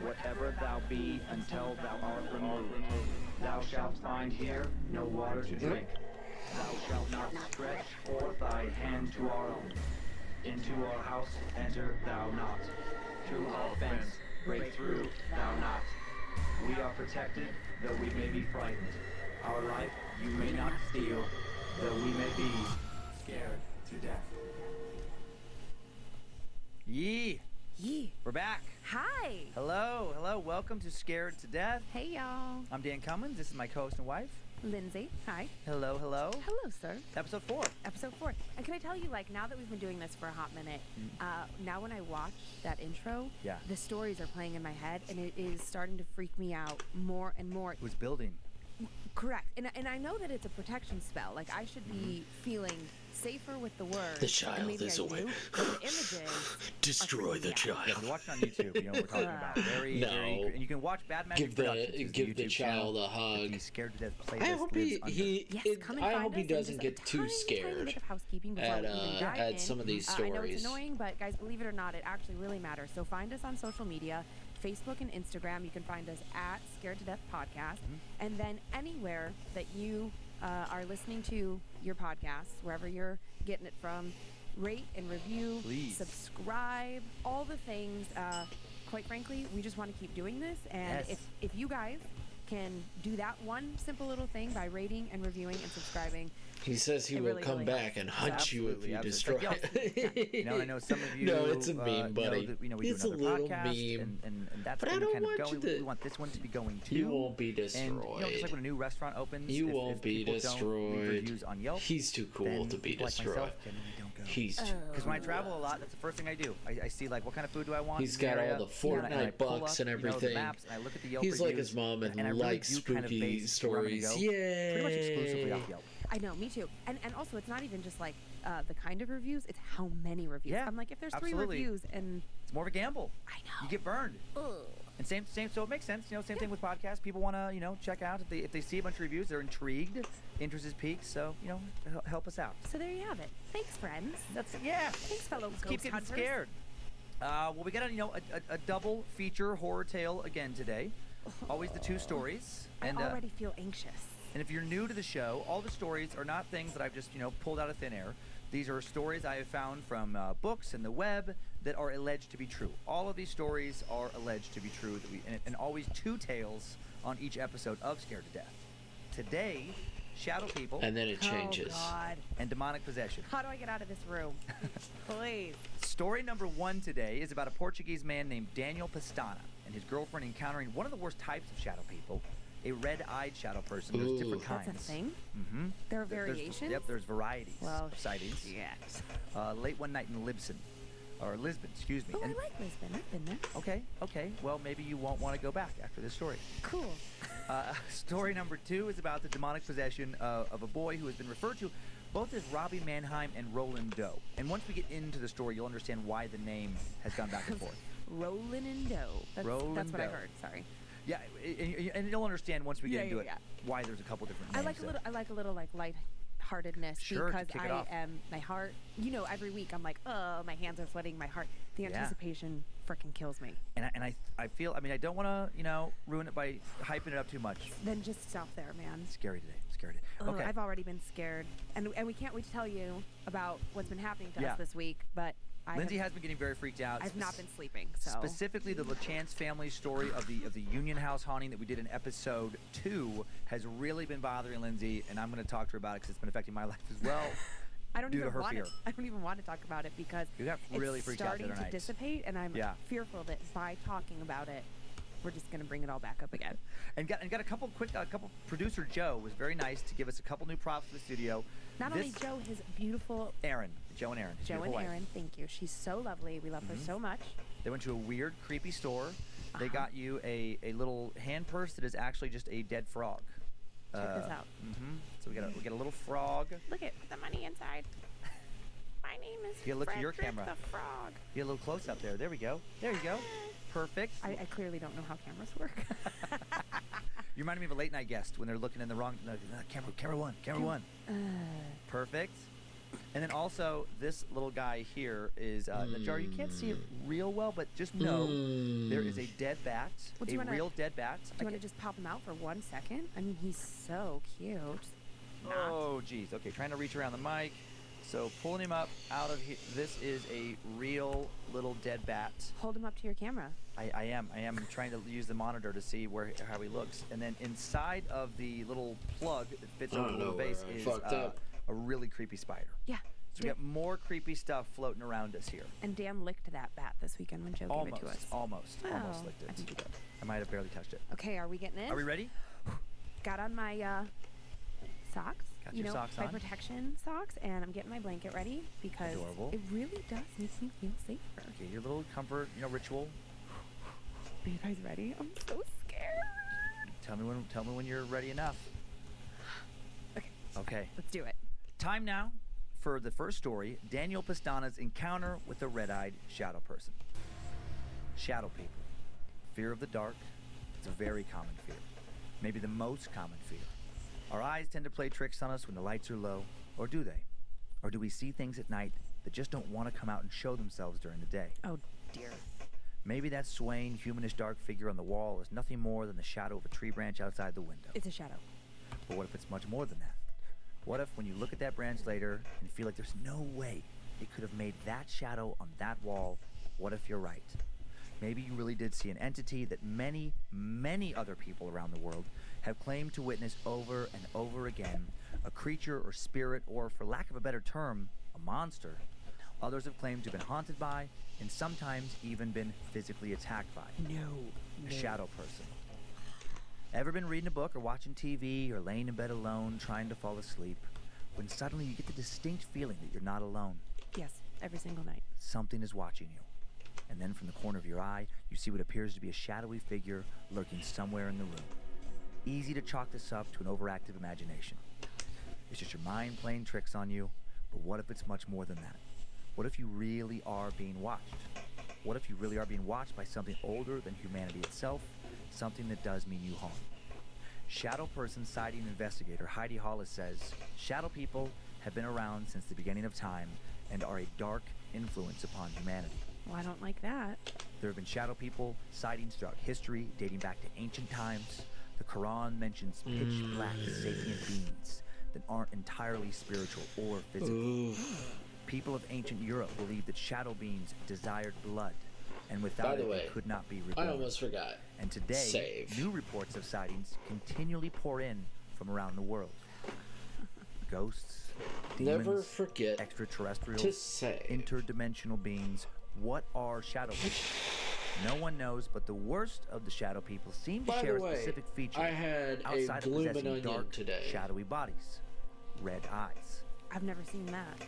Speaker 4: Whatever thou be, until thou art removed, thou shalt find here no water to drink. Thou shalt not stretch forth thy hand to our own. Into our house enter thou not. Through our fence break through thou not. We are protected, though we may be frightened. Our life you may not steal, though we may be scared to death.
Speaker 1: Yee!
Speaker 2: Yee.
Speaker 1: We're back.
Speaker 2: Hi.
Speaker 1: Hello, hello. Welcome to Scared to Death.
Speaker 2: Hey, y'all.
Speaker 1: I'm Dan Cummins. This is my co-host and wife.
Speaker 2: Lindsay. Hi.
Speaker 1: Hello, hello.
Speaker 2: Hello, sir.
Speaker 1: Episode 4.
Speaker 2: Episode 4. And can I tell you, like, now that we've been doing this for a hot minute, now when I watch that intro,
Speaker 1: Yeah.
Speaker 2: the stories are playing in my head, and it is starting to freak me out more and more.
Speaker 1: It was building.
Speaker 2: Correct. And I know that it's a protection spell. Like, I should be feeling safer with the words.
Speaker 3: The child
Speaker 2: and maybe
Speaker 3: is
Speaker 2: I
Speaker 3: away.
Speaker 2: do, but the images
Speaker 3: Destroy the
Speaker 2: Yeah,
Speaker 3: child.
Speaker 1: Yeah, if you watch it on YouTube, you know what we're talking about. Very,
Speaker 3: No.
Speaker 1: very, and you can watch Bad Magic
Speaker 3: Give the
Speaker 1: Productions. is
Speaker 3: give the
Speaker 1: YouTube
Speaker 3: child
Speaker 1: channel.
Speaker 3: a hug.
Speaker 1: He's Scared to Death playlist.
Speaker 3: I hope
Speaker 1: lives under.
Speaker 2: Yes, come and
Speaker 3: I
Speaker 2: find
Speaker 3: hope he
Speaker 2: us, and
Speaker 3: doesn't
Speaker 2: just
Speaker 3: get
Speaker 2: a
Speaker 3: too
Speaker 2: tiny
Speaker 3: scared
Speaker 2: bit of housekeeping before
Speaker 3: at
Speaker 2: we even dive
Speaker 3: at
Speaker 2: in.
Speaker 3: some of these
Speaker 2: I know
Speaker 3: stories.
Speaker 2: it's annoying, but guys, believe it or not, it actually really matters. So find us on social media, Facebook and Instagram. You can find us at Scared to Death Podcast, and then anywhere that you are listening to your podcasts, wherever you're getting it from, rate and review,
Speaker 1: Please.
Speaker 2: subscribe, all the things. Quite frankly, we just want to keep doing this, and
Speaker 1: Yes.
Speaker 2: if you guys can do that one simple little thing by rating and reviewing and subscribing,
Speaker 3: He says he
Speaker 2: It
Speaker 3: will
Speaker 2: really,
Speaker 3: come
Speaker 2: really
Speaker 3: back
Speaker 2: helps.
Speaker 3: and hunt you if
Speaker 1: Absolutely,
Speaker 3: you
Speaker 1: absolutely.
Speaker 3: destroy
Speaker 1: It's like,
Speaker 3: it.
Speaker 1: You know, I know some of you.
Speaker 3: No, it's a meme,
Speaker 1: know
Speaker 3: buddy.
Speaker 1: that, we
Speaker 3: It's
Speaker 1: do
Speaker 3: a
Speaker 1: another
Speaker 3: little
Speaker 1: podcast,
Speaker 3: meme.
Speaker 1: and that's
Speaker 3: But
Speaker 1: where
Speaker 3: I
Speaker 1: we
Speaker 3: don't
Speaker 1: kind of
Speaker 3: want
Speaker 1: go.
Speaker 3: you to-
Speaker 1: We want this one to be going too.
Speaker 3: You won't be destroyed.
Speaker 1: And, you know, just like when a new restaurant opens,
Speaker 3: You
Speaker 1: if
Speaker 3: won't be
Speaker 1: people don't leave
Speaker 3: destroyed.
Speaker 1: reviews on Yelp,
Speaker 3: He's too cool
Speaker 1: then
Speaker 3: to be
Speaker 1: people like
Speaker 3: destroyed.
Speaker 1: myself generally don't go.
Speaker 3: He's too
Speaker 1: Because when I
Speaker 3: cool.
Speaker 1: travel a lot, that's the first thing I do. I see, like, what kind of food do I want?
Speaker 3: He's
Speaker 1: in the
Speaker 3: got all
Speaker 1: area,
Speaker 3: the
Speaker 1: and I
Speaker 3: Fortnite
Speaker 1: pull
Speaker 3: bucks
Speaker 1: up,
Speaker 3: and
Speaker 1: you know, the
Speaker 3: everything.
Speaker 1: maps, and I look at the Yelp
Speaker 3: He's like
Speaker 1: reviews,
Speaker 3: his mom and
Speaker 1: I really
Speaker 3: likes
Speaker 1: do kind of
Speaker 3: spooky
Speaker 1: base where I'm gonna
Speaker 3: stories.
Speaker 1: go, pretty much exclusively
Speaker 3: Yay.
Speaker 1: off Yelp.
Speaker 2: I know, me too. And also, it's not even just like the kind of reviews; it's how many reviews.
Speaker 1: Yeah,
Speaker 2: I'm like, if there's
Speaker 1: absolutely.
Speaker 2: 3 reviews, and
Speaker 1: It's more of a gamble.
Speaker 2: I know,
Speaker 1: You get burned.
Speaker 2: Ugh.
Speaker 1: And same. So it makes sense. You know, same thing with podcasts. People want to, check out if they see a bunch of reviews, they're intrigued, interest is piqued. So help us out.
Speaker 2: So there you have it. Thanks, friends.
Speaker 1: Thanks,
Speaker 2: fellow
Speaker 1: Let's keep
Speaker 2: ghost
Speaker 1: getting
Speaker 2: hunters.
Speaker 1: scared. Well, we got a double feature horror tale again today. Always the 2 stories. And
Speaker 2: I already feel anxious.
Speaker 1: and if you're new to the show, all the stories are not things that I've just pulled out of thin air. These are stories I have found from books and the web that are alleged to be true. All of these stories are alleged to be true, and always 2 tales on each episode of Scared to Death. Today, shadow people.
Speaker 3: And then it changes.
Speaker 2: Oh, God.
Speaker 1: And demonic possession.
Speaker 2: How do I get out of this room? Please.
Speaker 1: Story number 1 today is about a Portuguese man named Daniel Pestana and his girlfriend encountering one of the worst types of shadow people, a red-eyed shadow person. There's different kinds.
Speaker 2: That's a thing?
Speaker 1: Mm-hmm.
Speaker 2: There are variations?
Speaker 1: There's varieties of sightings.
Speaker 2: Yes.
Speaker 1: Late one night in Lisbon, excuse me.
Speaker 2: Oh, I like Lisbon. I've been there.
Speaker 1: Okay. Well, maybe you won't want to go back after this story.
Speaker 2: Cool.
Speaker 1: Story number 2 is about the demonic possession of a boy who has been referred to both as Robbie Mannheim and Roland Doe. And once we get into the story, you'll understand why the name has gone back and forth.
Speaker 2: Roland and Doe. That's what I heard. Sorry.
Speaker 1: Yeah, and you'll understand once we get into it why there's a couple different names.
Speaker 2: I like a little like lightheartedness because my heart. Every week I'm like, oh, my hands are sweating, my heart. The anticipation freaking kills me.
Speaker 1: And I feel. I don't want to ruin it by hyping it up too much.
Speaker 2: Then just stop there, man.
Speaker 1: Scary today. Okay.
Speaker 2: I've already been scared, and we can't wait to tell you about what's been happening to us this week, but.
Speaker 1: Lindsay has been getting very freaked out.
Speaker 2: I've not been sleeping. So.
Speaker 1: Specifically, the LaChance family story of the Union House haunting that we did in episode 2 has really been bothering Lindsay, and I'm going to talk to her about it because it's been affecting my life as well.
Speaker 2: I don't even want to talk about it because
Speaker 1: you got really freaked out the other
Speaker 2: starting to dissipate, and I'm fearful that by talking about it, we're just going to bring it all back up again.
Speaker 1: And got a couple producer Joe was very nice to give us a couple new props for the studio.
Speaker 2: Not only Joe, his beautiful
Speaker 1: Joe and Aaron.
Speaker 2: Joe and Aaron, thank you. She's so lovely. We love her so much.
Speaker 1: They went to a weird, creepy store. They got you a little hand purse that is actually just a dead frog.
Speaker 2: Check this out.
Speaker 1: So we get a little frog.
Speaker 2: Look at the money inside. My name is
Speaker 1: look to your camera.
Speaker 2: the frog.
Speaker 1: Get a little close up there. There we go. There you go. Perfect.
Speaker 2: I clearly don't know how cameras work.
Speaker 1: You remind me of a late night guest when they're looking in the wrong camera one. Perfect. And then also this little guy here is the jar. You can't see it real well, but just know there is a dead bat, real dead bat.
Speaker 2: Do you want to just pop him out for 1 second? I mean, he's so cute.
Speaker 1: Oh, geez. Okay, trying to reach around the mic. So pulling him up out of here. This is a real little dead bat.
Speaker 2: Hold him up to your camera.
Speaker 1: I am trying to use the monitor to see how he looks. And then inside of the little plug that fits over the little vase is a really creepy spider.
Speaker 2: Yeah.
Speaker 1: So we got more creepy stuff floating around us here.
Speaker 2: And Dan licked that bat this weekend when Joe gave it to us.
Speaker 1: Almost licked it.
Speaker 2: I think he did.
Speaker 1: I might have barely touched it.
Speaker 2: Okay, are we getting in?
Speaker 1: Are we ready?
Speaker 2: Got on my socks.
Speaker 1: Got your socks
Speaker 2: my
Speaker 1: on.
Speaker 2: protection socks, and I'm getting my blanket ready because it really does make me feel safer.
Speaker 1: Okay, your little comfort, ritual.
Speaker 2: Are you guys ready? I'm so scared.
Speaker 1: Tell me when you're ready enough. Okay.
Speaker 2: Let's do it.
Speaker 1: Time now for the first story, Daniel Pestana's encounter with a red-eyed shadow person. Shadow people. Fear of the dark. It's a very common fear. Maybe the most common fear. Our eyes tend to play tricks on us when the lights are low, or do they? Or do we see things at night that just don't want to come out and show themselves during the day?
Speaker 2: Oh, dear.
Speaker 1: Maybe that swaying, humanish dark figure on the wall is nothing more than the shadow of a tree branch outside the window.
Speaker 2: It's a shadow.
Speaker 1: But what if it's much more than that? What if when you look at that branch later and feel like there's no way it could have made that shadow on that wall, what if you're right? Maybe you really did see an entity that many, many other people around the world have claimed to witness over and over again, a creature or spirit, or for lack of a better term, a monster. Others have claimed to have been haunted by, and sometimes even been physically attacked by. A shadow person. Ever been reading a book or watching TV or laying in bed alone trying to fall asleep, when suddenly you get the distinct feeling that you're not alone?
Speaker 2: Yes, every single night.
Speaker 1: Something is watching you. And then from the corner of your eye, you see what appears to be a shadowy figure lurking somewhere in the room. Easy to chalk this up to an overactive imagination. It's just your mind playing tricks on you, but what if it's much more than that? What if you really are being watched? What if you really are being watched by something older than humanity itself, something that does mean you harm? Shadow person sighting investigator Heidi Hollis says, shadow people have been around since the beginning of time and are a dark influence upon humanity.
Speaker 2: Well, I don't like that.
Speaker 1: There have been shadow people sightings throughout history, dating back to ancient times. The Quran mentions pitch black sapient beings that aren't entirely spiritual or physical. people of ancient Europe believed that shadow beings desired blood, and without it they could not be reborn.
Speaker 3: I almost forgot.
Speaker 1: And today, new reports of sightings continually pour in from around the world. Ghosts, demons,
Speaker 3: never forget
Speaker 1: extraterrestrials,
Speaker 3: to say
Speaker 1: interdimensional beings. What are shadow people? No one knows, but the worst of the shadow people seem to share a specific feature
Speaker 3: I had
Speaker 1: outside
Speaker 3: a
Speaker 1: of possessing
Speaker 3: onion
Speaker 1: dark,
Speaker 3: today.
Speaker 1: shadowy bodies. Red eyes.
Speaker 2: I've never seen that.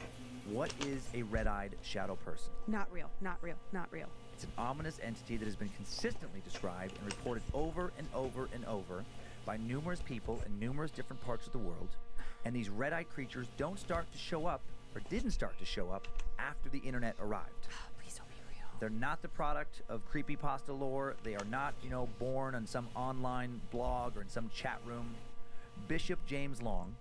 Speaker 1: What is a red-eyed shadow person?
Speaker 2: Not real, not real, not real.
Speaker 1: It's an ominous entity that has been consistently described and reported over and over and over by numerous people in numerous different parts of the world. And these red-eyed creatures don't start to show up, or didn't start to show up, after the internet arrived.
Speaker 2: Please don't be real.
Speaker 1: They're not the product of creepypasta lore. They are not, born on some online blog or in some chat room. Bishop James Long,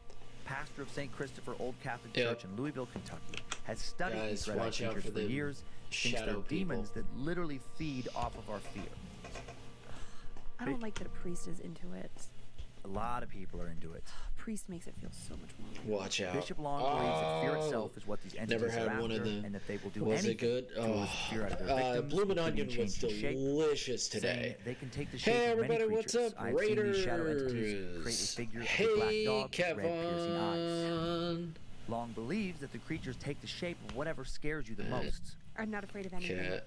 Speaker 1: pastor of St. Christopher Old Catholic Church in Louisville, Kentucky, has studied these red-eyed creatures for years. Thinks they're demons that literally feed off of our fear.
Speaker 2: I don't like that a priest is into it.
Speaker 1: A lot of people are into it.
Speaker 2: Priest makes it feel so much more.
Speaker 3: Watch out.
Speaker 1: Bishop Long believes that fear itself is what these entities are after, and that they will do anything to elicit fear out of their victims.
Speaker 3: Bloomin' Onion was delicious today.
Speaker 1: They can take the shape
Speaker 3: hey
Speaker 1: of many
Speaker 3: everybody, what's
Speaker 1: creatures.
Speaker 3: up,
Speaker 1: I've
Speaker 3: Raiders?
Speaker 1: seen these shadow entities create a figure of a black dog with red piercing eyes. Long believes that the creatures take the shape of whatever scares you the most.
Speaker 2: I'm not afraid of anything.
Speaker 3: Cat.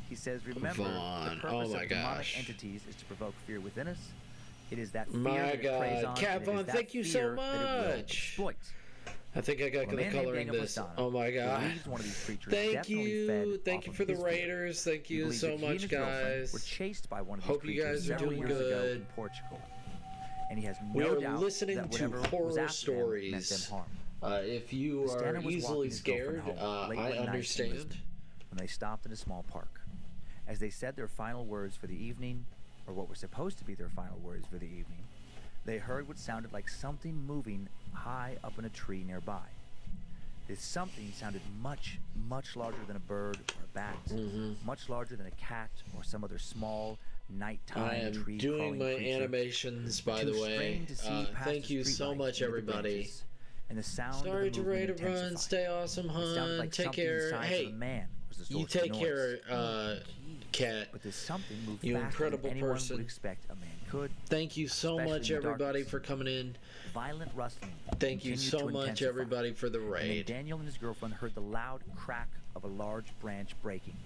Speaker 1: He says, remember, the purpose of demonic entities is to provoke fear within us. It is that fear that it preys on,
Speaker 3: Cat Von, thank you so much. I think I got the color in this. Oh my god. Thank you for the Raiders. Thank you so much, guys.
Speaker 1: Were chased by one of
Speaker 3: Hope you guys are doing good.
Speaker 1: In Portugal. And he has no doubt
Speaker 3: listening to horror stories. If you are easily scared, I understand.
Speaker 1: When they stopped in a small park. As they said their final words for the evening, or what were supposed to be their final words for the evening, they heard what sounded like something moving high up in a tree nearby. This something sounded much, much larger than a bird or a bat, much larger than a cat or some other small, nighttime tree-crawling creature.
Speaker 3: I am doing my animations, by the way. Thank you so much, everybody.
Speaker 1: And the sound
Speaker 3: Sorry
Speaker 1: of the
Speaker 3: to Ray to run. Stay awesome, hun.
Speaker 1: Like
Speaker 3: take care. Hey, you take care, Cat.
Speaker 1: But there's something moved
Speaker 3: you incredible
Speaker 1: than
Speaker 3: person.
Speaker 1: Would expect a man could.
Speaker 3: Thank you so much, everybody, for coming in.
Speaker 1: Violent rustling.
Speaker 3: Thank you so much, everybody, for the raid.
Speaker 1: Daniel and his girlfriend heard the loud crack of a large branch breaking.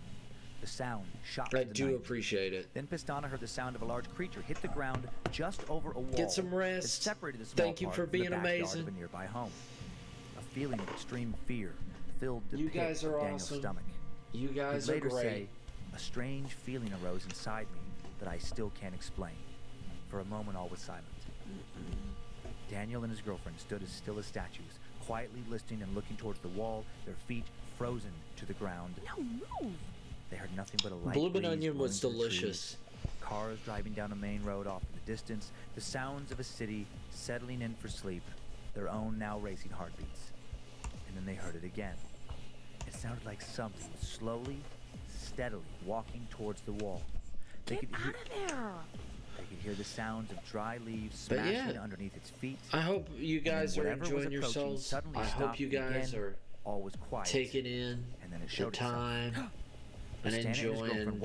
Speaker 1: The sound shocked the night.
Speaker 3: I do appreciate it.
Speaker 1: Then Pistana heard the sound of a large creature hit the ground just over a wall.
Speaker 3: Get some rest.
Speaker 1: Separated the small
Speaker 3: Thank you for being amazing.
Speaker 1: Of a nearby home. A feeling of extreme fear filled the
Speaker 3: you
Speaker 1: pit
Speaker 3: guys are
Speaker 1: of Daniel's
Speaker 3: awesome.
Speaker 1: stomach.
Speaker 3: You guys are great.
Speaker 1: Say, a strange feeling arose inside me that I still can't explain. For a moment, all was silent. Daniel and his girlfriend stood as still as statues, quietly listening and looking towards the wall, their feet frozen to the ground.
Speaker 2: No, move!
Speaker 1: They heard nothing but a light
Speaker 3: Bloomin' Onion was delicious.
Speaker 1: Cars driving down a main road off in the distance, the sounds of a city settling in for sleep, their own now racing heartbeats. And then they heard it again. It sounded like something was slowly, steadily walking towards the wall.
Speaker 2: Get out of there!
Speaker 1: They could hear the sounds of dry leaves smashing underneath its feet.
Speaker 3: I hope you guys are enjoying yourselves. I hope you guys are
Speaker 1: all was quiet.
Speaker 3: Taking in
Speaker 1: and then it showed
Speaker 3: the time and enjoying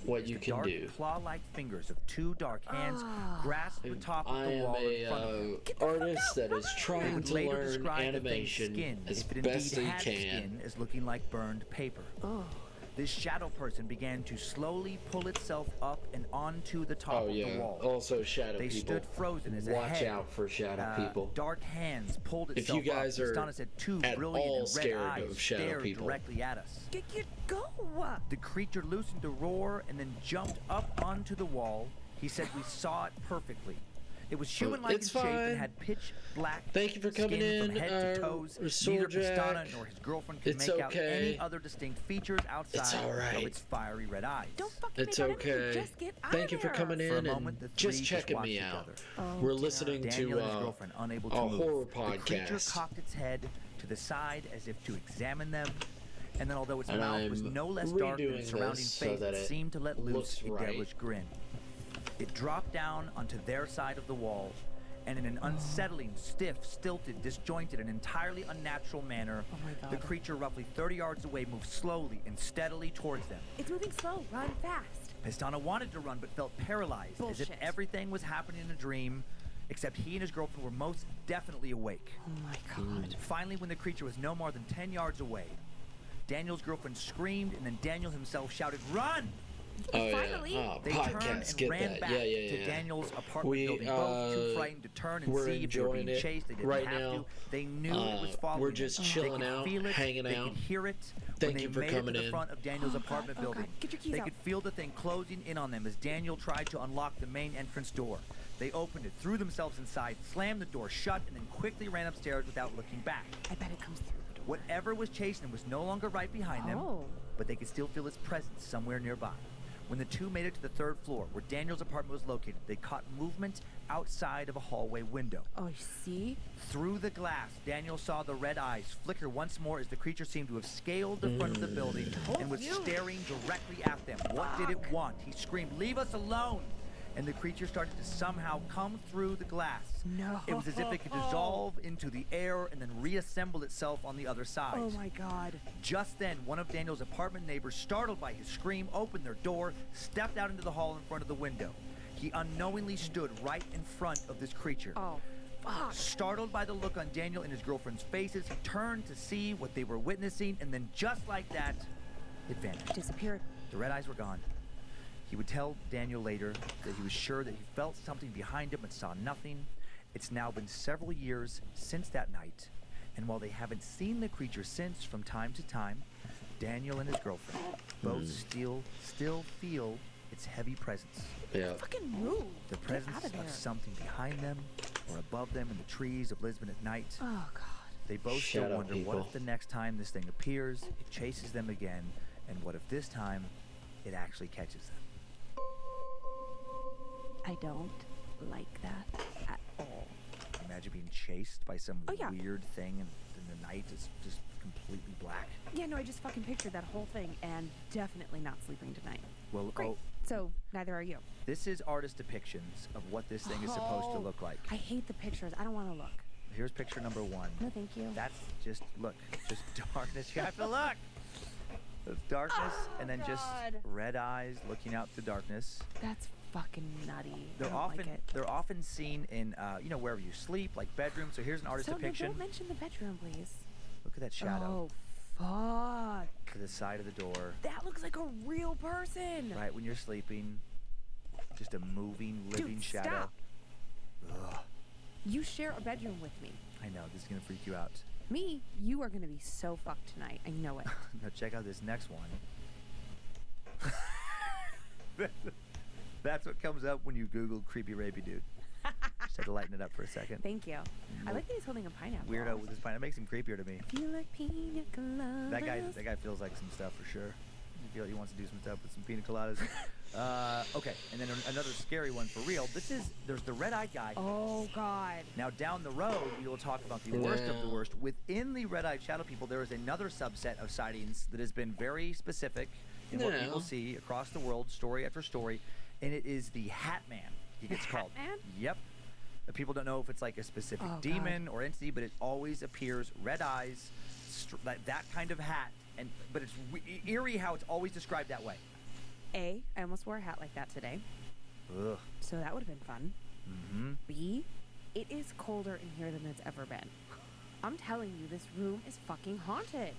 Speaker 3: what you can do.
Speaker 1: Claw-like fingers of two dark hands grasp the top of the wall in front of them.
Speaker 3: I am an artist that is trying to learn animation as best they can.
Speaker 1: As looking like burned paper. This shadow person began to slowly pull itself up and onto the top of the wall.
Speaker 3: Also shadow
Speaker 1: they
Speaker 3: people.
Speaker 1: Stood frozen as
Speaker 3: Watch out for shadow people.
Speaker 1: Dark hands pulled itself
Speaker 3: up. If you guys
Speaker 1: up.
Speaker 3: are
Speaker 1: Said two
Speaker 3: at
Speaker 1: brilliant
Speaker 3: all
Speaker 1: and red
Speaker 3: scared
Speaker 1: eyes
Speaker 3: of shadow
Speaker 1: stared
Speaker 3: people,
Speaker 1: directly at us.
Speaker 2: Go!
Speaker 1: The creature loosened a roar and then jumped up onto the wall. He said we saw it perfectly. It was human-like in shape and had pitch black
Speaker 3: Thank you for coming
Speaker 1: skin
Speaker 3: in,
Speaker 1: from head to toes. Neither Pistana nor his girlfriend could make out any other distinct features outside of its fiery red eyes.
Speaker 2: Don't fucking
Speaker 3: it's okay.
Speaker 2: Just get out
Speaker 3: Thank you for coming in
Speaker 1: moment,
Speaker 3: and just checking me out. We're listening
Speaker 1: Daniel
Speaker 3: to
Speaker 1: and his girlfriend, unable to
Speaker 3: a
Speaker 1: move.
Speaker 3: horror
Speaker 1: The creature
Speaker 3: podcast.
Speaker 1: cocked its head to the side as if to examine them. And then, although its
Speaker 3: And
Speaker 1: mouth was
Speaker 3: I'm
Speaker 1: no less dark than its
Speaker 3: redoing
Speaker 1: surrounding
Speaker 3: this
Speaker 1: face,
Speaker 3: so that
Speaker 1: it
Speaker 3: it
Speaker 1: seemed to let loose
Speaker 3: looks
Speaker 1: a
Speaker 3: right.
Speaker 1: devilish grin. It dropped down onto their side of the wall, and in an unsettling, stiff, stilted, disjointed, and entirely unnatural manner, the creature roughly 30 yards away moved slowly and steadily towards them.
Speaker 2: It's moving slow. Run fast.
Speaker 1: Pistana wanted to run but felt paralyzed, as if everything was happening in a dream, except he and his girlfriend were most definitely awake.
Speaker 2: Oh my God.
Speaker 1: Finally, when the creature was no more than 10 yards away, Daniel's girlfriend screamed, and then Daniel himself shouted, "Run!"
Speaker 2: Finally.
Speaker 1: They turned and ran back to Daniel's apartment building, both too frightened to turn and see if they were being chased. They didn't have to. They knew it was following
Speaker 3: We're just chilling out, hanging out.
Speaker 1: They could hear it.
Speaker 3: Thank you for coming in.
Speaker 1: The front of Daniel's apartment building.
Speaker 2: Get your keys
Speaker 1: They
Speaker 2: out.
Speaker 1: could feel the thing closing in on them as Daniel tried to unlock the main entrance door. They opened it, threw themselves inside, slammed the door shut, and then quickly ran upstairs without looking back.
Speaker 2: I bet it comes through the door.
Speaker 1: Whatever was chasing them was no longer right behind them, but they could still feel its presence somewhere nearby. When the two made it to the third floor, where Daniel's apartment was located, they caught movement outside of a hallway window.
Speaker 2: Oh, you see?
Speaker 1: Through the glass, Daniel saw the red eyes flicker once more as the creature seemed to have scaled the front of the building and was staring directly at them. What did it want? He screamed, "Leave us alone!" And the creature started to somehow come through the glass.
Speaker 2: No.
Speaker 1: It was as if it could dissolve into the air and then reassemble itself on the other side.
Speaker 2: Oh my God.
Speaker 1: Just then, one of Daniel's apartment neighbors, startled by his scream, opened their door, stepped out into the hall in front of the window. He unknowingly stood right in front of this creature.
Speaker 2: Oh, fuck.
Speaker 1: Startled by the look on Daniel and his girlfriend's faces, he turned to see what they were witnessing, and then just like that, it vanished.
Speaker 2: Disappeared.
Speaker 1: The red eyes were gone. He would tell Daniel later that he was sure that he felt something behind him but saw nothing. It's now been several years since that night, and while they haven't seen the creature since, from time to time, Daniel and his girlfriend both still feel its heavy presence.
Speaker 3: Yeah.
Speaker 2: Fucking move.
Speaker 1: The
Speaker 2: Get
Speaker 1: presence
Speaker 2: out of there.
Speaker 1: of something behind them or above them in the trees of Lisbon at night.
Speaker 2: Oh God.
Speaker 1: They both
Speaker 3: Shut
Speaker 1: still
Speaker 3: up,
Speaker 1: wonder,
Speaker 3: people.
Speaker 1: what if the next time this thing appears, it chases them again, and what if this time it actually catches them?
Speaker 2: I don't like that at all.
Speaker 1: Imagine being chased by some
Speaker 2: Oh, yeah.
Speaker 1: weird thing and the night is just completely black.
Speaker 2: Yeah, no, I just fucking pictured that whole thing and definitely not sleeping tonight.
Speaker 1: Well,
Speaker 2: Great. So, neither are you.
Speaker 1: this is artist depictions of what this thing is supposed to look like.
Speaker 2: I hate the pictures. I don't want to look.
Speaker 1: Here's picture number 1.
Speaker 2: No, thank you.
Speaker 1: That's just, look, just darkness. You have to look. It's darkness and then just
Speaker 2: God.
Speaker 1: red eyes looking out to darkness.
Speaker 2: That's fucking nutty.
Speaker 1: They're
Speaker 2: I don't
Speaker 1: often
Speaker 2: like it.
Speaker 1: they're often seen in wherever you sleep, like bedrooms. So here's an artist
Speaker 2: So,
Speaker 1: depiction.
Speaker 2: don't mention the bedroom, please.
Speaker 1: Look at that shadow
Speaker 2: Oh, fuck.
Speaker 1: to the side of the door.
Speaker 2: That looks like a real person.
Speaker 1: Right when you're sleeping, just a moving, living
Speaker 2: Dude,
Speaker 1: shadow.
Speaker 2: stop.
Speaker 1: Ugh,
Speaker 2: You share a bedroom with me.
Speaker 1: I know this is gonna freak you out.
Speaker 2: Me, you are gonna be so fucked tonight. I know it.
Speaker 1: Now check out this next one. That's what comes up when you Google creepy rapey dude. Just had to lighten it up for a second.
Speaker 2: Thank you. I like that he's holding a pineapple.
Speaker 1: Weirdo with his pine. It makes him creepier to me.
Speaker 2: Feel like pina coladas.
Speaker 1: That guy feels like some stuff for sure. You feel like he wants to do some stuff with some pina coladas. Okay, and then another scary one for real. There's the red-eyed guy.
Speaker 2: Oh God.
Speaker 1: Now down the road, we will talk about the worst of the worst. Within the red-eyed shadow people, there is another subset of sightings that has been very specific in what people see across the world, story after story, and it is the Hat Man. He gets called.
Speaker 2: Hat Man?
Speaker 1: Yep. People don't know if it's like a specific demon or entity, but it always appears red eyes, like that kind of hat, but it's eerie how it's always described that way.
Speaker 2: A, I almost wore a hat like that today,
Speaker 1: Ugh.
Speaker 2: so that would have been fun.
Speaker 1: Mm-hmm.
Speaker 2: B, it is colder in here than it's ever been. I'm telling you, this room is fucking haunted.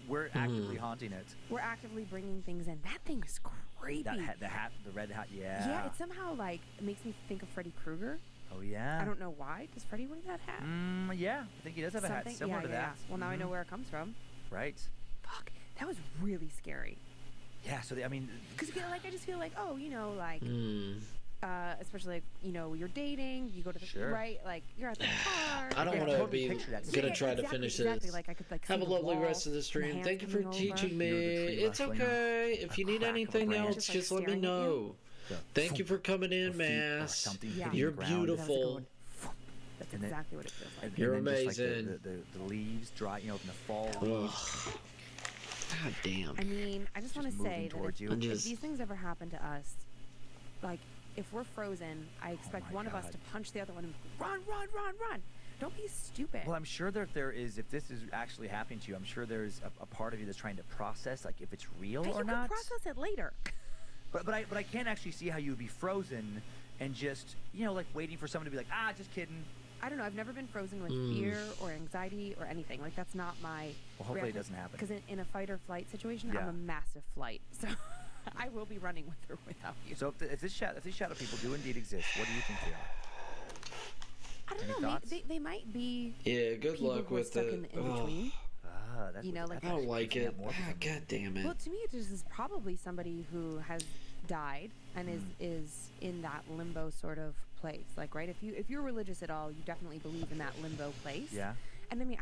Speaker 1: We're actively haunting it.
Speaker 2: We're actively bringing things in. That thing is creepy.
Speaker 1: That hat, the red hat, yeah.
Speaker 2: Yeah, it somehow like makes me think of Freddy Krueger.
Speaker 1: Oh yeah.
Speaker 2: I don't know why. Does Freddy wear that hat?
Speaker 1: Yeah, I think he does have a hat similar to that.
Speaker 2: Yeah. Well, now I know where it comes from.
Speaker 1: Right.
Speaker 2: Fuck, that was really scary.
Speaker 1: Yeah. So
Speaker 2: Because I just feel like, especially you're dating, you go to the right, like you're at the car.
Speaker 3: I don't want to be gonna try to finish this.
Speaker 2: Like I could
Speaker 3: have a lovely rest of the stream. Thank you for teaching me. It's okay. If you need anything else, just let me know. Thank you for coming in, Mass. You're beautiful.
Speaker 2: That's exactly what it feels like.
Speaker 3: You're
Speaker 1: Just
Speaker 3: amazing.
Speaker 1: like the leaves dry, in the fall.
Speaker 3: God damn.
Speaker 2: I mean, I just want to say that if
Speaker 1: you.
Speaker 2: these things ever happen to us, like, if we're frozen, I expect one of us
Speaker 1: God.
Speaker 2: to punch the other one and run, run, run, run. Don't be stupid.
Speaker 1: Well, I'm sure that there is, if this is actually happening to you, I'm sure there's a part of you that's trying to process, like, if it's real
Speaker 2: But
Speaker 1: or
Speaker 2: you
Speaker 1: not.
Speaker 2: can process it later.
Speaker 1: But I can't actually see how you would be frozen and just, like, waiting for someone to be like, just kidding.
Speaker 2: I don't know. I've never been frozen with fear or anxiety or anything. Like, that's not my
Speaker 1: Well, hopefully it doesn't happen.
Speaker 2: Because in a fight or flight situation,
Speaker 1: Yeah.
Speaker 2: I'm a massive flight. So I will be running with or without you.
Speaker 1: So if these shadow people do indeed exist, what do you think they are?
Speaker 2: I don't
Speaker 1: Any
Speaker 2: know.
Speaker 1: thoughts?
Speaker 2: They might be
Speaker 3: Yeah, good
Speaker 2: people
Speaker 3: luck
Speaker 2: who are
Speaker 3: with
Speaker 2: stuck
Speaker 3: it.
Speaker 2: in between.
Speaker 1: That's
Speaker 2: Like
Speaker 3: I don't like it. God damn it.
Speaker 2: Well, to me, this is probably somebody who has died and is in that limbo sort of place. Like, right? If you're religious at all, you definitely believe in that limbo place.
Speaker 1: Yeah.
Speaker 2: And I mean,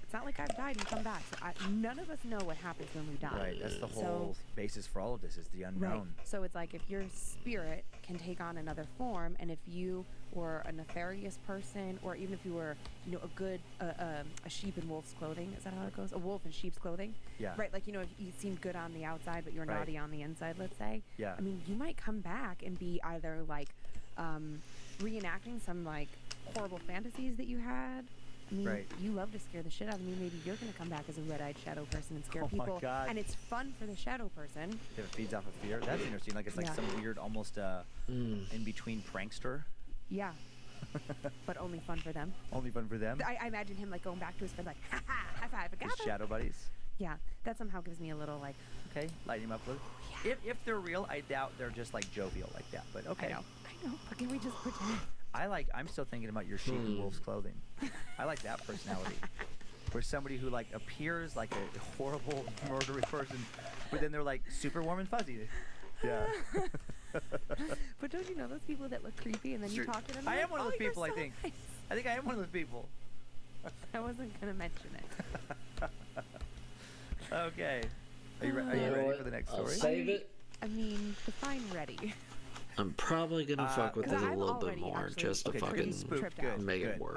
Speaker 2: it's not like I've died and come back. So none of us know what happens when we die.
Speaker 1: Right, that's the whole basis for all of this is the unknown.
Speaker 2: Right. So it's like if your spirit can take on another form, and if you were a nefarious person, or even if you were, a good a sheep in wolf's clothing, is that how it goes? A wolf in sheep's clothing.
Speaker 1: Yeah.
Speaker 2: Right. Like, if you seem good on the outside, but you're
Speaker 1: Right.
Speaker 2: naughty on the inside, let's say.
Speaker 1: Yeah.
Speaker 2: I mean, you might come back and be either like reenacting some like horrible fantasies that you had. I mean,
Speaker 1: Right.
Speaker 2: you love to scare the shit out of me. Maybe you're going to come back as a red-eyed shadow person and scare
Speaker 1: Oh my
Speaker 2: people.
Speaker 1: God.
Speaker 2: And it's fun for the shadow person.
Speaker 1: If it feeds off of fear, that's interesting. Like it's like
Speaker 2: Yeah.
Speaker 1: some weird, almost in between prankster.
Speaker 2: Yeah. But only fun for them.
Speaker 1: Only fun for them.
Speaker 2: I imagine him like going back to his friend like, ha ha, high five, I got
Speaker 1: His
Speaker 2: him.
Speaker 1: shadow buddies.
Speaker 2: Yeah, that somehow gives me a little like,
Speaker 1: Okay, lighten him up a little.
Speaker 2: Yeah.
Speaker 1: If they're real, I doubt they're just like jovial like that. But okay.
Speaker 2: I know, but can we just pretend?
Speaker 1: I'm still thinking about your sheep in wolf's clothing. I like that personality. Where somebody who like appears like a horrible murderous person, but then they're like super warm and fuzzy. Yeah.
Speaker 2: But don't you know those people that look creepy and then you
Speaker 1: Sure.
Speaker 2: talk to them?
Speaker 1: I
Speaker 2: and
Speaker 1: am one of
Speaker 2: they're
Speaker 1: those
Speaker 2: like,
Speaker 1: people,
Speaker 2: "Oh,
Speaker 1: I
Speaker 2: you're so
Speaker 1: think.
Speaker 2: nice."
Speaker 1: I think I am one of those people.
Speaker 2: I wasn't gonna mention it.
Speaker 1: Okay. Are you ready for the next
Speaker 3: I'll
Speaker 1: story?
Speaker 3: save it.
Speaker 2: I mean, define ready.
Speaker 3: I'm probably gonna fuck with it
Speaker 2: 'cause
Speaker 3: a
Speaker 2: I'm
Speaker 3: little bit
Speaker 2: already
Speaker 3: more
Speaker 2: actually
Speaker 3: just to
Speaker 1: Okay,
Speaker 3: fucking
Speaker 1: pretty spooked.
Speaker 2: tripped
Speaker 1: Good,
Speaker 2: out.
Speaker 3: make it
Speaker 1: good.
Speaker 3: work.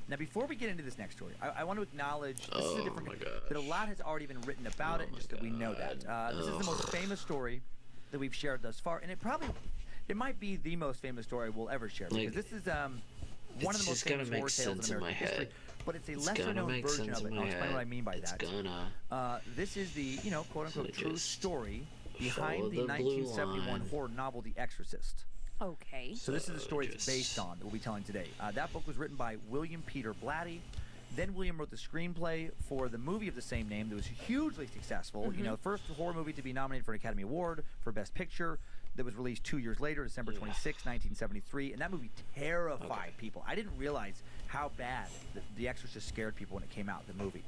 Speaker 1: Now, before we get into this next story, I want to acknowledge this is a
Speaker 3: Oh
Speaker 1: different
Speaker 3: my
Speaker 1: that a
Speaker 3: gosh.
Speaker 1: lot has already been written about
Speaker 3: Oh
Speaker 1: it,
Speaker 3: my
Speaker 1: just that we know that.
Speaker 3: God.
Speaker 1: This is the most famous story that we've shared thus far, and it might be the most famous story we'll ever share because
Speaker 3: Like,
Speaker 1: this is one of the most
Speaker 3: just gonna
Speaker 1: famous
Speaker 3: make
Speaker 1: horror tales
Speaker 3: sense
Speaker 1: in
Speaker 3: in my
Speaker 1: American history.
Speaker 3: head.
Speaker 1: But it's a
Speaker 3: It's
Speaker 1: lesser
Speaker 3: gonna
Speaker 1: known
Speaker 3: make
Speaker 1: version
Speaker 3: sense
Speaker 1: of it.
Speaker 3: in
Speaker 1: I'll
Speaker 3: my
Speaker 1: explain what I mean by
Speaker 3: It's
Speaker 1: that.
Speaker 3: gonna.
Speaker 1: This is the quote unquote true
Speaker 3: just
Speaker 1: story
Speaker 3: follow
Speaker 1: behind the
Speaker 3: the blue
Speaker 1: 1971
Speaker 3: line.
Speaker 1: horror novel The Exorcist.
Speaker 2: Okay.
Speaker 1: So this is the story it's
Speaker 3: just-
Speaker 1: based on that we'll be telling today. That book was written by William Peter Blatty. Then William wrote the screenplay for the movie of the same name that was hugely successful. The first horror movie to be nominated for an Academy Award for Best Picture that was released 2 years later, December 26, 1973. And that movie terrified people. I didn't realize how bad The Exorcist scared people when it came out, the movie.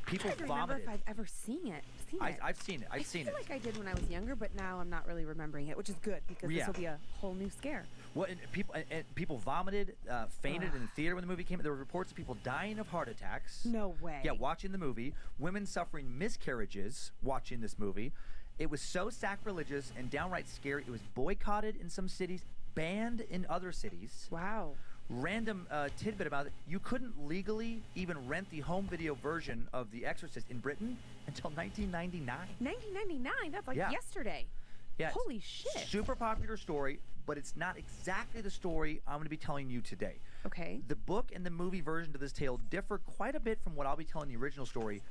Speaker 1: People
Speaker 2: I don't remember
Speaker 1: vomited.
Speaker 2: if I've ever seen it.
Speaker 1: I've seen it. I've seen
Speaker 2: I feel
Speaker 1: it.
Speaker 2: like I did when I was younger, but now I'm not really remembering it, which is good because
Speaker 1: Yeah.
Speaker 2: this will be a whole new scare.
Speaker 1: Well, and people vomited, fainted in the theater when the movie came out. There were reports of people dying of heart attacks.
Speaker 2: No way.
Speaker 1: Yeah, watching the movie. Women suffering miscarriages watching this movie. It was so sacrilegious and downright scary. It was boycotted in some cities, banned in other cities.
Speaker 2: Wow.
Speaker 1: Random tidbit about it. You couldn't legally even rent the home video version of The Exorcist in Britain until 1999.
Speaker 2: 1999. That's like
Speaker 1: Yeah.
Speaker 2: yesterday.
Speaker 1: Yeah, it's
Speaker 2: Holy shit.
Speaker 1: super popular story, but it's not exactly the story I'm going to be telling you today.
Speaker 2: Okay.
Speaker 1: The book and the movie version of this tale differ quite a bit from what I'll be telling the original story.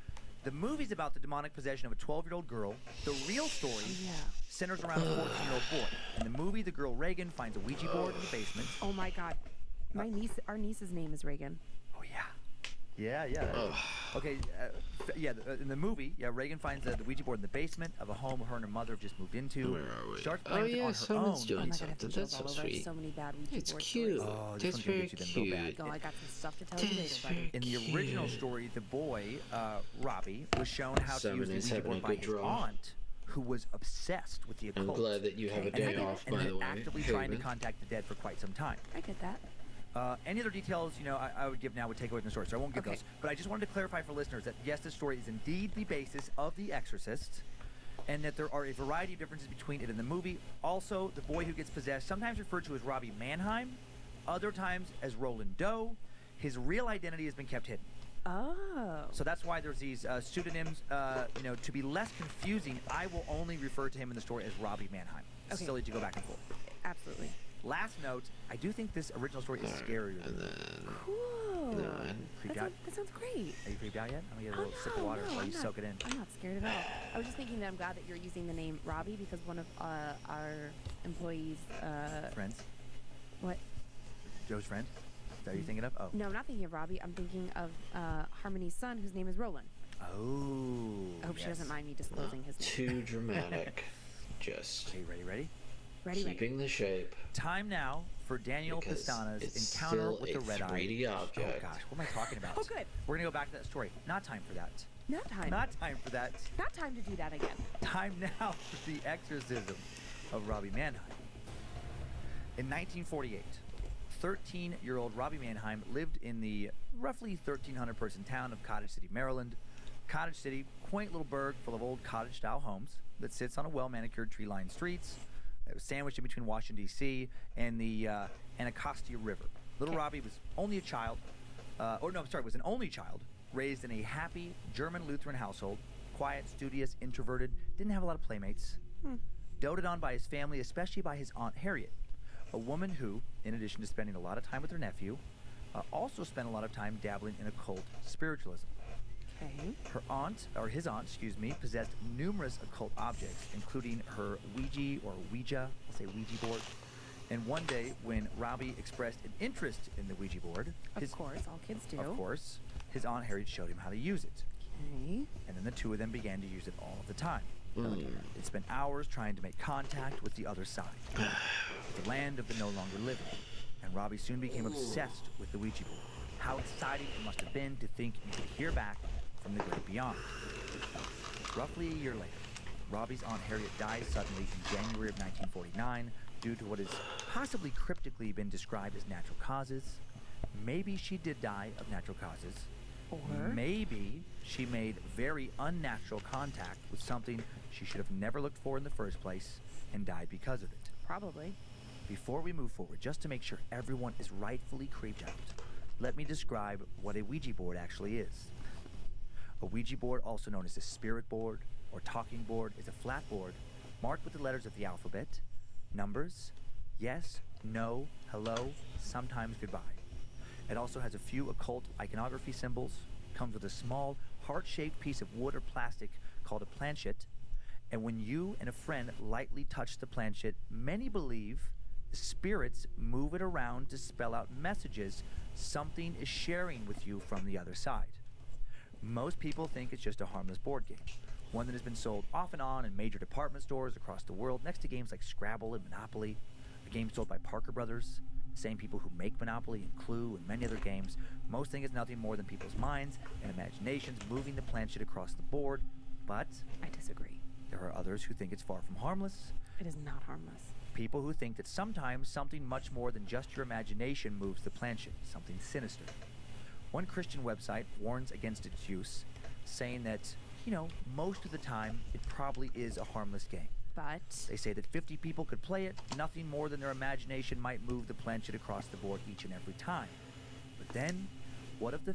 Speaker 1: The movie's about the demonic possession of a 12-year-old girl. The real story centers around a 14-year-old boy. In the movie, the girl Reagan finds a Ouija board in the basement.
Speaker 2: Oh my God. Our niece's name is Reagan.
Speaker 1: Oh, yeah. Yeah. Okay, in the movie, Reagan finds the Ouija board in the basement of a home her and her mother have just moved into.
Speaker 3: Where are we?
Speaker 1: Starts
Speaker 3: Oh
Speaker 1: playing with it
Speaker 3: yeah,
Speaker 1: on her
Speaker 3: someone's
Speaker 1: own.
Speaker 3: doing
Speaker 2: Oh my God, I have
Speaker 3: something.
Speaker 2: chills
Speaker 3: That's so
Speaker 2: all over. I have
Speaker 3: sweet.
Speaker 2: so many bad Ouija
Speaker 3: It's
Speaker 2: board
Speaker 3: cute.
Speaker 2: stories.
Speaker 1: Oh, this
Speaker 3: That's
Speaker 1: one's gonna
Speaker 3: very
Speaker 1: get you them real bad.
Speaker 3: cute.
Speaker 2: Oh, I got some stuff to tell you
Speaker 3: That's
Speaker 2: later, buddy.
Speaker 3: very
Speaker 1: In the original
Speaker 3: cute.
Speaker 1: story, the boy, Robbie, was shown how to
Speaker 3: Seven
Speaker 1: use the
Speaker 3: is
Speaker 1: Ouija
Speaker 3: having
Speaker 1: board
Speaker 3: a
Speaker 1: by
Speaker 3: good
Speaker 1: his
Speaker 3: draw.
Speaker 1: aunt, who was obsessed with the
Speaker 3: I'm
Speaker 1: occult.
Speaker 3: glad that you have a
Speaker 1: and
Speaker 3: day
Speaker 1: had-
Speaker 3: off,
Speaker 1: and
Speaker 3: by
Speaker 1: had
Speaker 3: the way.
Speaker 1: actively trying to
Speaker 3: Haven.
Speaker 1: contact the dead for quite some time.
Speaker 2: I get that.
Speaker 1: Any other details, I would give now would take away from the story, so I won't give
Speaker 2: Okay.
Speaker 1: those. But I just wanted to clarify for listeners that, yes, this story is indeed the basis of The Exorcist, and that there are a variety of differences between it and the movie. Also, the boy who gets possessed, sometimes referred to as Robbie Mannheim, other times as Roland Doe. His real identity has been kept hidden.
Speaker 2: Oh.
Speaker 1: So that's why there's these pseudonyms. To be less confusing, I will only refer to him in the story as Robbie Mannheim.
Speaker 2: Okay.
Speaker 1: Silly to go back and forth.
Speaker 2: Absolutely.
Speaker 1: Last note, I do think this original story is scarier.
Speaker 3: And then...
Speaker 2: Cool.
Speaker 1: Creeped
Speaker 2: that,
Speaker 1: out?
Speaker 2: That sounds great.
Speaker 1: Are you creeped out yet? I'm gonna get a little sip of water while you soak it in.
Speaker 2: I'm not scared at all. I was just thinking that I'm glad that you're using the name Robbie because one of our employees...
Speaker 1: Friends?
Speaker 2: What?
Speaker 1: Joe's friend? Is that what you're thinking of? Oh.
Speaker 2: No, I'm not thinking of Robbie. I'm thinking of Harmony's son, whose name is Roland.
Speaker 1: Oh.
Speaker 2: I hope she doesn't mind me disclosing his name.
Speaker 3: Too dramatic. Just...
Speaker 1: Okay, ready?
Speaker 3: Keeping the shape.
Speaker 1: Time now for Daniel Pastana's encounter with the red-eye.
Speaker 3: 3D object.
Speaker 1: Oh gosh, what am I talking about?
Speaker 2: Oh, good.
Speaker 1: We're gonna go back to that story. Not time for that.
Speaker 2: Not time.
Speaker 1: Not time for that.
Speaker 2: Not time to do that again.
Speaker 1: Time now for the exorcism of Robbie Mannheim. In 1948, 13-year-old Robbie Mannheim lived in the roughly 1,300-person town of Cottage City, Maryland. Cottage City, quaint little burg full of old cottage-style homes that sits on a well-manicured tree-lined streets. It was sandwiched in between Washington, D.C. and the Anacostia River. Little Robbie was only a child, was an only child, raised in a happy German Lutheran household, quiet, studious, introverted, didn't have a lot of playmates, doted on by his family, especially by his Aunt Harriet, a woman who, in addition to spending a lot of time with her nephew, also spent a lot of time dabbling in occult spiritualism.
Speaker 2: Okay.
Speaker 1: His aunt, possessed numerous occult objects, including her Ouija, I'll say Ouija board. And one day, when Robbie expressed an interest in the Ouija board,
Speaker 2: of course, all kids do.
Speaker 1: Of course, his Aunt Harriet showed him how to use it.
Speaker 2: Okay.
Speaker 1: And then the two of them began to use it all of the time. They'd spent hours trying to make contact with the other side, the land of the no longer living. And Robbie soon became obsessed with the Ouija board. How exciting it must have been to think you could hear back from the great beyond. Roughly a year later, Robbie's Aunt Harriet died suddenly in January of 1949 due to what has possibly cryptically been described as natural causes. Maybe she did die of natural causes.
Speaker 2: Or
Speaker 1: maybe she made very unnatural contact with something she should have never looked for in the first place and died because of it.
Speaker 2: probably.
Speaker 1: Before we move forward, just to make sure everyone is rightfully creeped out, let me describe what a Ouija board actually is. A Ouija board, also known as a spirit board or talking board, is a flat board marked with the letters of the alphabet, numbers, yes, no, hello, sometimes goodbye. It also has a few occult iconography symbols, comes with a small heart-shaped piece of wood or plastic called a planchette, and when you and a friend lightly touch the planchette, many believe the spirits move it around to spell out messages something is sharing with you from the other side. Most people think it's just a harmless board game, one that has been sold off and on in major department stores across the world next to games like Scrabble and Monopoly, a game sold by Parker Brothers, the same people who make Monopoly and Clue and many other games. Most think it's nothing more than people's minds and imaginations moving the planchette across the board, but
Speaker 2: I disagree.
Speaker 1: There are others who think it's far from harmless.
Speaker 2: It is not harmless.
Speaker 1: People who think that sometimes something much more than just your imagination moves the planchette, something sinister. One Christian website warns against its use, saying that, most of the time it probably is a harmless game.
Speaker 2: But
Speaker 1: They say that 50 people could play it, nothing more than their imagination might move the planchette across the board each and every time. But then, what if the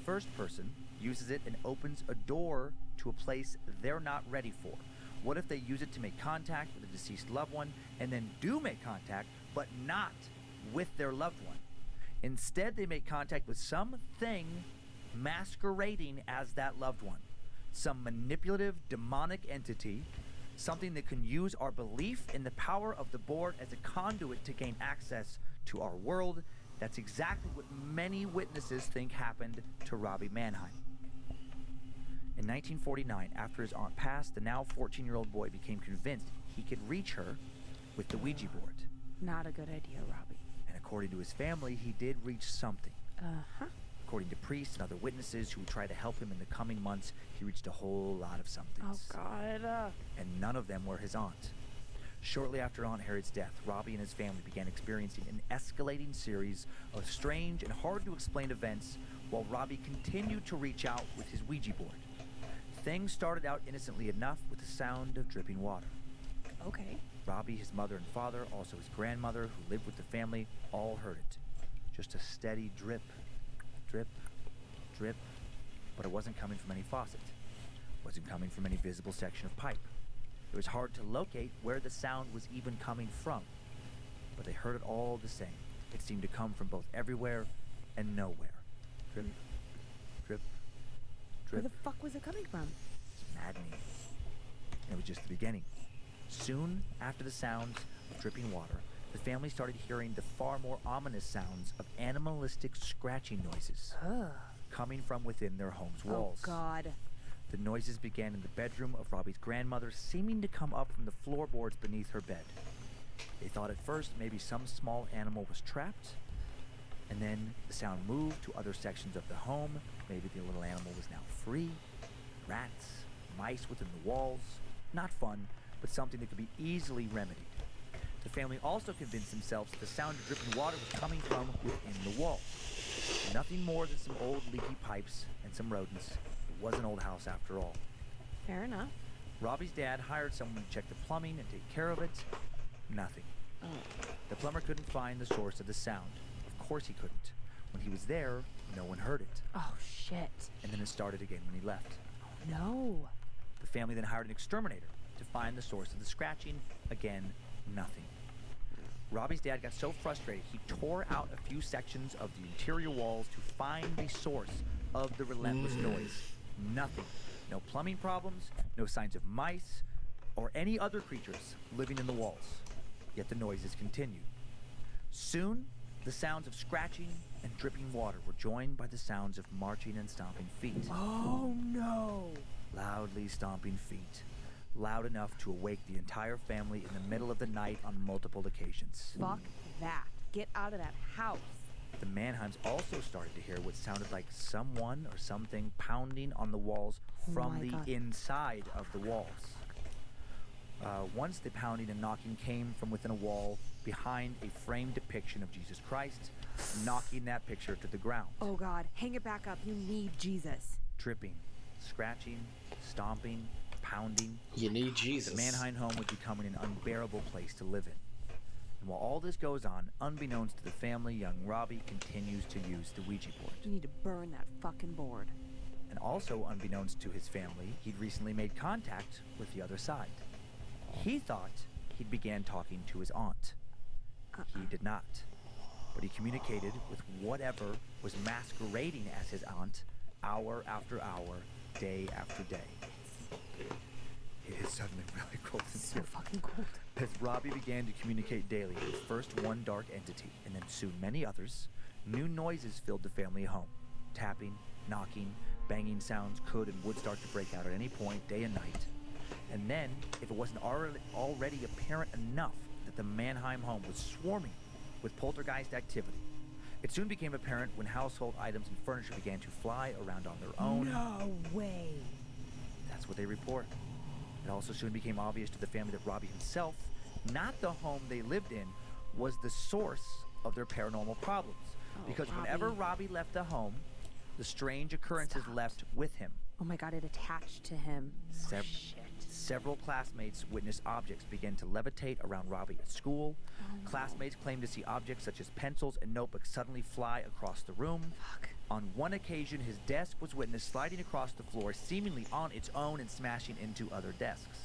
Speaker 1: first person uses it and opens a door to a place they're not ready for? What if they use it to make contact with a deceased loved one and then do make contact, but not with their loved one? Instead, they make contact with something masquerading as that loved one. Some manipulative, demonic entity, something that can use our belief in the power of the board as a conduit to gain access to our world. That's exactly what many witnesses think happened to Robbie Mannheim. In 1949, after his aunt passed, the now 14-year-old boy became convinced he could reach her with the Ouija board.
Speaker 2: not a good idea, Robbie.
Speaker 1: And according to his family, he did reach something.
Speaker 2: Uh-huh.
Speaker 1: According to priests and other witnesses who would try to help him in the coming months, he reached a whole lot of somethings.
Speaker 2: Oh, God.
Speaker 1: And none of them were his aunt. Shortly after Aunt Harriet's death, Robbie and his family began experiencing an escalating series of strange and hard-to-explain events while Robbie continued to reach out with his Ouija board. Things started out innocently enough with the sound of dripping water.
Speaker 2: Okay.
Speaker 1: Robbie, his mother and father, also his grandmother, who lived with the family, all heard it. Just a steady drip, drip, drip. But it wasn't coming from any faucet. It wasn't coming from any visible section of pipe. It was hard to locate where the sound was even coming from. but they heard it all the same. It seemed to come from both everywhere and nowhere. Drip, drip,
Speaker 2: Where
Speaker 1: drip.
Speaker 2: the fuck was it coming from?
Speaker 1: It's maddening. And it was just the beginning. Soon after the sounds of dripping water, the family started hearing the far more ominous sounds of animalistic scratching noises coming from within their home's walls.
Speaker 2: Oh, God.
Speaker 1: The noises began in the bedroom of Robbie's grandmother, seeming to come up from the floorboards beneath her bed. They thought at first maybe some small animal was trapped, and then the sound moved to other sections of the home. Maybe the little animal was now free. Rats, mice within the walls. Not fun, but something that could be easily remedied. The family also convinced themselves that the sound of dripping water was coming from within the wall. Nothing more than some old leaky pipes and some rodents. It was an old house after all.
Speaker 2: Fair enough.
Speaker 1: Robbie's dad hired someone to check the plumbing and take care of it. Nothing. The plumber couldn't find the source of the sound. Of course he couldn't. When he was there, no one heard it.
Speaker 2: Oh, shit.
Speaker 1: And then it started again when he left.
Speaker 2: Oh, no.
Speaker 1: The family then hired an exterminator to find the source of the scratching. Again, nothing. Robbie's dad got so frustrated, he tore out a few sections of the interior walls to find the source of the relentless noise. Nothing. No plumbing problems, no signs of mice, or any other creatures living in the walls. Yet the noises continued. Soon, the sounds of scratching and dripping water were joined by the sounds of marching and stomping feet.
Speaker 2: Oh, no.
Speaker 1: Loudly stomping feet. Loud enough to awake the entire family in the middle of the night on multiple occasions.
Speaker 2: Fuck that. Get out of that house.
Speaker 1: The Mannheims also started to hear what sounded like someone or something pounding on the walls from the inside of the walls. Once the pounding and knocking came from within a wall behind a framed depiction of Jesus Christ, knocking that picture to the ground.
Speaker 2: Oh, God. Hang it back up. You need Jesus.
Speaker 1: Dripping, scratching, stomping, pounding.
Speaker 3: You need Jesus.
Speaker 1: The Mannheim home was becoming an unbearable place to live in. And while all this goes on, unbeknownst to the family, young Robbie continues to use the Ouija board.
Speaker 2: You need to burn that fucking board.
Speaker 1: And also unbeknownst to his family, he'd recently made contact with the other side. He thought he'd began talking to his aunt. He did not. But he communicated with whatever was masquerading as his aunt, hour after hour, day after day. It is suddenly really cold in
Speaker 2: So
Speaker 1: here.
Speaker 2: fucking cold.
Speaker 1: As Robbie began to communicate daily with first one dark entity and then soon many others, new noises filled the family home. Tapping, knocking, banging sounds could and would start to break out at any point, day and night. And then, if it wasn't already apparent enough that the Mannheim home was swarming with poltergeist activity, it soon became apparent when household items and furniture began to fly around on their own.
Speaker 2: No way.
Speaker 1: That's what they report. It also soon became obvious to the family that Robbie himself, not the home they lived in, was the source of their paranormal problems. Because whenever Robbie left the home, the strange occurrences left with him.
Speaker 2: Oh my God, it attached to him.
Speaker 1: Several classmates witnessed objects begin to levitate around Robbie at school. Classmates claimed to see objects such as pencils and notebooks suddenly fly across the room. On one occasion, his desk was witnessed sliding across the floor, seemingly on its own and smashing into other desks.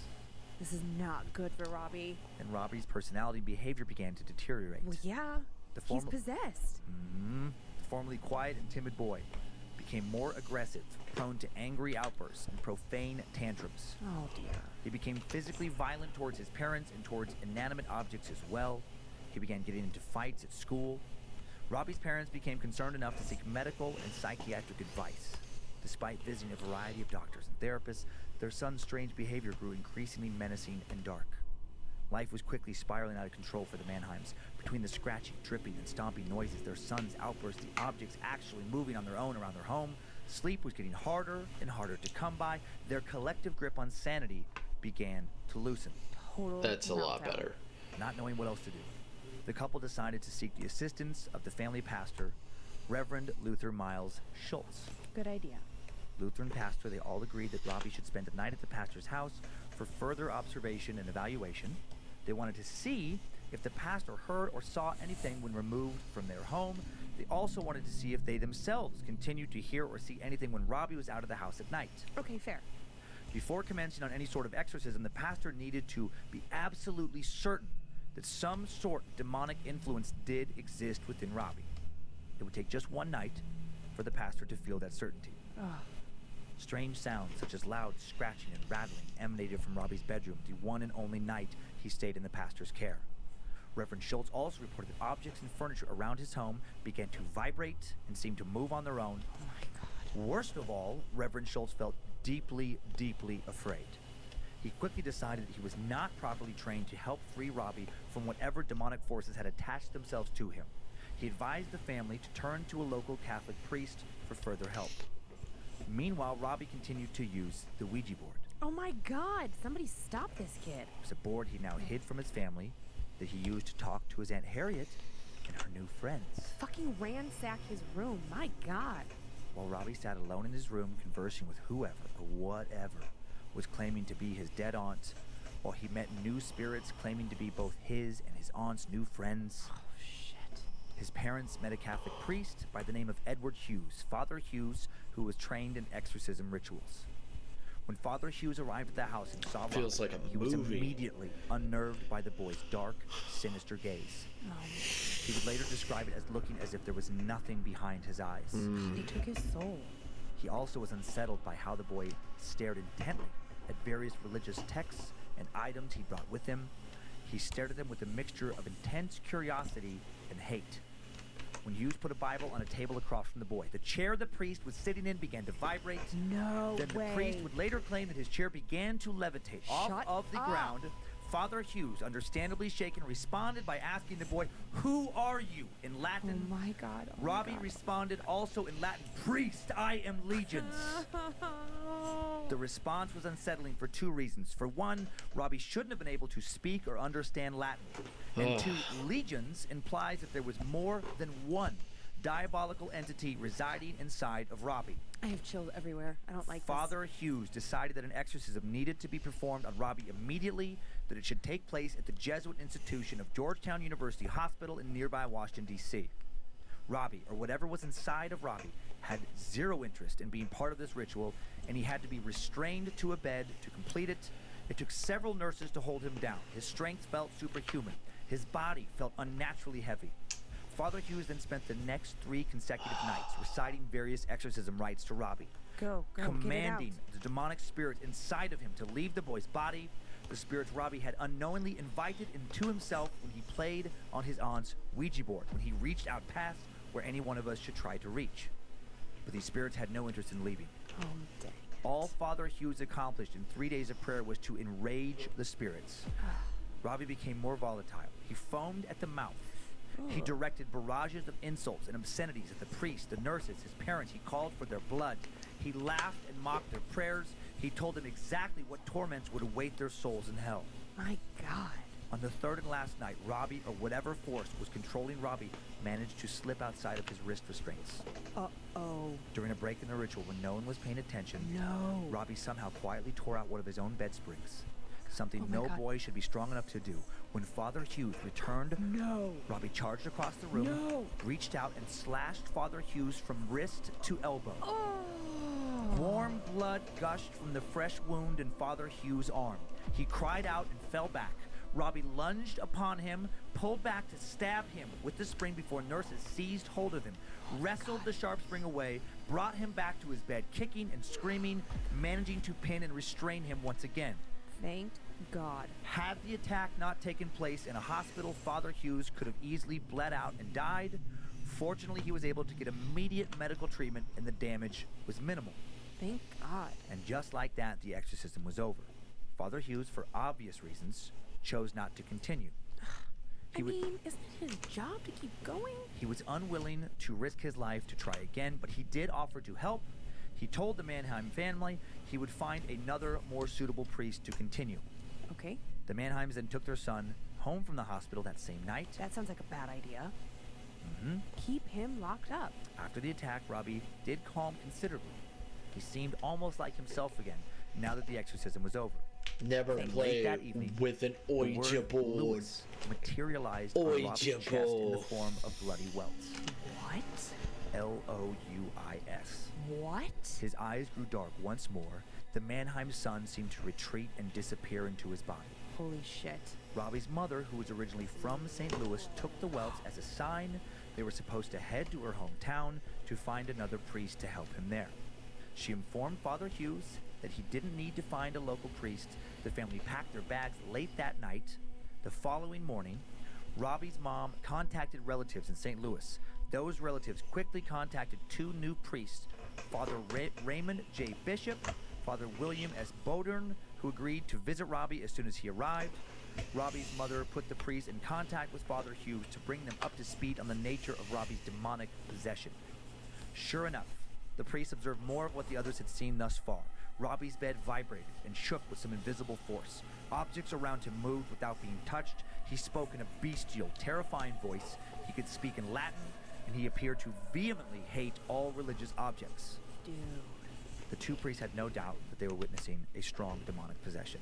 Speaker 2: This is not good for Robbie.
Speaker 1: And Robbie's personality and behavior began to deteriorate.
Speaker 2: Well, yeah. He's possessed.
Speaker 1: The formerly quiet and timid boy became more aggressive, prone to angry outbursts and profane tantrums.
Speaker 2: Oh, dear.
Speaker 1: He became physically violent towards his parents and towards inanimate objects as well. He began getting into fights at school. Robbie's parents became concerned enough to seek medical and psychiatric advice. Despite visiting a variety of doctors and therapists, their son's strange behavior grew increasingly menacing and dark. Life was quickly spiraling out of control for the Mannheims. Between the scratching, dripping, and stomping noises, their son's outbursts, the objects actually moving on their own around their home, sleep was getting harder and harder to come by. Their collective grip on sanity began to loosen.
Speaker 3: That's a lot better.
Speaker 1: Not knowing what else to do, the couple decided to seek the assistance of the family pastor, Reverend Luther Miles Schultz.
Speaker 2: Good idea.
Speaker 1: Lutheran pastor, they all agreed that Robbie should spend the night at the pastor's house for further observation and evaluation. They wanted to see if the pastor heard or saw anything when removed from their home. They also wanted to see if they themselves continued to hear or see anything when Robbie was out of the house at night.
Speaker 2: Okay, fair.
Speaker 1: Before commencing on any sort of exorcism, the pastor needed to be absolutely certain that some sort of demonic influence did exist within Robbie. It would take just one night for the pastor to feel that certainty. Strange sounds such as loud scratching and rattling emanated from Robbie's bedroom the one and only night he stayed in the pastor's care. Reverend Schultz also reported that objects and furniture around his home began to vibrate and seem to move on their own.
Speaker 2: Oh my God.
Speaker 1: Worst of all, Reverend Schultz felt deeply, deeply afraid. He quickly decided that he was not properly trained to help free Robbie from whatever demonic forces had attached themselves to him. He advised the family to turn to a local Catholic priest for further help. Meanwhile, Robbie continued to use the Ouija board.
Speaker 2: Oh my God, somebody stop this kid.
Speaker 1: It was a board he now hid from his family that he used to talk to his Aunt Harriet and her new friends.
Speaker 2: Fucking ransack his room, my God.
Speaker 1: While Robbie sat alone in his room conversing with whoever or whatever was claiming to be his dead aunt, while he met new spirits claiming to be both his and his aunt's new friends.
Speaker 2: Oh, shit.
Speaker 1: His parents met a Catholic priest by the name of Edward Hughes, Father Hughes, who was trained in exorcism rituals. When Father Hughes arrived at the house and saw Robbie,
Speaker 3: like
Speaker 1: he was immediately unnerved by the boy's dark, sinister gaze. He would later describe it as looking as if there was nothing behind his eyes.
Speaker 2: They took his soul.
Speaker 1: He also was unsettled by how the boy stared intently at various religious texts and items he brought with him. He stared at them with a mixture of intense curiosity and hate. When Hughes put a Bible on a table across from the boy, the chair the priest was sitting in began to vibrate.
Speaker 2: No
Speaker 1: Then
Speaker 2: way.
Speaker 1: the priest would later claim that his chair began to levitate off of the ground. Father Hughes, understandably shaken, responded by asking the boy, "Who are you?" in Latin.
Speaker 2: Oh my God. Oh
Speaker 1: Robbie
Speaker 2: my God.
Speaker 1: responded also in Latin, "Priest, I am legions." The response was unsettling for two reasons. For one, Robbie shouldn't have been able to speak or understand Latin. And two, legions implies that there was more than one diabolical entity residing inside of Robbie.
Speaker 2: I have chills everywhere. I don't like
Speaker 1: Father Hughes decided that an exorcism needed to be performed on Robbie immediately, that it should take place at the Jesuit institution of Georgetown University Hospital in nearby Washington, D.C. Robbie, or whatever was inside of Robbie, had zero interest in being part of this ritual, and he had to be restrained to a bed to complete it. It took several nurses to hold him down. His strength felt superhuman. His body felt unnaturally heavy. Father Hughes then spent the next 3 consecutive nights reciting various exorcism rites to Robbie,
Speaker 2: Go,
Speaker 1: commanding
Speaker 2: get it
Speaker 1: the demonic spirit inside of him to leave the boy's body, the spirits Robbie had unknowingly invited into himself when he played on his aunt's Ouija board, when he reached out past where any one of us should try to reach. But these spirits had no interest in leaving.
Speaker 2: Oh, dang.
Speaker 1: All Father Hughes accomplished in 3 days of prayer was to enrage the spirits. Robbie became more volatile. He foamed at the mouth. He directed barrages of insults and obscenities at the priest, the nurses, his parents. He called for their blood. He laughed and mocked their prayers. He told them exactly what torments would await their souls in hell.
Speaker 2: My God.
Speaker 1: On the third and last night, Robbie, or whatever force was controlling Robbie, managed to slip outside of his wrist restraints.
Speaker 2: Uh-oh.
Speaker 1: During a break in the ritual when no one was paying attention,
Speaker 2: No.
Speaker 1: Robbie somehow quietly tore out one of his own bed springs. Something
Speaker 2: Oh my
Speaker 1: no
Speaker 2: God.
Speaker 1: boy should be strong enough to do. When Father Hughes returned,
Speaker 2: No.
Speaker 1: Robbie charged across the room,
Speaker 2: No.
Speaker 1: reached out and slashed Father Hughes from wrist to elbow.
Speaker 2: Oh.
Speaker 1: Warm blood gushed from the fresh wound in Father Hughes' arm. He cried out and fell back. Robbie lunged upon him, pulled back to stab him with the spring before nurses seized hold of him, wrestled the sharp spring away, brought him back to his bed, kicking and screaming, managing to pin and restrain him once again.
Speaker 2: Thank God.
Speaker 1: Had the attack not taken place in a hospital, Father Hughes could have easily bled out and died. Fortunately, he was able to get immediate medical treatment and the damage was minimal.
Speaker 2: Thank God.
Speaker 1: And just like that, the exorcism was over. Father Hughes, for obvious reasons, chose not to continue.
Speaker 2: I mean, isn't it his job to keep going?
Speaker 1: He was unwilling to risk his life to try again, but he did offer to help. He told the Mannheim family he would find another more suitable priest to continue.
Speaker 2: Okay.
Speaker 1: The Mannheims then took their son home from the hospital that same night.
Speaker 2: That sounds like a bad idea.
Speaker 1: Mm-hmm.
Speaker 2: Keep him locked up.
Speaker 1: After the attack, Robbie did calm considerably. He seemed almost like himself again now that the exorcism was over.
Speaker 3: Never
Speaker 1: Late
Speaker 3: play
Speaker 1: that evening,
Speaker 3: with an
Speaker 1: the
Speaker 3: Ouija
Speaker 1: word
Speaker 3: board.
Speaker 1: Lewis materialized on Robbie's chest in the form of bloody welts.
Speaker 2: What?
Speaker 1: L-O-U-I-S.
Speaker 2: What?
Speaker 1: His eyes grew dark once more. The Mannheim sun seemed to retreat and disappear into his body.
Speaker 2: Holy shit.
Speaker 1: Robbie's mother, who was originally from St. Louis, took the welts as a sign they were supposed to head to her hometown to find another priest to help him there. She informed Father Hughes that he didn't need to find a local priest. The family packed their bags late that night. The following morning, Robbie's mom contacted relatives in St. Louis. Those relatives quickly contacted two new priests, Father Raymond J. Bishop, Father William S. Bodern, who agreed to visit Robbie as soon as he arrived. Robbie's mother put the priest in contact with Father Hughes to bring them up to speed on the nature of Robbie's demonic possession. Sure enough, the priest observed more of what the others had seen thus far. Robbie's bed vibrated and shook with some invisible force. Objects around him moved without being touched. He spoke in a bestial, terrifying voice. He could speak in Latin, and he appeared to vehemently hate all religious objects.
Speaker 2: Dude.
Speaker 1: The two priests had no doubt that they were witnessing a strong demonic possession.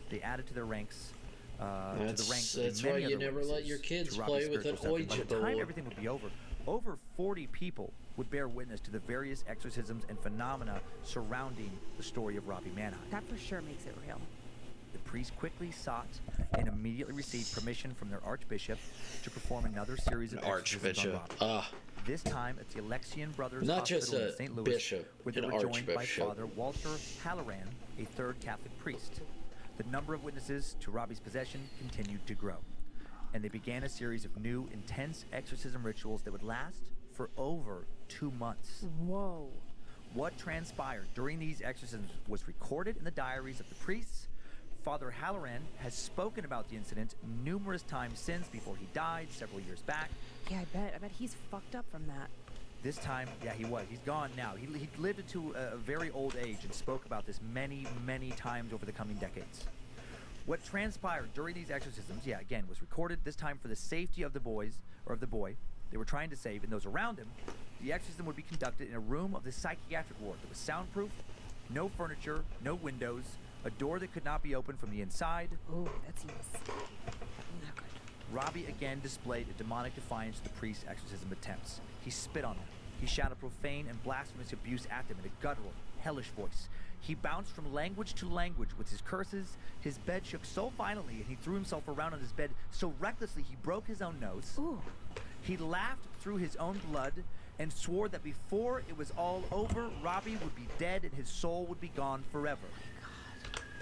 Speaker 1: They added to their ranks.
Speaker 3: That's why you never let your kids play with an Ouija board.
Speaker 1: By the time everything would be over 40 people would bear witness to the various exorcisms and phenomena surrounding the story of Robbie Mannheim.
Speaker 2: That for sure makes it real.
Speaker 1: The priest quickly sought and immediately received permission from their archbishop to perform another series of exorcisms on Robbie. This time at the Alexian Brothers Hospital in St. Louis,
Speaker 3: bishop,
Speaker 1: where they were joined by Father Walter Halloran, a third Catholic priest. The number of witnesses to Robbie's possession continued to grow, and they began a series of new, intense exorcism rituals that would last for over 2 months.
Speaker 2: Whoa.
Speaker 1: What transpired during these exorcisms was recorded in the diaries of the priests. Father Halloran has spoken about the incident numerous times since, before he died several years back.
Speaker 2: Yeah, I bet he's fucked up from that.
Speaker 1: This time, yeah, he was. He's gone now. He lived into a very old age and spoke about this many, many times over the coming decades. What transpired during these exorcisms, yeah, again, was recorded, this time for the safety of the boy they were trying to save and those around him. The exorcism would be conducted in a room of the psychiatric ward that was soundproof, no furniture, no windows, a door that could not be opened from the inside.
Speaker 2: Ooh, that seems not good.
Speaker 1: Robbie again displayed a demonic defiance to the priest's exorcism attempts. He spit on them. He shouted profane and blasphemous abuse at them in a guttural, hellish voice. He bounced from language to language with his curses. His bed shook so violently and he threw himself around on his bed so recklessly he broke his own nose.
Speaker 2: Ooh.
Speaker 1: He laughed through his own blood and swore that before it was all over, Robbie would be dead and his soul would be gone forever.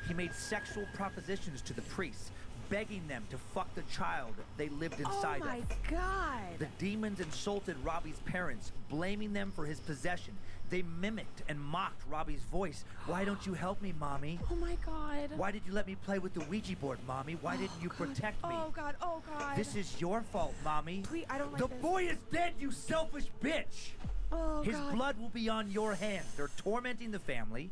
Speaker 1: He made sexual propositions to the priests, begging them to fuck the child they lived inside of.
Speaker 2: Oh my God!
Speaker 1: The demons insulted Robbie's parents, blaming them for his possession. They mimicked and mocked Robbie's voice. Why don't you help me, Mommy?
Speaker 2: Oh my God!
Speaker 1: Why did you let me play with the Ouija board, Mommy? Why didn't you protect me?
Speaker 2: Oh God, oh God!
Speaker 1: This is your fault, Mommy.
Speaker 2: Please, I don't like
Speaker 1: the
Speaker 2: this.
Speaker 1: boy is dead, you selfish bitch!
Speaker 2: Oh
Speaker 1: His
Speaker 2: God.
Speaker 1: blood will be on your hands. They're tormenting the family.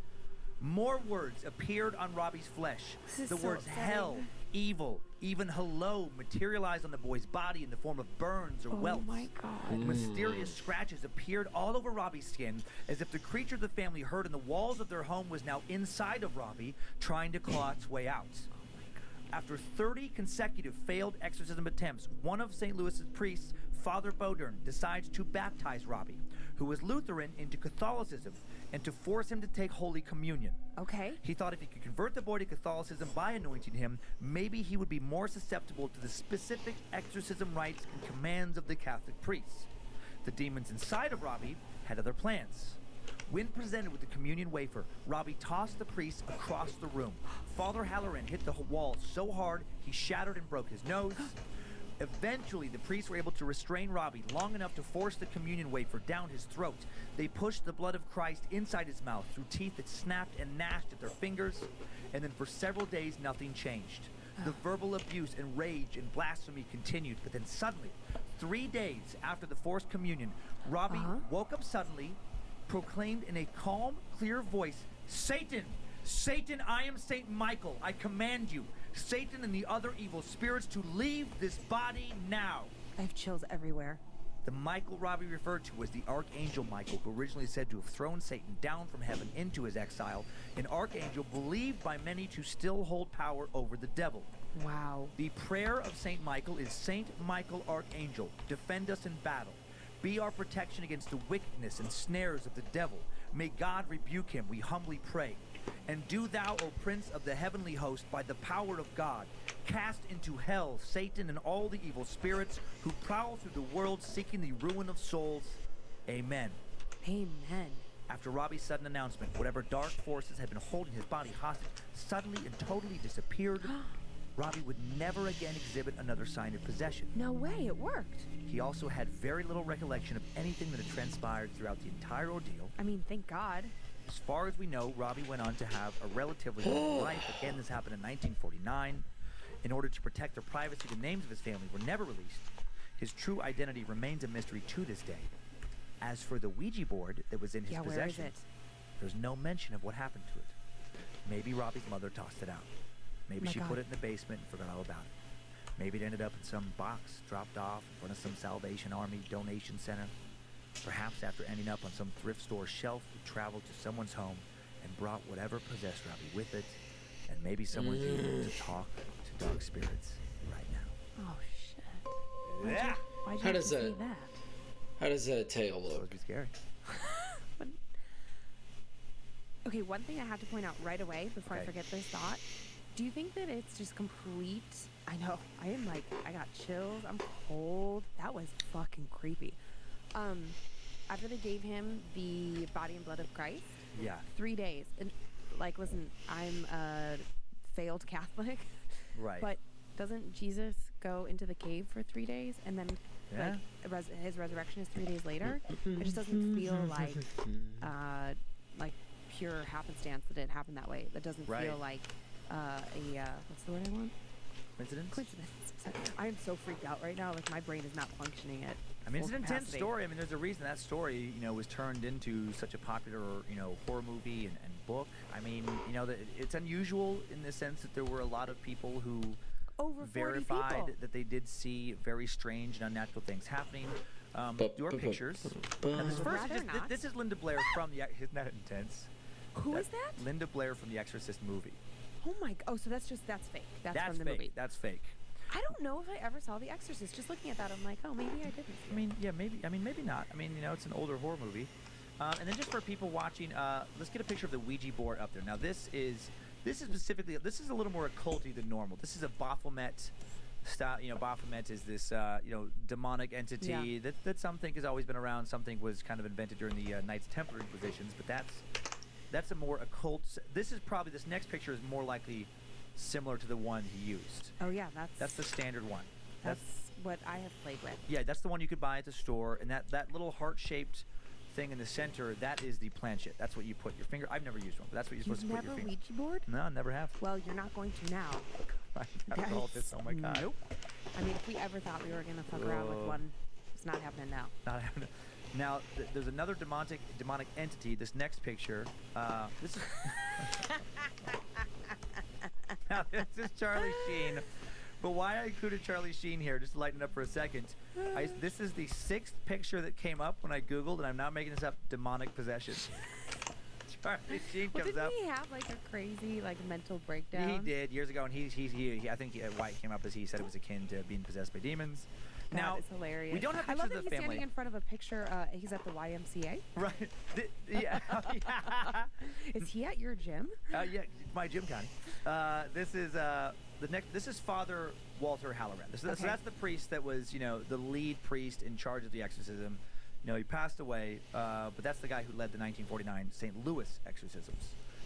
Speaker 1: More words appeared on Robbie's flesh.
Speaker 2: This is
Speaker 1: the
Speaker 2: so
Speaker 1: words
Speaker 2: upsetting.
Speaker 1: hell, evil, even hello materialized on the boy's body in the form of burns or welts.
Speaker 2: Oh my God.
Speaker 1: Mysterious scratches appeared all over Robbie's skin, as if the creature the family heard in the walls of their home was now inside of Robbie, trying to claw its way out. After 30 consecutive failed exorcism attempts, one of St. Louis's priests, Father Bodern, decides to baptize Robbie, who was Lutheran, into Catholicism, and to force him to take Holy Communion.
Speaker 2: Okay.
Speaker 1: He thought if he could convert the boy to Catholicism by anointing him, maybe he would be more susceptible to the specific exorcism rites and commands of the Catholic priests. The demons inside of Robbie had other plans. When presented with the communion wafer, Robbie tossed the priest across the room. Father Halloran hit the wall so hard he shattered and broke his nose. Eventually, the priests were able to restrain Robbie long enough to force the communion wafer down his throat. They pushed the blood of Christ inside his mouth through teeth that snapped and gnashed at their fingers, and then for several days, nothing changed. The verbal abuse and rage and blasphemy continued, but then suddenly, 3 days after the forced communion, Robbie woke up suddenly, proclaimed in a calm, clear voice, "Satan! Satan, I am Saint Michael. I command you, Satan and the other evil spirits, to leave this body now."
Speaker 2: I have chills everywhere.
Speaker 1: The Michael Robbie referred to was the Archangel Michael, who originally said to have thrown Satan down from heaven into his exile, an archangel believed by many to still hold power over the devil.
Speaker 2: Wow.
Speaker 1: The prayer of Saint Michael is, "Saint Michael Archangel, defend us in battle. Be our protection against the wickedness and snares of the devil. May God rebuke him, we humbly pray. And do thou, O Prince of the heavenly host, by the power of God, cast into hell Satan and all the evil spirits who prowl through the world seeking the ruin of souls. Amen.
Speaker 2: Amen.
Speaker 1: After Robbie's sudden announcement, whatever dark forces had been holding his body hostage suddenly and totally disappeared. Robbie would never again exhibit another sign of possession.
Speaker 2: No way, it worked.
Speaker 1: He also had very little recollection of anything that had transpired throughout the entire ordeal.
Speaker 2: I mean, thank God.
Speaker 1: As far as we know, Robbie went on to have a relatively normal life. Again, this happened in 1949. In order to protect their privacy, the names of his family were never released. His true identity remains a mystery to this day. As for the Ouija board that was in his possession, there's no mention of what happened to it. Maybe Robbie's mother tossed it out. Maybe she put it in the basement and forgot all about it. Maybe it ended up in some box dropped off in front of some Salvation Army donation center. Perhaps after ending up on some thrift store shelf, he traveled to someone's home and brought whatever possessed Robbie with it. And maybe someone's able to talk to dark spirits right now.
Speaker 2: Oh, shit.
Speaker 1: Yeah!
Speaker 2: Why'd you have to say that?
Speaker 3: How does that tail look?
Speaker 1: Supposed to be scary.
Speaker 2: Okay, one thing I have to point out right away before I forget this thought. Do you think that it's just complete? I know. I am like, I got chills. I'm cold. That was fucking creepy. After they gave him the body and blood of Christ, 3 days. And like, listen, I'm a failed Catholic.
Speaker 1: Right.
Speaker 2: But doesn't Jesus go into the cave for 3 days and then like his resurrection is 3 days later? It just doesn't feel like pure happenstance that it happened that way. That doesn't feel like what's the word I want? Coincidence. I am so freaked out right now. Like my brain is not functioning at
Speaker 1: I mean, it's an
Speaker 2: capacity.
Speaker 1: intense story. I mean, there's a reason that story, was turned into such a popular, horror movie and book. I mean, it's unusual in the sense that there were a lot of people who verified that they did see very strange and unnatural things happening. Your pictures. And this is Linda Blair from the. Isn't that intense?
Speaker 2: Who is that?
Speaker 1: Linda Blair from the Exorcist movie.
Speaker 2: Oh my! Oh, so that's fake. That's from the
Speaker 1: fake.
Speaker 2: movie.
Speaker 1: That's fake.
Speaker 2: I don't know if I ever saw The Exorcist. Just looking at that, I'm like, oh, maybe I didn't.
Speaker 1: I mean, yeah, maybe. I mean, maybe not. I mean, it's an older horror movie. And then just for people watching, let's get a picture of the Ouija board up there. Now, this is specifically. This is a little more occulty than normal. This is a Baphomet style. Baphomet is this demonic entity that some think has always been around. Some think was kind of invented during the Knights Templar Inquisitions. But that's a more occult. This next picture is more likely similar to the one he used.
Speaker 2: Oh yeah,
Speaker 1: that's the standard one.
Speaker 2: That's what I have played with.
Speaker 1: Yeah, that's the one you could buy at the store, and that little heart-shaped thing in the center, that is the planchette. That's what you put your finger. I've never used one, but that's what you're supposed to put your finger.
Speaker 2: You've never Ouija board?
Speaker 1: No, I never have.
Speaker 2: Well, you're not going to now.
Speaker 1: I have to hold this. Oh my god.
Speaker 2: Nope. I mean, if we ever thought we were gonna fuck around with one, it's not happening now.
Speaker 1: Not happening. Now, there's another demonic entity. This next picture. This is. Now, this is Charlie Sheen. But why I included Charlie Sheen here, just to lighten it up for a second. This is the 6th picture that came up when I Googled, and I'm not making this up, demonic possession. Charlie Sheen comes up.
Speaker 2: Didn't he have like a crazy mental breakdown?
Speaker 1: He did years ago, and he I think why it came up is he said it was akin to being possessed by demons. Now,
Speaker 2: it's hilarious.
Speaker 1: We don't have
Speaker 2: I
Speaker 1: pictures
Speaker 2: love that
Speaker 1: of the
Speaker 2: he's
Speaker 1: family.
Speaker 2: standing in front of a picture. He's at the YMCA.
Speaker 1: Right. Yeah.
Speaker 2: Is he at your gym?
Speaker 1: Yeah, my gym, Connie. This is This is Father Walter Halloran. So that's the priest that was, the lead priest in charge of the exorcism. He passed away, but that's the guy who led the 1949 St. Louis exorcisms.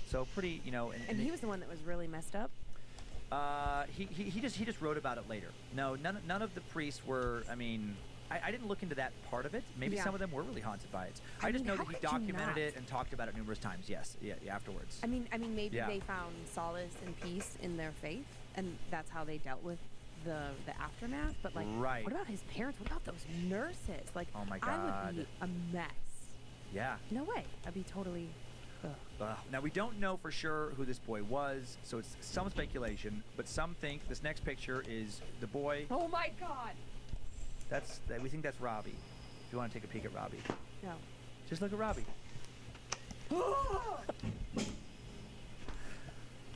Speaker 1: So pretty,
Speaker 2: And he was the one that was really messed up.
Speaker 1: He just wrote about it later. No, none of the priests were. I mean, I didn't look into that part of it. Maybe some of them were really haunted by it. I just know that he documented it and talked about it numerous times. Yes, yeah, afterwards.
Speaker 2: I mean, maybe they found solace and peace in their faith, and that's how they dealt with the aftermath. But what about his parents? What about those nurses? Oh my God, I would be a mess.
Speaker 1: Yeah.
Speaker 2: No way. I'd be totally.
Speaker 1: Now, we don't know for sure who this boy was, so it's some speculation, but some think this next picture is the boy.
Speaker 2: Oh my God!
Speaker 1: We think that's Robbie. If you want to take a peek at Robbie.
Speaker 2: No.
Speaker 1: Just look at Robbie.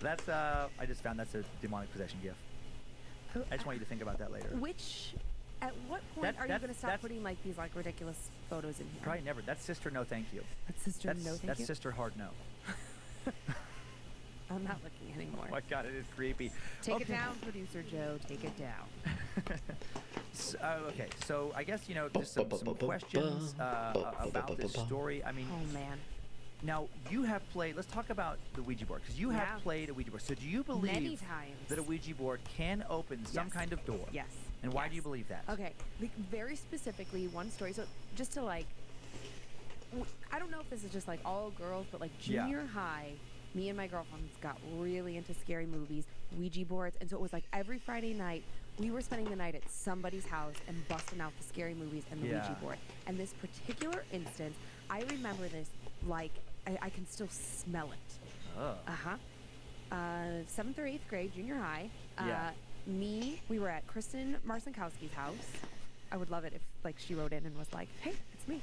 Speaker 1: That's, I just found that's a demonic possession gift. I just want you to think about that later.
Speaker 2: At what point are you going to stop putting these ridiculous photos in here?
Speaker 1: Probably never. That's Sister No Thank You.
Speaker 2: That's Sister No Thank You?
Speaker 1: That's Sister Hard No.
Speaker 2: I'm not looking anymore.
Speaker 1: Oh my God, it is creepy.
Speaker 2: Take it down, producer Joe. Take it down.
Speaker 1: Okay, so I guess, just some questions about this story. I mean,
Speaker 2: oh man.
Speaker 1: Now, you have played, let's talk about the Ouija board, because you have played a Ouija board. So do you believe
Speaker 2: many times
Speaker 1: that a Ouija board can open some kind of door?
Speaker 2: Yes.
Speaker 1: And why do you believe that?
Speaker 2: Okay, very specifically, one story. So just to I don't know if this is just like all girls, but like junior high, me and my girlfriends got really into scary movies, Ouija boards, and so it was like every Friday night, we were spending the night at somebody's house and busting out the scary movies and the Ouija board. And this particular instance, I remember this like I can still smell it.
Speaker 1: Oh.
Speaker 2: 7th or 8th grade, junior high. We were at Kristen Marcinkowski's house. I would love it if like she wrote in and was like, "Hey, it's me."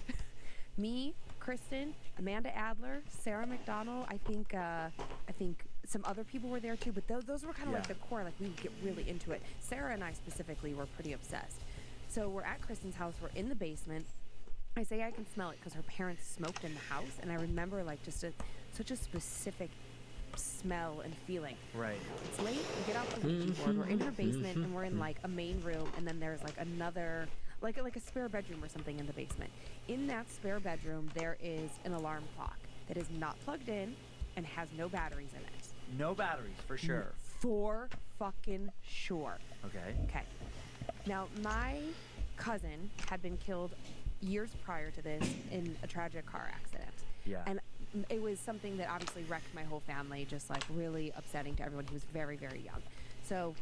Speaker 2: Me, Kristen, Amanda Adler, Sarah McDonald. I think some other people were there too, but those were kind of like the core. Like we would get really into it. Sarah and I specifically were pretty obsessed. So we're at Kristen's house. We're in the basement. I say I can smell it because her parents smoked in the house, and I remember like just such a specific smell and feeling.
Speaker 1: Right.
Speaker 2: It's late. We get out the Ouija board. We're in her basement, and we're in like a main room, and then there's like another, like a spare bedroom or something in the basement. In that spare bedroom, there is an alarm clock that is not plugged in and has no batteries in it.
Speaker 1: No batteries, for sure.
Speaker 2: For fucking sure.
Speaker 1: Okay.
Speaker 2: Okay. Now, my cousin had been killed years prior to this in a tragic car accident.
Speaker 1: Yeah.
Speaker 2: And it was something that obviously wrecked my whole family, just like really upsetting to everyone. He was very, very young. So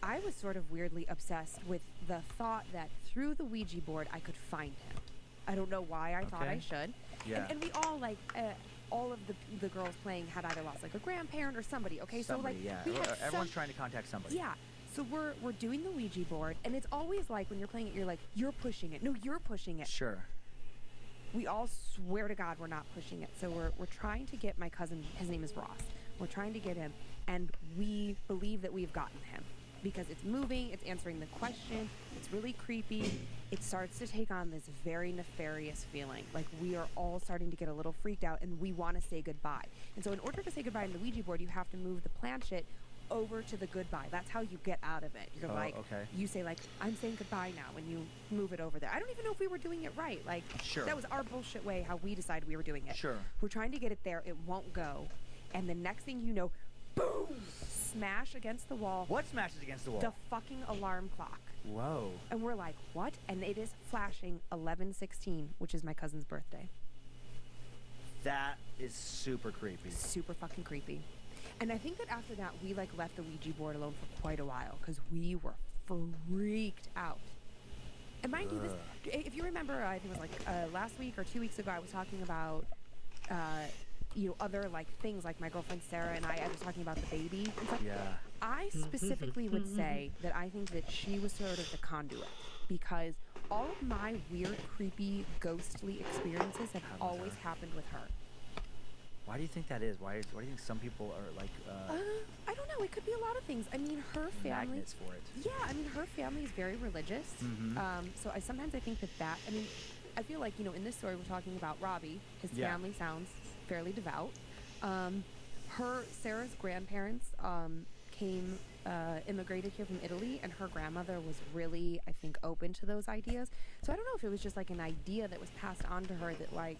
Speaker 2: I was sort of weirdly obsessed with the thought that through the Ouija board I could find him. I don't know why I thought I should.
Speaker 1: Yeah.
Speaker 2: And we all like all of the girls playing had either lost like a grandparent or somebody. Okay,
Speaker 1: somebody,
Speaker 2: so like
Speaker 1: everyone's trying to contact somebody.
Speaker 2: Yeah. So we're doing the Ouija board, and it's always like when you're playing it, you're like, you're pushing it. No, you're pushing it.
Speaker 1: Sure.
Speaker 2: We all swear to God we're not pushing it. So we're trying to get my cousin, his name is Ross. We're trying to get him, and we believe that we've gotten him because it's moving, it's answering the question, it's really creepy. It starts to take on this very nefarious feeling. Like we are all starting to get a little freaked out, and we want to say goodbye. And so in order to say goodbye in the Ouija board, you have to move the planchette over to the goodbye. That's how you get out of it. You're you say like, I'm saying goodbye now when you move it over there. I don't even know if we were doing it right. Like, that was our bullshit way how we decided we were doing it.
Speaker 1: Sure.
Speaker 2: We're trying to get it there. It won't go. And the next thing you know, boom, smash against the wall.
Speaker 1: What smashes against the wall?
Speaker 2: The fucking alarm clock.
Speaker 1: Whoa.
Speaker 2: And we're like, what? And it is flashing 11:16, which is my cousin's birthday.
Speaker 1: That is super creepy.
Speaker 2: Super fucking creepy. And I think that after that, we like left the Ouija board alone for quite a while because we were freaked out. And mind you, this, if you remember, I think it was like last week or 2 weeks ago, I was talking about, other like things like my girlfriend Sarah and I was talking about the baby and stuff.
Speaker 1: Yeah.
Speaker 2: I specifically would say that I think that she was sort of the conduit because all of my weird, creepy, ghostly experiences have always happened with her.
Speaker 1: Why do you think that is? Why do you think some people are like...
Speaker 2: I don't know. It could be a lot of things. I mean, her family...
Speaker 1: Magnets for it.
Speaker 2: Yeah, I mean, her family is very religious. So sometimes I think that... I mean, I feel like, in this story we're talking about Robbie. His family sounds fairly devout. Sarah's grandparents immigrated here from Italy, and her grandmother was really, I think, open to those ideas. So I don't know if it was just like an idea that was passed on to her that like,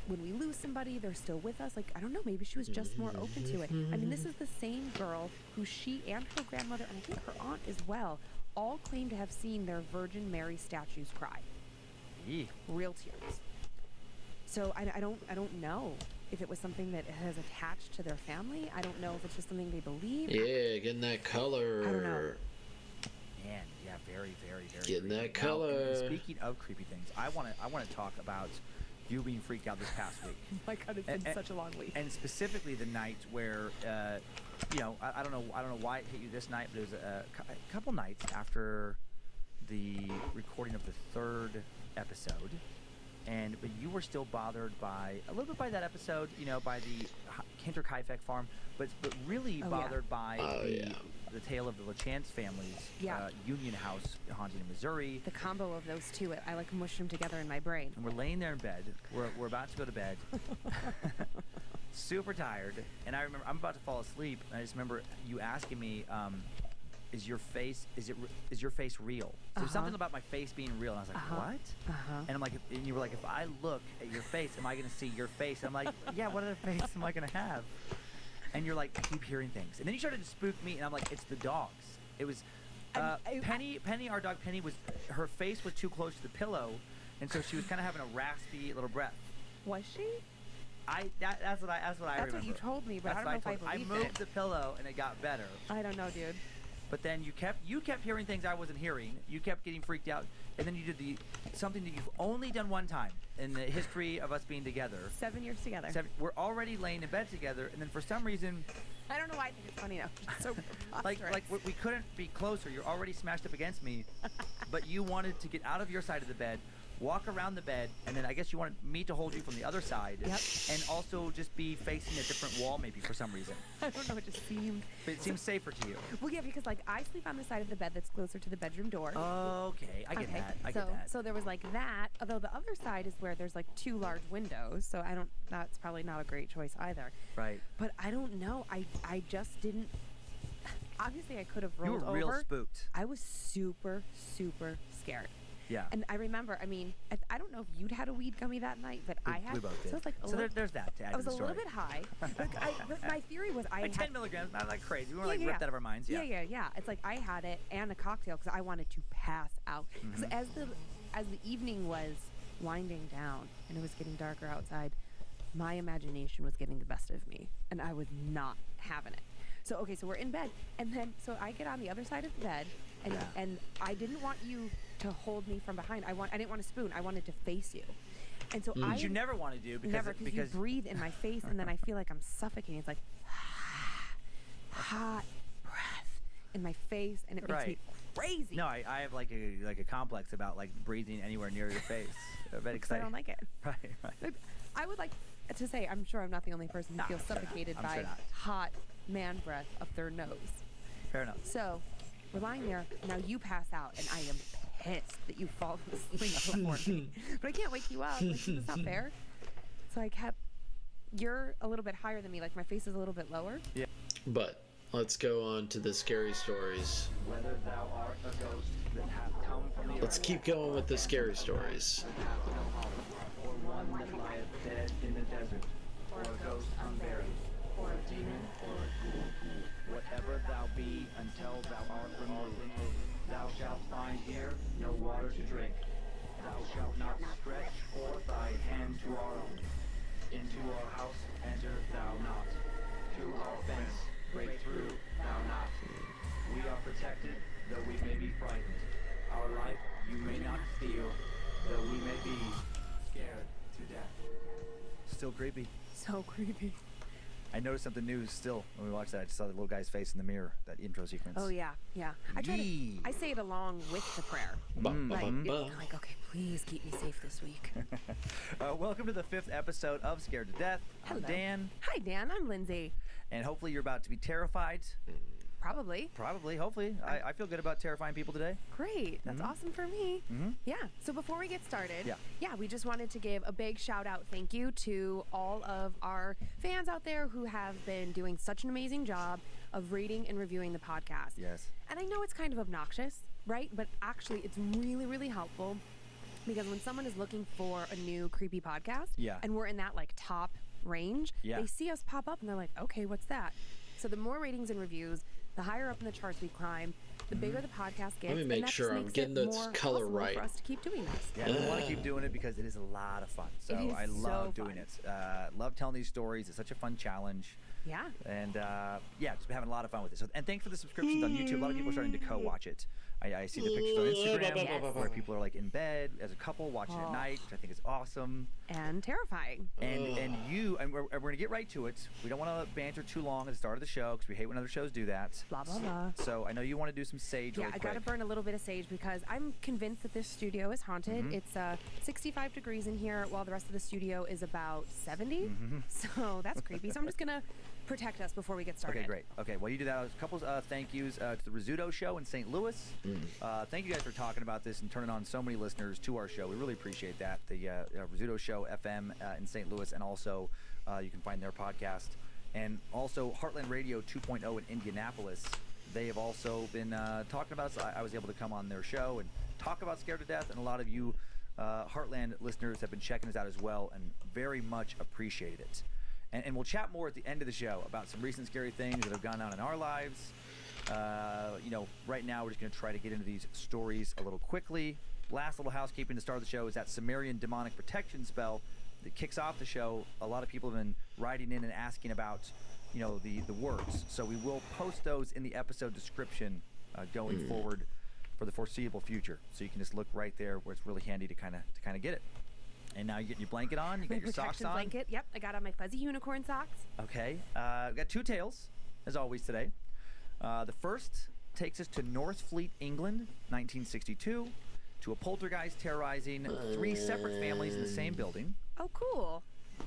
Speaker 2: when we lose somebody, they're still with us. Like, I don't know, maybe she was just more open to it. I mean, this is the same girl who she and her grandmother, and I think her aunt as well, all claim to have seen their Virgin Mary statues cry. Real tears. So I don't know if it was something that has attached to their family. I don't know if it's just something they believe.
Speaker 3: Yeah, getting that color.
Speaker 2: I don't know.
Speaker 1: Man, yeah, very, very, very
Speaker 3: getting
Speaker 1: creepy.
Speaker 3: that color.
Speaker 1: Now, speaking of creepy things, I want to talk about you being freaked out this past week.
Speaker 2: My God, it's been such a long week.
Speaker 1: And specifically the night where, I don't know why it hit you this night, but it was a couple nights after the recording of the 3rd episode, but you were still bothered by a little bit by that episode, by the Kinter Kaifek farm, but really bothered by the tale of the LaChance family's Union House haunting in Missouri.
Speaker 2: The combo of those two, I like mushed them together in my brain.
Speaker 1: And we're laying there in bed. We're about to go to bed. super tired, and I remember I'm about to fall asleep, and I just remember you asking me, is your face real? So something about my face being real, and I was like, what? And I'm like, and you were like, if I look at your face, am I gonna see your face? And I'm like, yeah, what other face am I gonna have? And you're like, I keep hearing things, and then you started to spook me, and I'm like, it's the dogs. It was Penny, our dog Penny, her face was too close to the pillow, and so she was kind of having a raspy little breath.
Speaker 2: Was she?
Speaker 1: That's what I remember.
Speaker 2: That's what you told me, but I don't know if I believed it.
Speaker 1: I moved the pillow and it got better.
Speaker 2: I don't know, dude.
Speaker 1: But then you kept hearing things I wasn't hearing. You kept getting freaked out, and then you did something that you've only done one time in the history of us being together.
Speaker 2: 7 years together.
Speaker 1: We're already laying in bed together, and then for some reason,
Speaker 2: I don't know why I think it's funny now. It's so
Speaker 1: like we couldn't be closer. You're already smashed up against me, but you wanted to get out of your side of the bed, walk around the bed, and then I guess you wanted me to hold you from the other side.
Speaker 2: Yep.
Speaker 1: And also just be facing a different wall maybe for some reason.
Speaker 2: I don't know, it just seemed...
Speaker 1: But it seems safer to you.
Speaker 2: Well, yeah, because like I sleep on the side of the bed that's closer to the bedroom door.
Speaker 1: Okay, I get that. I get that.
Speaker 2: So there was like that, although the other side is where there's like 2 large windows, so that's probably not a great choice either.
Speaker 1: Right.
Speaker 2: But I don't know, I just didn't... Obviously I could have rolled over.
Speaker 1: You were real spooked.
Speaker 2: I was super, super scared.
Speaker 1: Yeah.
Speaker 2: And I remember, I mean, I don't know if you'd had a weed gummy that night, but I had.
Speaker 1: We both did.
Speaker 2: So, it's like
Speaker 1: there's that to add
Speaker 2: I was
Speaker 1: to the
Speaker 2: a
Speaker 1: story.
Speaker 2: little bit high. But my theory was I
Speaker 1: like
Speaker 2: had
Speaker 1: 10 milligrams, not like crazy. We were
Speaker 2: yeah,
Speaker 1: ripped out of our minds. Yeah.
Speaker 2: Yeah. It's like I had it and a cocktail because I wanted to pass out. Because as the evening was winding down and it was getting darker outside, my imagination was getting the best of me, and I was not having it. So okay, so we're in bed, and then so I get on the other side of the bed, and I didn't want you to hold me from behind. I didn't want a spoon. I wanted to face you, and so
Speaker 1: Which you never want to do because
Speaker 2: you breathe in my face, and then I feel like I'm suffocating. It's like hot breath in my face, and it makes me crazy.
Speaker 1: No, I have like a complex about like breathing anywhere near your face.
Speaker 2: Because I don't like it.
Speaker 1: Right.
Speaker 2: I would like to say I'm sure I'm not the only person who feels suffocated by hot man breath up their nose.
Speaker 1: Fair enough.
Speaker 2: So we're lying there. Now you pass out, and I am pissed that you fall asleep before me. But I can't wake you up. Like, that's not fair. So you're a little bit higher than me. Like my face is a little bit lower.
Speaker 1: Yeah.
Speaker 3: But let's go on to the scary stories.
Speaker 4: Whether thou art a ghost that hath come from the
Speaker 3: Let's keep going with the scary stories.
Speaker 4: or one that lieth dead in the desert, or a ghost unburied, or a demon, or a ghoul. Whatever thou be, until thou art removed, thou shalt find here no water to drink. Thou shalt not stretch forth thy hand to our own. Into our house enter thou not. Through our fence break through thou not. We are protected, though we may be frightened. Our life you may not steal, though we may be scared to death.
Speaker 1: Still creepy.
Speaker 2: So creepy.
Speaker 1: I noticed something new still when we watched that. I just saw the little guy's face in the mirror, that intro sequence.
Speaker 2: Oh yeah. I say it along with the prayer. Like, okay, please keep me safe this week.
Speaker 1: Welcome to the 5th episode of Scared to Death. I'm Dan.
Speaker 2: Hi Dan, I'm Lindsay.
Speaker 1: And hopefully you're about to be terrified.
Speaker 2: Probably,
Speaker 1: hopefully. I feel good about terrifying people today.
Speaker 2: Great. That's awesome for me. Yeah. So before we get started, we just wanted to give a big shout out thank you to all of our fans out there who have been doing such an amazing job of rating and reviewing the podcast.
Speaker 1: Yes.
Speaker 2: And I know it's kind of obnoxious, right? But actually it's really, really helpful because when someone is looking for a new creepy podcast and we're in that like top range, they see us pop up and they're like, okay, what's that? So the more ratings and reviews, the higher up in the charts we climb, the bigger the podcast gets.
Speaker 3: Let me make sure I'm getting the color right.
Speaker 2: For us to keep doing this.
Speaker 1: Yeah, we want to keep doing it because it is a lot of fun. So I love doing it. Love telling these stories. It's such a fun challenge.
Speaker 2: Yeah.
Speaker 1: And just been having a lot of fun with it. So, and thanks for the subscriptions on YouTube. A lot of people are starting to co-watch it. I see the pictures on Instagram where people are like in bed as a couple watching at night, which I think is awesome
Speaker 2: and terrifying.
Speaker 1: And we're gonna get right to it. We don't want to banter too long at the start of the show because we hate when other shows do that.
Speaker 2: Blah blah blah.
Speaker 1: So I know you want to do some sage.
Speaker 2: Yeah,
Speaker 1: really quick.
Speaker 2: I gotta burn a little bit of sage because I'm convinced that this studio is haunted. It's 65 degrees in here, while the rest of the studio is about 70. So that's creepy. So I'm just gonna protect us before we get started.
Speaker 1: Okay, great. Okay, while you do that, a couple thank yous to the Rizzuto Show in St. Louis. Thank you guys for talking about this and turning on so many listeners to our show. We really appreciate that. The Rizzuto Show FM in St. Louis, and also You can find their podcast. And also Heartland Radio 2.0 in Indianapolis. They have also been talking about it. So I was able to come on their show and talk about Scared to Death. And a lot of you Heartland listeners have been checking us out as well and very much appreciate it. And we'll chat more at the end of the show about some recent scary things that have gone on in our lives. Right now we're just going to try to get into these stories a little quickly. Last little housekeeping to start the show is that Sumerian demonic protection spell that kicks off the show. A lot of people have been writing in and asking about, the words. So we will post those in the episode description going forward for the foreseeable future. So you can just look right there where it's really handy to kind of get it. And now you're getting your blanket on. You got your socks on.
Speaker 2: Blanket. Yep, I got on my fuzzy unicorn socks.
Speaker 1: Okay. We got two tales, as always, today. The first takes us to Northfleet, England, 1962, to a poltergeist terrorizing 3 separate families in the same building.
Speaker 2: Oh, cool.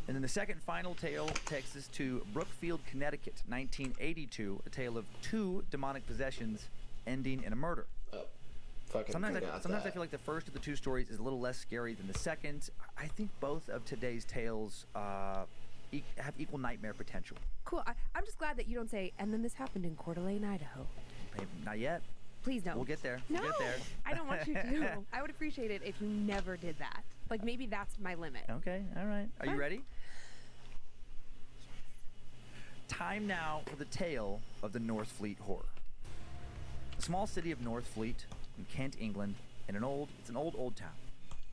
Speaker 1: And then the second and final tale takes us to Brookfield, Connecticut, 1982, a tale of 2 demonic possessions ending in a murder. Sometimes I feel like the first of the 2 stories is a little less scary than the second. I think both of today's tales have equal nightmare potential.
Speaker 2: Cool. I'm just glad that you don't say, and then this happened in Coeur d'Alene, Idaho.
Speaker 1: Not yet.
Speaker 2: Please don't.
Speaker 1: We'll get there.
Speaker 2: No,
Speaker 1: we'll get there.
Speaker 2: I don't want you to. I would appreciate it if you never did that. Like, maybe that's my limit.
Speaker 1: Okay, all right. Are you ready? Time now for the tale of the Northfleet Horror. The small city of Northfleet in Kent, England, it's an old town.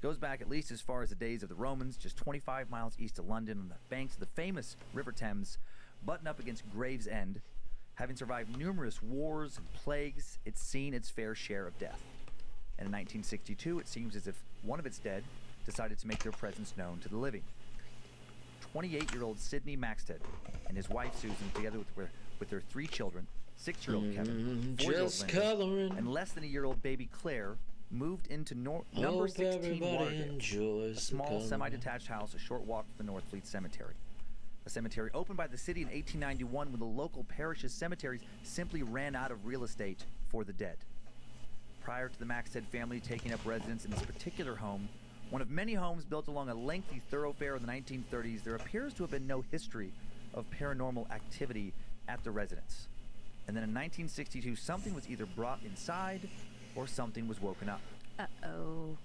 Speaker 1: Goes back at least as far as the days of the Romans, just 25 miles east of London on the banks of the famous River Thames, buttoned up against Gravesend. Having survived numerous wars and plagues, it's seen its fair share of death. And in 1962, it seems as if one of its dead decided to make their presence known to the living. 28-year-old Sidney Maxted and his wife Susan, together with their 3 children, 6-year-old Kevin, 4-year-old Linda, and less than a year-old baby Claire, moved into number 16 Waterdale, a small semi-detached house a short walk from the Northfleet Cemetery. A cemetery opened by the city in 1891 when the local parish's cemeteries simply ran out of real estate for the dead. Prior to the Maxted family taking up residence in this particular home, one of many homes built along a lengthy thoroughfare in the 1930s, there appears to have been no history of paranormal activity at the residence. And then in 1962, something was either brought inside or something was woken up.
Speaker 2: Uh-oh.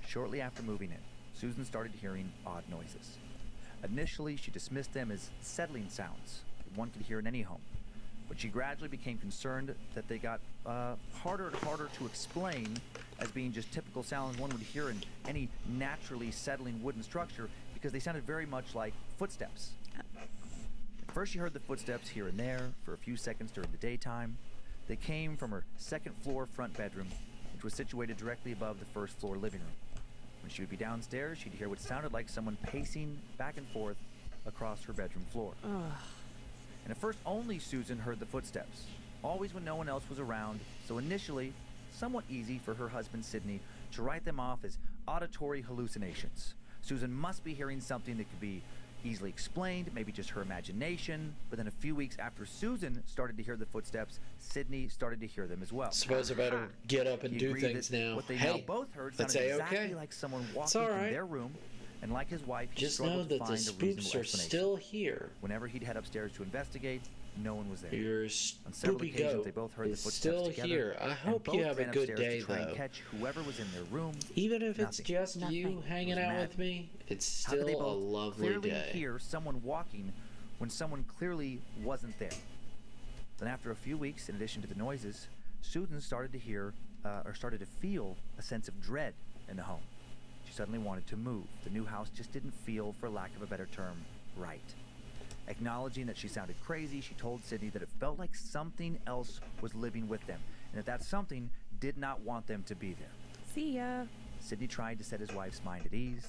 Speaker 1: Shortly after moving in, Susan started hearing odd noises. Initially, she dismissed them as settling sounds that one could hear in any home, but she gradually became concerned that they got harder and harder to explain as being just typical sounds one would hear in any naturally settling wooden structure because they sounded very much like footsteps. At first, she heard the footsteps here and there for a few seconds during the daytime. They came from her second-floor front bedroom, which was situated directly above the first-floor living room. When she would be downstairs, she'd hear what sounded like someone pacing back and forth across her bedroom floor.
Speaker 2: Ugh.
Speaker 1: And at first, only Susan heard the footsteps, always when no one else was around, so initially, somewhat easy for her husband Sidney to write them off as auditory hallucinations. Susan must be hearing something that could be easily explained, maybe just her imagination, but then a few weeks after Susan started to hear the footsteps, Sidney started to hear them as well.
Speaker 3: Suppose I better get up and do things now.
Speaker 1: What they now both heard sounded exactly like someone walking in their room, and like his wife, he struggled to find a reasonable explanation.
Speaker 3: Still here.
Speaker 1: Whenever he'd head upstairs to investigate, no one was there.
Speaker 3: Your
Speaker 1: On several
Speaker 3: spoopy
Speaker 1: occasions,
Speaker 3: goat
Speaker 1: they both heard the
Speaker 3: is
Speaker 1: footsteps
Speaker 3: still
Speaker 1: together,
Speaker 3: here. I hope
Speaker 1: and
Speaker 3: you
Speaker 1: both
Speaker 3: have a
Speaker 1: ran
Speaker 3: good
Speaker 1: upstairs
Speaker 3: day,
Speaker 1: to try
Speaker 3: though.
Speaker 1: and catch whoever was in their room.
Speaker 3: Even if it's
Speaker 1: Nothing.
Speaker 3: just you
Speaker 2: Nothing.
Speaker 3: hanging
Speaker 1: It was
Speaker 3: out
Speaker 1: mad.
Speaker 3: with me, it's
Speaker 1: How could they
Speaker 3: still a
Speaker 1: both
Speaker 3: lovely
Speaker 1: clearly
Speaker 3: day.
Speaker 1: hear someone walking when someone clearly wasn't there? Then after a few weeks, in addition to the noises, Susan started to started to feel a sense of dread in the home. She suddenly wanted to move. The new house just didn't feel, for lack of a better term, right. Acknowledging that she sounded crazy, she told Sidney that it felt like something else was living with them, and that something did not want them to be there.
Speaker 2: See ya.
Speaker 1: Sidney tried to set his wife's mind at ease,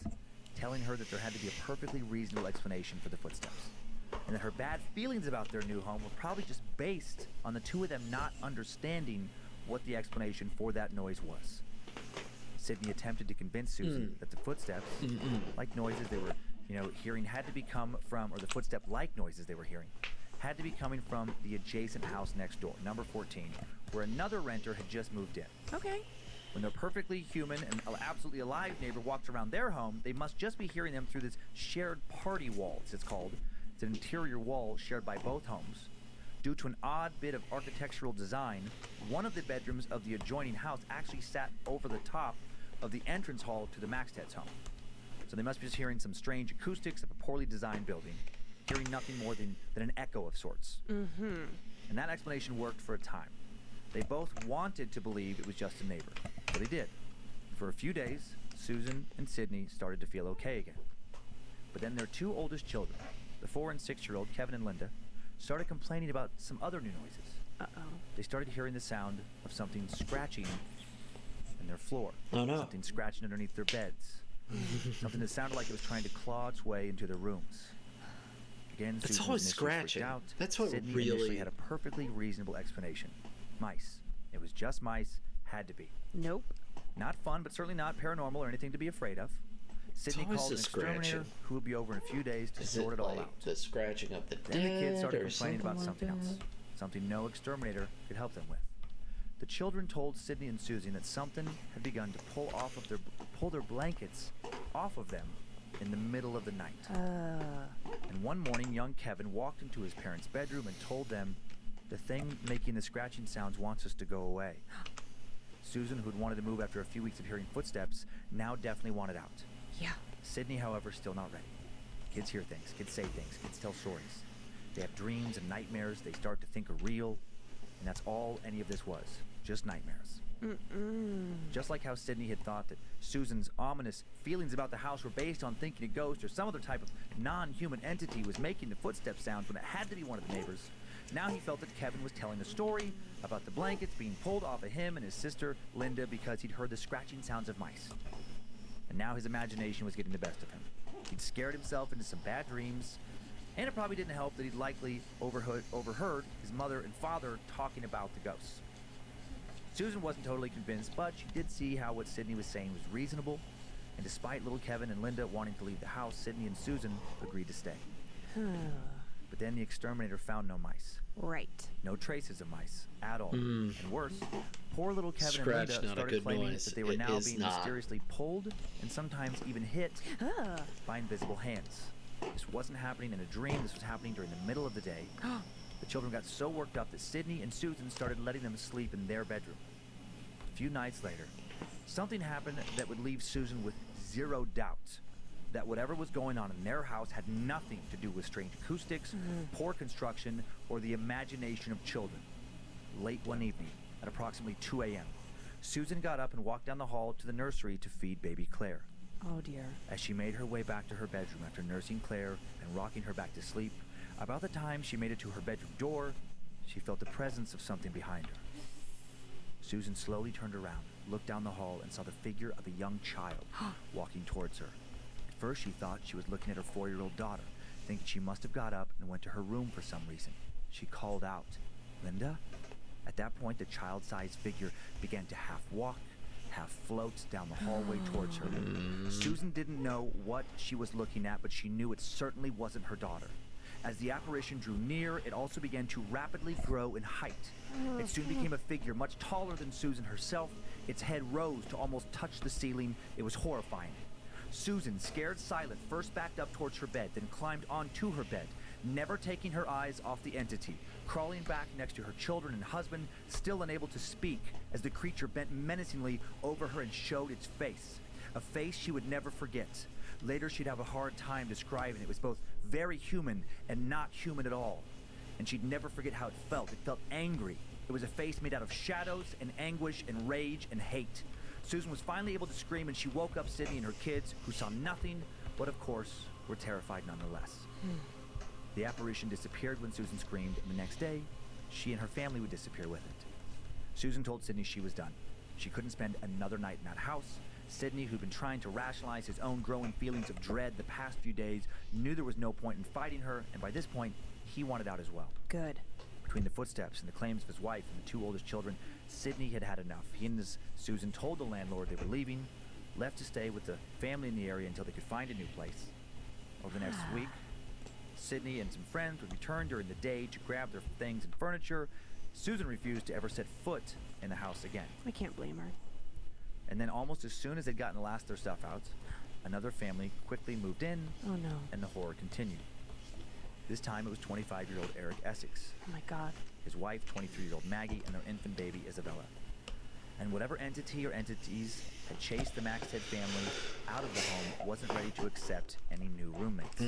Speaker 1: telling her that there had to be a perfectly reasonable explanation for the footsteps, and that her bad feelings about their new home were probably just based on the two of them not understanding what the explanation for that noise was. Sidney attempted to convince Susan that the footsteps, like noises they were hearing, had to be come from, or the footstep-like noises they were hearing, had to be coming from the adjacent house next door, number 14, where another renter had just moved in.
Speaker 2: Okay.
Speaker 1: When their perfectly human and absolutely alive neighbor walks around their home, they must just be hearing them through this shared party wall, as it's called, It's an interior wall shared by both homes. Due to an odd bit of architectural design, one of the bedrooms of the adjoining house actually sat over the top of the entrance hall to the Maxted's home. So they must be just hearing some strange acoustics of a poorly designed building, hearing nothing more than an echo of sorts.
Speaker 2: Mm-hmm.
Speaker 1: And that explanation worked for a time. They both wanted to believe it was just a neighbor, so they did. For a few days, Susan and Sydney started to feel okay again. But then their two oldest children, the 4 and 6-year-old Kevin and Linda, started complaining about some other new noises.
Speaker 2: Uh-oh.
Speaker 1: They started hearing the sound of something scratching in their floor.
Speaker 3: Oh, no.
Speaker 1: Something scratching underneath their beds. Something that sounded like it was trying to claw its way into their rooms. Again,
Speaker 3: It's
Speaker 1: Susan
Speaker 3: always
Speaker 1: was initially freaked
Speaker 3: scratching.
Speaker 1: out.
Speaker 3: That's what
Speaker 1: Sydney
Speaker 3: really
Speaker 1: initially had a perfectly reasonable explanation. Mice. It was just mice. Had to be.
Speaker 2: Nope.
Speaker 1: Not fun, but certainly not paranormal or anything to be afraid of. Sydney
Speaker 3: always
Speaker 1: called
Speaker 3: the
Speaker 1: an exterminator
Speaker 3: scratching.
Speaker 1: who would be over in a few days to
Speaker 3: Is
Speaker 1: sort
Speaker 3: it
Speaker 1: it all
Speaker 3: like
Speaker 1: out.
Speaker 3: the scratching of the
Speaker 1: Then the kids
Speaker 3: dead
Speaker 1: started
Speaker 3: or
Speaker 1: complaining about something
Speaker 3: like
Speaker 1: else.
Speaker 3: that?
Speaker 1: Something no exterminator could help them with. The children told Sydney and Susan that something had begun to pull their blankets off of them in the middle of the night. And one morning, young Kevin walked into his parents' bedroom and told them, "The thing making the scratching sounds wants us to go away." Susan, who'd wanted to move after a few weeks of hearing footsteps, now definitely wanted out.
Speaker 2: Yeah.
Speaker 1: Sydney, however, still not ready. Kids hear things, kids say things, kids tell stories. They have dreams and nightmares they start to think are real, and that's all any of this was, just nightmares. Just like how Sydney had thought that Susan's ominous feelings about the house were based on thinking a ghost or some other type of non-human entity was making the footstep sounds when it had to be one of the neighbors, now he felt that Kevin was telling a story about the blankets being pulled off of him and his sister, Linda, because he'd heard the scratching sounds of mice. And now his imagination was getting the best of him. He'd scared himself into some bad dreams, and it probably didn't help that he'd likely overheard his mother and father talking about the ghosts. Susan wasn't totally convinced, but she did see how what Sydney was saying was reasonable, and despite little Kevin and Linda wanting to leave the house, Sydney and Susan agreed to stay. But then the exterminator found no mice.
Speaker 2: Right.
Speaker 1: No traces of mice at all. And worse, poor little Kevin
Speaker 3: Scratch,
Speaker 1: and Linda
Speaker 3: not a
Speaker 1: started
Speaker 3: good
Speaker 1: claiming
Speaker 3: noise.
Speaker 1: that they were
Speaker 3: It
Speaker 1: now
Speaker 3: is
Speaker 1: being
Speaker 3: not.
Speaker 1: mysteriously pulled and sometimes even hit by invisible hands. This wasn't happening in a dream. This was happening during the middle of the day. The children got so worked up that Sydney and Susan started letting them sleep in their bedroom. A few nights later, something happened that would leave Susan with zero doubt that whatever was going on in their house had nothing to do with strange acoustics, poor construction, or the imagination of children. Late one evening, at approximately 2 a.m., Susan got up and walked down the hall to the nursery to feed baby Claire.
Speaker 2: Oh, dear.
Speaker 1: As she made her way back to her bedroom after nursing Claire and rocking her back to sleep, about the time she made it to her bedroom door, she felt the presence of something behind her. Susan slowly turned around, looked down the hall, and saw the figure of a young child walking towards her. At first, she thought she was looking at her 4-year-old daughter, thinking she must have got up and went to her room for some reason. She called out, "Linda?" At that point, the child-sized figure began to half walk, half float down the hallway towards her. Susan didn't know what she was looking at, but she knew it certainly wasn't her daughter. As the apparition drew near, it also began to rapidly grow in height. It soon became a figure much taller than Susan herself. Its head rose to almost touch the ceiling. It was horrifying. Susan, scared silent, first backed up towards her bed, then climbed onto her bed, never taking her eyes off the entity, crawling back next to her children and husband, still unable to speak, as the creature bent menacingly over her and showed its face. A face she would never forget. Later, she'd have a hard time describing it. It was both very human and not human at all. And she'd never forget how it felt. It felt angry. It was a face made out of shadows and anguish and rage and hate. Susan was finally able to scream, and she woke up Sydney and her kids, who saw nothing, but of course, were terrified nonetheless. The apparition disappeared when Susan screamed, and the next day, she and her family would disappear with it. Susan told Sydney she was done. She couldn't spend another night in that house. Sydney, who'd been trying to rationalize his own growing feelings of dread the past few days, knew there was no point in fighting her, and by this point, he wanted out as well.
Speaker 2: Good.
Speaker 1: Between the footsteps and the claims of his wife and the two oldest children, Sydney had had enough. He and his Susan told the landlord they were leaving, left to stay with the family in the area until they could find a new place. Over the next week, Sydney and some friends would return during the day to grab their things and furniture. Susan refused to ever set foot in the house again.
Speaker 2: I can't blame her.
Speaker 1: And then almost as soon as they'd gotten the last of their stuff out, another family quickly moved in,
Speaker 2: Oh, no.
Speaker 1: and the horror continued. This time it was 25-year-old Eric Essex.
Speaker 2: Oh my God.
Speaker 1: His wife, 23-year-old Maggie, and their infant baby, Isabella. And whatever entity or entities had chased the Maxted family out of the home wasn't ready to accept any new roommates.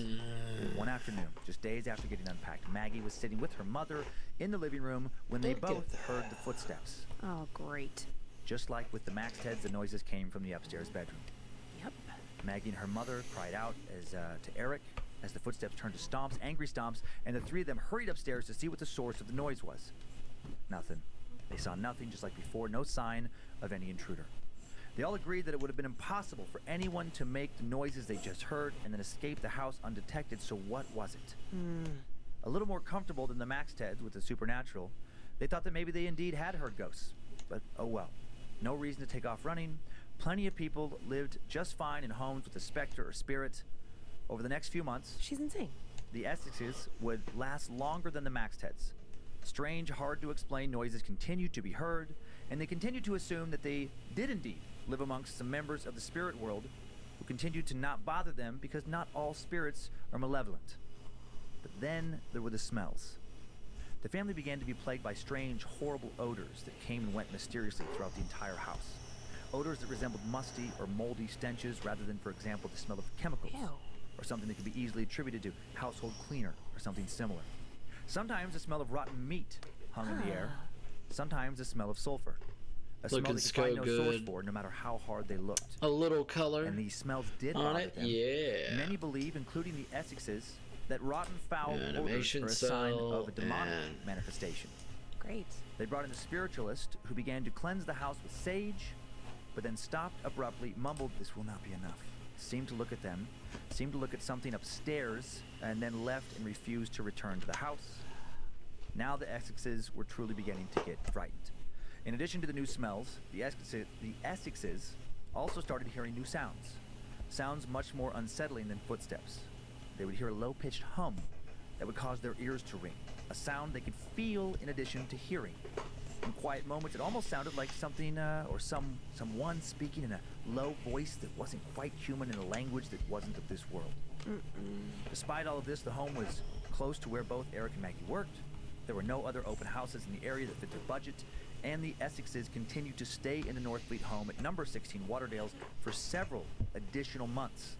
Speaker 1: One afternoon, just days after getting unpacked, Maggie was sitting with her mother in the living room when they both heard the footsteps.
Speaker 2: Oh, great.
Speaker 1: Just like with the Maxteds, the noises came from the upstairs bedroom.
Speaker 2: Yep.
Speaker 1: Maggie and her mother cried out to Eric as the footsteps turned to stomps, angry stomps, and the three of them hurried upstairs to see what the source of the noise was. Nothing. They saw nothing, just like before, no sign of any intruder. They all agreed that it would have been impossible for anyone to make the noises they just heard and then escape the house undetected, so what was it? A little more comfortable than the Maxteds with the supernatural, they thought that maybe they indeed had heard ghosts. But oh well. No reason to take off running. Plenty of people lived just fine in homes with a specter or spirit. Over the next few months,
Speaker 2: She's insane.
Speaker 1: the Essexes would last longer than the Maxteds. Strange, hard-to-explain noises continued to be heard, and they continued to assume that they did indeed live amongst some members of the spirit world who continued to not bother them because not all spirits are malevolent. But then there were the smells. The family began to be plagued by strange, horrible odors that came and went mysteriously throughout the entire house. Odors that resembled musty or moldy stenches rather than, for example, the smell of chemicals.
Speaker 2: Ew.
Speaker 1: Or something that could be easily attributed to household cleaner or something similar. Sometimes the smell of rotten meat hung in the air. Sometimes the smell of sulfur. A smell
Speaker 3: Looking
Speaker 1: they could find
Speaker 3: so
Speaker 1: no source
Speaker 3: good.
Speaker 1: for, no matter how hard they looked.
Speaker 3: A little color
Speaker 1: And these smells did
Speaker 3: on
Speaker 1: bother
Speaker 3: it.
Speaker 1: them.
Speaker 3: Yeah.
Speaker 1: Many believe, including the Essexes, that rotten foul odors
Speaker 3: Animation
Speaker 1: are a sign
Speaker 3: cell
Speaker 1: of a demonic
Speaker 3: and-
Speaker 1: manifestation.
Speaker 2: Great.
Speaker 1: They brought in a spiritualist who began to cleanse the house with sage, but then stopped abruptly, mumbled, "This will not be enough." Seemed to look at them, seemed to look at something upstairs, and then left and refused to return to the house. Now the Essexes were truly beginning to get frightened. In addition to the new smells, the Essexes also started hearing new sounds. Sounds much more unsettling than footsteps. They would hear a low-pitched hum that would cause their ears to ring, a sound they could feel in addition to hearing. In quiet moments, it almost sounded like something or someone speaking in a low voice that wasn't quite human in a language that wasn't of this world. Despite all of this, the home was close to where both Eric and Maggie worked. There were no other open houses in the area that fit their budget, and the Essexes continued to stay in the Northfleet home at number 16 Waterdales for several additional months.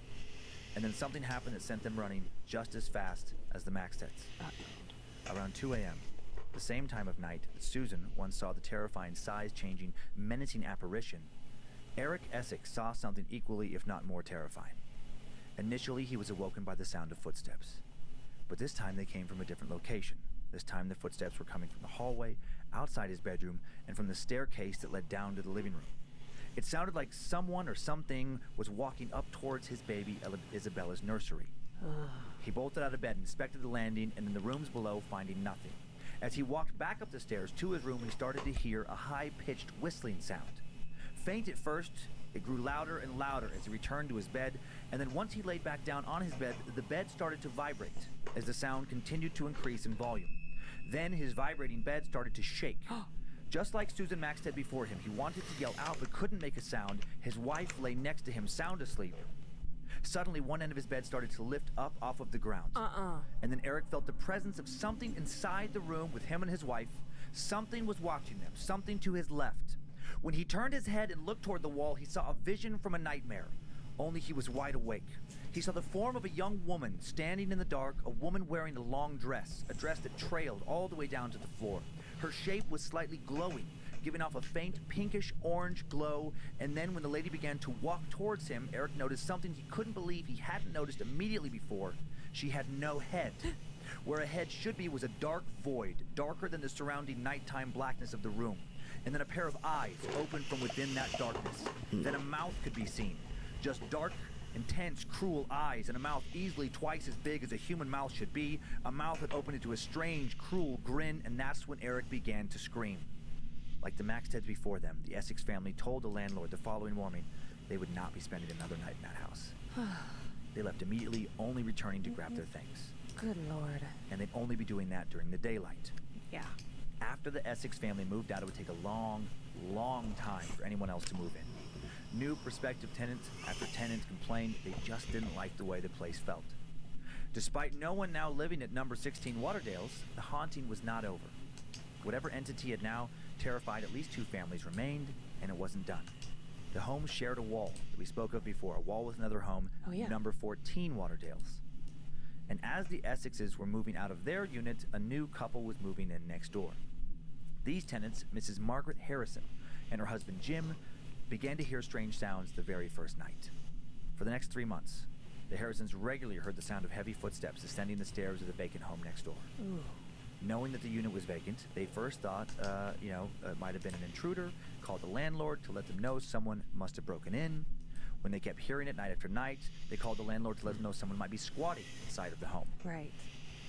Speaker 1: And then something happened that sent them running just as fast as the Maxteds. Around 2 a.m., the same time of night that Susan once saw the terrifying size-changing, menacing apparition, Eric Essex saw something equally, if not more, terrifying. Initially, he was awoken by the sound of footsteps. But this time they came from a different location. This time the footsteps were coming from the hallway, outside his bedroom, and from the staircase that led down to the living room. It sounded like someone or something was walking up towards his baby Isabella's nursery. He bolted out of bed, inspected the landing, and in the rooms below, finding nothing. As he walked back up the stairs to his room, he started to hear a high-pitched whistling sound. Faint at first, it grew louder and louder as he returned to his bed, and then once he laid back down on his bed, the bed started to vibrate as the sound continued to increase in volume. Then his vibrating bed started to shake. Just like Susan Maxted before him, he wanted to yell out but couldn't make a sound. His wife lay next to him, sound asleep. Suddenly, one end of his bed started to lift up off of the ground. And then Eric felt the presence of something inside the room with him and his wife. Something was watching them, something to his left. When he turned his head and looked toward the wall, he saw a vision from a nightmare. Only he was wide awake. He saw the form of a young woman standing in the dark, a woman wearing a long dress, a dress that trailed all the way down to the floor. Her shape was slightly glowing, giving off a faint pinkish-orange glow, and then when the lady began to walk towards him, Eric noticed something he couldn't believe he hadn't noticed immediately before. She had no head. Where a head should be was a dark void, darker than the surrounding nighttime blackness of the room. And then a pair of eyes opened from within that darkness. Then a mouth could be seen. Just dark, intense, cruel eyes, and a mouth easily twice as big as a human mouth should be. A mouth that opened into a strange, cruel grin, and that's when Eric began to scream. Like the Maxteds before them, the Essex family told the landlord the following morning they would not be spending another night in that house. They left immediately, only returning to grab their things.
Speaker 2: Good Lord.
Speaker 1: And they'd only be doing that during the daylight.
Speaker 2: Yeah.
Speaker 1: After the Essex family moved out, it would take a long, long time for anyone else to move in. New prospective tenant after tenant complained they just didn't like the way the place felt. Despite no one now living at number 16 Waterdales, the haunting was not over. Whatever entity had now terrified at least 2 families remained, and it wasn't done. The home shared a wall that we spoke of before, a wall with another home, number 14 Waterdales. And as the Essexes were moving out of their unit, a new couple was moving in next door. These tenants, Mrs. Margaret Harrison and her husband Jim, began to hear strange sounds the very first night. For the next 3 months, the Harrisons regularly heard the sound of heavy footsteps ascending the stairs of the vacant home next door.
Speaker 2: Ooh.
Speaker 1: Knowing that the unit was vacant, they first thought, it might have been an intruder, called the landlord to let them know someone must have broken in. When they kept hearing it night after night, they called the landlord to let them know someone might be squatting inside of the home.
Speaker 2: Right.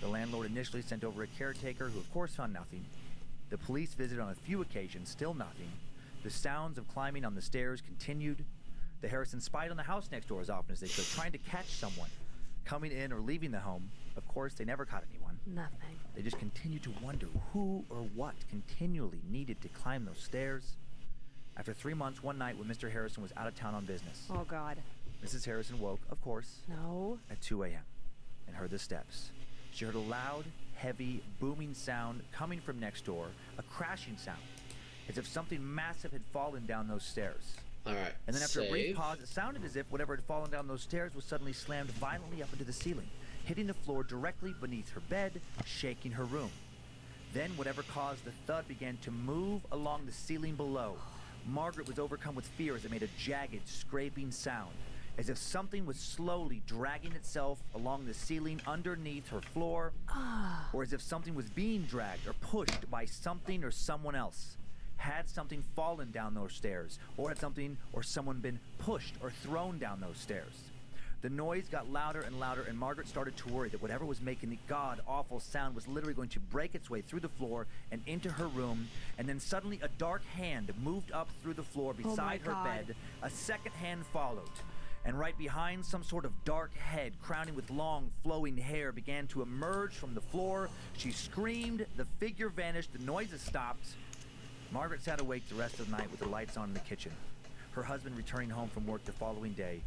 Speaker 1: The landlord initially sent over a caretaker who, of course, found nothing. The police visited on a few occasions, still nothing. The sounds of climbing on the stairs continued. The Harrisons spied on the house next door as often as they could, trying to catch someone coming in or leaving the home. Of course, they never caught anyone.
Speaker 2: Nothing.
Speaker 1: They just continued to wonder who or what continually needed to climb those stairs. After 3 months, one night when Mr. Harrison was out of town on business,
Speaker 2: Oh, God.
Speaker 1: Mrs. Harrison woke, of course,
Speaker 2: No.
Speaker 1: at 2 a.m. and heard the steps. She heard a loud, heavy, booming sound coming from next door, a crashing sound, as if something massive had fallen down those stairs.
Speaker 3: All right.
Speaker 1: And then after a brief pause, it sounded as if whatever had fallen down those stairs was suddenly slammed violently up into the ceiling, hitting the floor directly beneath her bed, shaking her room. Then whatever caused the thud began to move along the ceiling below. Margaret was overcome with fear as it made a jagged, scraping sound, as if something was slowly dragging itself along the ceiling underneath her floor, or as if something was being dragged or pushed by something or someone else. Had something fallen down those stairs, or had something or someone been pushed or thrown down those stairs? The noise got louder and louder, and Margaret started to worry that whatever was making the god-awful sound was literally going to break its way through the floor and into her room, and then suddenly a dark hand moved up through the floor beside her bed. A second hand followed, and right behind some sort of dark head, crowning with long, flowing hair, began to emerge from the floor. She screamed, the figure vanished, the noises stopped. Margaret sat awake the rest of the night with the lights on in the kitchen. Her husband returning home from work the following day,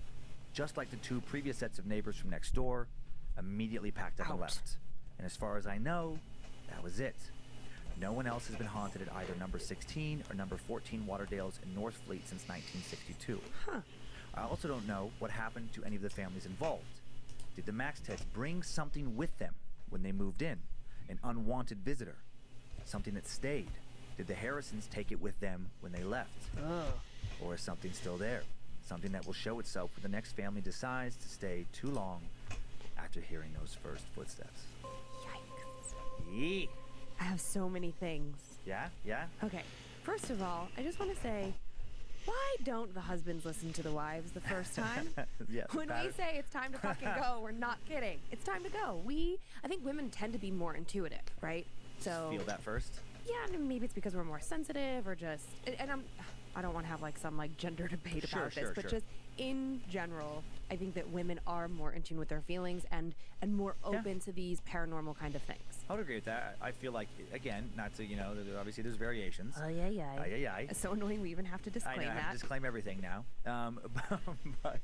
Speaker 1: just like the 2 previous sets of neighbors from next door, immediately packed up and left. And as far as I know, that was it. No one else has been haunted at either number 16 or number 14 Waterdales in North Fleet since 1962. I also don't know what happened to any of the families involved. Did the Maxteds bring something with them when they moved in? An unwanted visitor? Something that stayed? Did the Harrisons take it with them when they left? Or is something still there? Something that will show itself when the next family decides to stay too long after hearing those first footsteps.
Speaker 2: Yikes.
Speaker 1: Yee.
Speaker 2: I have so many things.
Speaker 1: Yeah?
Speaker 2: Okay. First of all, I just want to say, why don't the husbands listen to the wives the first time?
Speaker 1: Yes.
Speaker 2: When we say it's time to fucking go, we're not kidding. It's time to go. I think women tend to be more intuitive, right? So
Speaker 1: feel that first?
Speaker 2: Yeah, I mean, maybe it's because we're more sensitive or just, and I don't want to have some gender debate about this, but just in general, I think that women are more in tune with their feelings and more open to these paranormal kind of things.
Speaker 1: I would agree with that. I feel like, again, not to, obviously there's variations.
Speaker 2: Oh, yeah. It's so annoying we even have to disclaim that.
Speaker 1: I have to disclaim everything now. But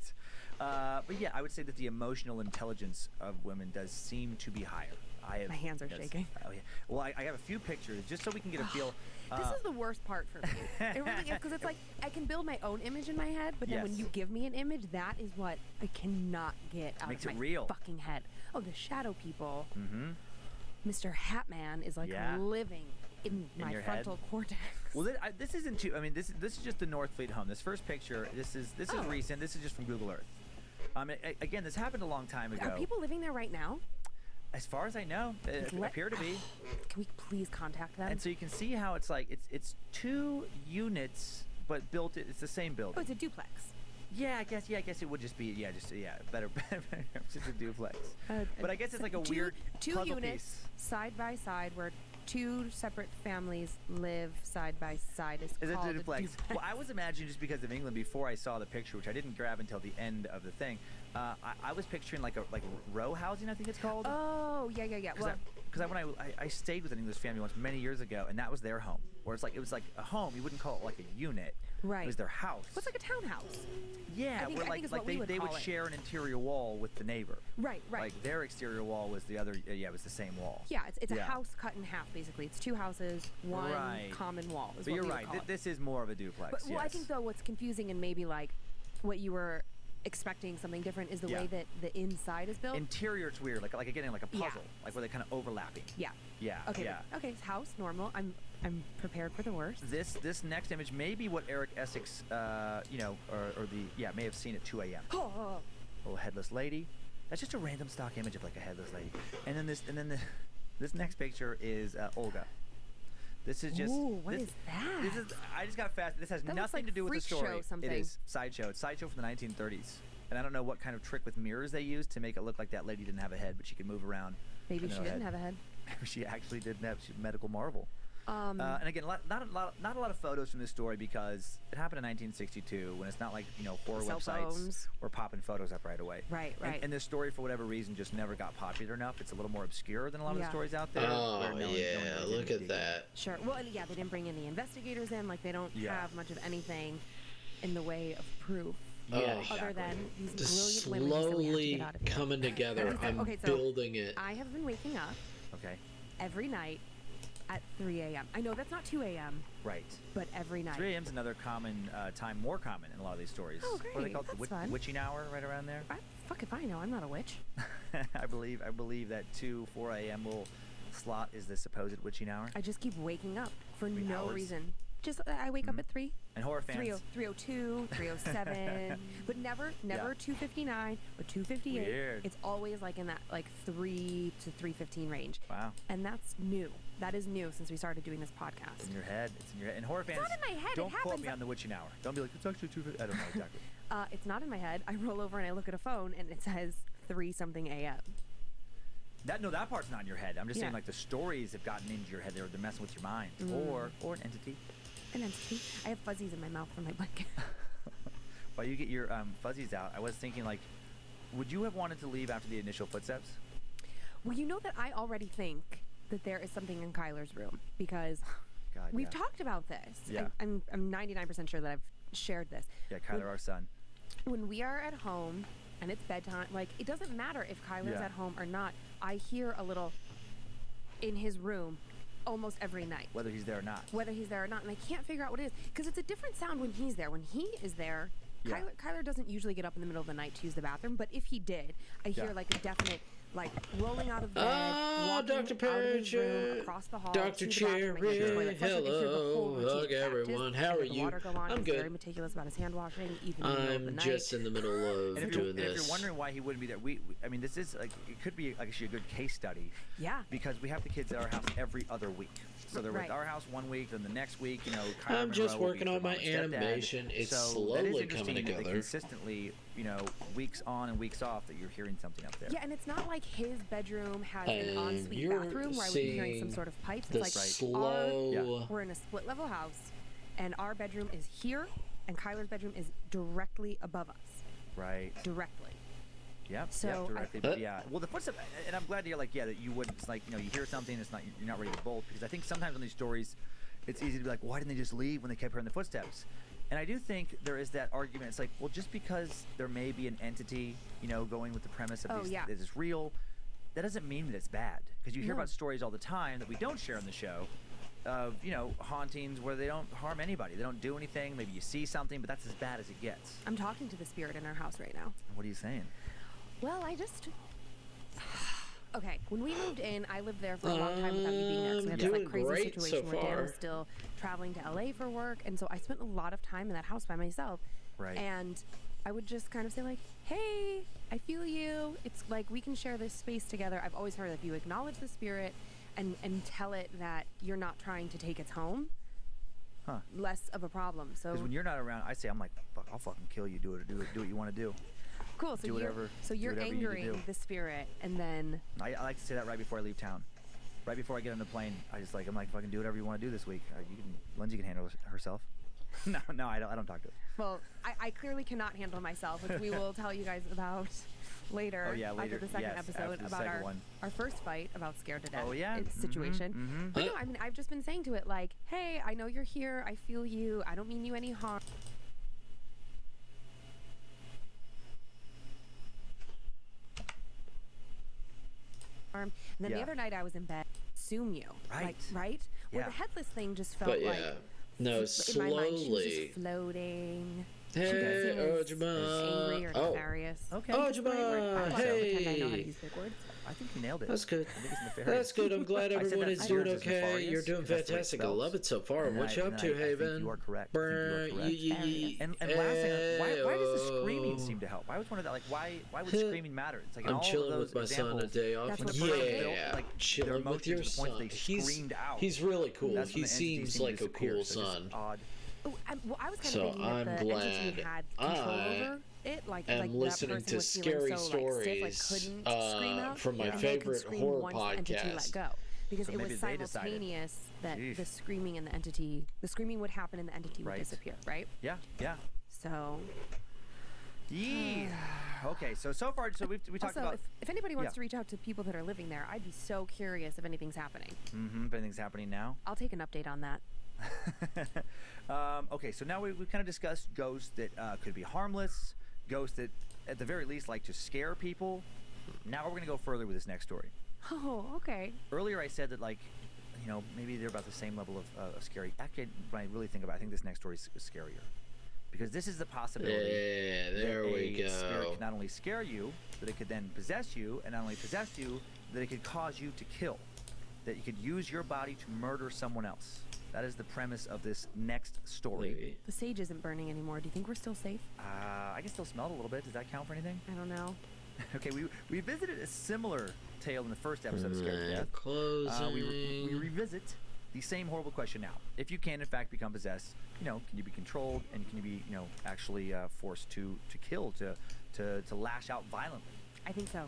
Speaker 1: yeah, I would say that the emotional intelligence of women does seem to be higher.
Speaker 2: My hands are shaking.
Speaker 1: Oh, yeah. Well, I have a few pictures just so we can get a feel.
Speaker 2: This is the worst part for me. It really is, because it's like I can build my own image in my head, but then when you give me an image, that is what I cannot get out of my fucking head. Oh, the shadow people. Mm-hmm. Mr. Hatman is living in my frontal cortex.
Speaker 1: Well, this isn't too. I mean, this is just the North Fleet home. This first picture. This is recent. This is just from Google Earth. Again, this happened a long time ago.
Speaker 2: Are people living there right now?
Speaker 1: As far as I know, it appear to be.
Speaker 2: Can we please contact them?
Speaker 1: And so you can see how it's it's 2 units, but built. It's the same building.
Speaker 2: Oh, it's a duplex.
Speaker 1: Yeah, I guess it would just be better, just a duplex. But I guess it's like a weird
Speaker 2: two
Speaker 1: puzzle
Speaker 2: units
Speaker 1: piece.
Speaker 2: Side by side where 2 separate families live side by side is called a duplex.
Speaker 1: Well, I was imagining, just because of England, before I saw the picture, which I didn't grab until the end of the thing, I was picturing like row housing, I think it's called.
Speaker 2: Oh, yeah. Well,
Speaker 1: because when I stayed with an English family once many years ago, and that was their home. Where it was like a home. You wouldn't call it like a unit.
Speaker 2: Right.
Speaker 1: It was their house.
Speaker 2: What's like a townhouse?
Speaker 1: Yeah,
Speaker 2: I
Speaker 1: where they would share an interior wall with the neighbor.
Speaker 2: Right.
Speaker 1: Like their exterior wall was the other. Yeah, it was the same wall.
Speaker 2: Yeah, it's a house cut in half basically. It's 2 houses, one common wall. Is
Speaker 1: but
Speaker 2: what
Speaker 1: you're
Speaker 2: we
Speaker 1: right.
Speaker 2: would call it.
Speaker 1: This is more of a duplex.
Speaker 2: But, well, I think though what's confusing and maybe like what you were expecting something different is the way that the inside is built.
Speaker 1: Interior, it's weird. Like again, like a puzzle. Like where they kind of overlapping.
Speaker 2: Yeah.
Speaker 1: Yeah.
Speaker 2: Okay.
Speaker 1: Yeah.
Speaker 2: Okay. House normal. I'm prepared for the worst.
Speaker 1: This next image may be what Eric Essex, or may have seen at 2 a.m.
Speaker 2: Oh.
Speaker 1: Little headless lady. That's just a random stock image of like a headless lady. And then this next picture is Olga. This is just.
Speaker 2: Ooh, what is that?
Speaker 1: I just got fast. This has
Speaker 2: that
Speaker 1: nothing
Speaker 2: like
Speaker 1: to do with the story.
Speaker 2: Show something.
Speaker 1: It is sideshow. It's sideshow from the 1930s. And I don't know what kind of trick with mirrors they used to make it look like that lady didn't have a head, but she could move around.
Speaker 2: Maybe she didn't have a head.
Speaker 1: She actually didn't have. She's a medical marvel. And again, not a lot of photos from this story because it happened in 1962 when it's not like horror websites were popping photos up right away.
Speaker 2: Right.
Speaker 1: And this story, for whatever reason, just never got popular enough. It's a little more obscure than a lot of the stories out there.
Speaker 3: Oh look at that.
Speaker 2: Sure. Well, and they didn't bring any investigators in. Like they don't have much of anything in the way of proof.
Speaker 3: Yeah,
Speaker 2: other than these
Speaker 3: just
Speaker 2: brilliant women
Speaker 3: slowly coming together. I'm building it.
Speaker 2: I have been waking up every night at 3 a.m. I know that's not 2 a.m.
Speaker 1: Right.
Speaker 2: But every night.
Speaker 1: 3 a.m. is another common time, more common in a lot of these stories.
Speaker 2: Oh, great.
Speaker 1: What are they called?
Speaker 2: That's
Speaker 1: The witching hour, right around there?
Speaker 2: Fuck if I know. I'm not a witch.
Speaker 1: I believe that 4 a.m. slot is the supposed witching hour.
Speaker 2: I just keep waking up for no reason. Just I wake up at 3.
Speaker 1: And horror fans.
Speaker 2: 3:02, 3:07, but never 2:59 or 2:58.
Speaker 1: Weird.
Speaker 2: It's always like in that 3 to 3:15 range.
Speaker 1: Wow.
Speaker 2: And that's new. That is new since we started doing this podcast.
Speaker 1: It's in your head. And horror fans.
Speaker 2: It's not in my head.
Speaker 1: Don't quote me on the witching hour. Don't be like it's actually 2:50. I don't know exactly.
Speaker 2: It's not in my head. I roll over and I look at a phone and it says 3 something a.m.
Speaker 1: That part's not in your head. I'm just saying like the stories have gotten into your head. They're messing with your mind, or an entity.
Speaker 2: An entity. I have fuzzies in my mouth from my blanket.
Speaker 1: While you get your fuzzies out, I was thinking would you have wanted to leave after the initial footsteps?
Speaker 2: Well, you know that I already think that there is something in Kyler's room because we've talked about this.
Speaker 1: Yeah.
Speaker 2: I'm 99% sure that I've shared this.
Speaker 1: Yeah, Kyler, our son.
Speaker 2: When we are at home and it's bedtime, it doesn't matter if Kyler's at home or not. I hear a little in his room almost every night.
Speaker 1: Whether he's there or not.
Speaker 2: And I can't figure out what it is because it's a different sound when he's there. When he is there, Kyler doesn't usually get up in the middle of the night to use the bathroom, but if he did, I hear a definite rolling out of bed, walking
Speaker 3: Dr.
Speaker 2: out of his room, across the hall,
Speaker 3: Dr. Cherry, hello, hug everyone. How are you? I'm good.
Speaker 2: Very meticulous about his hand washing, even in the middle of the night.
Speaker 3: I'm just in the middle of doing this.
Speaker 1: If you're wondering why he wouldn't be there, I mean, this is it could be actually a good case study.
Speaker 2: Yeah.
Speaker 1: Because we have the kids at our house every other week. So they're with our house one week, then the next week,
Speaker 3: I'm just working on my animation. It's slowly coming together.
Speaker 1: Consistently, weeks on and weeks off that you're hearing something up there.
Speaker 2: Yeah, and it's not like his bedroom has an ensuite bathroom where I would be hearing some sort of pipes. It's we're in a split level house, and our bedroom is here, and Kyler's bedroom is directly above us.
Speaker 1: Right.
Speaker 2: Directly.
Speaker 1: Yep.
Speaker 2: So
Speaker 1: directly. But well, the footstep, and I'm glad to hear that you wouldn't. It's you hear something, you're not ready to bolt, because I think sometimes on these stories, it's easy to be like, why didn't they just leave when they kept hearing the footsteps? And I do think there is that argument. It's well, just because there may be an entity, going with the premise of that is real, that doesn't mean that it's bad. Because you hear about stories all the time that we don't share on the show of, hauntings where they don't harm anybody. They don't do anything. Maybe you see something, but that's as bad as it gets.
Speaker 2: I'm talking to the spirit in our house right now.
Speaker 1: What are you saying?
Speaker 2: Well, okay, when we moved in, I lived there for a long time without you being there. So we had this crazy situation where Dan was still traveling to LA for work, and so I spent a lot of time in that house by myself.
Speaker 1: Right.
Speaker 2: And I would just kind of say hey, I feel you. It's we can share this space together. I've always heard that if you acknowledge the spirit and tell it that you're not trying to take its home, less of a problem. So
Speaker 1: because when you're not around, I say, I'm like, fuck, I'll fucking kill you. Do what you want to do.
Speaker 2: Cool. So you're angering the spirit, and then
Speaker 1: I like to say that right before I leave town, right before I get on the plane. I'm like, fucking do whatever you want to do this week. Lindsay can handle herself. No, I don't talk to her.
Speaker 2: Well, I clearly cannot handle myself, which we will tell you guys about later,
Speaker 1: Oh, yeah, later.
Speaker 2: after the second
Speaker 1: Yes,
Speaker 2: episode,
Speaker 1: after the
Speaker 2: about
Speaker 1: second
Speaker 2: our,
Speaker 1: one.
Speaker 2: our first fight about scared to death
Speaker 1: Oh, yeah.
Speaker 2: situation. But no, I mean, I've just been saying to it, like, hey, I know you're here. I feel you. I don't mean you any harm. And then the other night I was in bed, assume you.
Speaker 1: Right.
Speaker 2: Like, right? Where
Speaker 1: Yeah.
Speaker 2: the headless thing just felt
Speaker 3: But
Speaker 2: like...
Speaker 3: yeah, no,
Speaker 2: in my mind, she was just
Speaker 3: slowly.
Speaker 2: floating.
Speaker 3: Hey,
Speaker 2: She didn't seem as
Speaker 3: Ojima.
Speaker 2: angry or
Speaker 3: Oh.
Speaker 2: nefarious.
Speaker 1: Okay.
Speaker 3: Ojima,
Speaker 2: I'm not gonna pretend I know how to
Speaker 3: hey.
Speaker 2: use big words.
Speaker 1: I think you nailed it.
Speaker 3: That's good.
Speaker 1: I think it's nefarious.
Speaker 3: That's good. I'm glad
Speaker 1: I said
Speaker 3: everyone
Speaker 1: that
Speaker 3: is
Speaker 1: for
Speaker 3: doing
Speaker 1: years as
Speaker 3: okay.
Speaker 1: nefarious,
Speaker 3: You're doing
Speaker 1: 'cause that's the way it
Speaker 3: fantastic. I
Speaker 1: spells.
Speaker 3: love it so far.
Speaker 1: And
Speaker 3: What you up to,
Speaker 1: I think
Speaker 3: Haven?
Speaker 1: you are correct. I think you are correct. And last thing, why does the screaming seem to help? I always wondered that, like, why would screaming matter? It's like in
Speaker 3: I'm
Speaker 1: all
Speaker 3: chilling
Speaker 1: of those
Speaker 3: with my son a
Speaker 1: examples,
Speaker 3: day off.
Speaker 2: That's what
Speaker 1: when the person
Speaker 3: Yeah,
Speaker 1: built, like, their
Speaker 3: chilling with
Speaker 1: emotions
Speaker 3: your
Speaker 1: to the point that
Speaker 3: son.
Speaker 1: they screamed out.
Speaker 3: He's really cool.
Speaker 1: That's when
Speaker 3: He
Speaker 1: the entity
Speaker 3: seems
Speaker 1: seemed to
Speaker 3: like a
Speaker 1: disappear,
Speaker 3: cool
Speaker 1: so just
Speaker 3: son.
Speaker 1: odd.
Speaker 2: Oh, well, I was kind
Speaker 3: So
Speaker 2: of thinking
Speaker 3: I'm
Speaker 2: that the entity
Speaker 3: glad
Speaker 2: had control
Speaker 3: I
Speaker 2: over it, like
Speaker 3: am
Speaker 2: like
Speaker 3: listening
Speaker 2: that
Speaker 3: to
Speaker 2: person was feeling
Speaker 3: scary
Speaker 2: so, like, stiff, like,
Speaker 3: stories,
Speaker 2: couldn't scream out,
Speaker 3: from my
Speaker 2: and they could
Speaker 3: favorite
Speaker 2: scream
Speaker 3: horror
Speaker 2: once the entity let
Speaker 3: podcast.
Speaker 2: go, because
Speaker 1: So
Speaker 2: it
Speaker 1: maybe
Speaker 2: was
Speaker 1: they decided.
Speaker 2: simultaneous that
Speaker 1: Sheesh.
Speaker 2: the screaming and the screaming would happen and the entity would
Speaker 1: Right.
Speaker 2: disappear, right?
Speaker 1: Yeah.
Speaker 2: So
Speaker 1: Yeah. Okay. So far, we talked
Speaker 2: also,
Speaker 1: about.
Speaker 2: if anybody wants
Speaker 1: yeah.
Speaker 2: to reach out to people that are living there, I'd be so curious if anything's happening.
Speaker 1: If anything's happening now.
Speaker 2: I'll take an update on that.
Speaker 1: Okay, so now we've kind of discussed ghosts that could be harmless, ghosts that at the very least like to scare people. Now we're going to go further with this next story.
Speaker 2: Oh, okay.
Speaker 1: Earlier I said that, like, maybe they're about the same level of scary. Actually, when I really think about it, I think this next story is scarier. Because this is the possibility
Speaker 3: Yeah, there
Speaker 1: that
Speaker 3: we
Speaker 1: a spirit
Speaker 3: go.
Speaker 1: could not only scare you, but it could then possess you, and not only possess you, that it could cause you to kill. That you could use your body to murder someone else. That is the premise of this next story.
Speaker 3: Maybe.
Speaker 2: The sage isn't burning anymore. Do you think we're still safe?
Speaker 1: I can still smell it a little bit. Does that count for anything?
Speaker 2: I don't know.
Speaker 1: Okay, we visited a similar tale in the first episode of Scared to Death.
Speaker 3: Closing.
Speaker 1: We revisit the same horrible question now. If you can, in fact, become possessed, can you be controlled, and can you be, actually forced to kill, to lash out violently?
Speaker 2: I think so.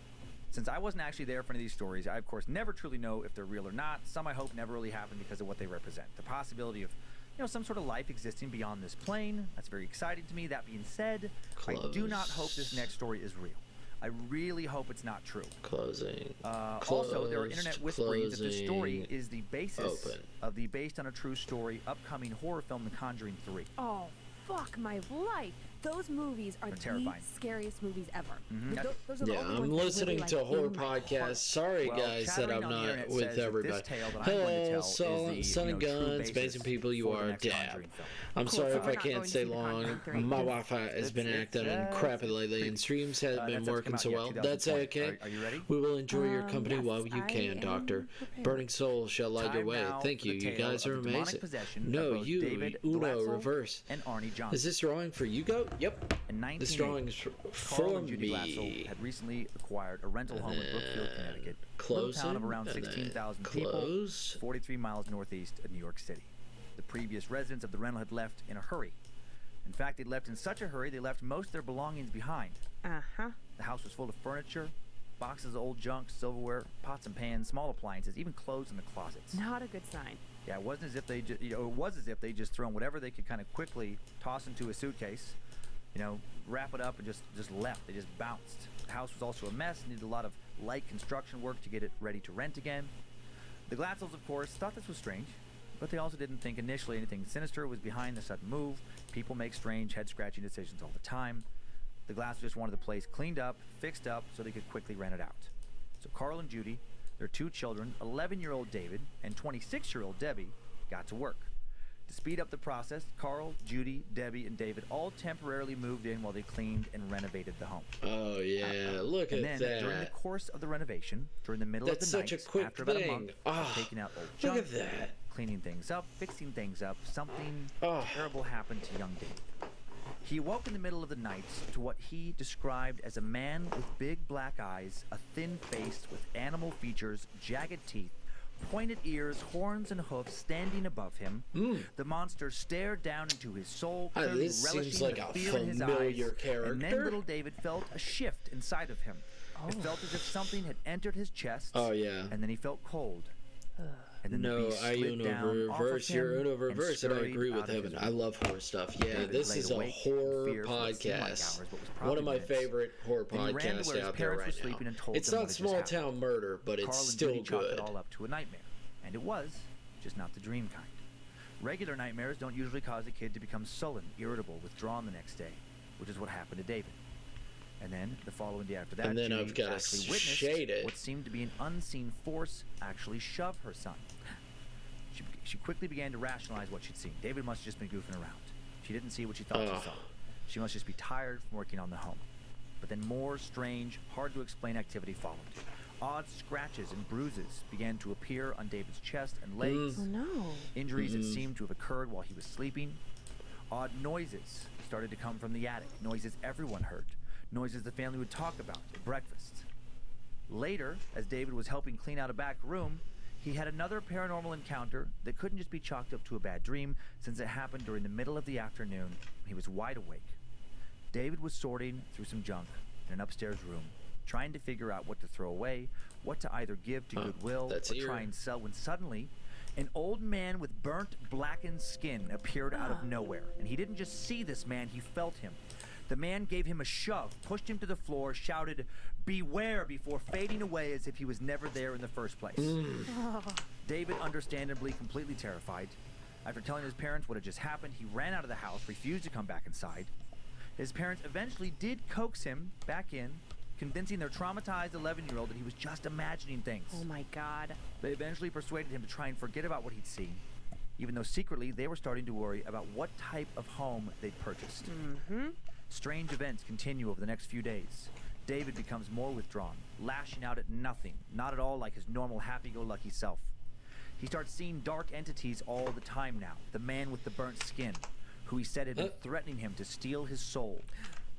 Speaker 1: Since I wasn't actually there for any of these stories, I, of course, never truly know if they're real or not. Some, I hope, never really happen because of what they represent. The possibility of, some sort of life existing beyond this plane. That's very exciting to me. That being said, I do not hope this next story is real. I really hope it's not true.
Speaker 3: Closing.
Speaker 1: Also, there are internet whisperings that this story is the basis
Speaker 3: Open.
Speaker 1: of the based on a true story upcoming horror film, The Conjuring 3.
Speaker 2: Oh, fuck my life. Those movies are
Speaker 1: They're
Speaker 2: the
Speaker 1: terrifying.
Speaker 2: scariest movies ever.
Speaker 1: Mhm.
Speaker 2: Those are the
Speaker 3: Yeah,
Speaker 2: only
Speaker 3: I'm
Speaker 2: ones that
Speaker 3: listening
Speaker 2: really,
Speaker 3: to
Speaker 2: like,
Speaker 3: horror
Speaker 2: in my
Speaker 3: podcasts.
Speaker 2: heart.
Speaker 3: Sorry,
Speaker 1: Well,
Speaker 3: guys, that
Speaker 1: chattering
Speaker 3: I'm
Speaker 1: on the
Speaker 3: not
Speaker 1: internet
Speaker 3: with
Speaker 1: says that
Speaker 3: everybody.
Speaker 1: this tale that I'm going to tell is the,
Speaker 3: Sun and
Speaker 1: true
Speaker 3: Guns,
Speaker 1: basis
Speaker 3: Amazing People, you
Speaker 1: for the
Speaker 3: are
Speaker 1: next
Speaker 3: dab.
Speaker 1: Conjuring film.
Speaker 3: I'm
Speaker 2: Cool,
Speaker 3: sorry
Speaker 2: so
Speaker 3: if
Speaker 2: we're
Speaker 3: I
Speaker 2: not
Speaker 3: can't
Speaker 2: going to
Speaker 3: stay
Speaker 2: see The
Speaker 3: long.
Speaker 2: Conjuring 3.
Speaker 3: My Wi-Fi has been acting crappy lately, and streams have been working so well. That's okay.
Speaker 1: Are you ready?
Speaker 3: We will enjoy your company
Speaker 2: yes,
Speaker 3: while you
Speaker 2: I
Speaker 3: can,
Speaker 2: am
Speaker 3: Doctor.
Speaker 2: prepared.
Speaker 3: Burning Soul shall light your
Speaker 1: Time
Speaker 3: way.
Speaker 1: now
Speaker 3: Thank
Speaker 1: for
Speaker 3: you.
Speaker 1: the
Speaker 3: You
Speaker 1: tale
Speaker 3: guys
Speaker 1: of
Speaker 3: are
Speaker 1: the demonic
Speaker 3: amazing.
Speaker 1: possession of
Speaker 3: No,
Speaker 1: both
Speaker 3: you,
Speaker 1: David
Speaker 3: Uno,
Speaker 1: Glatzel
Speaker 3: reverse.
Speaker 1: and Arnie Johnson.
Speaker 3: Is this drawing for you, Go? Yep.
Speaker 1: In
Speaker 3: This
Speaker 1: 1980,
Speaker 3: drawing is
Speaker 1: Carl
Speaker 3: for
Speaker 1: and Judy Glatzel
Speaker 3: me.
Speaker 1: had recently acquired a rental home in Brookfield, Connecticut, a little
Speaker 3: Closing,
Speaker 1: town of around
Speaker 3: and then
Speaker 1: 16,000 people,
Speaker 3: close.
Speaker 1: 43 miles northeast of New York City. The previous residents of the rental had left in a hurry. In fact, they'd left in such a hurry they left most of their belongings behind.
Speaker 2: Uh-huh.
Speaker 1: The house was full of furniture, boxes of old junk, silverware, pots and pans, small appliances, even clothes in the closets.
Speaker 2: Not a good sign.
Speaker 1: Yeah, it wasn't as if they just, it was as if they just thrown whatever they could kind of quickly toss into a suitcase, wrap it up and just left. They just bounced. The house was also a mess, needed a lot of light construction work to get it ready to rent again. The Glatzels, of course, thought this was strange, but they also didn't think initially anything sinister was behind the sudden move. People make strange, head-scratching decisions all the time. The Glatzels just wanted the place cleaned up, fixed up, so they could quickly rent it out. So Carl and Judy, their two children, 11-year-old David and 26-year-old Debbie, got to work. To speed up the process, Carl, Judy, Debbie, and David all temporarily moved in while they cleaned and renovated the home.
Speaker 3: Oh, yeah. Look
Speaker 1: And
Speaker 3: at
Speaker 1: then, during the
Speaker 3: that.
Speaker 1: course of the renovation, during the middle
Speaker 3: That's
Speaker 1: of the
Speaker 3: such a
Speaker 1: night,
Speaker 3: quick
Speaker 1: after about a
Speaker 3: thing.
Speaker 1: month,
Speaker 3: Ah,
Speaker 1: taking out old
Speaker 3: Look
Speaker 1: junk,
Speaker 3: at that.
Speaker 1: cleaning things up, fixing things up, something
Speaker 3: Oh.
Speaker 1: terrible happened to young David. He awoke in the middle of the night to what he described as a man with big black eyes, a thin face with animal features, jagged teeth, pointed ears, horns, and hoofs standing above him. The monster stared down into his soul, clearly
Speaker 3: this
Speaker 1: relishing
Speaker 3: seems like
Speaker 1: the
Speaker 3: a
Speaker 1: fear in his eyes.
Speaker 3: familiar
Speaker 1: And then
Speaker 3: character.
Speaker 1: little David felt a shift inside of him. It felt as if something had entered his chest.
Speaker 3: Oh, yeah.
Speaker 1: And then he felt cold. And then
Speaker 3: no, I Uno reverse. You're Uno reverse, and I agree with him. And I love horror stuff. Yeah, this is a horror podcast. One of my favorite horror podcasts out there right now. It's not small town murder, but it's still good.
Speaker 1: It all up to a nightmare, and it was just not the dream kind. Regular nightmares don't usually cause a kid to become sullen, irritable, withdrawn the next day, which is what happened to David. And then the following day after that,
Speaker 3: and then
Speaker 1: Judy
Speaker 3: I've got to shade it.
Speaker 1: What seemed to be an unseen force actually shove her son. She quickly began to rationalize what she'd seen. David must have just been goofing around. She didn't see what she thought she saw. She must just be tired from working on the home. But then more strange, hard-to-explain activity followed. Odd scratches and bruises began to appear on David's chest and legs.
Speaker 2: Oh, no.
Speaker 1: Injuries that seemed to have occurred while he was sleeping. Odd noises started to come from the attic. Noises everyone heard. Noises the family would talk about at breakfast. Later, as David was helping clean out a back room, he had another paranormal encounter that couldn't just be chalked up to a bad dream, since it happened during the middle of the afternoon. He was wide awake. David was sorting through some junk in an upstairs room, trying to figure out what to throw away, what to either give to Goodwill or try and sell, when suddenly an old man with burnt, blackened skin appeared out of nowhere. And he didn't just see this man, he felt him. The man gave him a shove, pushed him to the floor, shouted, "Beware," before fading away as if he was never there in the first place. David, understandably completely terrified. After telling his parents what had just happened, he ran out of the house, refused to come back inside. His parents eventually did coax him back in, convincing their traumatized 11-year-old that he was just imagining things.
Speaker 2: Oh my God.
Speaker 1: They eventually persuaded him to try and forget about what he'd seen, even though secretly they were starting to worry about what type of home they'd purchased. Strange events continue over the next few days. David becomes more withdrawn, lashing out at nothing, not at all like his normal happy-go-lucky self. He starts seeing dark entities all the time now. The man with the burnt skin, who he said had been threatening him to steal his soul.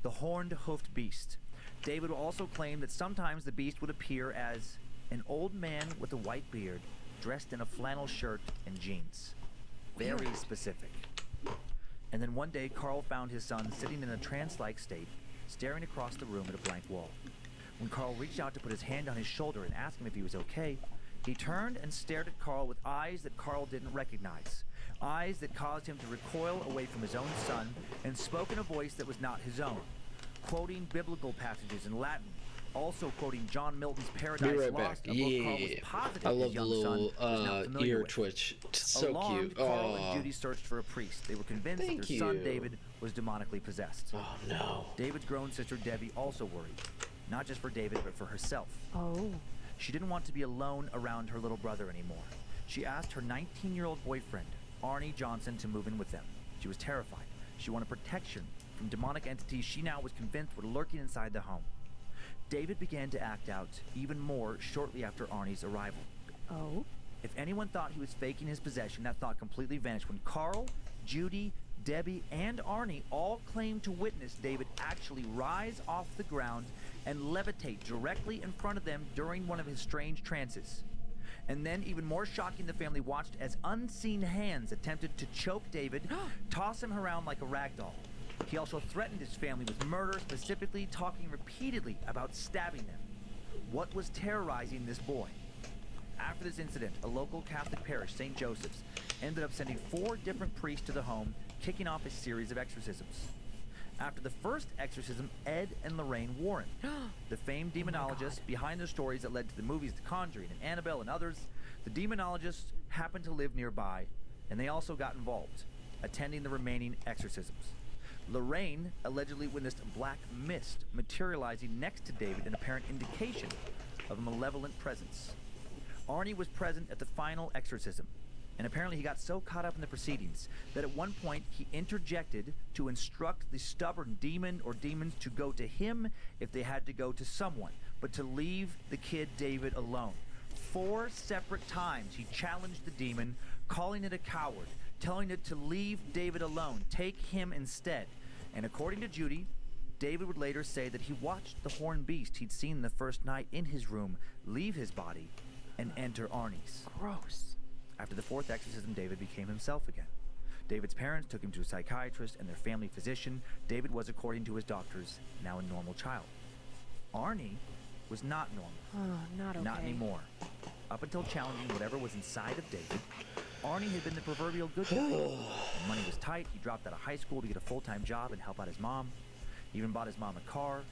Speaker 1: The horned, hoofed beast. David will also claim that sometimes the beast would appear as an old man with a white beard, dressed in a flannel shirt and jeans. Very specific. And then one day, Carl found his son sitting in a trance-like state, staring across the room at a blank wall. When Carl reached out to put his hand on his shoulder and ask him if he was okay, he turned and stared at Carl with eyes that Carl didn't recognize. Eyes that caused him to recoil away from his own son, and spoke in a voice that was not his own, quoting biblical passages in Latin, also quoting John Milton's Paradise Lost, a book Carl was positive
Speaker 3: I love
Speaker 1: his
Speaker 3: the
Speaker 1: young
Speaker 3: little
Speaker 1: son was not familiar
Speaker 3: ear
Speaker 1: with.
Speaker 3: twitch. It's so
Speaker 1: Alarmed,
Speaker 3: cute.
Speaker 1: Carl and Judy searched for a priest. They were convinced that their son David was demonically possessed.
Speaker 3: Oh no.
Speaker 1: David's grown sister Debbie also worried, not just for David but for herself.
Speaker 2: Oh.
Speaker 1: She didn't want to be alone around her little brother anymore. She asked her 19-year-old boyfriend, Arnie Johnson, to move in with them. She was terrified. She wanted protection from demonic entities she now was convinced were lurking inside the home. David began to act out even more shortly after Arnie's arrival.
Speaker 2: Oh?
Speaker 1: If anyone thought he was faking his possession, that thought completely vanished when Carl, Judy, Debbie, and Arnie all claimed to witness David actually rise off the ground and levitate directly in front of them during one of his strange trances. And then, even more shocking, the family watched as unseen hands attempted to choke David, toss him around like a rag doll. He also threatened his family with murder, specifically talking repeatedly about stabbing them. What was terrorizing this boy? After this incident, a local Catholic parish, St. Joseph's, ended up sending 4 different priests to the home, kicking off a series of exorcisms. After the first exorcism, Ed and Lorraine Warren, the famed demonologists behind the stories that led to the movies The Conjuring and Annabelle and others, the demonologists happened to live nearby, and they also got involved, attending the remaining exorcisms. Lorraine allegedly witnessed a black mist materializing next to David, an apparent indication of a malevolent presence. Arnie was present at the final exorcism, and apparently he got so caught up in the proceedings that at one point he interjected to instruct the stubborn demon or demons to go to him if they had to go to someone, but to leave the kid David alone. 4 separate times he challenged the demon, calling it a coward, telling it to leave David alone, take him instead. And according to Judy, David would later say that he watched the horned beast he'd seen the first night in his room leave his body and enter Arnie's.
Speaker 2: Gross.
Speaker 1: After the 4th exorcism, David became himself again. David's parents took him to a psychiatrist and their family physician. David was, according to his doctors, now a normal child. Arnie was not normal.
Speaker 2: Oh, not okay.
Speaker 1: Not anymore. Up until challenging whatever was inside of David, Arnie had been the proverbial good guy. When money was tight, he dropped out of high school to get a full-time job and help out his mom. He even bought his mom a car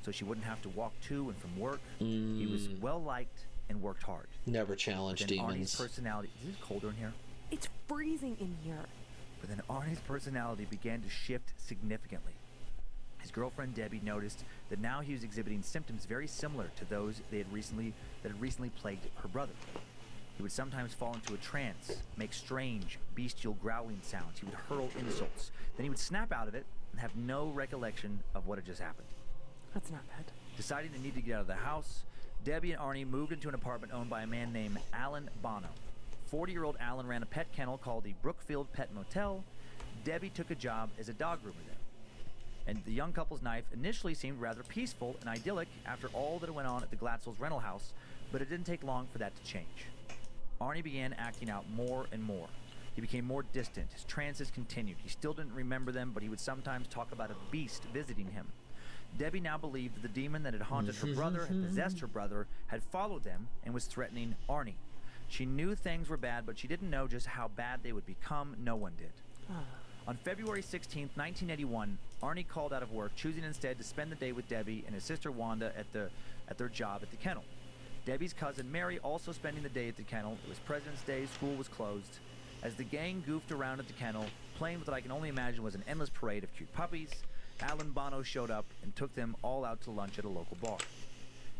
Speaker 1: so she wouldn't have to walk to and from work. He was well-liked and worked hard.
Speaker 3: Never challenged demons.
Speaker 1: Arnie's personality... Is it colder in here?
Speaker 2: It's freezing in here.
Speaker 1: But then Arnie's personality began to shift significantly. His girlfriend Debbie noticed that now he was exhibiting symptoms very similar to those that had recently plagued her brother. He would sometimes fall into a trance, make strange, bestial growling sounds. He would hurl insults. Then he would snap out of it and have no recollection of what had just happened.
Speaker 2: That's not good.
Speaker 1: Deciding they need to get out of the house, Debbie and Arnie moved into an apartment owned by a man named Alan Bono. 40-year-old Alan ran a pet kennel called the Brookfield Pet Motel. Debbie took a job as a dog groomer there. And the young couple's life initially seemed rather peaceful and idyllic after all that went on at the Glatzel's rental house, but it didn't take long for that to change. Arnie began acting out more and more. He became more distant. His trances continued. He still didn't remember them, but he would sometimes talk about a beast visiting him. Debbie now believed that the demon that had haunted her brother, had possessed her brother, had followed them and was threatening Arnie. She knew things were bad, but she didn't know just how bad they would become. No one did. On February 16, 1981, Arnie called out of work, choosing instead to spend the day with Debbie and his sister Wanda at their job at the kennel. Debbie's cousin Mary also spending the day at the kennel. It was President's Day, school was closed. As the gang goofed around at the kennel, playing with what I can only imagine was an endless parade of cute puppies, Alan Bono showed up and took them all out to lunch at a local bar.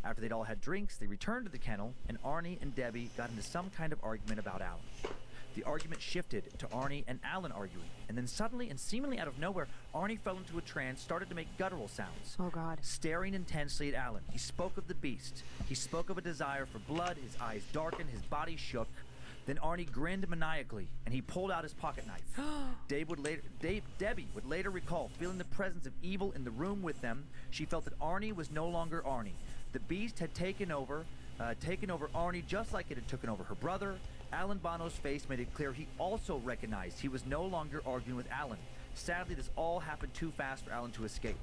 Speaker 1: After they'd all had drinks, they returned to the kennel, and Arnie and Debbie got into some kind of argument about Alan. The argument shifted to Arnie and Alan arguing, and then suddenly and seemingly out of nowhere, Arnie fell into a trance, started to make guttural sounds.
Speaker 2: Oh, God.
Speaker 1: Staring intensely at Alan. He spoke of the beast. He spoke of a desire for blood. His eyes darkened. His body shook. Then Arnie grinned maniacally, and he pulled out his pocket knife. Debbie would later recall feeling the presence of evil in the room with them. She felt that Arnie was no longer Arnie. The beast had taken over Arnie just like it had taken over her brother. Alan Bono's face made it clear he also recognized he was no longer arguing with Alan. Sadly, this all happened too fast for Alan to escape.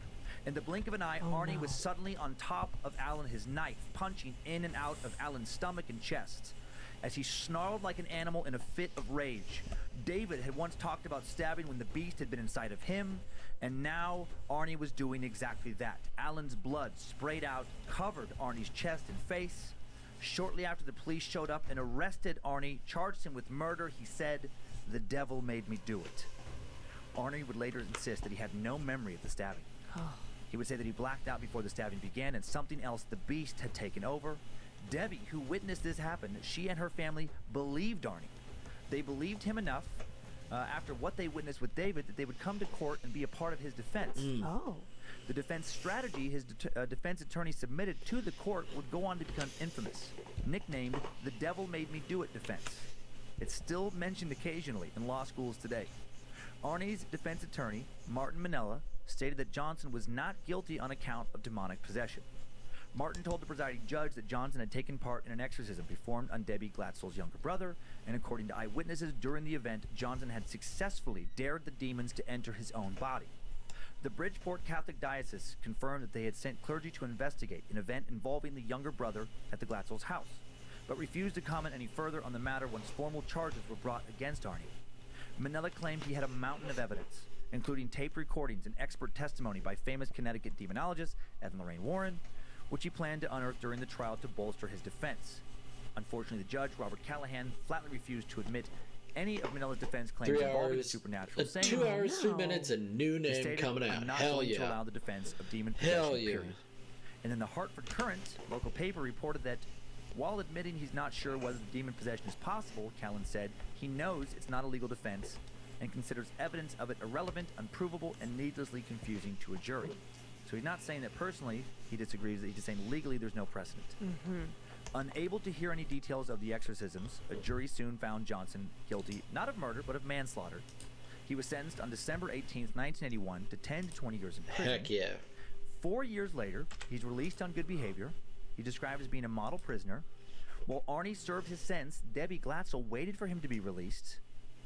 Speaker 1: In the blink of an eye, Arnie was suddenly on top of Alan, his knife punching in and out of Alan's stomach and chest. As he snarled like an animal in a fit of rage. David had once talked about stabbing when the beast had been inside of him, and now Arnie was doing exactly that. Alan's blood sprayed out, covered Arnie's chest and face. Shortly after the police showed up and arrested Arnie, charged him with murder, he said, "The devil made me do it." Arnie would later insist that he had no memory of the stabbing. He would say that he blacked out before the stabbing began and something else, the beast, had taken over. Debbie, who witnessed this happen, she and her family believed Arnie. They believed him enough after what they witnessed with David that they would come to court and be a part of his defense. The defense strategy his defense attorney submitted to the court would go on to become infamous, nicknamed the devil made me do it defense. It's still mentioned occasionally in law schools today. Arnie's defense attorney, Martin Minella, stated that Johnson was not guilty on account of demonic possession. Martin told the presiding judge that Johnson had taken part in an exorcism performed on Debbie Glatzel's younger brother, and according to eyewitnesses during the event, Johnson had successfully dared the demons to enter his own body. The Bridgeport Catholic Diocese confirmed that they had sent clergy to investigate an event involving the younger brother at the Glatzel's house, but refused to comment any further on the matter once formal charges were brought against Arnie. Minella claimed he had a mountain of evidence, including tape recordings and expert testimony by famous Connecticut demonologist Evan Lorraine Warren, which he planned to unearth during the trial to bolster his defense. Unfortunately, the judge, Robert Callahan, flatly refused to admit any of Manella's defense claims involving the supernatural.
Speaker 3: 2 hours, 3 minutes, a new name coming out. Hell yeah.
Speaker 1: To allow the defense of demon possession, period. And then the Hartford Courant, local paper, reported that while admitting he's not sure whether the demon possession is possible, Callan said he knows it's not a legal defense and considers evidence of it irrelevant, unprovable, and needlessly confusing to a jury. So he's not saying that personally he disagrees, he's just saying legally there's no precedent. Unable to hear any details of the exorcisms, a jury soon found Johnson guilty, not of murder, but of manslaughter. He was sentenced on December 18th, 1981 to 10 to 20 years in prison.
Speaker 3: Heck yeah.
Speaker 1: 4 years later, he's released on good behavior. He's described as being a model prisoner. While Arnie served his sentence, Debbie Glatzel waited for him to be released.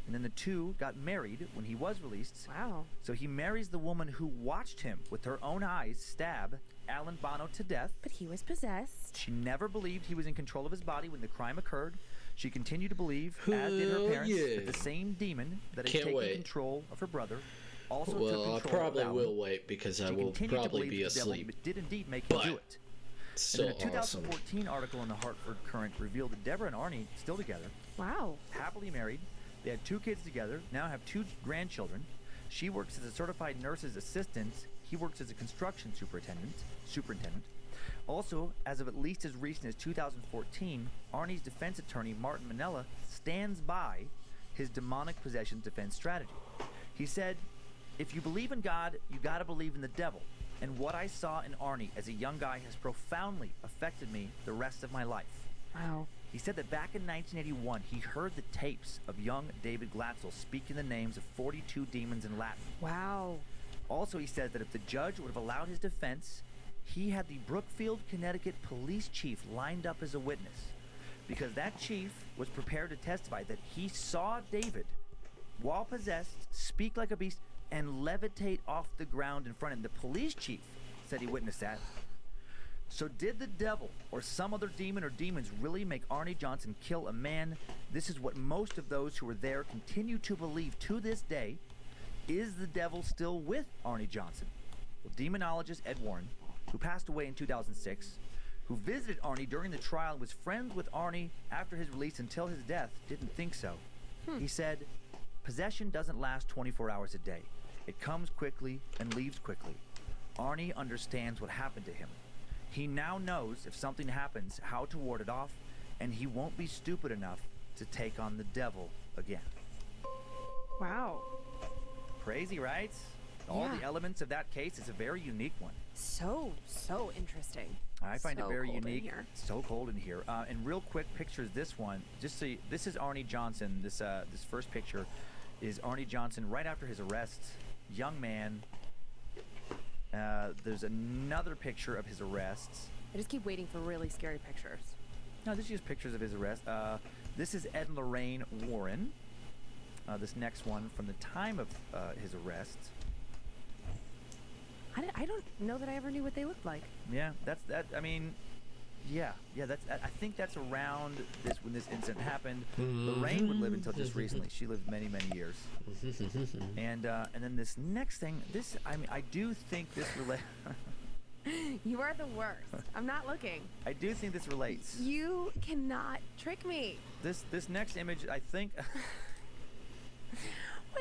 Speaker 1: And then the two got married when he was released.
Speaker 2: Wow.
Speaker 1: So he marries the woman who watched him with her own eyes stab Alan Bono to death.
Speaker 2: But he was possessed.
Speaker 1: She never believed he was in control of his body when the crime occurred. She continued to believe, as did her parents, that the same demon that had taken control of her brother also took control of Alan.
Speaker 3: Well, I probably will wait because I will probably be asleep.
Speaker 1: The devil did indeed make him do it.
Speaker 3: So
Speaker 1: and then a 2014 article in the Hartford Courant revealed that Deborah and Arnie still together.
Speaker 2: Wow.
Speaker 1: Happily married. They had 2 kids together, now have 2 grandchildren. She works as a certified nurse's assistant. He works as a construction superintendent. Also, as of at least as recent as 2014, Arnie's defense attorney, Martin Manella, stands by his demonic possession defense strategy. He said, "If you believe in God, you gotta believe in the devil. And what I saw in Arnie as a young guy has profoundly affected me the rest of my life."
Speaker 2: Wow.
Speaker 1: He said that back in 1981, he heard the tapes of young David Glatzel speaking the names of 42 demons in Latin.
Speaker 2: Wow.
Speaker 1: Also, he said that if the judge would have allowed his defense, he had the Brookfield, Connecticut police chief lined up as a witness, because that chief was prepared to testify that he saw David, while possessed, speak like a beast and levitate off the ground in front of him. The police chief said he witnessed that. So did the devil or some other demon or demons really make Arnie Johnson kill a man? This is what most of those who were there continue to believe to this day. Is the devil still with Arnie Johnson? Well, demonologist Ed Warren, who passed away in 2006, who visited Arnie during the trial and was friends with Arnie after his release until his death, didn't think so. He said, "Possession doesn't last 24 hours a day. It comes quickly and leaves quickly. Arnie understands what happened to him. He now knows if something happens how to ward it off, and he won't be stupid enough to take on the devil again."
Speaker 2: Wow.
Speaker 1: Crazy, right? All the elements of that case is a very unique one.
Speaker 2: So interesting.
Speaker 1: I find it very
Speaker 2: cold
Speaker 1: unique.
Speaker 2: in here.
Speaker 1: So cold in here. And real quick pictures. This one, just so this is Arnie Johnson. This first picture is Arnie Johnson right after his arrest. Young man. There's another picture of his arrest.
Speaker 2: I just keep waiting for really scary pictures.
Speaker 1: No, this is just pictures of his arrest. This is Ed and Lorraine Warren. This next one from the time of his arrest.
Speaker 2: I don't know that I ever knew what they looked like.
Speaker 1: Yeah, that's that. I mean, yeah. That's. I think that's around this when this incident happened. Lorraine would live until just recently. She lived many years. And then this next thing. This I do think this relates.
Speaker 2: You are the worst. I'm not looking.
Speaker 1: I do think this relates.
Speaker 2: You cannot trick me.
Speaker 1: This next image, I think.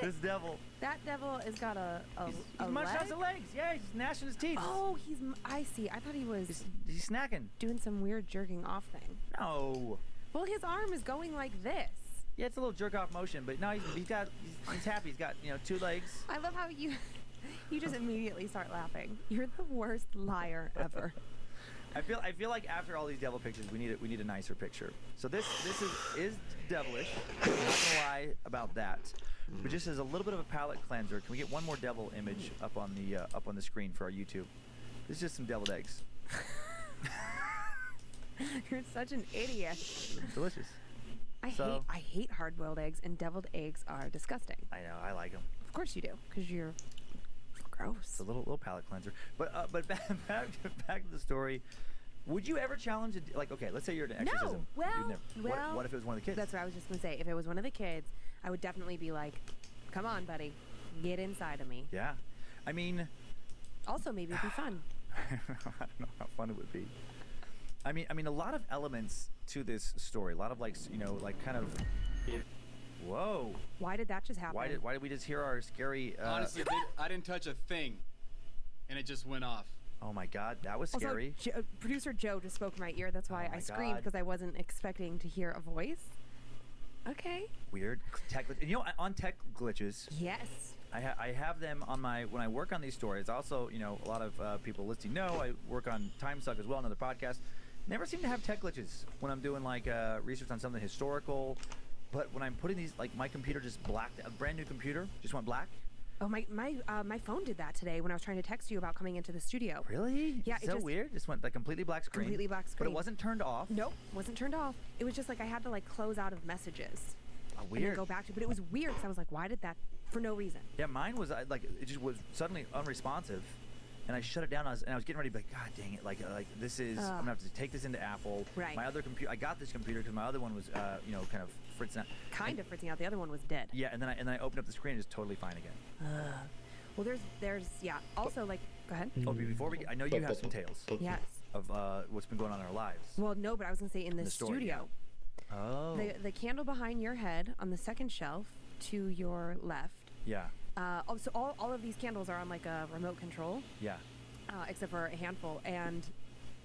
Speaker 1: This devil.
Speaker 2: That devil has got a
Speaker 1: he's munching on some legs. Yeah, he's gnashing his teeth.
Speaker 2: Oh, I see. I thought he was
Speaker 1: he's snacking.
Speaker 2: doing some weird jerking off thing.
Speaker 1: No.
Speaker 2: Well, his arm is going like this.
Speaker 1: Yeah, it's a little jerk off motion, but no, he's happy. He's got 2 legs.
Speaker 2: I love how you just immediately start laughing. You're the worst liar ever.
Speaker 1: I feel like after all these devil pictures, we need a nicer picture. So this is devilish. I'm not gonna lie about that. But just as a little bit of a palate cleanser, can we get one more devil image up on the screen for our YouTube? This is just some deviled eggs.
Speaker 2: You're such an idiot.
Speaker 1: Delicious.
Speaker 2: I hate hard-boiled eggs, and deviled eggs are disgusting.
Speaker 1: I know, I like them.
Speaker 2: Of course you do, because you're gross.
Speaker 1: It's a little palate cleanser. But back to the story. Would you ever challenge okay, let's say you're at an exorcism.
Speaker 2: No. Well,
Speaker 1: what if it was one of the kids?
Speaker 2: That's what I was just gonna say. If it was one of the kids, I would definitely be like, "Come on, buddy, get inside of me."
Speaker 1: Yeah, I mean. Also,
Speaker 2: maybe it'd be fun.
Speaker 1: I don't know how fun it would be. I mean, a lot of elements to this story. A lot of kind of. Whoa.
Speaker 2: Why did that just happen?
Speaker 1: Why did we just hear our scary?
Speaker 5: Honestly, I didn't touch a thing, and it just went off.
Speaker 1: Oh my God, that was scary.
Speaker 2: Also, producer Joe just spoke in my ear. That's why I screamed, because I wasn't expecting to hear a voice. Okay.
Speaker 1: Weird tech glitch. And on tech glitches.
Speaker 2: Yes.
Speaker 1: I have them on when I work on these stories. Also, a lot of people listening know I work on Time Suck as well, another podcast. Never seem to have tech glitches when I'm doing research on something historical. But when I'm putting these, my computer just blacked. A brand new computer just went black.
Speaker 2: Oh, my phone did that today when I was trying to text you about coming into the studio.
Speaker 1: Really?
Speaker 2: Yeah.
Speaker 1: It's so weird. Just went completely black screen.
Speaker 2: Completely black screen.
Speaker 1: But it wasn't turned off.
Speaker 2: Nope, wasn't turned off. It was just I had to close out of messages.
Speaker 1: Oh, weird.
Speaker 2: And then go back to. But it was weird because I was like, why did that? For no reason.
Speaker 1: Yeah, mine was it just was suddenly unresponsive, and I shut it down. And I was getting ready to be like, God dang it! Like this is I'm gonna have to take this into Apple.
Speaker 2: Right.
Speaker 1: My other computer, I got this computer because my other one was kind of fritzing out.
Speaker 2: Kind of fritzing out. The other one was dead.
Speaker 1: Yeah, and then I opened up the screen, and it's totally fine again.
Speaker 2: Well, there's also like, go ahead.
Speaker 1: Oh, before I know you have some tales.
Speaker 2: Yes.
Speaker 1: Of what's been going on in our lives.
Speaker 2: Well, no, but I was gonna say in the studio.
Speaker 1: Oh.
Speaker 2: The candle behind your head on the second shelf to your left.
Speaker 1: Yeah.
Speaker 2: So all of these candles are on like a remote control.
Speaker 1: Yeah.
Speaker 2: Except for a handful, and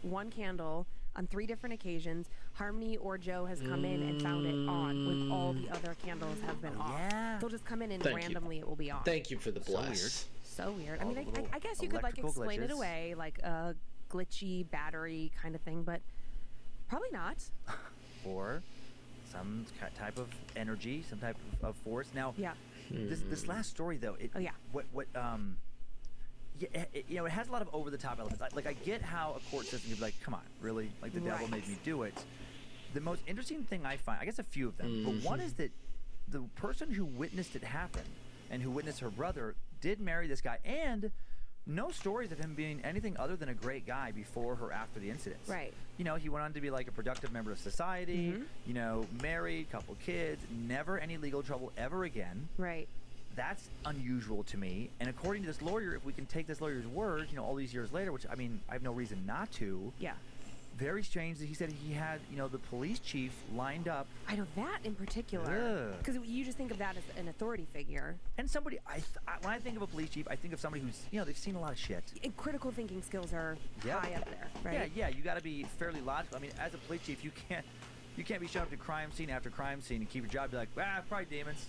Speaker 2: one candle on 3 different occasions, Harmony or Joe has come in and found it on when all the other candles have been off.
Speaker 1: Yeah.
Speaker 2: They'll just come in and randomly it will be on.
Speaker 3: Thank you for the bless.
Speaker 2: So weird. I mean, I guess you could like explain it away, like a glitchy battery kind of thing, but probably not.
Speaker 1: Or some type of energy, some type of force. Now, this last story though, it has a lot of over the top elements. Like I get how a court system could be like, come on, really? Like the devil made me do it. The most interesting thing I find, I guess a few of them, but one is that the person who witnessed it happen and who witnessed her brother did marry this guy, and no stories of him being anything other than a great guy before or after the incidents.
Speaker 2: Right.
Speaker 1: You know, he went on to be like a productive member of society, you know, married, couple kids, never any legal trouble ever again.
Speaker 2: Right.
Speaker 1: That's unusual to me. And according to this lawyer, if we can take this lawyer's word, you know, all these years later, which, I mean, I have no reason not to.
Speaker 2: Yeah.
Speaker 1: Very strange that he said he had, you know, the police chief lined up.
Speaker 2: I know that in particular. Because you just think of that as an authority figure.
Speaker 1: And somebody, when I think of a police chief, I think of somebody who's, you know, they've seen a lot of shit.
Speaker 2: And critical thinking skills are high up there, right?
Speaker 1: Yeah, you got to be fairly logical. I mean, as a police chief, you can't be showing up to crime scene after crime scene and keep your job. Be like, probably demons.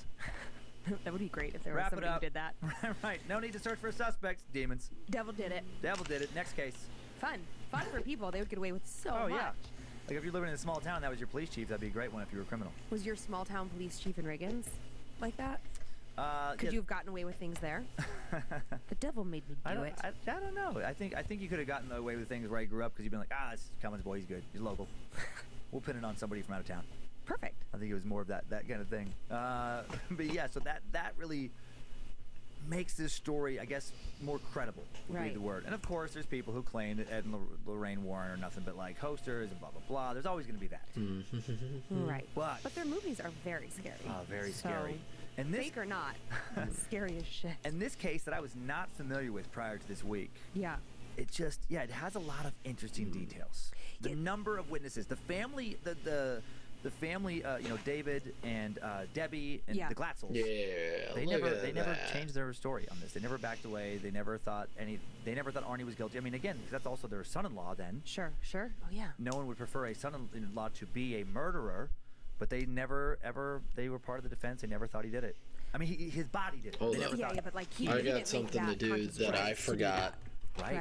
Speaker 2: That would be great if there was somebody who did that.
Speaker 1: Right. No need to search for suspects. Demons.
Speaker 2: Devil did it.
Speaker 1: Devil did it. Next case.
Speaker 2: Fun for people. They would get away with so much.
Speaker 1: Yeah. Like if you're living in a small town, that was your police chief. That'd be a great one if you were a criminal.
Speaker 2: Was your small town police chief in Riggins like that? Could you have gotten away with things there? The devil made me do it.
Speaker 1: I don't know. I think you could have gotten away with things where I grew up because you've been like, this Cummins boy, he's good. He's local. We'll pin it on somebody from out of town.
Speaker 2: Perfect.
Speaker 1: I think it was more of that kind of thing. But yeah, so that really makes this story, I guess, more credible, would be the word. And of course, there's people who claim that Ed and Lorraine Warren are nothing but like hosters and blah, blah, blah. There's always going to be that.
Speaker 2: Right. But their movies are very scary.
Speaker 1: Very scary. And this,
Speaker 2: fake or not, scary as shit.
Speaker 1: And this case that I was not familiar with prior to this week.
Speaker 2: Yeah.
Speaker 1: It just, it has a lot of interesting details. The number of witnesses, the family, the family, you know, David and Debbie and the Glatzels.
Speaker 3: Yeah,
Speaker 1: they never changed their story on this. They never backed away. They never thought Arnie was guilty. I mean, again, because that's also their son-in-law. Then
Speaker 2: sure. Oh yeah.
Speaker 1: No one would prefer a son-in-law to be a murderer, but they never ever. They were part of the defense. They never thought he did it. I mean, his body did it.
Speaker 2: Yeah, but like
Speaker 3: I got something to do that I forgot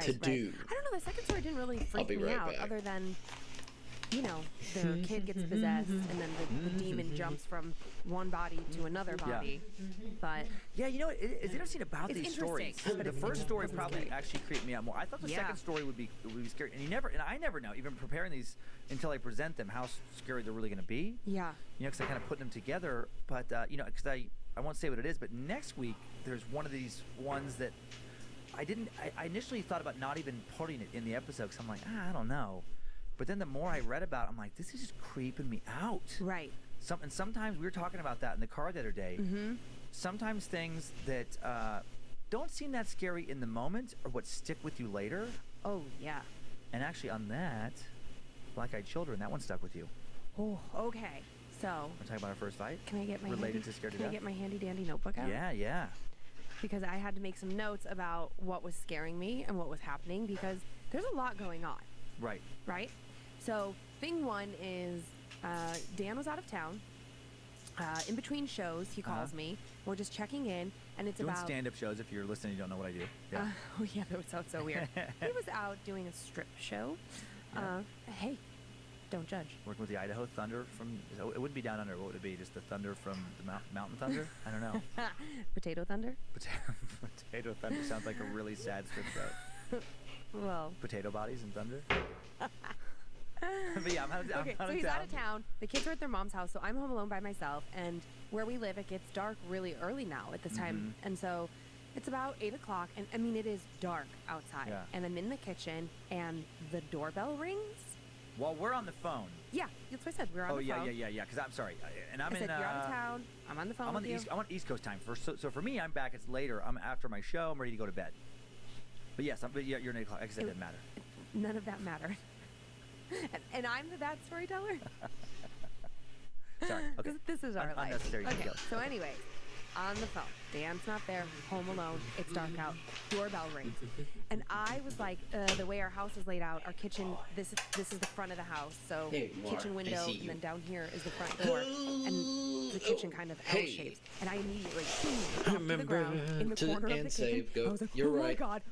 Speaker 3: to do.
Speaker 2: I don't know. The second story didn't really freak me out, other than, you know, the kid gets possessed and then the demon jumps from one body to another body. But
Speaker 1: yeah, you know, it's interesting about these stories. The first story probably actually creeped me out more. I thought the second story would be scary, and I never know, even preparing these until I present them, how scary they're really going to be.
Speaker 2: Yeah.
Speaker 1: You know, because I kind of put them together, but you know, because I won't say what it is, but next week there's one of these ones that I initially thought about not even putting it in the episode because I'm like, I don't know. But then the more I read about it, I'm like, this is just creeping me out.
Speaker 2: Right.
Speaker 1: And sometimes we were talking about that in the car the other day. Sometimes things that don't seem that scary in the moment are what stick with you later.
Speaker 2: Oh, yeah.
Speaker 1: And actually on that, Black-Eyed Children, that one stuck with you.
Speaker 2: Oh, okay. So.
Speaker 1: We're talking about our first fight?
Speaker 2: Can I get my handy dandy notebook out?
Speaker 1: Yeah.
Speaker 2: Because I had to make some notes about what was scaring me and what was happening because there's a lot going on. Right? So thing one is Dan was out of town. In between shows, he calls me. We're just checking in, and it's
Speaker 1: doing
Speaker 2: about
Speaker 1: stand-up shows. If you're listening, you don't know what I do. Yeah.
Speaker 2: Oh yeah, that would sound so weird. He was out doing a strip show. Hey, don't judge.
Speaker 1: Working with the Idaho Thunder from. It wouldn't be Down Under. What would it be? Just the thunder from the Mountain Thunder? I don't know.
Speaker 2: Potato Thunder.
Speaker 1: Potato Thunder sounds like a really sad strip show.
Speaker 2: Well.
Speaker 1: Potato bodies and thunder. But yeah, I'm out of
Speaker 2: okay, so he's out of town. The kids are at their mom's house, so I'm home alone by myself. And where we live, it gets dark really early now at this time. And so It's about 8 o'clock, and I mean, it is dark outside.
Speaker 1: Yeah.
Speaker 2: And I'm in the kitchen, and the doorbell rings.
Speaker 1: While we're on the phone.
Speaker 2: Yeah, that's what I said. We're on the phone.
Speaker 1: Yeah. Because I'm sorry, and I'm
Speaker 2: I said, you're out of town. I'm on the phone
Speaker 1: I'm on
Speaker 2: with
Speaker 1: the
Speaker 2: you.
Speaker 1: East. I'm on East Coast time. So for me, I'm back. It's later. I'm after my show. I'm ready to go to bed. But yes, you're an 8 o'clock. I guess it didn't matter.
Speaker 2: None of that mattered. and I'm the bad storyteller.
Speaker 1: Sorry. Okay.
Speaker 2: This is our life.
Speaker 1: Unnecessary
Speaker 2: Okay.
Speaker 1: detail.
Speaker 2: So anyway, on the phone. Dan's not there. Home alone. It's dark out. Doorbell rings. And I was like, the way our house is laid out, our kitchen. This is the front of the house. So kitchen window, and then down here is the front door, and the kitchen kind of L shapes. And I immediately dropped to the ground in the corner of the kitchen. I was like,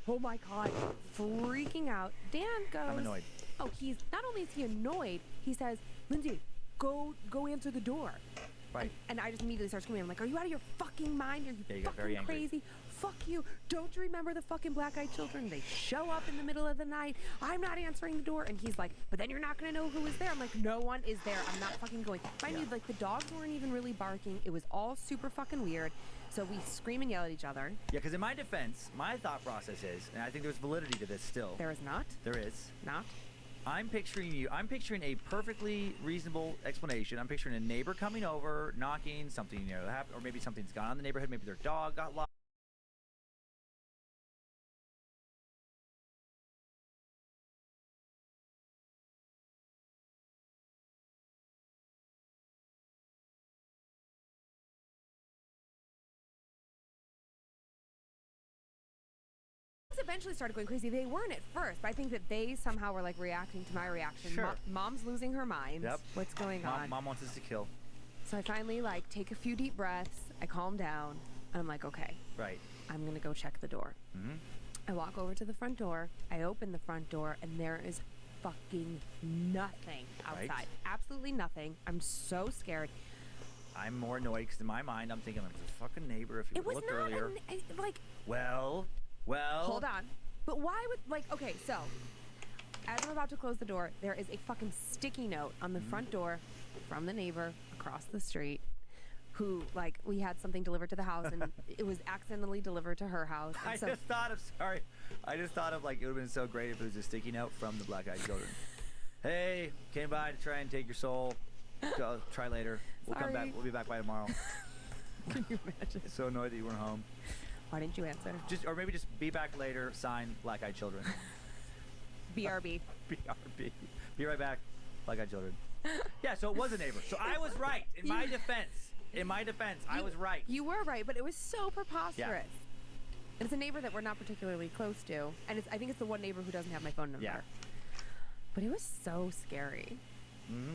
Speaker 2: oh my god, freaking out. Dan goes.
Speaker 1: I'm annoyed.
Speaker 2: Oh, he's not only is he annoyed, he says, Lindsay, go answer the door.
Speaker 1: Right.
Speaker 2: And I just immediately start screaming. I'm like, are you out of your fucking mind? Are you
Speaker 1: got very
Speaker 2: fucking
Speaker 1: angry.
Speaker 2: crazy? Fuck you. Don't you remember the fucking black-eyed children? They show up in the middle of the night. I'm not answering the door. And he's like, but then you're not going to know who is there. I'm like, no one is there. I'm not fucking going. Mind you, like, the dogs weren't even really barking. It was all super fucking weird. So we scream and yell at each other.
Speaker 1: Yeah, because in my defense, my thought process is, and I think there's validity to this still.
Speaker 2: There is not.
Speaker 1: There is.
Speaker 2: Not.
Speaker 1: I'm picturing a perfectly reasonable explanation. I'm picturing a neighbor coming over, knocking, something, happened, or maybe something's gone on in the neighborhood. Maybe their dog got lost.
Speaker 2: Eventually started going crazy. They weren't at first, but I think that they somehow were like reacting to my reaction.
Speaker 1: Sure.
Speaker 2: Mom's losing her mind.
Speaker 1: Yep.
Speaker 2: What's going on?
Speaker 1: Mom wants us to kill.
Speaker 2: So I finally like take a few deep breaths. I calm down, and I'm like, okay,
Speaker 1: Right.
Speaker 2: I'm gonna go check the door.
Speaker 1: Mm-hmm.
Speaker 2: I walk over to the front door. I open the front door, and there is fucking nothing outside.
Speaker 1: Right.
Speaker 2: Absolutely nothing. I'm so scared.
Speaker 1: I'm more annoyed because in my mind, I'm thinking, like, it was a fucking neighbor if you
Speaker 2: It was
Speaker 1: looked
Speaker 2: not
Speaker 1: earlier.
Speaker 2: like.
Speaker 1: Well.
Speaker 2: Hold on. But why would, like, okay, so, as I'm about to close the door, there is a fucking sticky note on the front door from the neighbor across the street who, like, we had something delivered to the house, and it was accidentally delivered to her house. And
Speaker 1: I just thought of, like, it would have been so great if it was a sticky note from the black-eyed children. Hey, came by to try and take your soul. Go, try later. We'll come back. We'll be back by tomorrow.
Speaker 2: Can you imagine?
Speaker 1: So annoyed that you weren't home.
Speaker 2: Why didn't you answer?
Speaker 1: Or maybe just be back later, sign Black-Eyed Children.
Speaker 2: BRB.
Speaker 1: BRB. Be right back, Black-Eyed Children. Yeah, so it was a neighbor. So I was right. In my defense, I was right.
Speaker 2: You were right, but it was so preposterous.
Speaker 1: Yeah.
Speaker 2: And it's a neighbor that we're not particularly close to. And I think it's the one neighbor who doesn't have my phone number.
Speaker 1: Yeah.
Speaker 2: But it was so scary.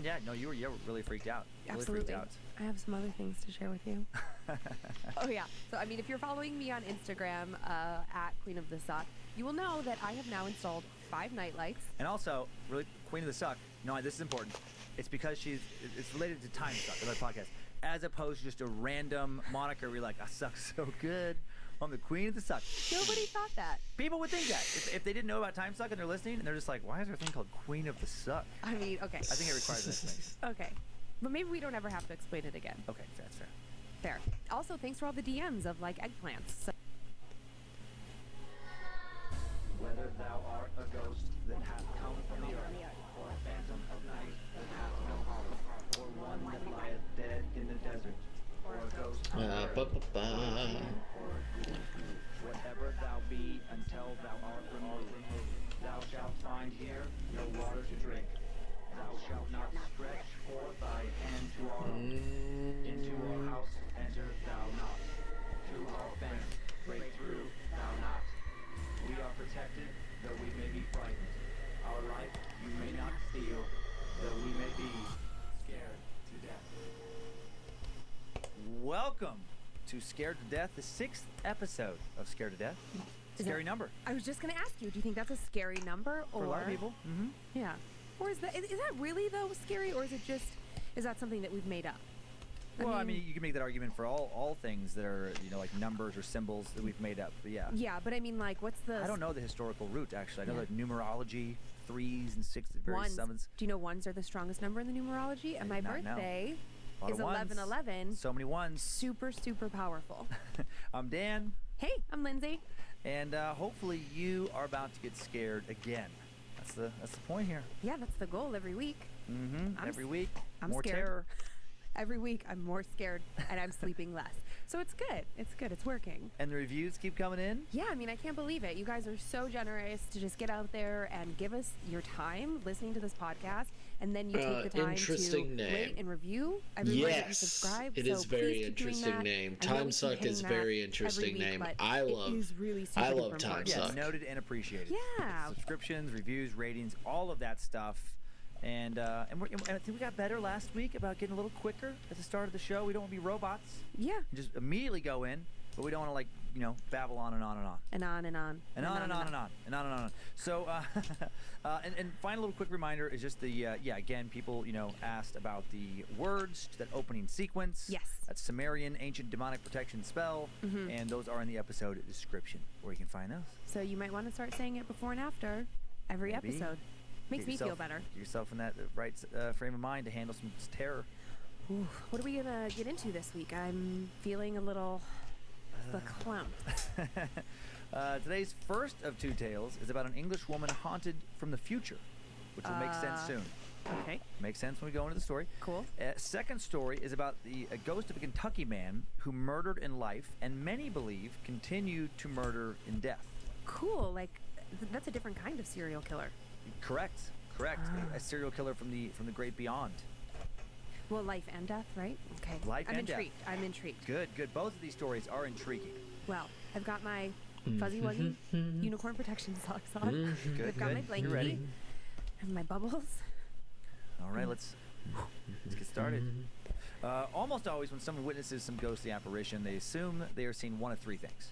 Speaker 1: Yeah, no, you were really freaked out. Really
Speaker 2: Absolutely.
Speaker 1: freaked out.
Speaker 2: I have some other things to share with you. Oh, yeah. So, I mean, if you're following me on Instagram, at Queen of the Suck, you will know that I have now installed 5 night lights.
Speaker 1: And also, really, Queen of the Suck, no, this is important. It's because it's related to Time Suck, another podcast, as opposed to just a random moniker where you're like, I suck so good. I'm the Queen of the Suck.
Speaker 2: Nobody thought that.
Speaker 1: People would think that. If they didn't know about Time Suck and they're listening, and they're just like, why is there a thing called Queen of the Suck?
Speaker 2: I mean, okay.
Speaker 1: I think it requires an explanation.
Speaker 2: Okay. But maybe we don't ever have to explain it again.
Speaker 1: Okay, that's fair.
Speaker 2: Fair. Also, thanks for all the DMs of, like, eggplants. So
Speaker 4: Whether thou art a ghost that hath come from the earth, or a phantom of night that hath no home, or one that lieth dead in the desert, or a ghost of whatever thou be until thou art removed, thou shalt find here no water to drink. Thou shalt not stretch forth thy hand to our into our house enter thou not. Through our fence break through thou not. We are protected, though we may be frightened. Our life you may not steal, though we may be scared to death.
Speaker 1: Welcome to Scared to Death, the 6th episode of Scared to Death. Scary number.
Speaker 2: I was just going to ask you, do you think that's a scary number? Or
Speaker 1: For a lot of people. Mm-hmm.
Speaker 2: Yeah. Or is that really, though, scary, or is that something that we've made up?
Speaker 1: Well, I mean, you can make that argument for all things that are, like numbers or symbols that we've made up. But yeah.
Speaker 2: Yeah, but I mean, like, what's the...
Speaker 1: I don't know the historical root, actually. I know like numerology, 3s and 6s, various 7s.
Speaker 2: Do you know 1s are the strongest number in the numerology? And my birthday is 1111.
Speaker 1: So many ones.
Speaker 2: Super, super powerful.
Speaker 1: I'm Dan.
Speaker 2: Hey, I'm Lindsay.
Speaker 1: And hopefully you are about to get scared again. That's the point here.
Speaker 2: Yeah, that's the goal every week.
Speaker 1: Every week,
Speaker 2: I'm
Speaker 1: more
Speaker 2: scared.
Speaker 1: terror.
Speaker 2: Every week, I'm more scared, and I'm sleeping less. So it's good. It's good. It's working.
Speaker 1: And the reviews keep coming in?
Speaker 2: Yeah, I mean, I can't believe it. You guys are so generous to just get out there and give us your time listening to this podcast, and then you take the time to rate and review everyone that you subscribe.
Speaker 3: It is very interesting name. Time Suck is very interesting name. I love Time Suck.
Speaker 1: Yeah, noted and appreciated.
Speaker 2: Yeah.
Speaker 1: Subscriptions, reviews, ratings, all of that stuff. And I think we got better last week about getting a little quicker at the start of the show. We don't want to be robots.
Speaker 2: Yeah.
Speaker 1: Just immediately go in, but we don't want to babble on and on and on.
Speaker 2: And on and on.
Speaker 1: And on and on and on. And on and on. So, and final little quick reminder is just again, people, asked about the words to that opening sequence.
Speaker 2: Yes.
Speaker 1: That's Sumerian ancient demonic protection spell. And those are in the episode description where you can find those.
Speaker 2: So you might want to start saying it before and after every episode. Makes me feel better.
Speaker 1: Get yourself in that right frame of mind to handle some terror.
Speaker 2: Ooh, what are we going to get into this week? I'm feeling a little verklempt.
Speaker 1: Today's first of two tales is about an English woman haunted from the future, which will make sense soon.
Speaker 2: Okay.
Speaker 1: Makes sense when we go into the story.
Speaker 2: Cool.
Speaker 1: Second story is about a ghost of a Kentucky man who murdered in life and many believe continued to murder in death.
Speaker 2: Cool. That's a different kind of serial killer.
Speaker 1: Correct. A serial killer from the great beyond.
Speaker 2: Well, life and death, right? Okay. I'm intrigued.
Speaker 1: Good. Both of these stories are intriguing.
Speaker 2: Well, I've got my fuzzy wuzzy unicorn protection socks on.
Speaker 1: Good.
Speaker 2: I've got my blankie.
Speaker 1: You're ready.
Speaker 2: And my bubbles.
Speaker 1: All right, let's get started. Almost always when someone witnesses some ghostly apparition, they assume they are seeing one of three things.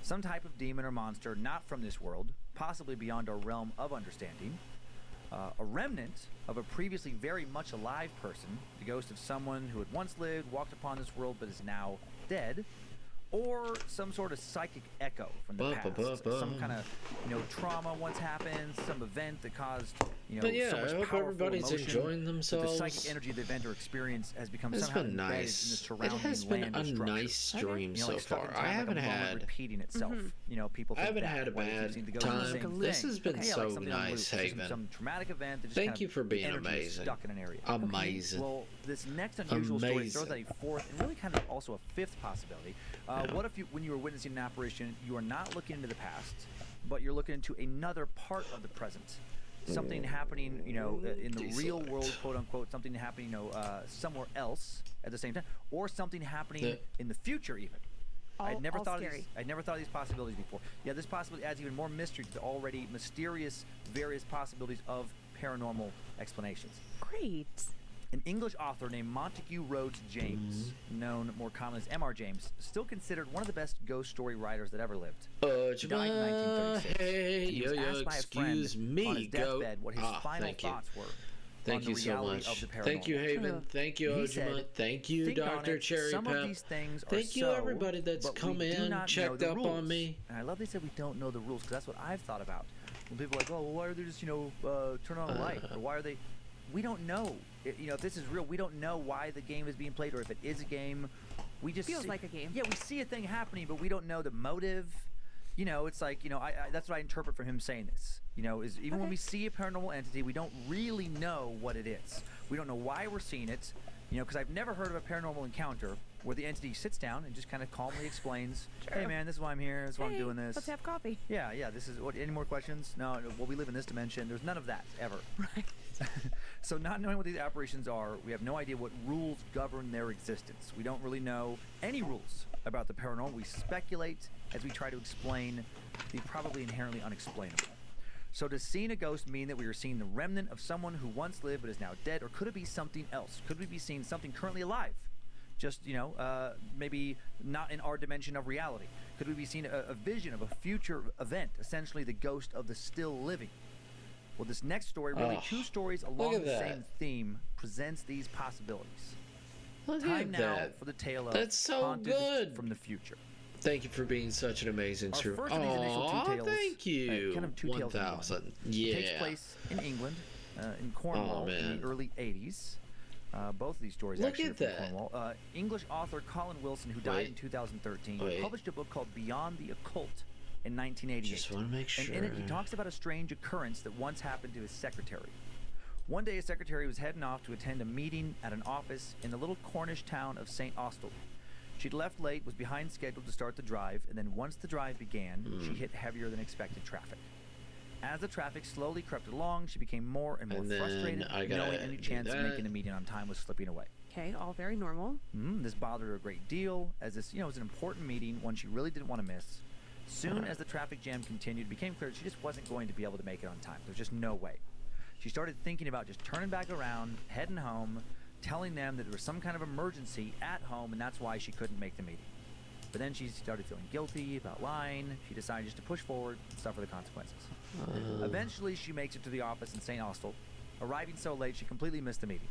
Speaker 1: Some type of demon or monster not from this world, possibly beyond our realm of understanding. A remnant of a previously very much alive person, the ghost of someone who had once lived, walked upon this world, but is now dead. Or some sort of psychic echo from the past. Some kind of, trauma once happened, some event that caused,
Speaker 3: but yeah,
Speaker 1: so much
Speaker 3: I hope
Speaker 1: powerful
Speaker 3: everybody's
Speaker 1: emotion.
Speaker 3: enjoying themselves.
Speaker 1: The psychic energy of the event or experience has become
Speaker 3: It's
Speaker 1: somehow
Speaker 3: been
Speaker 1: embedded
Speaker 3: nice.
Speaker 1: in the surrounding
Speaker 3: It has been
Speaker 1: land
Speaker 3: a
Speaker 1: or structure.
Speaker 3: nice stream so
Speaker 1: stuck in
Speaker 3: far.
Speaker 1: time,
Speaker 3: I haven't
Speaker 1: a moment
Speaker 3: had.
Speaker 1: repeating itself. People.
Speaker 3: I haven't
Speaker 1: think
Speaker 3: had a
Speaker 1: that,
Speaker 3: bad
Speaker 1: seen the ghost do the
Speaker 3: time.
Speaker 1: same
Speaker 3: This
Speaker 1: thing.
Speaker 3: has been so
Speaker 1: something on
Speaker 3: nice,
Speaker 1: loop,
Speaker 3: Haven.
Speaker 1: Some traumatic event that just
Speaker 3: Thank
Speaker 1: kind
Speaker 3: you
Speaker 1: of,
Speaker 3: for being
Speaker 1: the energy is
Speaker 3: amazing.
Speaker 1: Stuck in an area.
Speaker 3: Amazing.
Speaker 1: Well, this next unusual story throws out
Speaker 3: Amazing.
Speaker 1: a fourth and really kind of also a fifth possibility. What if when you were witnessing an apparition, you are not looking into the past, but you're looking into another part of the present? Something happening, in the real world, quote unquote, something happening, somewhere else at the same time, or something happening in the future even. I'd never thought of these possibilities before. Yeah, this possibility adds even more mystery to the already mysterious various possibilities of paranormal explanations.
Speaker 2: Great.
Speaker 1: An English author named Montague Rhodes James, known more commonly as M.R. James, still considered one of the best ghost story writers that ever lived. He died in 1936.
Speaker 3: Hey,
Speaker 1: he was asked by a friend on his deathbed what his final thoughts were.
Speaker 3: Thank you so much. Thank you, Haven. Thank you, Ojima. Thank you, Dr. Cherry
Speaker 1: Some
Speaker 3: Pep.
Speaker 1: of these things are
Speaker 3: Thank you, everybody that's come in, checked up on me.
Speaker 1: And I love they said we don't know the rules, because that's what I've thought about. When people are like, oh, well, why are they just, turn on a light? Or why are they... We don't know. If this is real, we don't know why the game is being played, or if it is a game. We just
Speaker 2: feels like a game.
Speaker 1: Yeah, we see a thing happening, but we don't know the motive. It's like, that's what I interpret from him saying this. Is even when we see a paranormal entity, we don't really know what it is. We don't know why we're seeing it. Because I've never heard of a paranormal encounter where the entity sits down and just kind of calmly explains, hey man, this is why I'm here, this is why I'm doing this.
Speaker 2: Let's have coffee.
Speaker 1: Yeah, this is any more questions? No, well, we live in this dimension. There's none of that, ever.
Speaker 2: Right.
Speaker 1: So not knowing what these apparitions are, we have no idea what rules govern their existence. We don't really know any rules about the paranormal. We speculate as we try to explain the probably inherently unexplainable. So does seeing a ghost mean that we are seeing the remnant of someone who once lived but is now dead, or could it be something else? Could we be seeing something currently alive? Just, maybe not in our dimension of reality. Could we be seeing a vision of a future event, essentially the ghost of the still living? Well, this next story, really two stories along the same theme, presents these possibilities. Time now for the tale of Haunted from the Future.
Speaker 3: Thank you for being such an amazing stream.
Speaker 1: Our first of these initial two tales,
Speaker 3: thank you.
Speaker 1: Kind of two tales in one.
Speaker 3: Yeah.
Speaker 1: It takes place in England, in Cornwall, in the early 80s. Both of these stories
Speaker 3: Look
Speaker 1: actually
Speaker 3: at
Speaker 1: are from
Speaker 3: that.
Speaker 1: Cornwall. English author Colin Wilson, who died in 2013, published a book called Beyond the Occult in 1988.
Speaker 3: Just want to make sure.
Speaker 1: And in it, he talks about a strange occurrence that once happened to his secretary. One day, his secretary was heading off to attend a meeting at an office in the little Cornish town of St. Austell. She'd left late, was behind schedule to start the drive, and then once the drive began, she hit heavier than expected traffic. As the traffic slowly crept along, she became more and more frustrated, knowing any chance of making the meeting on time was slipping away.
Speaker 2: Okay, all very normal.
Speaker 1: This bothered her a great deal, as this, was an important meeting, one she really didn't want to miss. Soon as the traffic jam continued, it became clear she just wasn't going to be able to make it on time. There's just no way. She started thinking about just turning back around, heading home, telling them that there was some kind of emergency at home, and that's why she couldn't make the meeting. But then she started feeling guilty about lying. She decided just to push forward and suffer the consequences. Eventually, she makes it to the office in St. Austell. Arriving so late, she completely missed the meeting.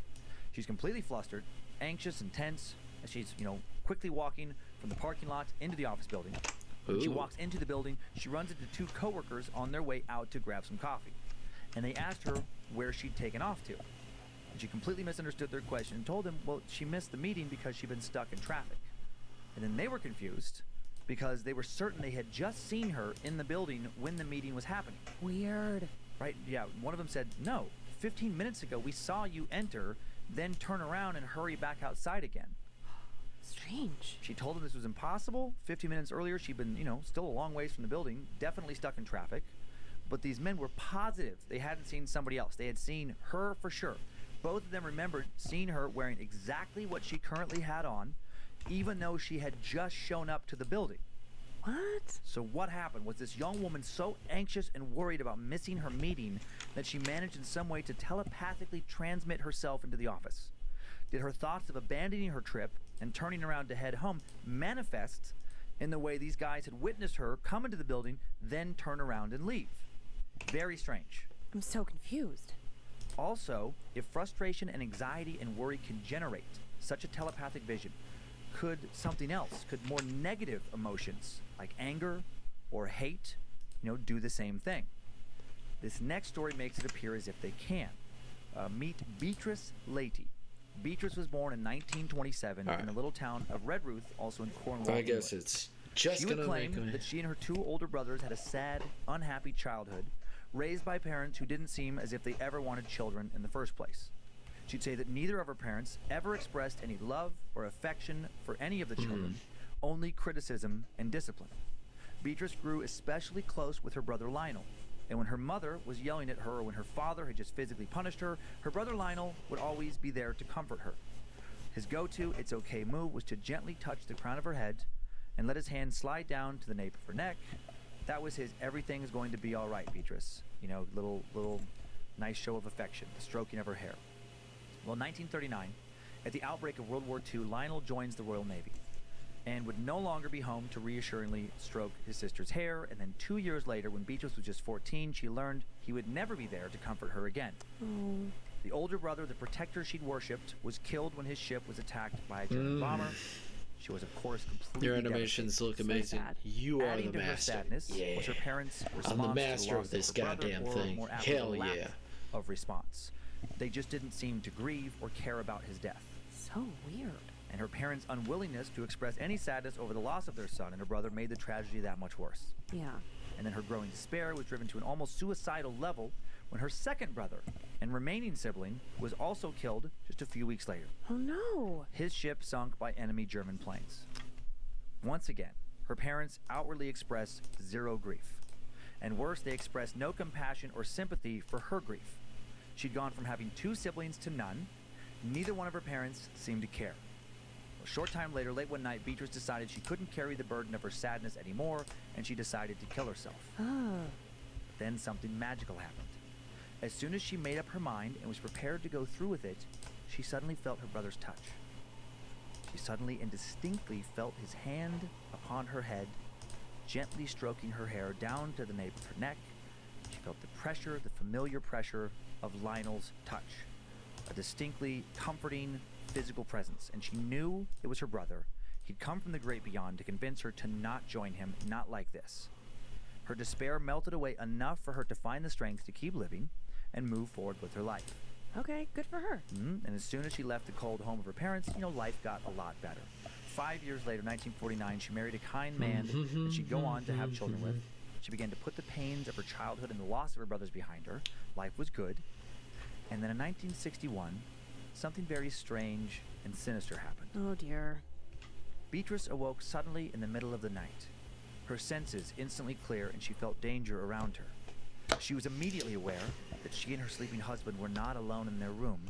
Speaker 1: She's completely flustered, anxious, and tense as she's, quickly walking from the parking lot into the office building. When she walks into the building, she runs into two coworkers on their way out to grab some coffee. And they asked her where she'd taken off to. And she completely misunderstood their question and told them, well, she missed the meeting because she'd been stuck in traffic. And then they were confused because they were certain they had just seen her in the building when the meeting was happening.
Speaker 2: Weird.
Speaker 1: Right? Yeah. One of them said, no, 15 minutes ago we saw you enter, then turn around and hurry back outside again.
Speaker 2: Strange.
Speaker 1: She told them this was impossible. 15 minutes earlier, she'd been, still a long ways from the building, definitely stuck in traffic. But these men were positive they hadn't seen somebody else. They had seen her for sure. Both of them remembered seeing her wearing exactly what she currently had on, even though she had just shown up to the building.
Speaker 2: What?
Speaker 1: So what happened? Was this young woman so anxious and worried about missing her meeting that she managed in some way to telepathically transmit herself into the office? Did her thoughts of abandoning her trip and turning around to head home manifest in the way these guys had witnessed her come into the building, then turn around and leave? Very strange.
Speaker 2: I'm so confused.
Speaker 1: Also, if frustration and anxiety and worry can generate such a telepathic vision, could something else, could more negative emotions like anger or hate, do the same thing? This next story makes it appear as if they can. Meet Beatrice Leahy. Beatrice was born in 1927 in the little town of Redruth, also in Cornwall.
Speaker 3: I guess it's just
Speaker 1: she would claim that she and her two older brothers had a sad, unhappy childhood, raised by parents who didn't seem as if they ever wanted children in the first place. She'd say that neither of her parents ever expressed any love or affection for any of the children, only criticism and discipline. Beatrice grew especially close with her brother Lionel, and when her mother was yelling at her or when her father had just physically punished her, her brother Lionel would always be there to comfort her. His go-to "it's okay" move was to gently touch the crown of her head and let his hand slide down to the nape of her neck. That was his "everything is going to be all right, Beatrice." Little nice show of affection, the stroking of her hair. Well, in 1939, at the outbreak of World War II, Lionel joins the Royal Navy and would no longer be home to reassuringly stroke his sister's hair. And then 2 years later, when Beatrice was just 14, she learned he would never be there to comfort her again. The older brother, the protector she'd worshipped, was killed when his ship was attacked by a German bomber. She was, of course, completely
Speaker 3: Your animations look amazing. You are
Speaker 1: Adding
Speaker 3: the
Speaker 1: to
Speaker 3: master.
Speaker 1: her sadness
Speaker 3: Yeah.
Speaker 1: was her parents' response
Speaker 3: I'm the master
Speaker 1: to the loss
Speaker 3: of this
Speaker 1: her brother,
Speaker 3: goddamn
Speaker 1: or
Speaker 3: thing.
Speaker 1: more aptly,
Speaker 3: Hell
Speaker 1: the lack
Speaker 3: yeah.
Speaker 1: of response. They just didn't seem to grieve or care about his death.
Speaker 2: So weird.
Speaker 1: And her parents' unwillingness to express any sadness over the loss of their son and her brother made the tragedy that much worse.
Speaker 2: Yeah.
Speaker 1: And then her growing despair was driven to an almost suicidal level when her second brother and remaining sibling was also killed just a few weeks later.
Speaker 2: Oh no.
Speaker 1: His ship sunk by enemy German planes. Once again, her parents outwardly expressed zero grief. And worse, they expressed no compassion or sympathy for her grief. She'd gone from having two siblings to none. Neither one of her parents seemed to care. A short time later, late one night, Beatrice decided she couldn't carry the burden of her sadness anymore, and she decided to kill herself. Then something magical happened. As soon as she made up her mind and was prepared to go through with it, she suddenly felt her brother's touch. She suddenly and distinctly felt his hand upon her head, gently stroking her hair down to the nape of her neck. She felt the pressure, the familiar pressure of Lionel's touch, a distinctly comforting physical presence, and she knew it was her brother. He'd come from the great beyond to convince her to not join him, not like this. Her despair melted away enough for her to find the strength to keep living and move forward with her life.
Speaker 2: Okay, good for her.
Speaker 1: And as soon as she left the cold home of her parents, life got a lot better. 5 years later, 1949, she married a kind man that she'd go on to have children with. She began to put the pains of her childhood and the loss of her brothers behind her. Life was good. And then in 1961, something very strange and sinister happened.
Speaker 2: Oh, dear.
Speaker 1: Beatrice awoke suddenly in the middle of the night. Her senses instantly clear, and she felt danger around her. She was immediately aware that she and her sleeping husband were not alone in their room.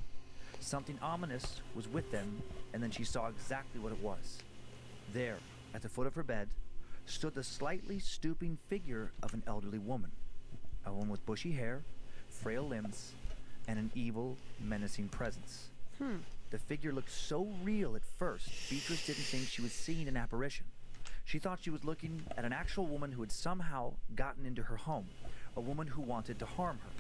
Speaker 1: Something ominous was with them, and then she saw exactly what it was. There, at the foot of her bed, stood the slightly stooping figure of an elderly woman. A woman with bushy hair, frail limbs, and an evil, menacing presence. The figure looked so real at first, Beatrice didn't think she was seeing an apparition. She thought she was looking at an actual woman who had somehow gotten into her home, a woman who wanted to harm her.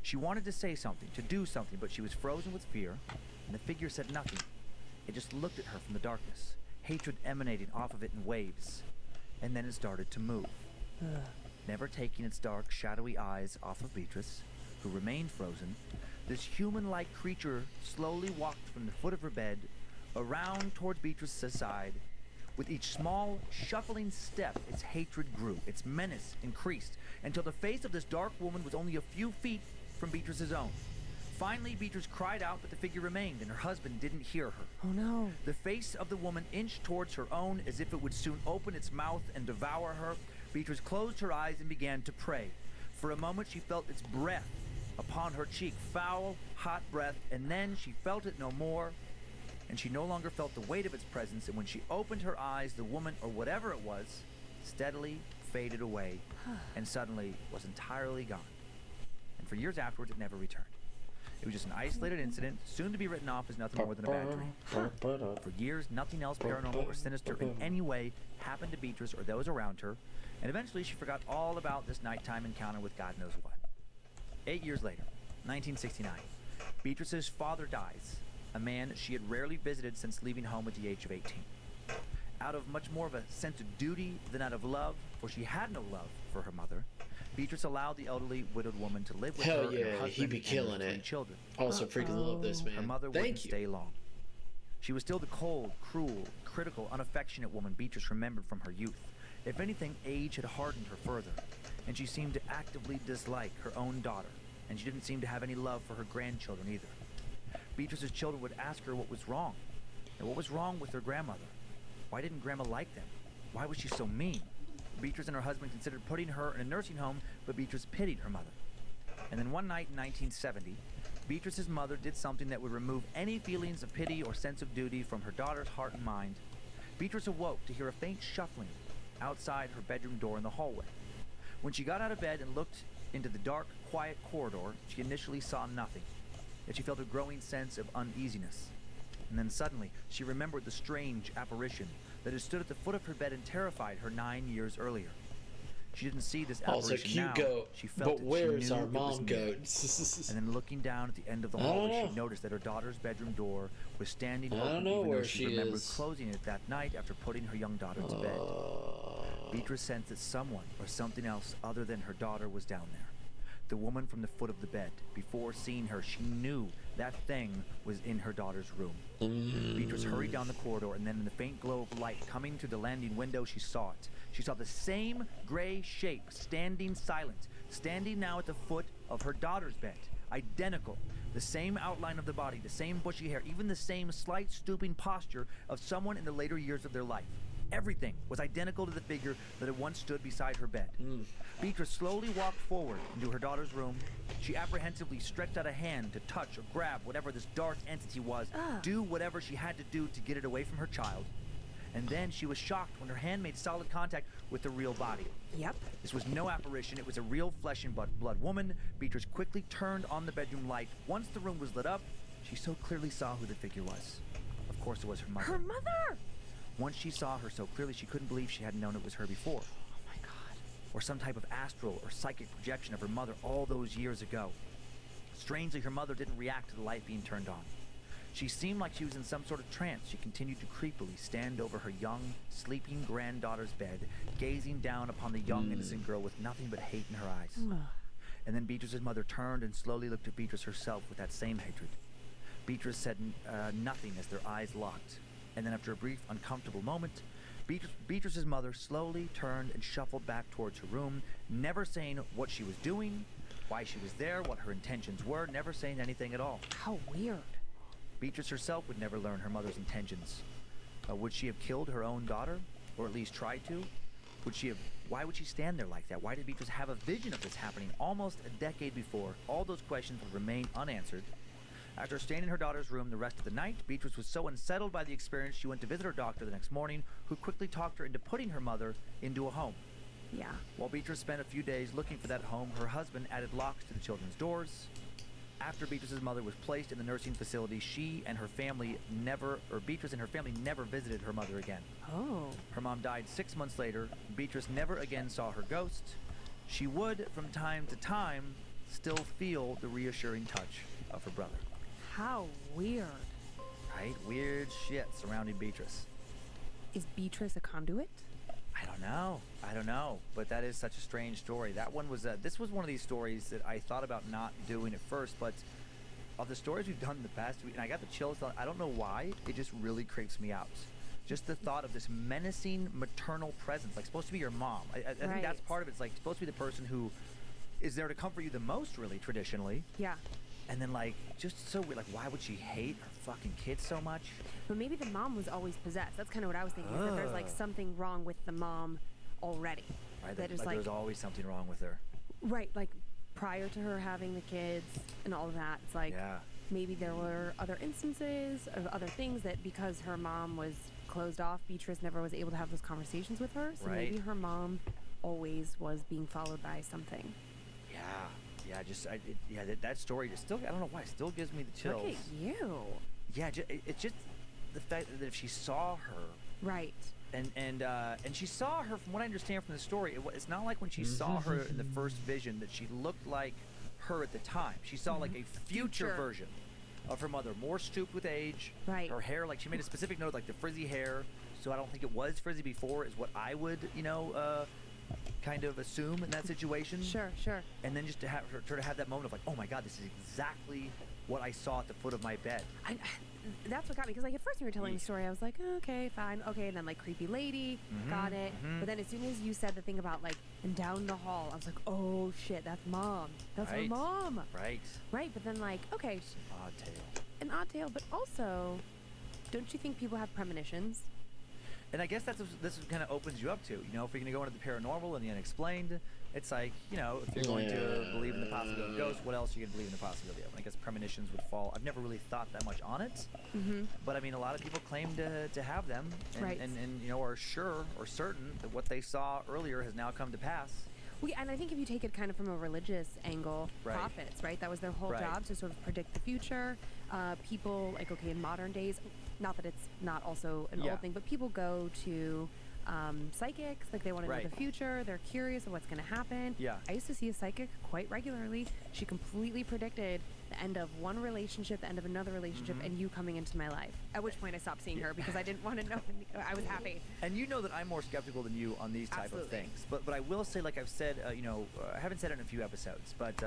Speaker 1: She wanted to say something, to do something, but she was frozen with fear, and the figure said nothing. It just looked at her from the darkness, hatred emanating off of it in waves. And then it started to move, never taking its dark, shadowy eyes off of Beatrice, who remained frozen. This human-like creature slowly walked from the foot of her bed around towards Beatrice's side. With each small, shuffling step, its hatred grew, its menace increased, until the face of this dark woman was only a few feet from Beatrice's own. Finally, Beatrice cried out, but the figure remained, and her husband didn't hear her.
Speaker 2: Oh, no.
Speaker 1: The face of the woman inched towards her own as if it would soon open its mouth and devour her. Beatrice closed her eyes and began to pray. For a moment, she felt its breath upon her cheek, foul, hot breath, and then she felt it no more, and she no longer felt the weight of its presence, and when she opened her eyes, the woman, or whatever it was, steadily faded away and suddenly was entirely gone. And for years afterwards, it never returned. It was just an isolated incident, soon to be written off as nothing more than a bad dream. For years, nothing else paranormal or sinister in any way happened to Beatrice or those around her, and eventually she forgot all about this nighttime encounter with God knows what. 8 years later, 1969, Beatrice's father dies, a man she had rarely visited since leaving home at the age of 18. Out of much more of a sense of duty than out of love, for she had no love for her mother, Beatrice allowed the elderly widowed woman to live with her and her husband
Speaker 3: he be killing
Speaker 1: and her 3
Speaker 3: it.
Speaker 1: children.
Speaker 3: Also freaking love this, man.
Speaker 1: Her mother wouldn't stay long. She was still the cold, cruel, critical, unaffectionate woman Beatrice remembered from her youth. If anything, age had hardened her further, and she seemed to actively dislike her own daughter, and she didn't seem to have any love for her grandchildren either. Beatrice's children would ask her what was wrong, and what was wrong with her grandmother. Why didn't Grandma like them? Why was she so mean? Beatrice and her husband considered putting her in a nursing home, but Beatrice pitied her mother. And then one night in 1970, Beatrice's mother did something that would remove any feelings of pity or sense of duty from her daughter's heart and mind. Beatrice awoke to hear a faint shuffling outside her bedroom door in the hallway. When she got out of bed and looked into the dark, quiet corridor, she initially saw nothing, yet she felt a growing sense of uneasiness. And then suddenly, she remembered the strange apparition that had stood at the foot of her bed and terrified her 9 years earlier. She didn't see this apparition
Speaker 3: also cute
Speaker 1: now.
Speaker 3: goat,
Speaker 1: She felt
Speaker 3: but where's
Speaker 1: she knew
Speaker 3: our mom goat?
Speaker 1: And then looking down at the end of the hallway, she noticed that her daughter's bedroom door was standing open, even though she remembered closing it that night after putting her young daughter to bed. Beatrice sensed that someone or something else other than her daughter was down there. The woman from the foot of the bed. Before seeing her, she knew that thing was in her daughter's room. Beatrice hurried down the corridor, and then in the faint glow of light coming through the landing window, she saw it. She saw the same gray shape, standing silent, standing now at the foot of her daughter's bed. Identical. The same outline of the body, the same bushy hair, even the same slight stooping posture of someone in the later years of their life. Everything was identical to the figure that had once stood beside her bed. Beatrice slowly walked forward into her daughter's room. She apprehensively stretched out a hand to touch or grab whatever this dark entity was, do whatever she had to do to get it away from her child. And then she was shocked when her hand made solid contact with the real body.
Speaker 2: Yep.
Speaker 1: This was no apparition. It was a real flesh and blood woman. Beatrice quickly turned on the bedroom light. Once the room was lit up, she so clearly saw who the figure was. Of course, it was her mother.
Speaker 2: Her mother!
Speaker 1: Once she saw her so clearly, she couldn't believe she hadn't known it was her before.
Speaker 2: Oh my God.
Speaker 1: Or some type of astral or psychic projection of her mother all those years ago. Strangely, her mother didn't react to the light being turned on. She seemed like she was in some sort of trance. She continued to creepily stand over her young, sleeping granddaughter's bed, gazing down upon the young, innocent girl with nothing but hate in her eyes. And then Beatrice's mother turned and slowly looked at Beatrice herself with that same hatred. Beatrice said nothing as their eyes locked. And then after a brief, uncomfortable moment, Beatrice's mother slowly turned and shuffled back towards her room, never saying what she was doing, why she was there, what her intentions were, never saying anything at all.
Speaker 2: How weird.
Speaker 1: Beatrice herself would never learn her mother's intentions. Would she have killed her own daughter? Or at least tried to? Why would she stand there like that? Why did Beatrice have a vision of this happening almost a decade before? All those questions would remain unanswered. After staying in her daughter's room the rest of the night, Beatrice was so unsettled by the experience she went to visit her doctor the next morning, who quickly talked her into putting her mother into a home.
Speaker 2: Yeah.
Speaker 1: While Beatrice spent a few days looking for that home, her husband added locks to the children's doors. After Beatrice's mother was placed in the nursing facility, Beatrice and her family never visited her mother again.
Speaker 2: Oh.
Speaker 1: Her mom died 6 months later. Beatrice never again saw her ghost. She would, from time to time, still feel the reassuring touch of her brother.
Speaker 2: How weird.
Speaker 1: Right? Weird shit surrounding Beatrice.
Speaker 2: Is Beatrice a conduit?
Speaker 1: I don't know. But that is such a strange story. That one was, this was one of these stories that I thought about not doing at first, but of the stories we've done in the past week, and I got the chills, I don't know why, it just really creeps me out. Just the thought of this menacing maternal presence, like supposed to be your mom. I think that's part of it. It's like supposed to be the person who is there to comfort you the most, really, traditionally.
Speaker 2: Yeah.
Speaker 1: And then, like, just so weird, like, why would she hate her fucking kids so much?
Speaker 2: But maybe the mom was always possessed. That's kind of what I was thinking, is that there's, like, something wrong with the mom already.
Speaker 1: Right,
Speaker 2: that is
Speaker 1: like there's always something wrong with her.
Speaker 2: Right, like, prior to her having the kids and all of that, it's like, maybe there were other instances of other things that because her mom was closed off, Beatrice never was able to have those conversations with her. So maybe her mom always was being followed by something. That story just still, I don't know why, it still gives me the chills. Look at you.
Speaker 1: Yeah, it's just the fact that if she saw her.
Speaker 2: Right.
Speaker 1: And she saw her, from what I understand from the story, it's not like when she saw her in the first vision that she looked like her at the time. She saw like a future version of her mother, more stooped with age.
Speaker 2: Right.
Speaker 1: Her hair, like she made a specific note, like the frizzy hair. So I don't think it was frizzy before, is what I would, kind of assume in that situation.
Speaker 2: Sure.
Speaker 1: And then just to have her to have that moment of like, oh my God, this is exactly what I saw at the foot of my bed.
Speaker 2: That's what got me, because like at first when you were telling the story, I was like, oh, okay, fine, okay, and then like creepy lady, got it. But then as soon as you said the thing about like, and down the hall, I was like, oh shit, that's mom. That's her mom.
Speaker 1: Right.
Speaker 2: But then like, okay,
Speaker 1: Odd tale.
Speaker 2: An odd tale, but also, don't you think people have premonitions?
Speaker 1: And I guess this kind of opens you up to, if you're going to go into the paranormal and the unexplained, it's like, if you're going to believe in the possibility of ghosts, what else are you going to believe in the possibility of? And I guess premonitions would fall. I've never really thought that much on it, but I mean, a lot of people claim to have them, and are sure or certain that what they saw earlier has now come to pass.
Speaker 2: Well, yeah, and I think if you take it kind of from a religious angle, prophets, right? That was their whole job, to sort of predict the future. People, like, okay, in modern days, not that it's not also an old thing, but people go to psychics, like they want to know the future. They're curious of what's going to happen.
Speaker 1: Yeah.
Speaker 2: I used to see a psychic quite regularly. She completely predicted the end of one relationship, the end of another relationship, and you coming into my life. At which point I stopped seeing her because I didn't want to know. I was happy.
Speaker 1: And you know that I'm more skeptical than you on these type of things. But I will say, like I've said, I haven't said it in a few episodes, but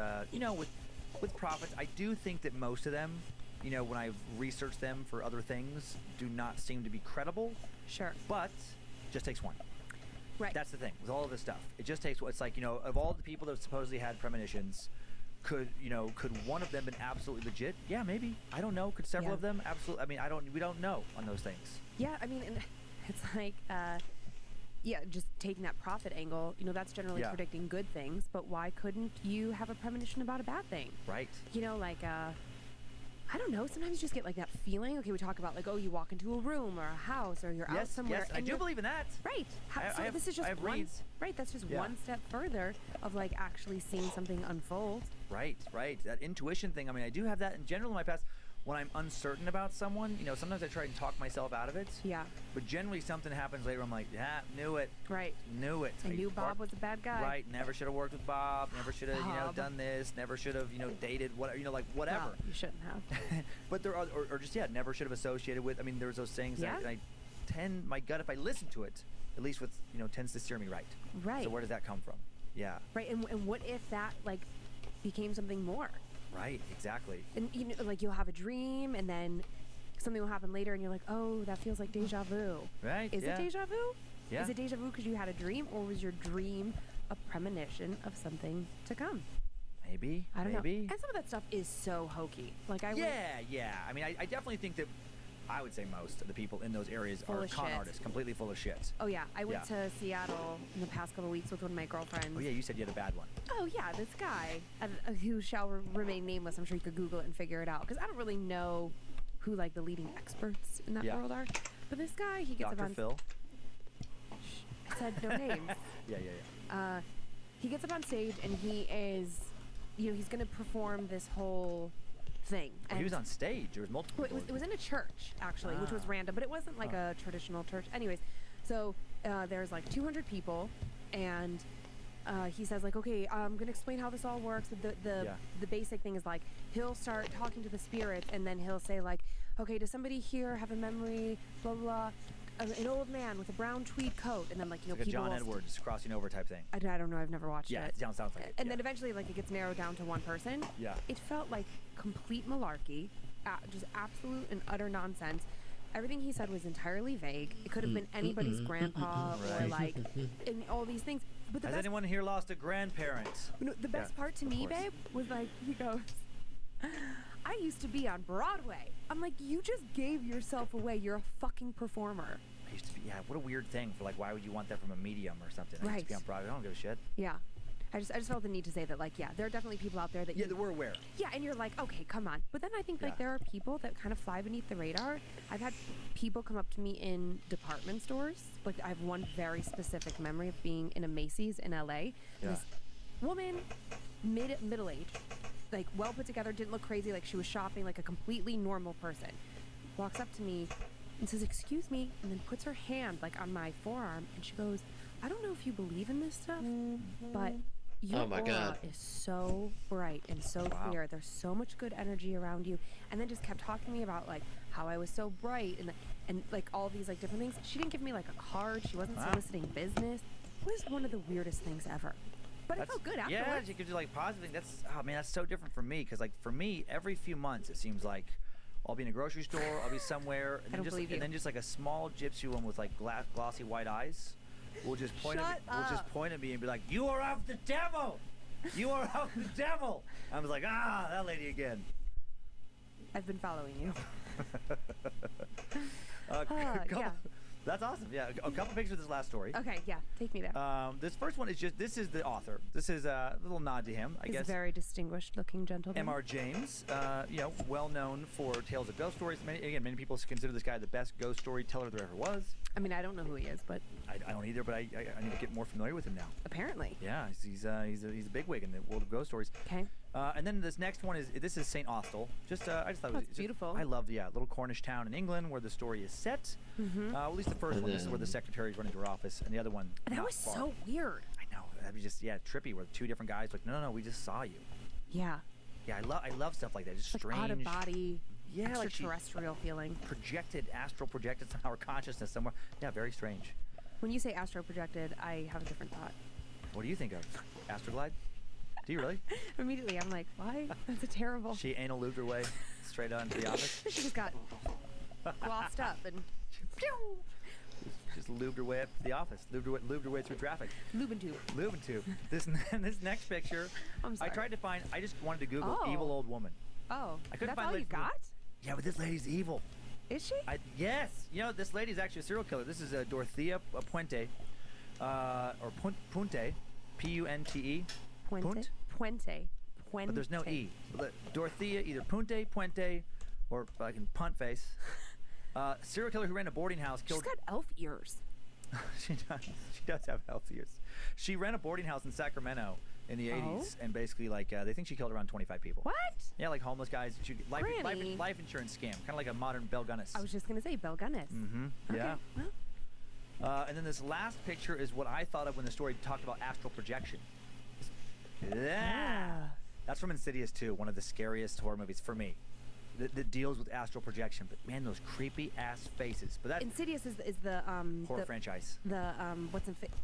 Speaker 1: with prophets, I do think that most of them, when I've researched them for other things, do not seem to be credible.
Speaker 2: Sure.
Speaker 1: But just takes one.
Speaker 2: Right.
Speaker 1: That's the thing with all of this stuff. It just takes one. It's like, of all the people that supposedly had premonitions, could one of them been absolutely legit? Yeah, maybe. I don't know. Could several of them? Absolutely. I mean, we don't know on those things.
Speaker 2: Yeah, I mean, and it's like, just taking that prophet angle, that's generally predicting good things, but why couldn't you have a premonition about a bad thing?
Speaker 1: Right.
Speaker 2: I don't know. Sometimes you just get like that feeling. Okay, we talk about like, oh, you walk into a room or a house or you're out somewhere.
Speaker 1: Yes, I do believe in that.
Speaker 2: Right. This is just one. Right. That's just one step further of like actually seeing something unfold.
Speaker 1: Right. That intuition thing. I mean, I do have that in general in my past. When I'm uncertain about someone, sometimes I try and talk myself out of it.
Speaker 2: Yeah.
Speaker 1: But generally something happens later, I'm like, knew it.
Speaker 2: Right.
Speaker 1: Knew it.
Speaker 2: I knew Bob was a bad guy.
Speaker 1: Right. Never should have worked with Bob. Never should have, done this. Never should have, dated, whatever, like whatever.
Speaker 2: Well, you shouldn't have.
Speaker 1: But there are, or just, never should have associated with. I mean, there's those things that my gut, if I listen to it, at least tends to steer me right.
Speaker 2: Right.
Speaker 1: So where does that come from? Yeah.
Speaker 2: Right. And what if that, like, became something more.
Speaker 1: Right, exactly.
Speaker 2: And you know, like you'll have a dream, and then something will happen later, and you're like, oh, that feels like deja vu.
Speaker 1: Right.
Speaker 2: Is it deja vu?
Speaker 1: Yeah.
Speaker 2: Is it deja vu because you had a dream, or was your dream a premonition of something to come?
Speaker 1: Maybe.
Speaker 2: I don't know.
Speaker 1: Maybe.
Speaker 2: And some of that stuff is so hokey. Like
Speaker 1: Yeah. I mean, I definitely think that I would say most of the people in those areas are con artists, completely full of shit.
Speaker 2: Oh yeah, I went to Seattle in the past couple of weeks with one of my girlfriends.
Speaker 1: Oh yeah, you said you had a bad one.
Speaker 2: Oh yeah, this guy who shall remain nameless. I'm sure you could Google it and figure it out because I don't really know who like the leading experts in that world are. But this guy, he gets
Speaker 1: Dr.
Speaker 2: up on.
Speaker 1: Phil.
Speaker 2: I said no names.
Speaker 1: Yeah.
Speaker 2: He gets up on stage and he is, you know, he's going to perform this whole thing.
Speaker 1: Oh, he was on stage. There was multiple.
Speaker 2: Well, it was in a church actually, which was random, but it wasn't like a traditional church. Anyways, so there's like 200 people, and he says like, okay, I'm gonna explain how this all works. The basic thing is like he'll start talking to the spirits, and then he'll say like, okay, does somebody here have a memory? Blah blah. Blah. An old man with a brown tweed coat, and then like, you know,
Speaker 1: like
Speaker 2: people
Speaker 1: a John Edwards crossing over type thing.
Speaker 2: I don't know. I've never watched it.
Speaker 1: Yeah, it sounds like it.
Speaker 2: And then eventually, like, it gets narrowed down to one person.
Speaker 1: Yeah.
Speaker 2: It felt like complete malarkey, just absolute and utter nonsense. Everything he said was entirely vague. It could have been anybody's grandpa or like, and all these things. But
Speaker 1: Has anyone here lost a grandparent?
Speaker 2: No, the best part to me, babe, was like, he goes, I used to be on Broadway. I'm like, you just gave yourself away. You're a fucking performer.
Speaker 1: I used to be, what a weird thing for like, why would you want that from a medium or something? I
Speaker 2: Right.
Speaker 1: used to be on Broadway. I don't give a shit.
Speaker 2: Yeah. I just felt the need to say that, like, yeah, there are definitely people out there that
Speaker 1: that we're aware.
Speaker 2: Yeah, and you're like, okay, come on. But then I think like there are people that kind of fly beneath the radar. I've had people come up to me in department stores. Like I have one very specific memory of being in a Macy's in LA.
Speaker 1: Yeah.
Speaker 2: This woman, middle age, like well put together, didn't look crazy, like she was shopping like a completely normal person. Walks up to me and says, "Excuse me," and then puts her hand like on my forearm, and she goes, "I don't know if you believe in this stuff, but your aura is so bright and so clear. There's so much good energy around you." And then just kept talking to me about like how I was so bright and like all these like different things. She didn't give me like a card. She wasn't soliciting business. It was one of the weirdest things ever. But it felt good afterwards.
Speaker 1: Yeah, she gives you like positive. That's so different from me because like for me, every few months it seems like I'll be in a grocery store, I'll be somewhere, and then just like a small gypsy woman with like glossy white eyes will just point at me and be like, "You are of the devil! You are of the devil!" I was like, that lady again.
Speaker 2: I've been following you.
Speaker 1: Yeah. That's awesome. Yeah, a couple pictures of this last story.
Speaker 2: Okay, yeah, take me there.
Speaker 1: This first one is this is the author. This is a little nod to him, I guess.
Speaker 2: He's a very distinguished-looking gentleman.
Speaker 1: M.R. James, well known for tales of ghost stories. Many people consider this guy the best ghost storyteller there ever was.
Speaker 2: I mean, I don't know who he is, but
Speaker 1: I don't either. But I need to get more familiar with him now.
Speaker 2: Apparently.
Speaker 1: Yeah, he's a bigwig in the world of ghost stories.
Speaker 2: Okay.
Speaker 1: And then this next one is St. Austell. I just thought it was
Speaker 2: beautiful.
Speaker 1: I love little Cornish town in England where the story is set. At least the first one. This is where the secretaries run into her office, and the other one.
Speaker 2: That was so weird.
Speaker 1: I know. That'd be just trippy. Where two different guys like, no, we just saw you.
Speaker 2: Yeah.
Speaker 1: Yeah, I love stuff like that. Just
Speaker 2: like
Speaker 1: strange.
Speaker 2: Out of body.
Speaker 1: Yeah,
Speaker 2: extraterrestrial feeling.
Speaker 1: Astral projected somehow her consciousness somewhere. Yeah, very strange.
Speaker 2: When you say astral projected, I have a different thought.
Speaker 1: What do you think of? Astroglide? Do you really?
Speaker 2: Immediately, I'm like, why? That's a terrible.
Speaker 1: She anal lubed her way straight on to the office.
Speaker 2: She just got glossed up and.
Speaker 1: Just lubed her way up to the office. Lubed her way through traffic.
Speaker 2: Lubin tube.
Speaker 1: This next picture.
Speaker 2: I'm sorry.
Speaker 1: I tried to find. I just wanted to Google evil old woman.
Speaker 2: Oh.
Speaker 1: I couldn't
Speaker 2: that's
Speaker 1: find
Speaker 2: all you got?
Speaker 1: Yeah, but this lady's evil.
Speaker 2: Is she?
Speaker 1: Yes. This lady's actually a serial killer. This is Dorothea Puente, or Punte, P-U-N-T-E.
Speaker 2: Puente.
Speaker 1: But there's no E. Dorothea, either Puente, or fucking punt face. Serial killer who ran a boarding house killed.
Speaker 2: She's got elf ears.
Speaker 1: She does. She does have elf ears. She ran a boarding house in Sacramento in the 80s, and basically, like, they think she killed around 25 people.
Speaker 2: What?
Speaker 1: Yeah, like homeless guys. Life insurance scam, kind of like a modern Belle Gunness.
Speaker 2: I was just gonna say Belle Gunness.
Speaker 1: Mm-hmm.
Speaker 2: Okay.
Speaker 1: Yeah.
Speaker 2: Well.
Speaker 1: And then this last picture is what I thought of when the story talked about astral projection. Yeah. That's from Insidious 2, one of the scariest horror movies for me. That deals with astral projection, but man, those creepy ass faces. But that
Speaker 2: Insidious is the
Speaker 1: horror franchise.
Speaker 2: The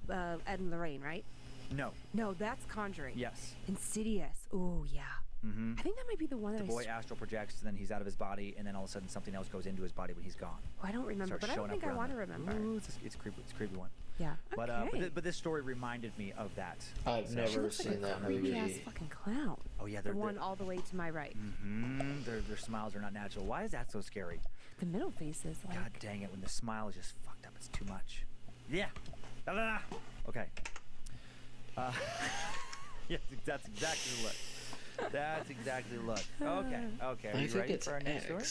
Speaker 2: Ed and Lorraine, right?
Speaker 1: No.
Speaker 2: No, that's Conjuring.
Speaker 1: Yes.
Speaker 2: Insidious. Oh, yeah.
Speaker 1: Mm-hmm.
Speaker 2: I think that might be the one that
Speaker 1: the boy astral projects, and then he's out of his body, and then all of a sudden something else goes into his body when he's gone.
Speaker 2: Oh, I don't remember, but I don't think I want to remember.
Speaker 1: Ooh, it's a creepy one.
Speaker 2: Yeah.
Speaker 1: But
Speaker 2: okay.
Speaker 1: but this story reminded me of that.
Speaker 3: I've never seen that movie.
Speaker 2: Creepy ass fucking clown.
Speaker 1: Oh yeah,
Speaker 2: the one all the way to my right.
Speaker 1: Mm-hmm. Their smiles are not natural. Why is that so scary?
Speaker 2: The middle face is like.
Speaker 1: God dang it! When the smile is just fucked up, it's too much. Yeah. Da, da, da. Okay. Yeah, that's exactly the look. That's exactly the look. Okay. Are you ready for our next story?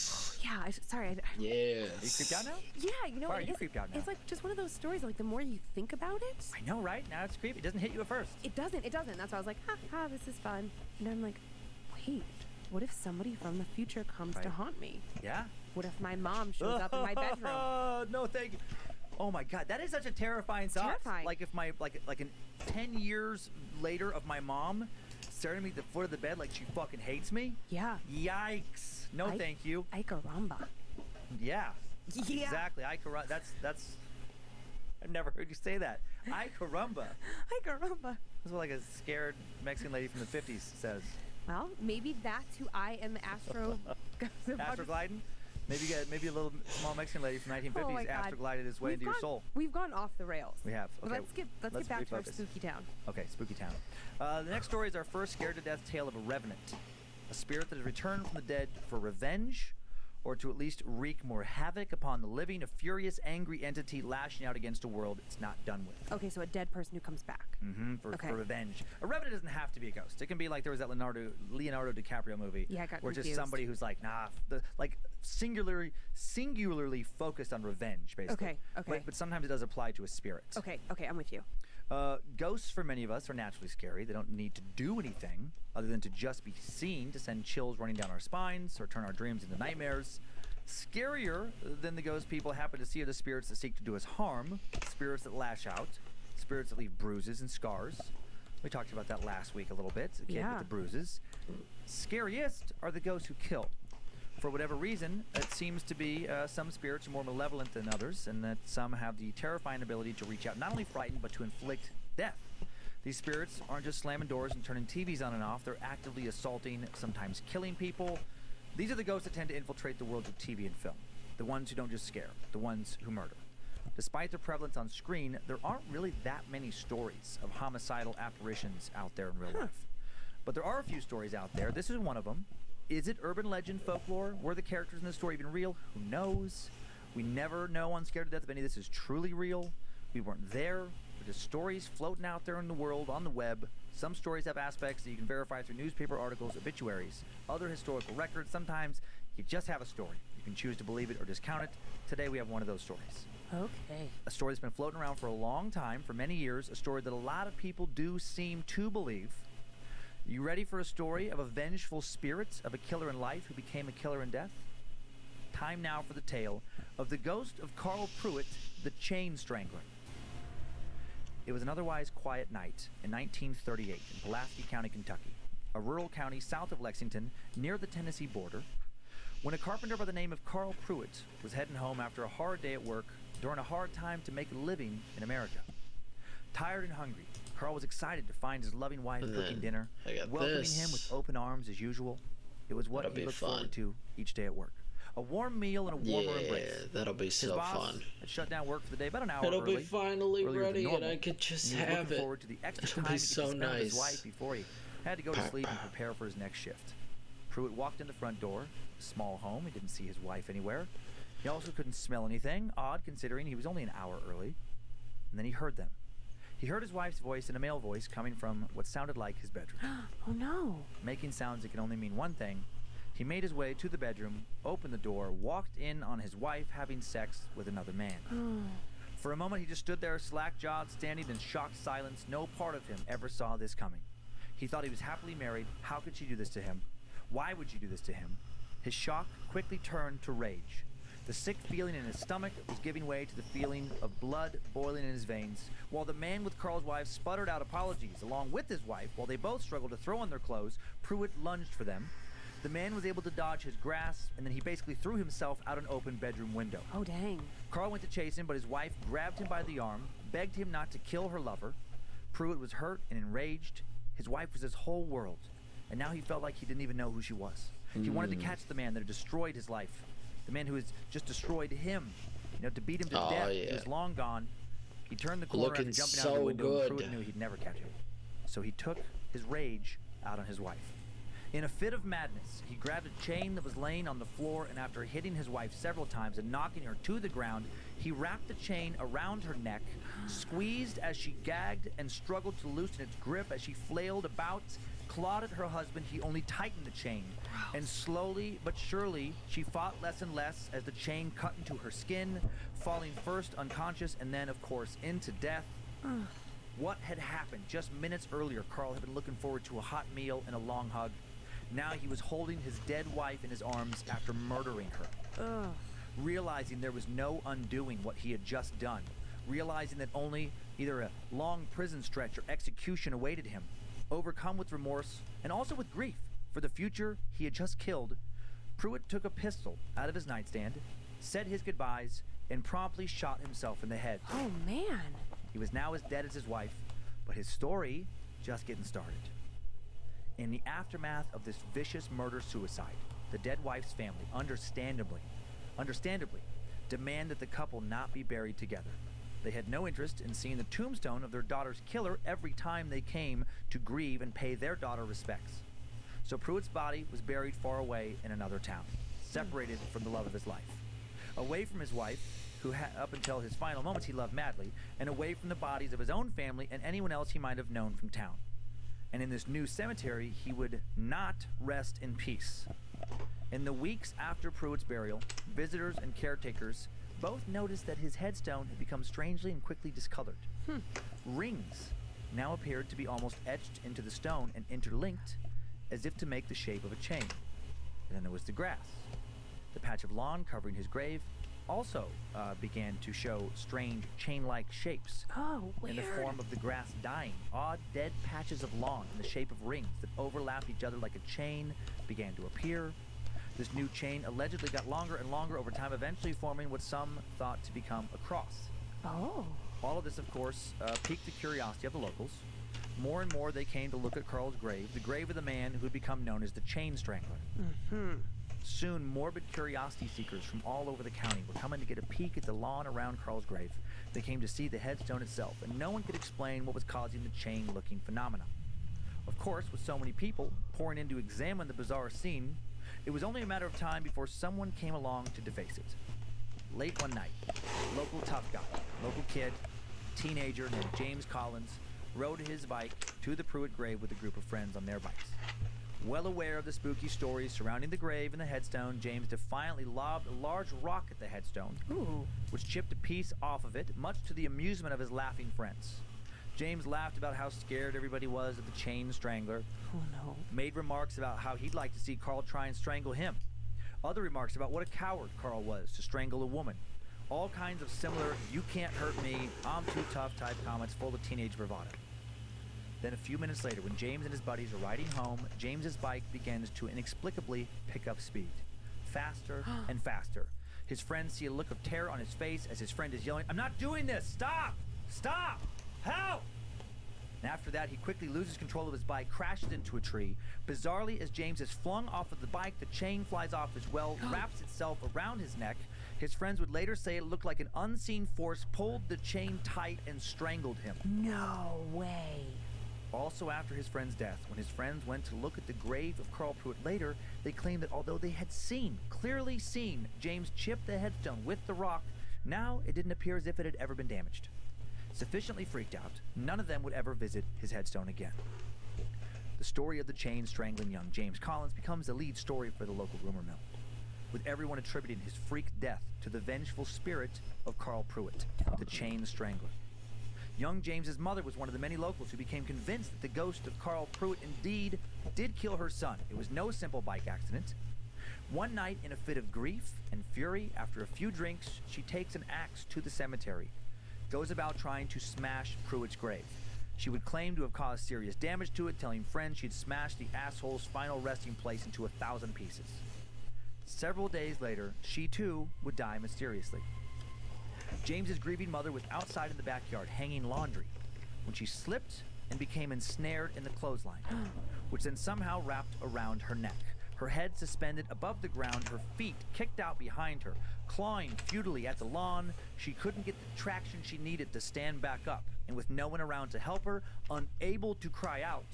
Speaker 2: Yeah. Sorry.
Speaker 3: Yes.
Speaker 1: Are you creeped out now?
Speaker 2: Yeah. You know.
Speaker 1: Why are you creeped out now?
Speaker 2: It's like just one of those stories. Like the more you think about it.
Speaker 1: I know, right? Now it's creepy. It doesn't hit you at first.
Speaker 2: It doesn't. That's why I was like, ha, this is fun. And I'm like, wait, what if somebody from the future comes to haunt me?
Speaker 1: Yeah.
Speaker 2: What if my mom shows up in my bedroom?
Speaker 1: No, thank you. Oh my God, that is such a terrifying thought.
Speaker 2: Terrifying.
Speaker 1: Like if my like 10 years later of my mom staring at me at the foot of the bed like she fucking hates me.
Speaker 2: Yeah.
Speaker 1: Yikes. No, thank you.
Speaker 2: Ay caramba.
Speaker 1: Yeah.
Speaker 2: Yeah.
Speaker 1: Exactly. Ay caramba. That's. I've never heard you say that. Ay caramba.
Speaker 2: Ay caramba.
Speaker 1: That's what like a scared Mexican lady from the 50s says.
Speaker 2: Well, maybe that's who I am.
Speaker 1: Astrogliding? Maybe a little small Mexican lady from 1950s astroglided his way into your soul.
Speaker 2: We've gone off the rails.
Speaker 1: We have. Okay.
Speaker 2: Let's get back to our spooky town.
Speaker 1: Okay, spooky town. The next story is our first scared to death tale of a revenant, a spirit that has returned from the dead for revenge, or to at least wreak more havoc upon the living, a furious, angry entity lashing out against a world it's not done with.
Speaker 2: Okay, so a dead person who comes back.
Speaker 1: Mm-hmm, for revenge. A revenant doesn't have to be a ghost. It can be like there was that Leonardo DiCaprio movie.
Speaker 2: Yeah, I got
Speaker 1: where
Speaker 2: confused.
Speaker 1: just somebody who's like, nah, singularly focused on revenge, basically.
Speaker 2: Okay.
Speaker 1: But sometimes it does apply to a spirit.
Speaker 2: Okay, I'm with you.
Speaker 1: Ghosts, for many of us, are naturally scary. They don't need to do anything other than to just be seen to send chills running down our spines or turn our dreams into nightmares. Scarier than the ghost people happen to see are the spirits that seek to do us harm, spirits that lash out, spirits that leave bruises and scars. We talked about that last week a little bit, the kid with the bruises. Scariest are the ghosts who kill. For whatever reason, it seems to be some spirits are more malevolent than others, and that some have the terrifying ability to reach out, not only frighten, but to inflict death. These spirits aren't just slamming doors and turning TVs on and off, they're actively assaulting, sometimes killing people. These are the ghosts that tend to infiltrate the worlds of TV and film, the ones who don't just scare, the ones who murder. Despite their prevalence on screen, there aren't really that many stories of homicidal apparitions out there in real life. But there are a few stories out there. This is one of them. Is it urban legend, folklore? Were the characters in the story even real? Who knows? We never know on Scared to Death if any of this is truly real. We weren't there. But just stories floating out there in the world, on the web. Some stories have aspects that you can verify through newspaper articles, obituaries, other historical records. Sometimes you just have a story. You can choose to believe it or discount it. Today we have one of those stories.
Speaker 2: Okay.
Speaker 1: A story that's been floating around for a long time, for many years. A story that a lot of people do seem to believe. You ready for a story of a vengeful spirit of a killer in life who became a killer in death? Time now for the tale of the ghost of Carl Pruitt, the Chain Strangler. It was an otherwise quiet night in 1938 in Pulaski County, Kentucky, a rural county south of Lexington near the Tennessee border, when a carpenter by the name of Carl Pruitt was heading home after a hard day at work during a hard time to make a living in America. Tired and hungry, Carl was excited to find his loving wife cooking dinner, welcoming him with open arms as usual. It was what he looked forward to each day at work. A warm meal and a warmer embrace.
Speaker 3: Yeah, that'll be so fun.
Speaker 1: Had shut down work for the day about an hour
Speaker 3: It'll
Speaker 1: early.
Speaker 3: be finally ready and I could just have it.
Speaker 1: Looking forward to the extra time he could spend with his wife before he had to go to sleep and prepare for his next shift. Pruitt walked in the front door, a small home. He didn't see his wife anywhere. He also couldn't smell anything, odd considering he was only an hour early. And then he heard them. He heard his wife's voice and a male voice coming from what sounded like his bedroom.
Speaker 2: Oh no.
Speaker 1: Making sounds that can only mean one thing. He made his way to the bedroom, opened the door, walked in on his wife having sex with another man. For a moment, he just stood there, slack-jawed, standing in shocked silence. No part of him ever saw this coming. He thought he was happily married. How could she do this to him? Why would she do this to him? His shock quickly turned to rage. The sick feeling in his stomach was giving way to the feeling of blood boiling in his veins, while the man with Carl's wife sputtered out apologies along with his wife. While they both struggled to throw on their clothes, Pruitt lunged for them. The man was able to dodge his grasp, and then he basically threw himself out an open bedroom window.
Speaker 2: Oh, dang.
Speaker 1: Carl went to chase him, but his wife grabbed him by the arm, begged him not to kill her lover. Pruitt was hurt and enraged. His wife was his whole world, and now he felt like he didn't even know who she was. He wanted to catch the man that had destroyed his life, the man who has just destroyed him. To beat him to death. Yeah. He was long gone. He turned the corner after jumping out of the window, and Pruitt knew he'd never catch him. So he took his rage out on his wife. In a fit of madness, he grabbed a chain that was laying on the floor, and after hitting his wife several times and knocking her to the ground, he wrapped the chain around her neck, squeezed as she gagged, and struggled to loosen its grip as she flailed about, clawed at her husband. He only tightened the chain, and slowly but surely, she fought less and less as the chain cut into her skin, falling first unconscious and then, of course, into death. What had happened? Just minutes earlier, Carl had been looking forward to a hot meal and a long hug. Now he was holding his dead wife in his arms after murdering her. Realizing there was no undoing what he had just done. Realizing that only either a long prison stretch or execution awaited him. Overcome with remorse and also with grief for the future he had just killed, Pruitt took a pistol out of his nightstand, said his goodbyes, and promptly shot himself in the head.
Speaker 2: Oh, man.
Speaker 1: He was now as dead as his wife, but his story just getting started. In the aftermath of this vicious murder-suicide, the dead wife's family, understandably, demand that the couple not be buried together. They had no interest in seeing the tombstone of their daughter's killer every time they came to grieve and pay their daughter respects. So Pruitt's body was buried far away in another town, separated from the love of his life. Away from his wife, who up until his final moments he loved madly, and away from the bodies of his own family and anyone else he might have known from town. And in this new cemetery, he would not rest in peace. In the weeks after Pruitt's burial, visitors and caretakers both noticed that his headstone had become strangely and quickly discolored. Rings now appeared to be almost etched into the stone and interlinked as if to make the shape of a chain. And then there was the grass. The patch of lawn covering his grave also began to show strange chain-like shapes in the form of the grass dying. Odd, dead patches of lawn in the shape of rings that overlapped each other like a chain began to appear. This new chain allegedly got longer and longer over time, eventually forming what some thought to become a cross.
Speaker 2: Oh.
Speaker 1: All of this, of course, piqued the curiosity of the locals. More and more they came to look at Carl's grave, the grave of the man who had become known as the Chain Strangler. Soon, morbid curiosity seekers from all over the county were coming to get a peek at the lawn around Carl's grave. They came to see the headstone itself, and no one could explain what was causing the chain-looking phenomenon. Of course, with so many people pouring in to examine the bizarre scene, it was only a matter of time before someone came along to deface it. Late one night, local tough guy, local kid, teenager named James Collins, rode his bike to the Pruitt grave with a group of friends on their bikes. Well aware of the spooky stories surrounding the grave and the headstone, James defiantly lobbed a large rock at the headstone, which chipped a piece off of it, much to the amusement of his laughing friends. James laughed about how scared everybody was of the Chain Strangler.
Speaker 2: Oh, no.
Speaker 1: Made remarks about how he'd like to see Carl try and strangle him. Other remarks about what a coward Carl was to strangle a woman. All kinds of similar, you can't hurt me, I'm too tough type comments full of teenage bravado. Then a few minutes later, when James and his buddies are riding home, James's bike begins to inexplicably pick up speed. Faster and faster. His friends see a look of terror on his face as his friend is yelling, "I'm not doing this! Stop! Stop! Help!" And after that, he quickly loses control of his bike, crashes into a tree. Bizarrely, as James is flung off of the bike, the chain flies off as well, wraps itself around his neck. His friends would later say it looked like an unseen force pulled the chain tight and strangled him.
Speaker 2: No way.
Speaker 1: Also after his friend's death, when his friends went to look at the grave of Carl Pruitt later, they claimed that although they had clearly seen, James chip the headstone with the rock, now it didn't appear as if it had ever been damaged. Sufficiently freaked out, none of them would ever visit his headstone again. The story of the chain strangling young James Collins becomes the lead story for the local rumor mill, with everyone attributing his freak death to the vengeful spirit of Carl Pruitt, the Chain Strangler. Young James's mother was one of the many locals who became convinced that the ghost of Carl Pruitt indeed did kill her son. It was no simple bike accident. One night, in a fit of grief and fury, after a few drinks, she takes an axe to the cemetery, goes about trying to smash Pruitt's grave. She would claim to have caused serious damage to it, telling friends she'd smashed the asshole's final resting place into 1,000 pieces. Several days later, she too would die mysteriously. James's grieving mother was outside in the backyard hanging laundry when she slipped and became ensnared in the clothesline, which then somehow wrapped around her neck. Her head suspended above the ground, her feet kicked out behind her, clawing futilely at the lawn. She couldn't get the traction she needed to stand back up, and with no one around to help her, unable to cry out,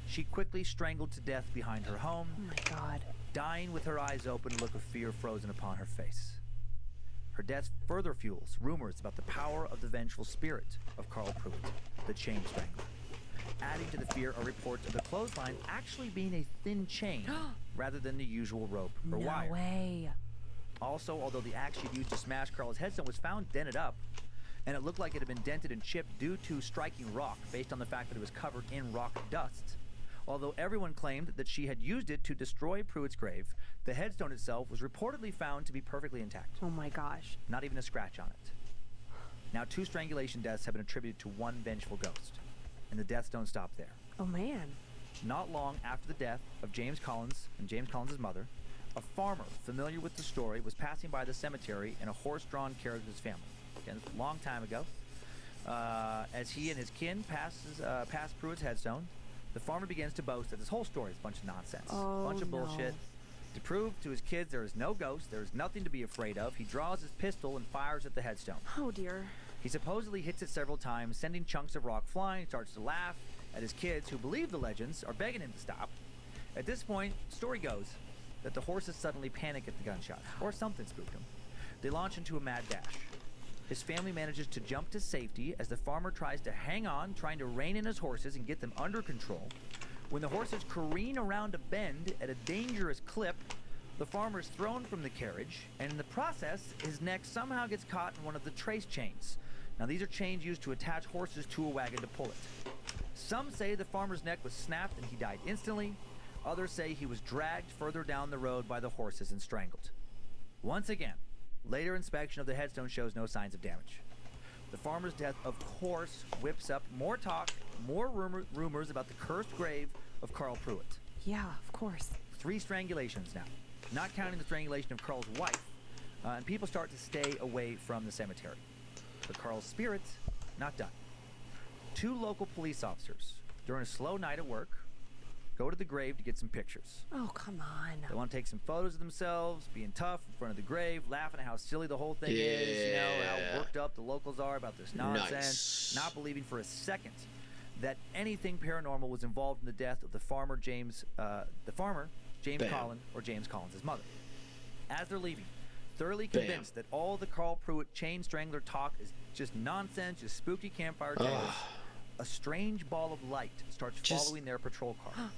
Speaker 1: she quickly strangled to death behind her home,
Speaker 2: Oh my God.
Speaker 1: dying with her eyes open, a look of fear frozen upon her face. Her death further fuels rumors about the power of the vengeful spirit of Carl Pruitt, the chain strangler. Adding to the fear are reports of the clothesline actually being a thin chain rather than the usual rope or wire.
Speaker 2: No way.
Speaker 1: Also, although the axe she'd used to smash Carl's headstone was found dented up, and it looked like it had been dented and chipped due to striking rock based on the fact that it was covered in rock dust. Although everyone claimed that she had used it to destroy Pruitt's grave, the headstone itself was reportedly found to be perfectly intact.
Speaker 2: Oh my gosh.
Speaker 1: Not even a scratch on it. Now, 2 strangulation deaths have been attributed to one vengeful ghost, and the deaths don't stop there.
Speaker 2: Oh man.
Speaker 1: Not long after the death of James Collins and James Collins' mother, a farmer familiar with the story was passing by the cemetery in a horse-drawn carriage with his family. Again, a long time ago. As he and his kin pass Pruitt's headstone, the farmer begins to boast that this whole story is a bunch of nonsense, a bunch of bullshit. To prove to his kids there is no ghost, there is nothing to be afraid of, he draws his pistol and fires at the headstone.
Speaker 2: Oh dear.
Speaker 1: He supposedly hits it several times, sending chunks of rock flying, starts to laugh at his kids who believe the legends, are begging him to stop. At this point, story goes that the horses suddenly panic at the gunshot, or something spooked them. They launch into a mad dash. His family manages to jump to safety as the farmer tries to hang on, trying to rein in his horses and get them under control. When the horses careen around a bend at a dangerous clip, the farmer is thrown from the carriage, and in the process, his neck somehow gets caught in one of the trace chains. Now, these are chains used to attach horses to a wagon to pull it. Some say the farmer's neck was snapped and he died instantly. Others say he was dragged further down the road by the horses and strangled. Once again, later inspection of the headstone shows no signs of damage. The farmer's death, of course, whips up more talk, more rumors about the cursed grave of Carl Pruitt.
Speaker 2: Yeah, of course.
Speaker 1: 3 strangulations now, not counting the strangulation of Carl's wife, and people start to stay away from the cemetery. But Carl's spirit, not done. 2 local police officers, during a slow night at work, go to the grave to get some pictures.
Speaker 2: Oh, come on.
Speaker 1: They want to take some photos of themselves, being tough in front of the grave, laughing at how silly the whole thing is, you know, how worked up the locals are about this nonsense, not believing for a second that anything paranormal was involved in the death of the farmer James Collin, or James Collins' mother. As they're leaving, thoroughly convinced that all the Carl Pruitt chain strangler talk is just nonsense, just spooky campfire tales, a strange ball of light starts following their patrol car.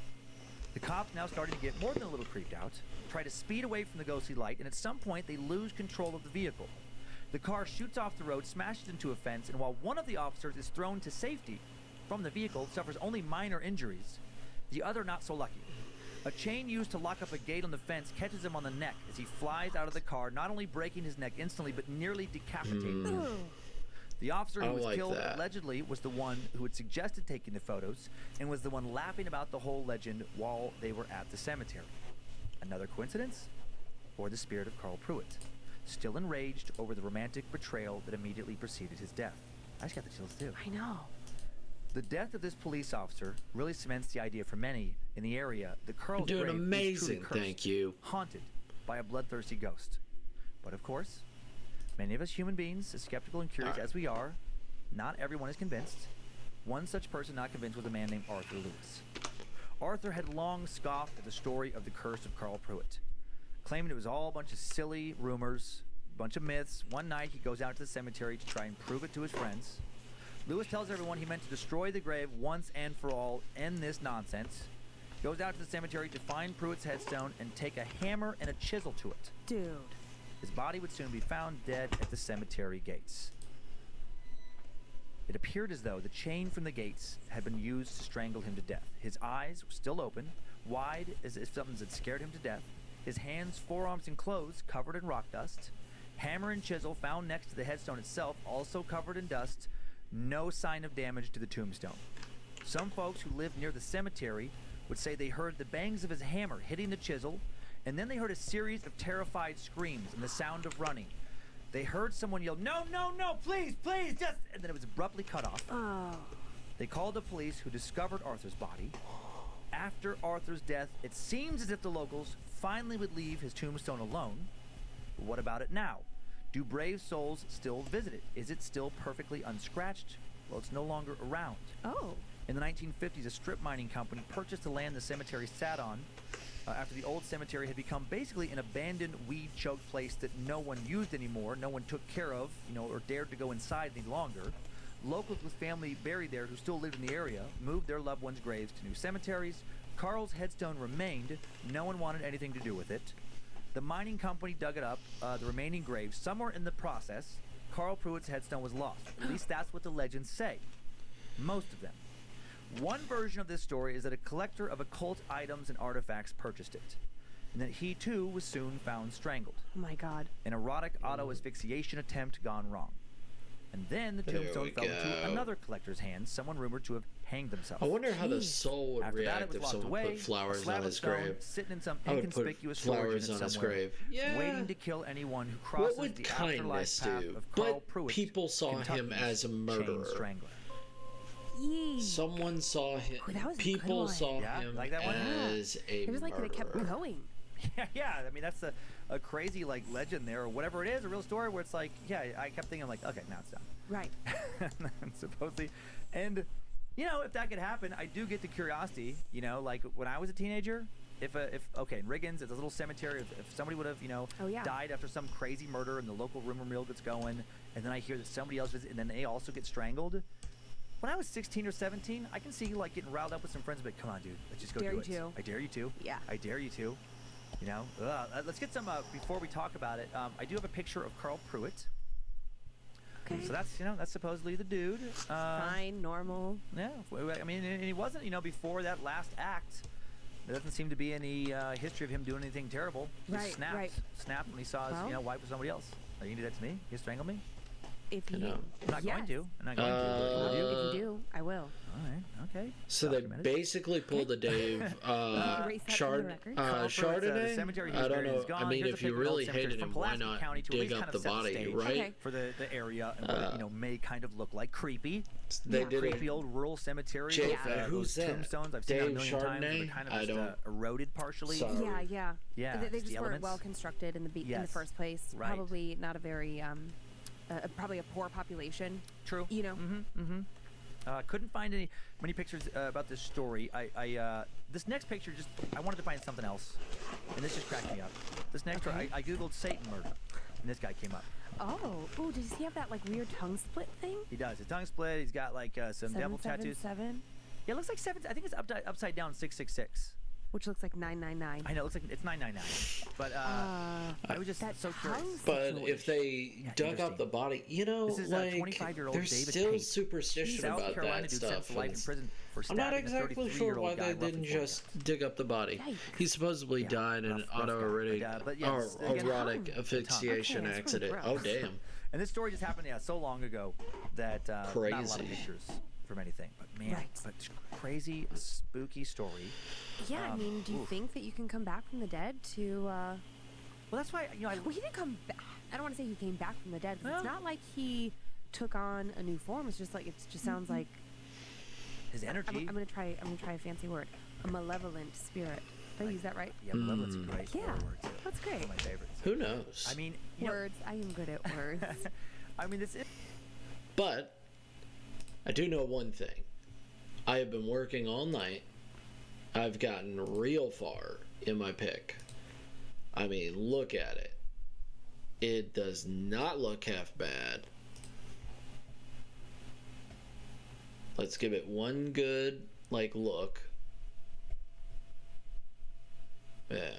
Speaker 1: The cops, now starting to get more than a little creeped out, try to speed away from the ghostly light, and at some point they lose control of the vehicle. The car shoots off the road, smashes into a fence, and while one of the officers is thrown to safety from the vehicle, suffers only minor injuries, the other not so lucky. A chain used to lock up a gate on the fence catches him on the neck as he flies out of the car, not only breaking his neck instantly, but nearly decapitating him. The officer who was killed allegedly was the one who had suggested taking the photos and was the one laughing about the whole legend while they were at the cemetery. Another coincidence? Or the spirit of Carl Pruitt, still enraged over the romantic betrayal that immediately preceded his death. I just got the chills too.
Speaker 2: I know.
Speaker 1: The death of this police officer really cements the idea for many in the area that Carl's
Speaker 3: You're
Speaker 1: grave
Speaker 3: doing amazing,
Speaker 1: is truly cursed,
Speaker 3: thank you.
Speaker 1: haunted by a bloodthirsty ghost. But of course, many of us human beings, as skeptical and curious as we are, not everyone is convinced. One such person not convinced was a man named Arthur Lewis. Arthur had long scoffed at the story of the curse of Carl Pruitt, claiming it was all a bunch of silly rumors, a bunch of myths. One night he goes out to the cemetery to try and prove it to his friends. Lewis tells everyone he meant to destroy the grave once and for all, end this nonsense. Goes out to the cemetery to find Pruitt's headstone and take a hammer and a chisel to it.
Speaker 2: Dude.
Speaker 1: His body would soon be found dead at the cemetery gates. It appeared as though the chain from the gates had been used to strangle him to death. His eyes were still open, wide as if something had scared him to death. His hands, forearms, and clothes covered in rock dust. Hammer and chisel found next to the headstone itself, also covered in dust. No sign of damage to the tombstone. Some folks who lived near the cemetery would say they heard the bangs of his hammer hitting the chisel, and then they heard a series of terrified screams and the sound of running. They heard someone yell, "No, no, no, please, please, just..." And then it was abruptly cut off.
Speaker 2: Oh.
Speaker 1: They called the police, who discovered Arthur's body. After Arthur's death, it seems as if the locals finally would leave his tombstone alone. But what about it now? Do brave souls still visit it? Is it still perfectly unscratched? Well, it's no longer around.
Speaker 2: Oh.
Speaker 1: In the 1950s, a strip mining company purchased the land the cemetery sat on after the old cemetery had become basically an abandoned, weed-choked place that no one used anymore, no one took care of, or dared to go inside any longer. Locals with family buried there who still lived in the area moved their loved ones' graves to new cemeteries. Carl's headstone remained. No one wanted anything to do with it. The mining company dug it up, the remaining graves. Somewhere in the process, Carl Pruitt's headstone was lost. At least that's what the legends say. Most of them. One version of this story is that a collector of occult items and artifacts purchased it, and that he too was soon found strangled.
Speaker 2: Oh my God.
Speaker 1: An erotic auto-asphyxiation attempt gone wrong. And then the tombstone fell into another collector's hands, someone rumored to have hanged themselves.
Speaker 3: I wonder how the soul would
Speaker 1: After
Speaker 3: react if someone put flowers on his grave.
Speaker 1: Sitting in some
Speaker 3: I would
Speaker 1: inconspicuous
Speaker 3: put flowers
Speaker 1: storage
Speaker 3: on
Speaker 1: unit
Speaker 3: his
Speaker 1: somewhere,
Speaker 3: grave. Yeah.
Speaker 1: waiting to kill anyone who crosses
Speaker 3: What would
Speaker 1: the
Speaker 3: kindness
Speaker 1: afterlife path
Speaker 3: do?
Speaker 1: of Carl
Speaker 3: But
Speaker 1: Pruitt,
Speaker 3: people saw him as a
Speaker 1: Kentucky's
Speaker 3: murderer.
Speaker 1: chain strangler.
Speaker 2: Yee.
Speaker 3: Someone saw him.
Speaker 2: Ooh, that was a good
Speaker 3: People
Speaker 2: one.
Speaker 3: saw
Speaker 1: Yeah,
Speaker 3: him
Speaker 1: like that one?
Speaker 3: as a
Speaker 2: It was like
Speaker 3: murderer.
Speaker 2: they kept going.
Speaker 1: Yeah, I mean, that's a crazy, legend there, or whatever it is, a real story where it's like, yeah, I kept thinking, okay, now it's done.
Speaker 2: Right.
Speaker 1: And supposedly, and, if that could happen, I do get the curiosity, like, when I was a teenager, if in Riggins, at the little cemetery, if somebody would have,
Speaker 2: Oh, yeah.
Speaker 1: died after some crazy murder and the local rumor mill gets going, and then I hear that somebody else visits, and then they also get strangled. When I was 16 or 17, I can see, getting riled up with some friends, but come on, dude, let's just go
Speaker 2: Dare
Speaker 1: do
Speaker 2: you
Speaker 1: it.
Speaker 2: to.
Speaker 1: I dare you to.
Speaker 2: Yeah.
Speaker 1: I dare you to. Let's get some, before we talk about it, I do have a picture of Carl Pruitt.
Speaker 2: Okay.
Speaker 1: So that's supposedly the dude.
Speaker 2: Fine, normal.
Speaker 1: Yeah, I mean, and he wasn't, before that last act, there doesn't seem to be any history of him doing anything terrible. He
Speaker 2: Right,
Speaker 1: snapped.
Speaker 2: right.
Speaker 1: Snapped when he saw his,
Speaker 2: Well-
Speaker 1: wife with somebody else. Are you gonna do that to me? You strangle me?
Speaker 2: If you,
Speaker 3: No.
Speaker 1: I'm not going to. I'm not going to.
Speaker 2: Well,
Speaker 1: Would you?
Speaker 2: if you do, I will.
Speaker 1: All right. Okay.
Speaker 3: So they
Speaker 1: Documented.
Speaker 3: basically pulled a Dave
Speaker 2: Erase that from the record.
Speaker 1: Carl Pruitt's, the
Speaker 3: Chardonnay.
Speaker 1: cemetery he was
Speaker 3: I don't
Speaker 1: buried
Speaker 3: know.
Speaker 1: is gone.
Speaker 3: I mean,
Speaker 1: Here's
Speaker 3: if
Speaker 1: a
Speaker 3: you
Speaker 1: picture of
Speaker 3: really
Speaker 1: old cemeteries
Speaker 3: hated
Speaker 1: from
Speaker 3: him, why
Speaker 1: Pulaski
Speaker 3: not
Speaker 1: County to at
Speaker 3: dig
Speaker 1: least
Speaker 3: up
Speaker 1: kind
Speaker 3: the
Speaker 1: of set
Speaker 3: body,
Speaker 1: stage
Speaker 3: right?
Speaker 2: Okay.
Speaker 1: For the area and what it, may kind of look like. Creepy.
Speaker 3: They
Speaker 2: Yeah.
Speaker 3: did
Speaker 1: Creepy
Speaker 3: it.
Speaker 1: old rural cemetery.
Speaker 3: Jake,
Speaker 1: with,
Speaker 3: who's
Speaker 1: those
Speaker 3: that?
Speaker 1: tombstones I've seen
Speaker 3: Dave
Speaker 1: a million times. They're
Speaker 3: Chardonnay?
Speaker 1: kind of
Speaker 3: I
Speaker 1: just,
Speaker 3: don't-
Speaker 1: eroded partially.
Speaker 3: Sorry.
Speaker 2: Yeah.
Speaker 1: Yeah,
Speaker 2: They
Speaker 1: just
Speaker 2: just
Speaker 1: the
Speaker 2: weren't
Speaker 1: elements.
Speaker 2: well constructed in the
Speaker 1: Yes.
Speaker 2: first place.
Speaker 1: Right.
Speaker 2: Probably not a very probably a poor population.
Speaker 1: True. Couldn't find many pictures about this story. This next picture I wanted to find something else, and this just cracked me up. This next one, I googled Satan murder, and this guy came up.
Speaker 2: Oh, does he have that weird tongue split thing?
Speaker 1: He does. His tongue split. He's got some devil tattoos.
Speaker 2: 777,
Speaker 1: Yeah, it looks like seven. I think it's upside down 666.
Speaker 2: which looks like 999.
Speaker 1: I know. It looks like it's 999. But I was just
Speaker 2: that
Speaker 1: so curious.
Speaker 2: tongue
Speaker 3: But
Speaker 2: situation.
Speaker 3: if they dug
Speaker 1: interesting.
Speaker 3: up the body,
Speaker 1: This is 25-year-old
Speaker 3: there's
Speaker 1: David
Speaker 3: still
Speaker 1: Tate.
Speaker 3: superstition
Speaker 1: South
Speaker 3: about
Speaker 1: Carolina
Speaker 3: that
Speaker 1: dude
Speaker 3: stuff.
Speaker 1: sentenced to life in prison for
Speaker 3: I'm not
Speaker 1: stabbing a
Speaker 3: exactly sure
Speaker 1: 33-year-old
Speaker 3: why
Speaker 1: guy
Speaker 3: they
Speaker 1: in Rutherford,
Speaker 3: didn't
Speaker 1: Florida.
Speaker 3: just dig up the body.
Speaker 2: Yikes.
Speaker 3: He supposedly died in an
Speaker 1: rough guy.
Speaker 3: autoerotic
Speaker 1: But yes, again,
Speaker 3: erotic
Speaker 2: tongue.
Speaker 3: asphyxiation
Speaker 2: Okay, that's pretty
Speaker 3: accident. Oh
Speaker 2: gross.
Speaker 3: damn!
Speaker 1: And this story just happened, so long ago that not a lot of
Speaker 3: Crazy.
Speaker 1: pictures from anything. But man,
Speaker 2: Right.
Speaker 1: but crazy, spooky story.
Speaker 2: Yeah, I mean, do you
Speaker 1: oof.
Speaker 2: think that you can come back from the dead to?
Speaker 1: Well, that's why
Speaker 2: Well, he didn't come back. I don't want to say he came back from the dead. 'Cause
Speaker 1: Well-
Speaker 2: it's not like he took on a new form. It's just it just sounds like
Speaker 1: his energy.
Speaker 2: I'm gonna try a fancy word. A malevolent spirit. Did I use that right?
Speaker 1: Yeah, malevolence is great.
Speaker 2: Yeah,
Speaker 1: word too.
Speaker 2: that's great.
Speaker 1: One of my favorites.
Speaker 3: Who knows?
Speaker 1: I mean, you know,
Speaker 2: Words. I am good at words.
Speaker 1: I mean, this is.
Speaker 3: But I do know one thing. I have been working all night. I've gotten real far in my pick. I mean, look at it. It does not look half bad. Let's give it one good, look. Yeah.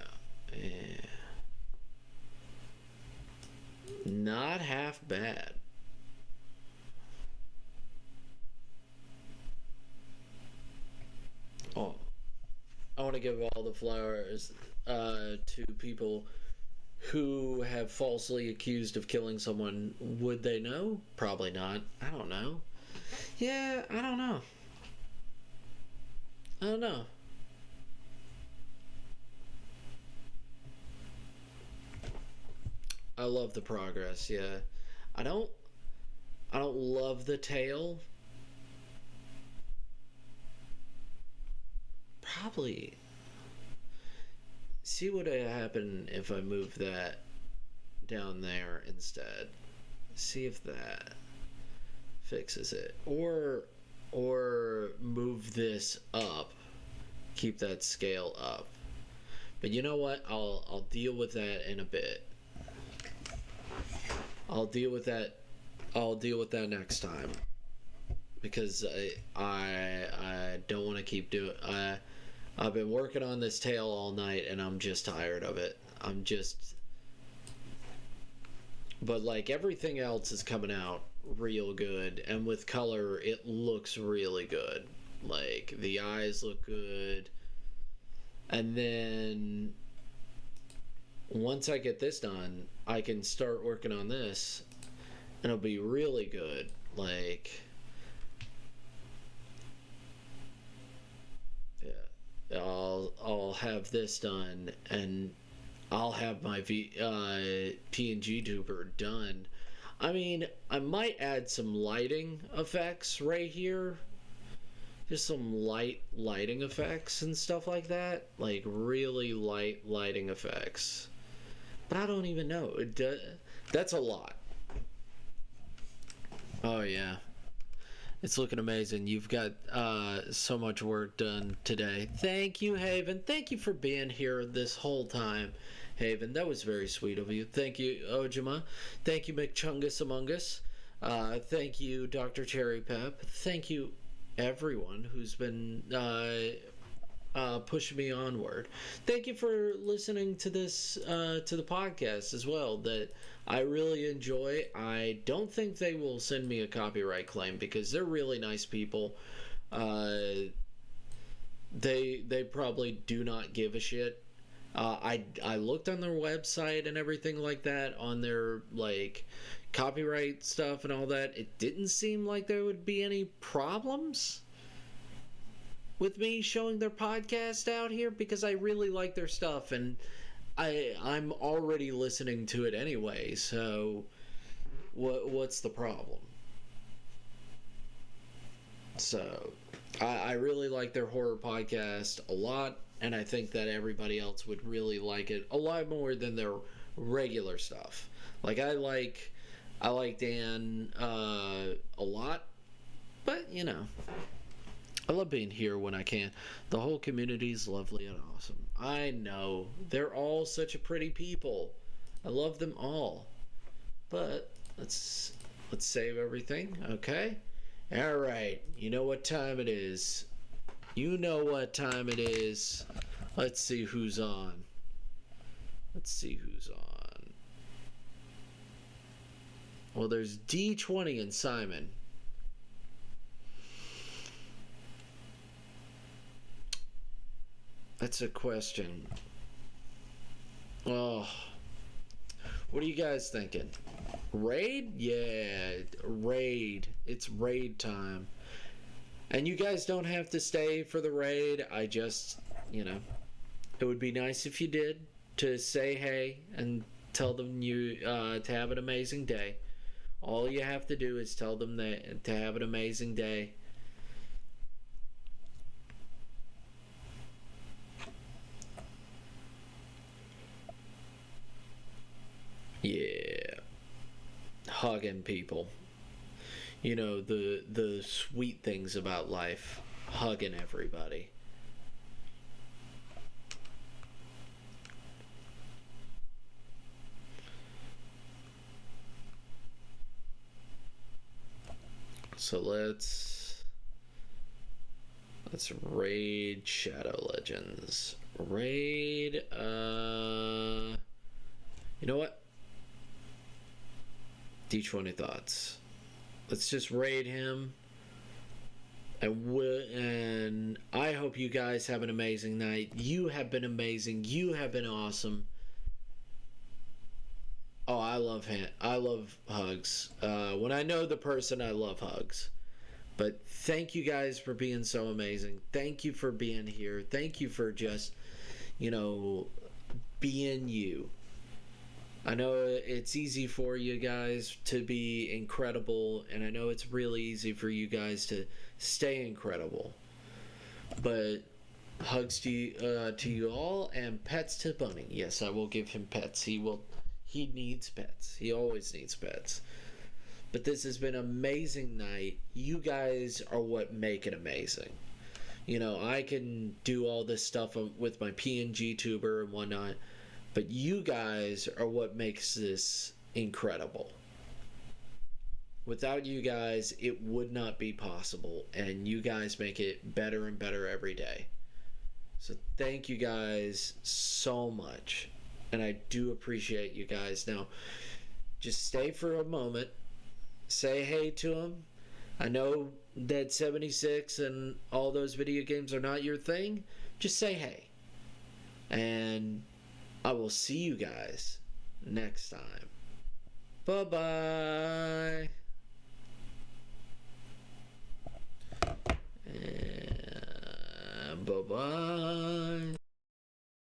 Speaker 3: Not half bad. Oh, I want to give all the flowers to people who have falsely accused of killing someone. Would they know? Probably not. I don't know. Yeah, I don't know. I don't know. I love the progress, yeah. I don't love the tale. probably see what would happen if I move that down there instead. See if that fixes it, or move this up, keep that scale up. But you know what? I'll deal with that in a bit. I'll deal with that next time, because I don't want to keep doing. I've been working on this tail all night, and I'm just tired of it. But like everything else is coming out real good, and with color it looks really good. Like the eyes look good, and then once I get this done, I can start working on this, and it'll be really good. Like, yeah, I'll have this done, and I'll have my pngtuber done. I mean, I might add some lighting effects right here. Just some lighting effects and stuff like that. Like really light lighting effects. But I don't even know. That's a lot. Oh yeah. It's looking amazing. You've got so much work done today. Thank you, Haven. Thank you for being here this whole time, Haven. That was very sweet of you. Thank you, Ojima. Thank you, McChungus Among Us. Thank you, Dr. Cherry Pep. Thank you, everyone who's been pushing me onward. Thank you for listening to this, to the podcast as well, that I really enjoy. I don't think they will send me a copyright claim because they're really nice people. They probably do not give a shit. I looked on their website and everything like that, on their like copyright stuff and all that. It didn't seem like there would be any problems with me showing their podcast out here, because I really like their stuff, and I'm already listening to it anyway, so what's the problem? So I really like their horror podcast a lot, and I think that everybody else would really like it a lot more than their regular stuff. Like I like Dan a lot, but you know, I love being here when I can. The whole community is lovely and awesome. I know. They're all such a pretty people. I love them all. But let's save everything, okay? All right. You know what time it is. You know what time it is. Let's see who's on. Let's see who's on. Well, there's D20 and Simon. That's a question. Oh. What are you guys thinking? Raid? Yeah, raid. It's raid time. And you guys don't have to stay for the raid. I just, you know, it would be nice if you did, to say hey and tell them you to have an amazing day. All you have to do is tell them that to have an amazing day. Yeah, hugging people. You know, the sweet things about life. Hugging everybody. So let's raid Shadow Legends. Raid, you know what? D20 thoughts. Let's just raid him. And I hope you guys have an amazing night. You have been amazing. You have been awesome. Oh, I love hugs. When I know the person, I love hugs. But thank you guys for being so amazing. Thank you for being here. Thank you for just, you know, being you. I know it's easy for you guys to be incredible, and I know it's really easy for you guys to stay incredible. But Hugs to you all, and pets to Bunny. Yes, I will give him pets. He needs pets. He always needs pets. But this has been an amazing night. You guys are what make it amazing. You know, I can do all this stuff with my pngtuber and whatnot, but you guys are what makes this incredible. Without you guys, it would not be possible, and you guys make it better and better every day. So thank you guys so much, and I do appreciate you guys. Now, just stay for a moment, say hey to him. I know that 76 and all those video games are not your thing. Just say hey. And I will see you guys next time. Bye-bye. And bye-bye.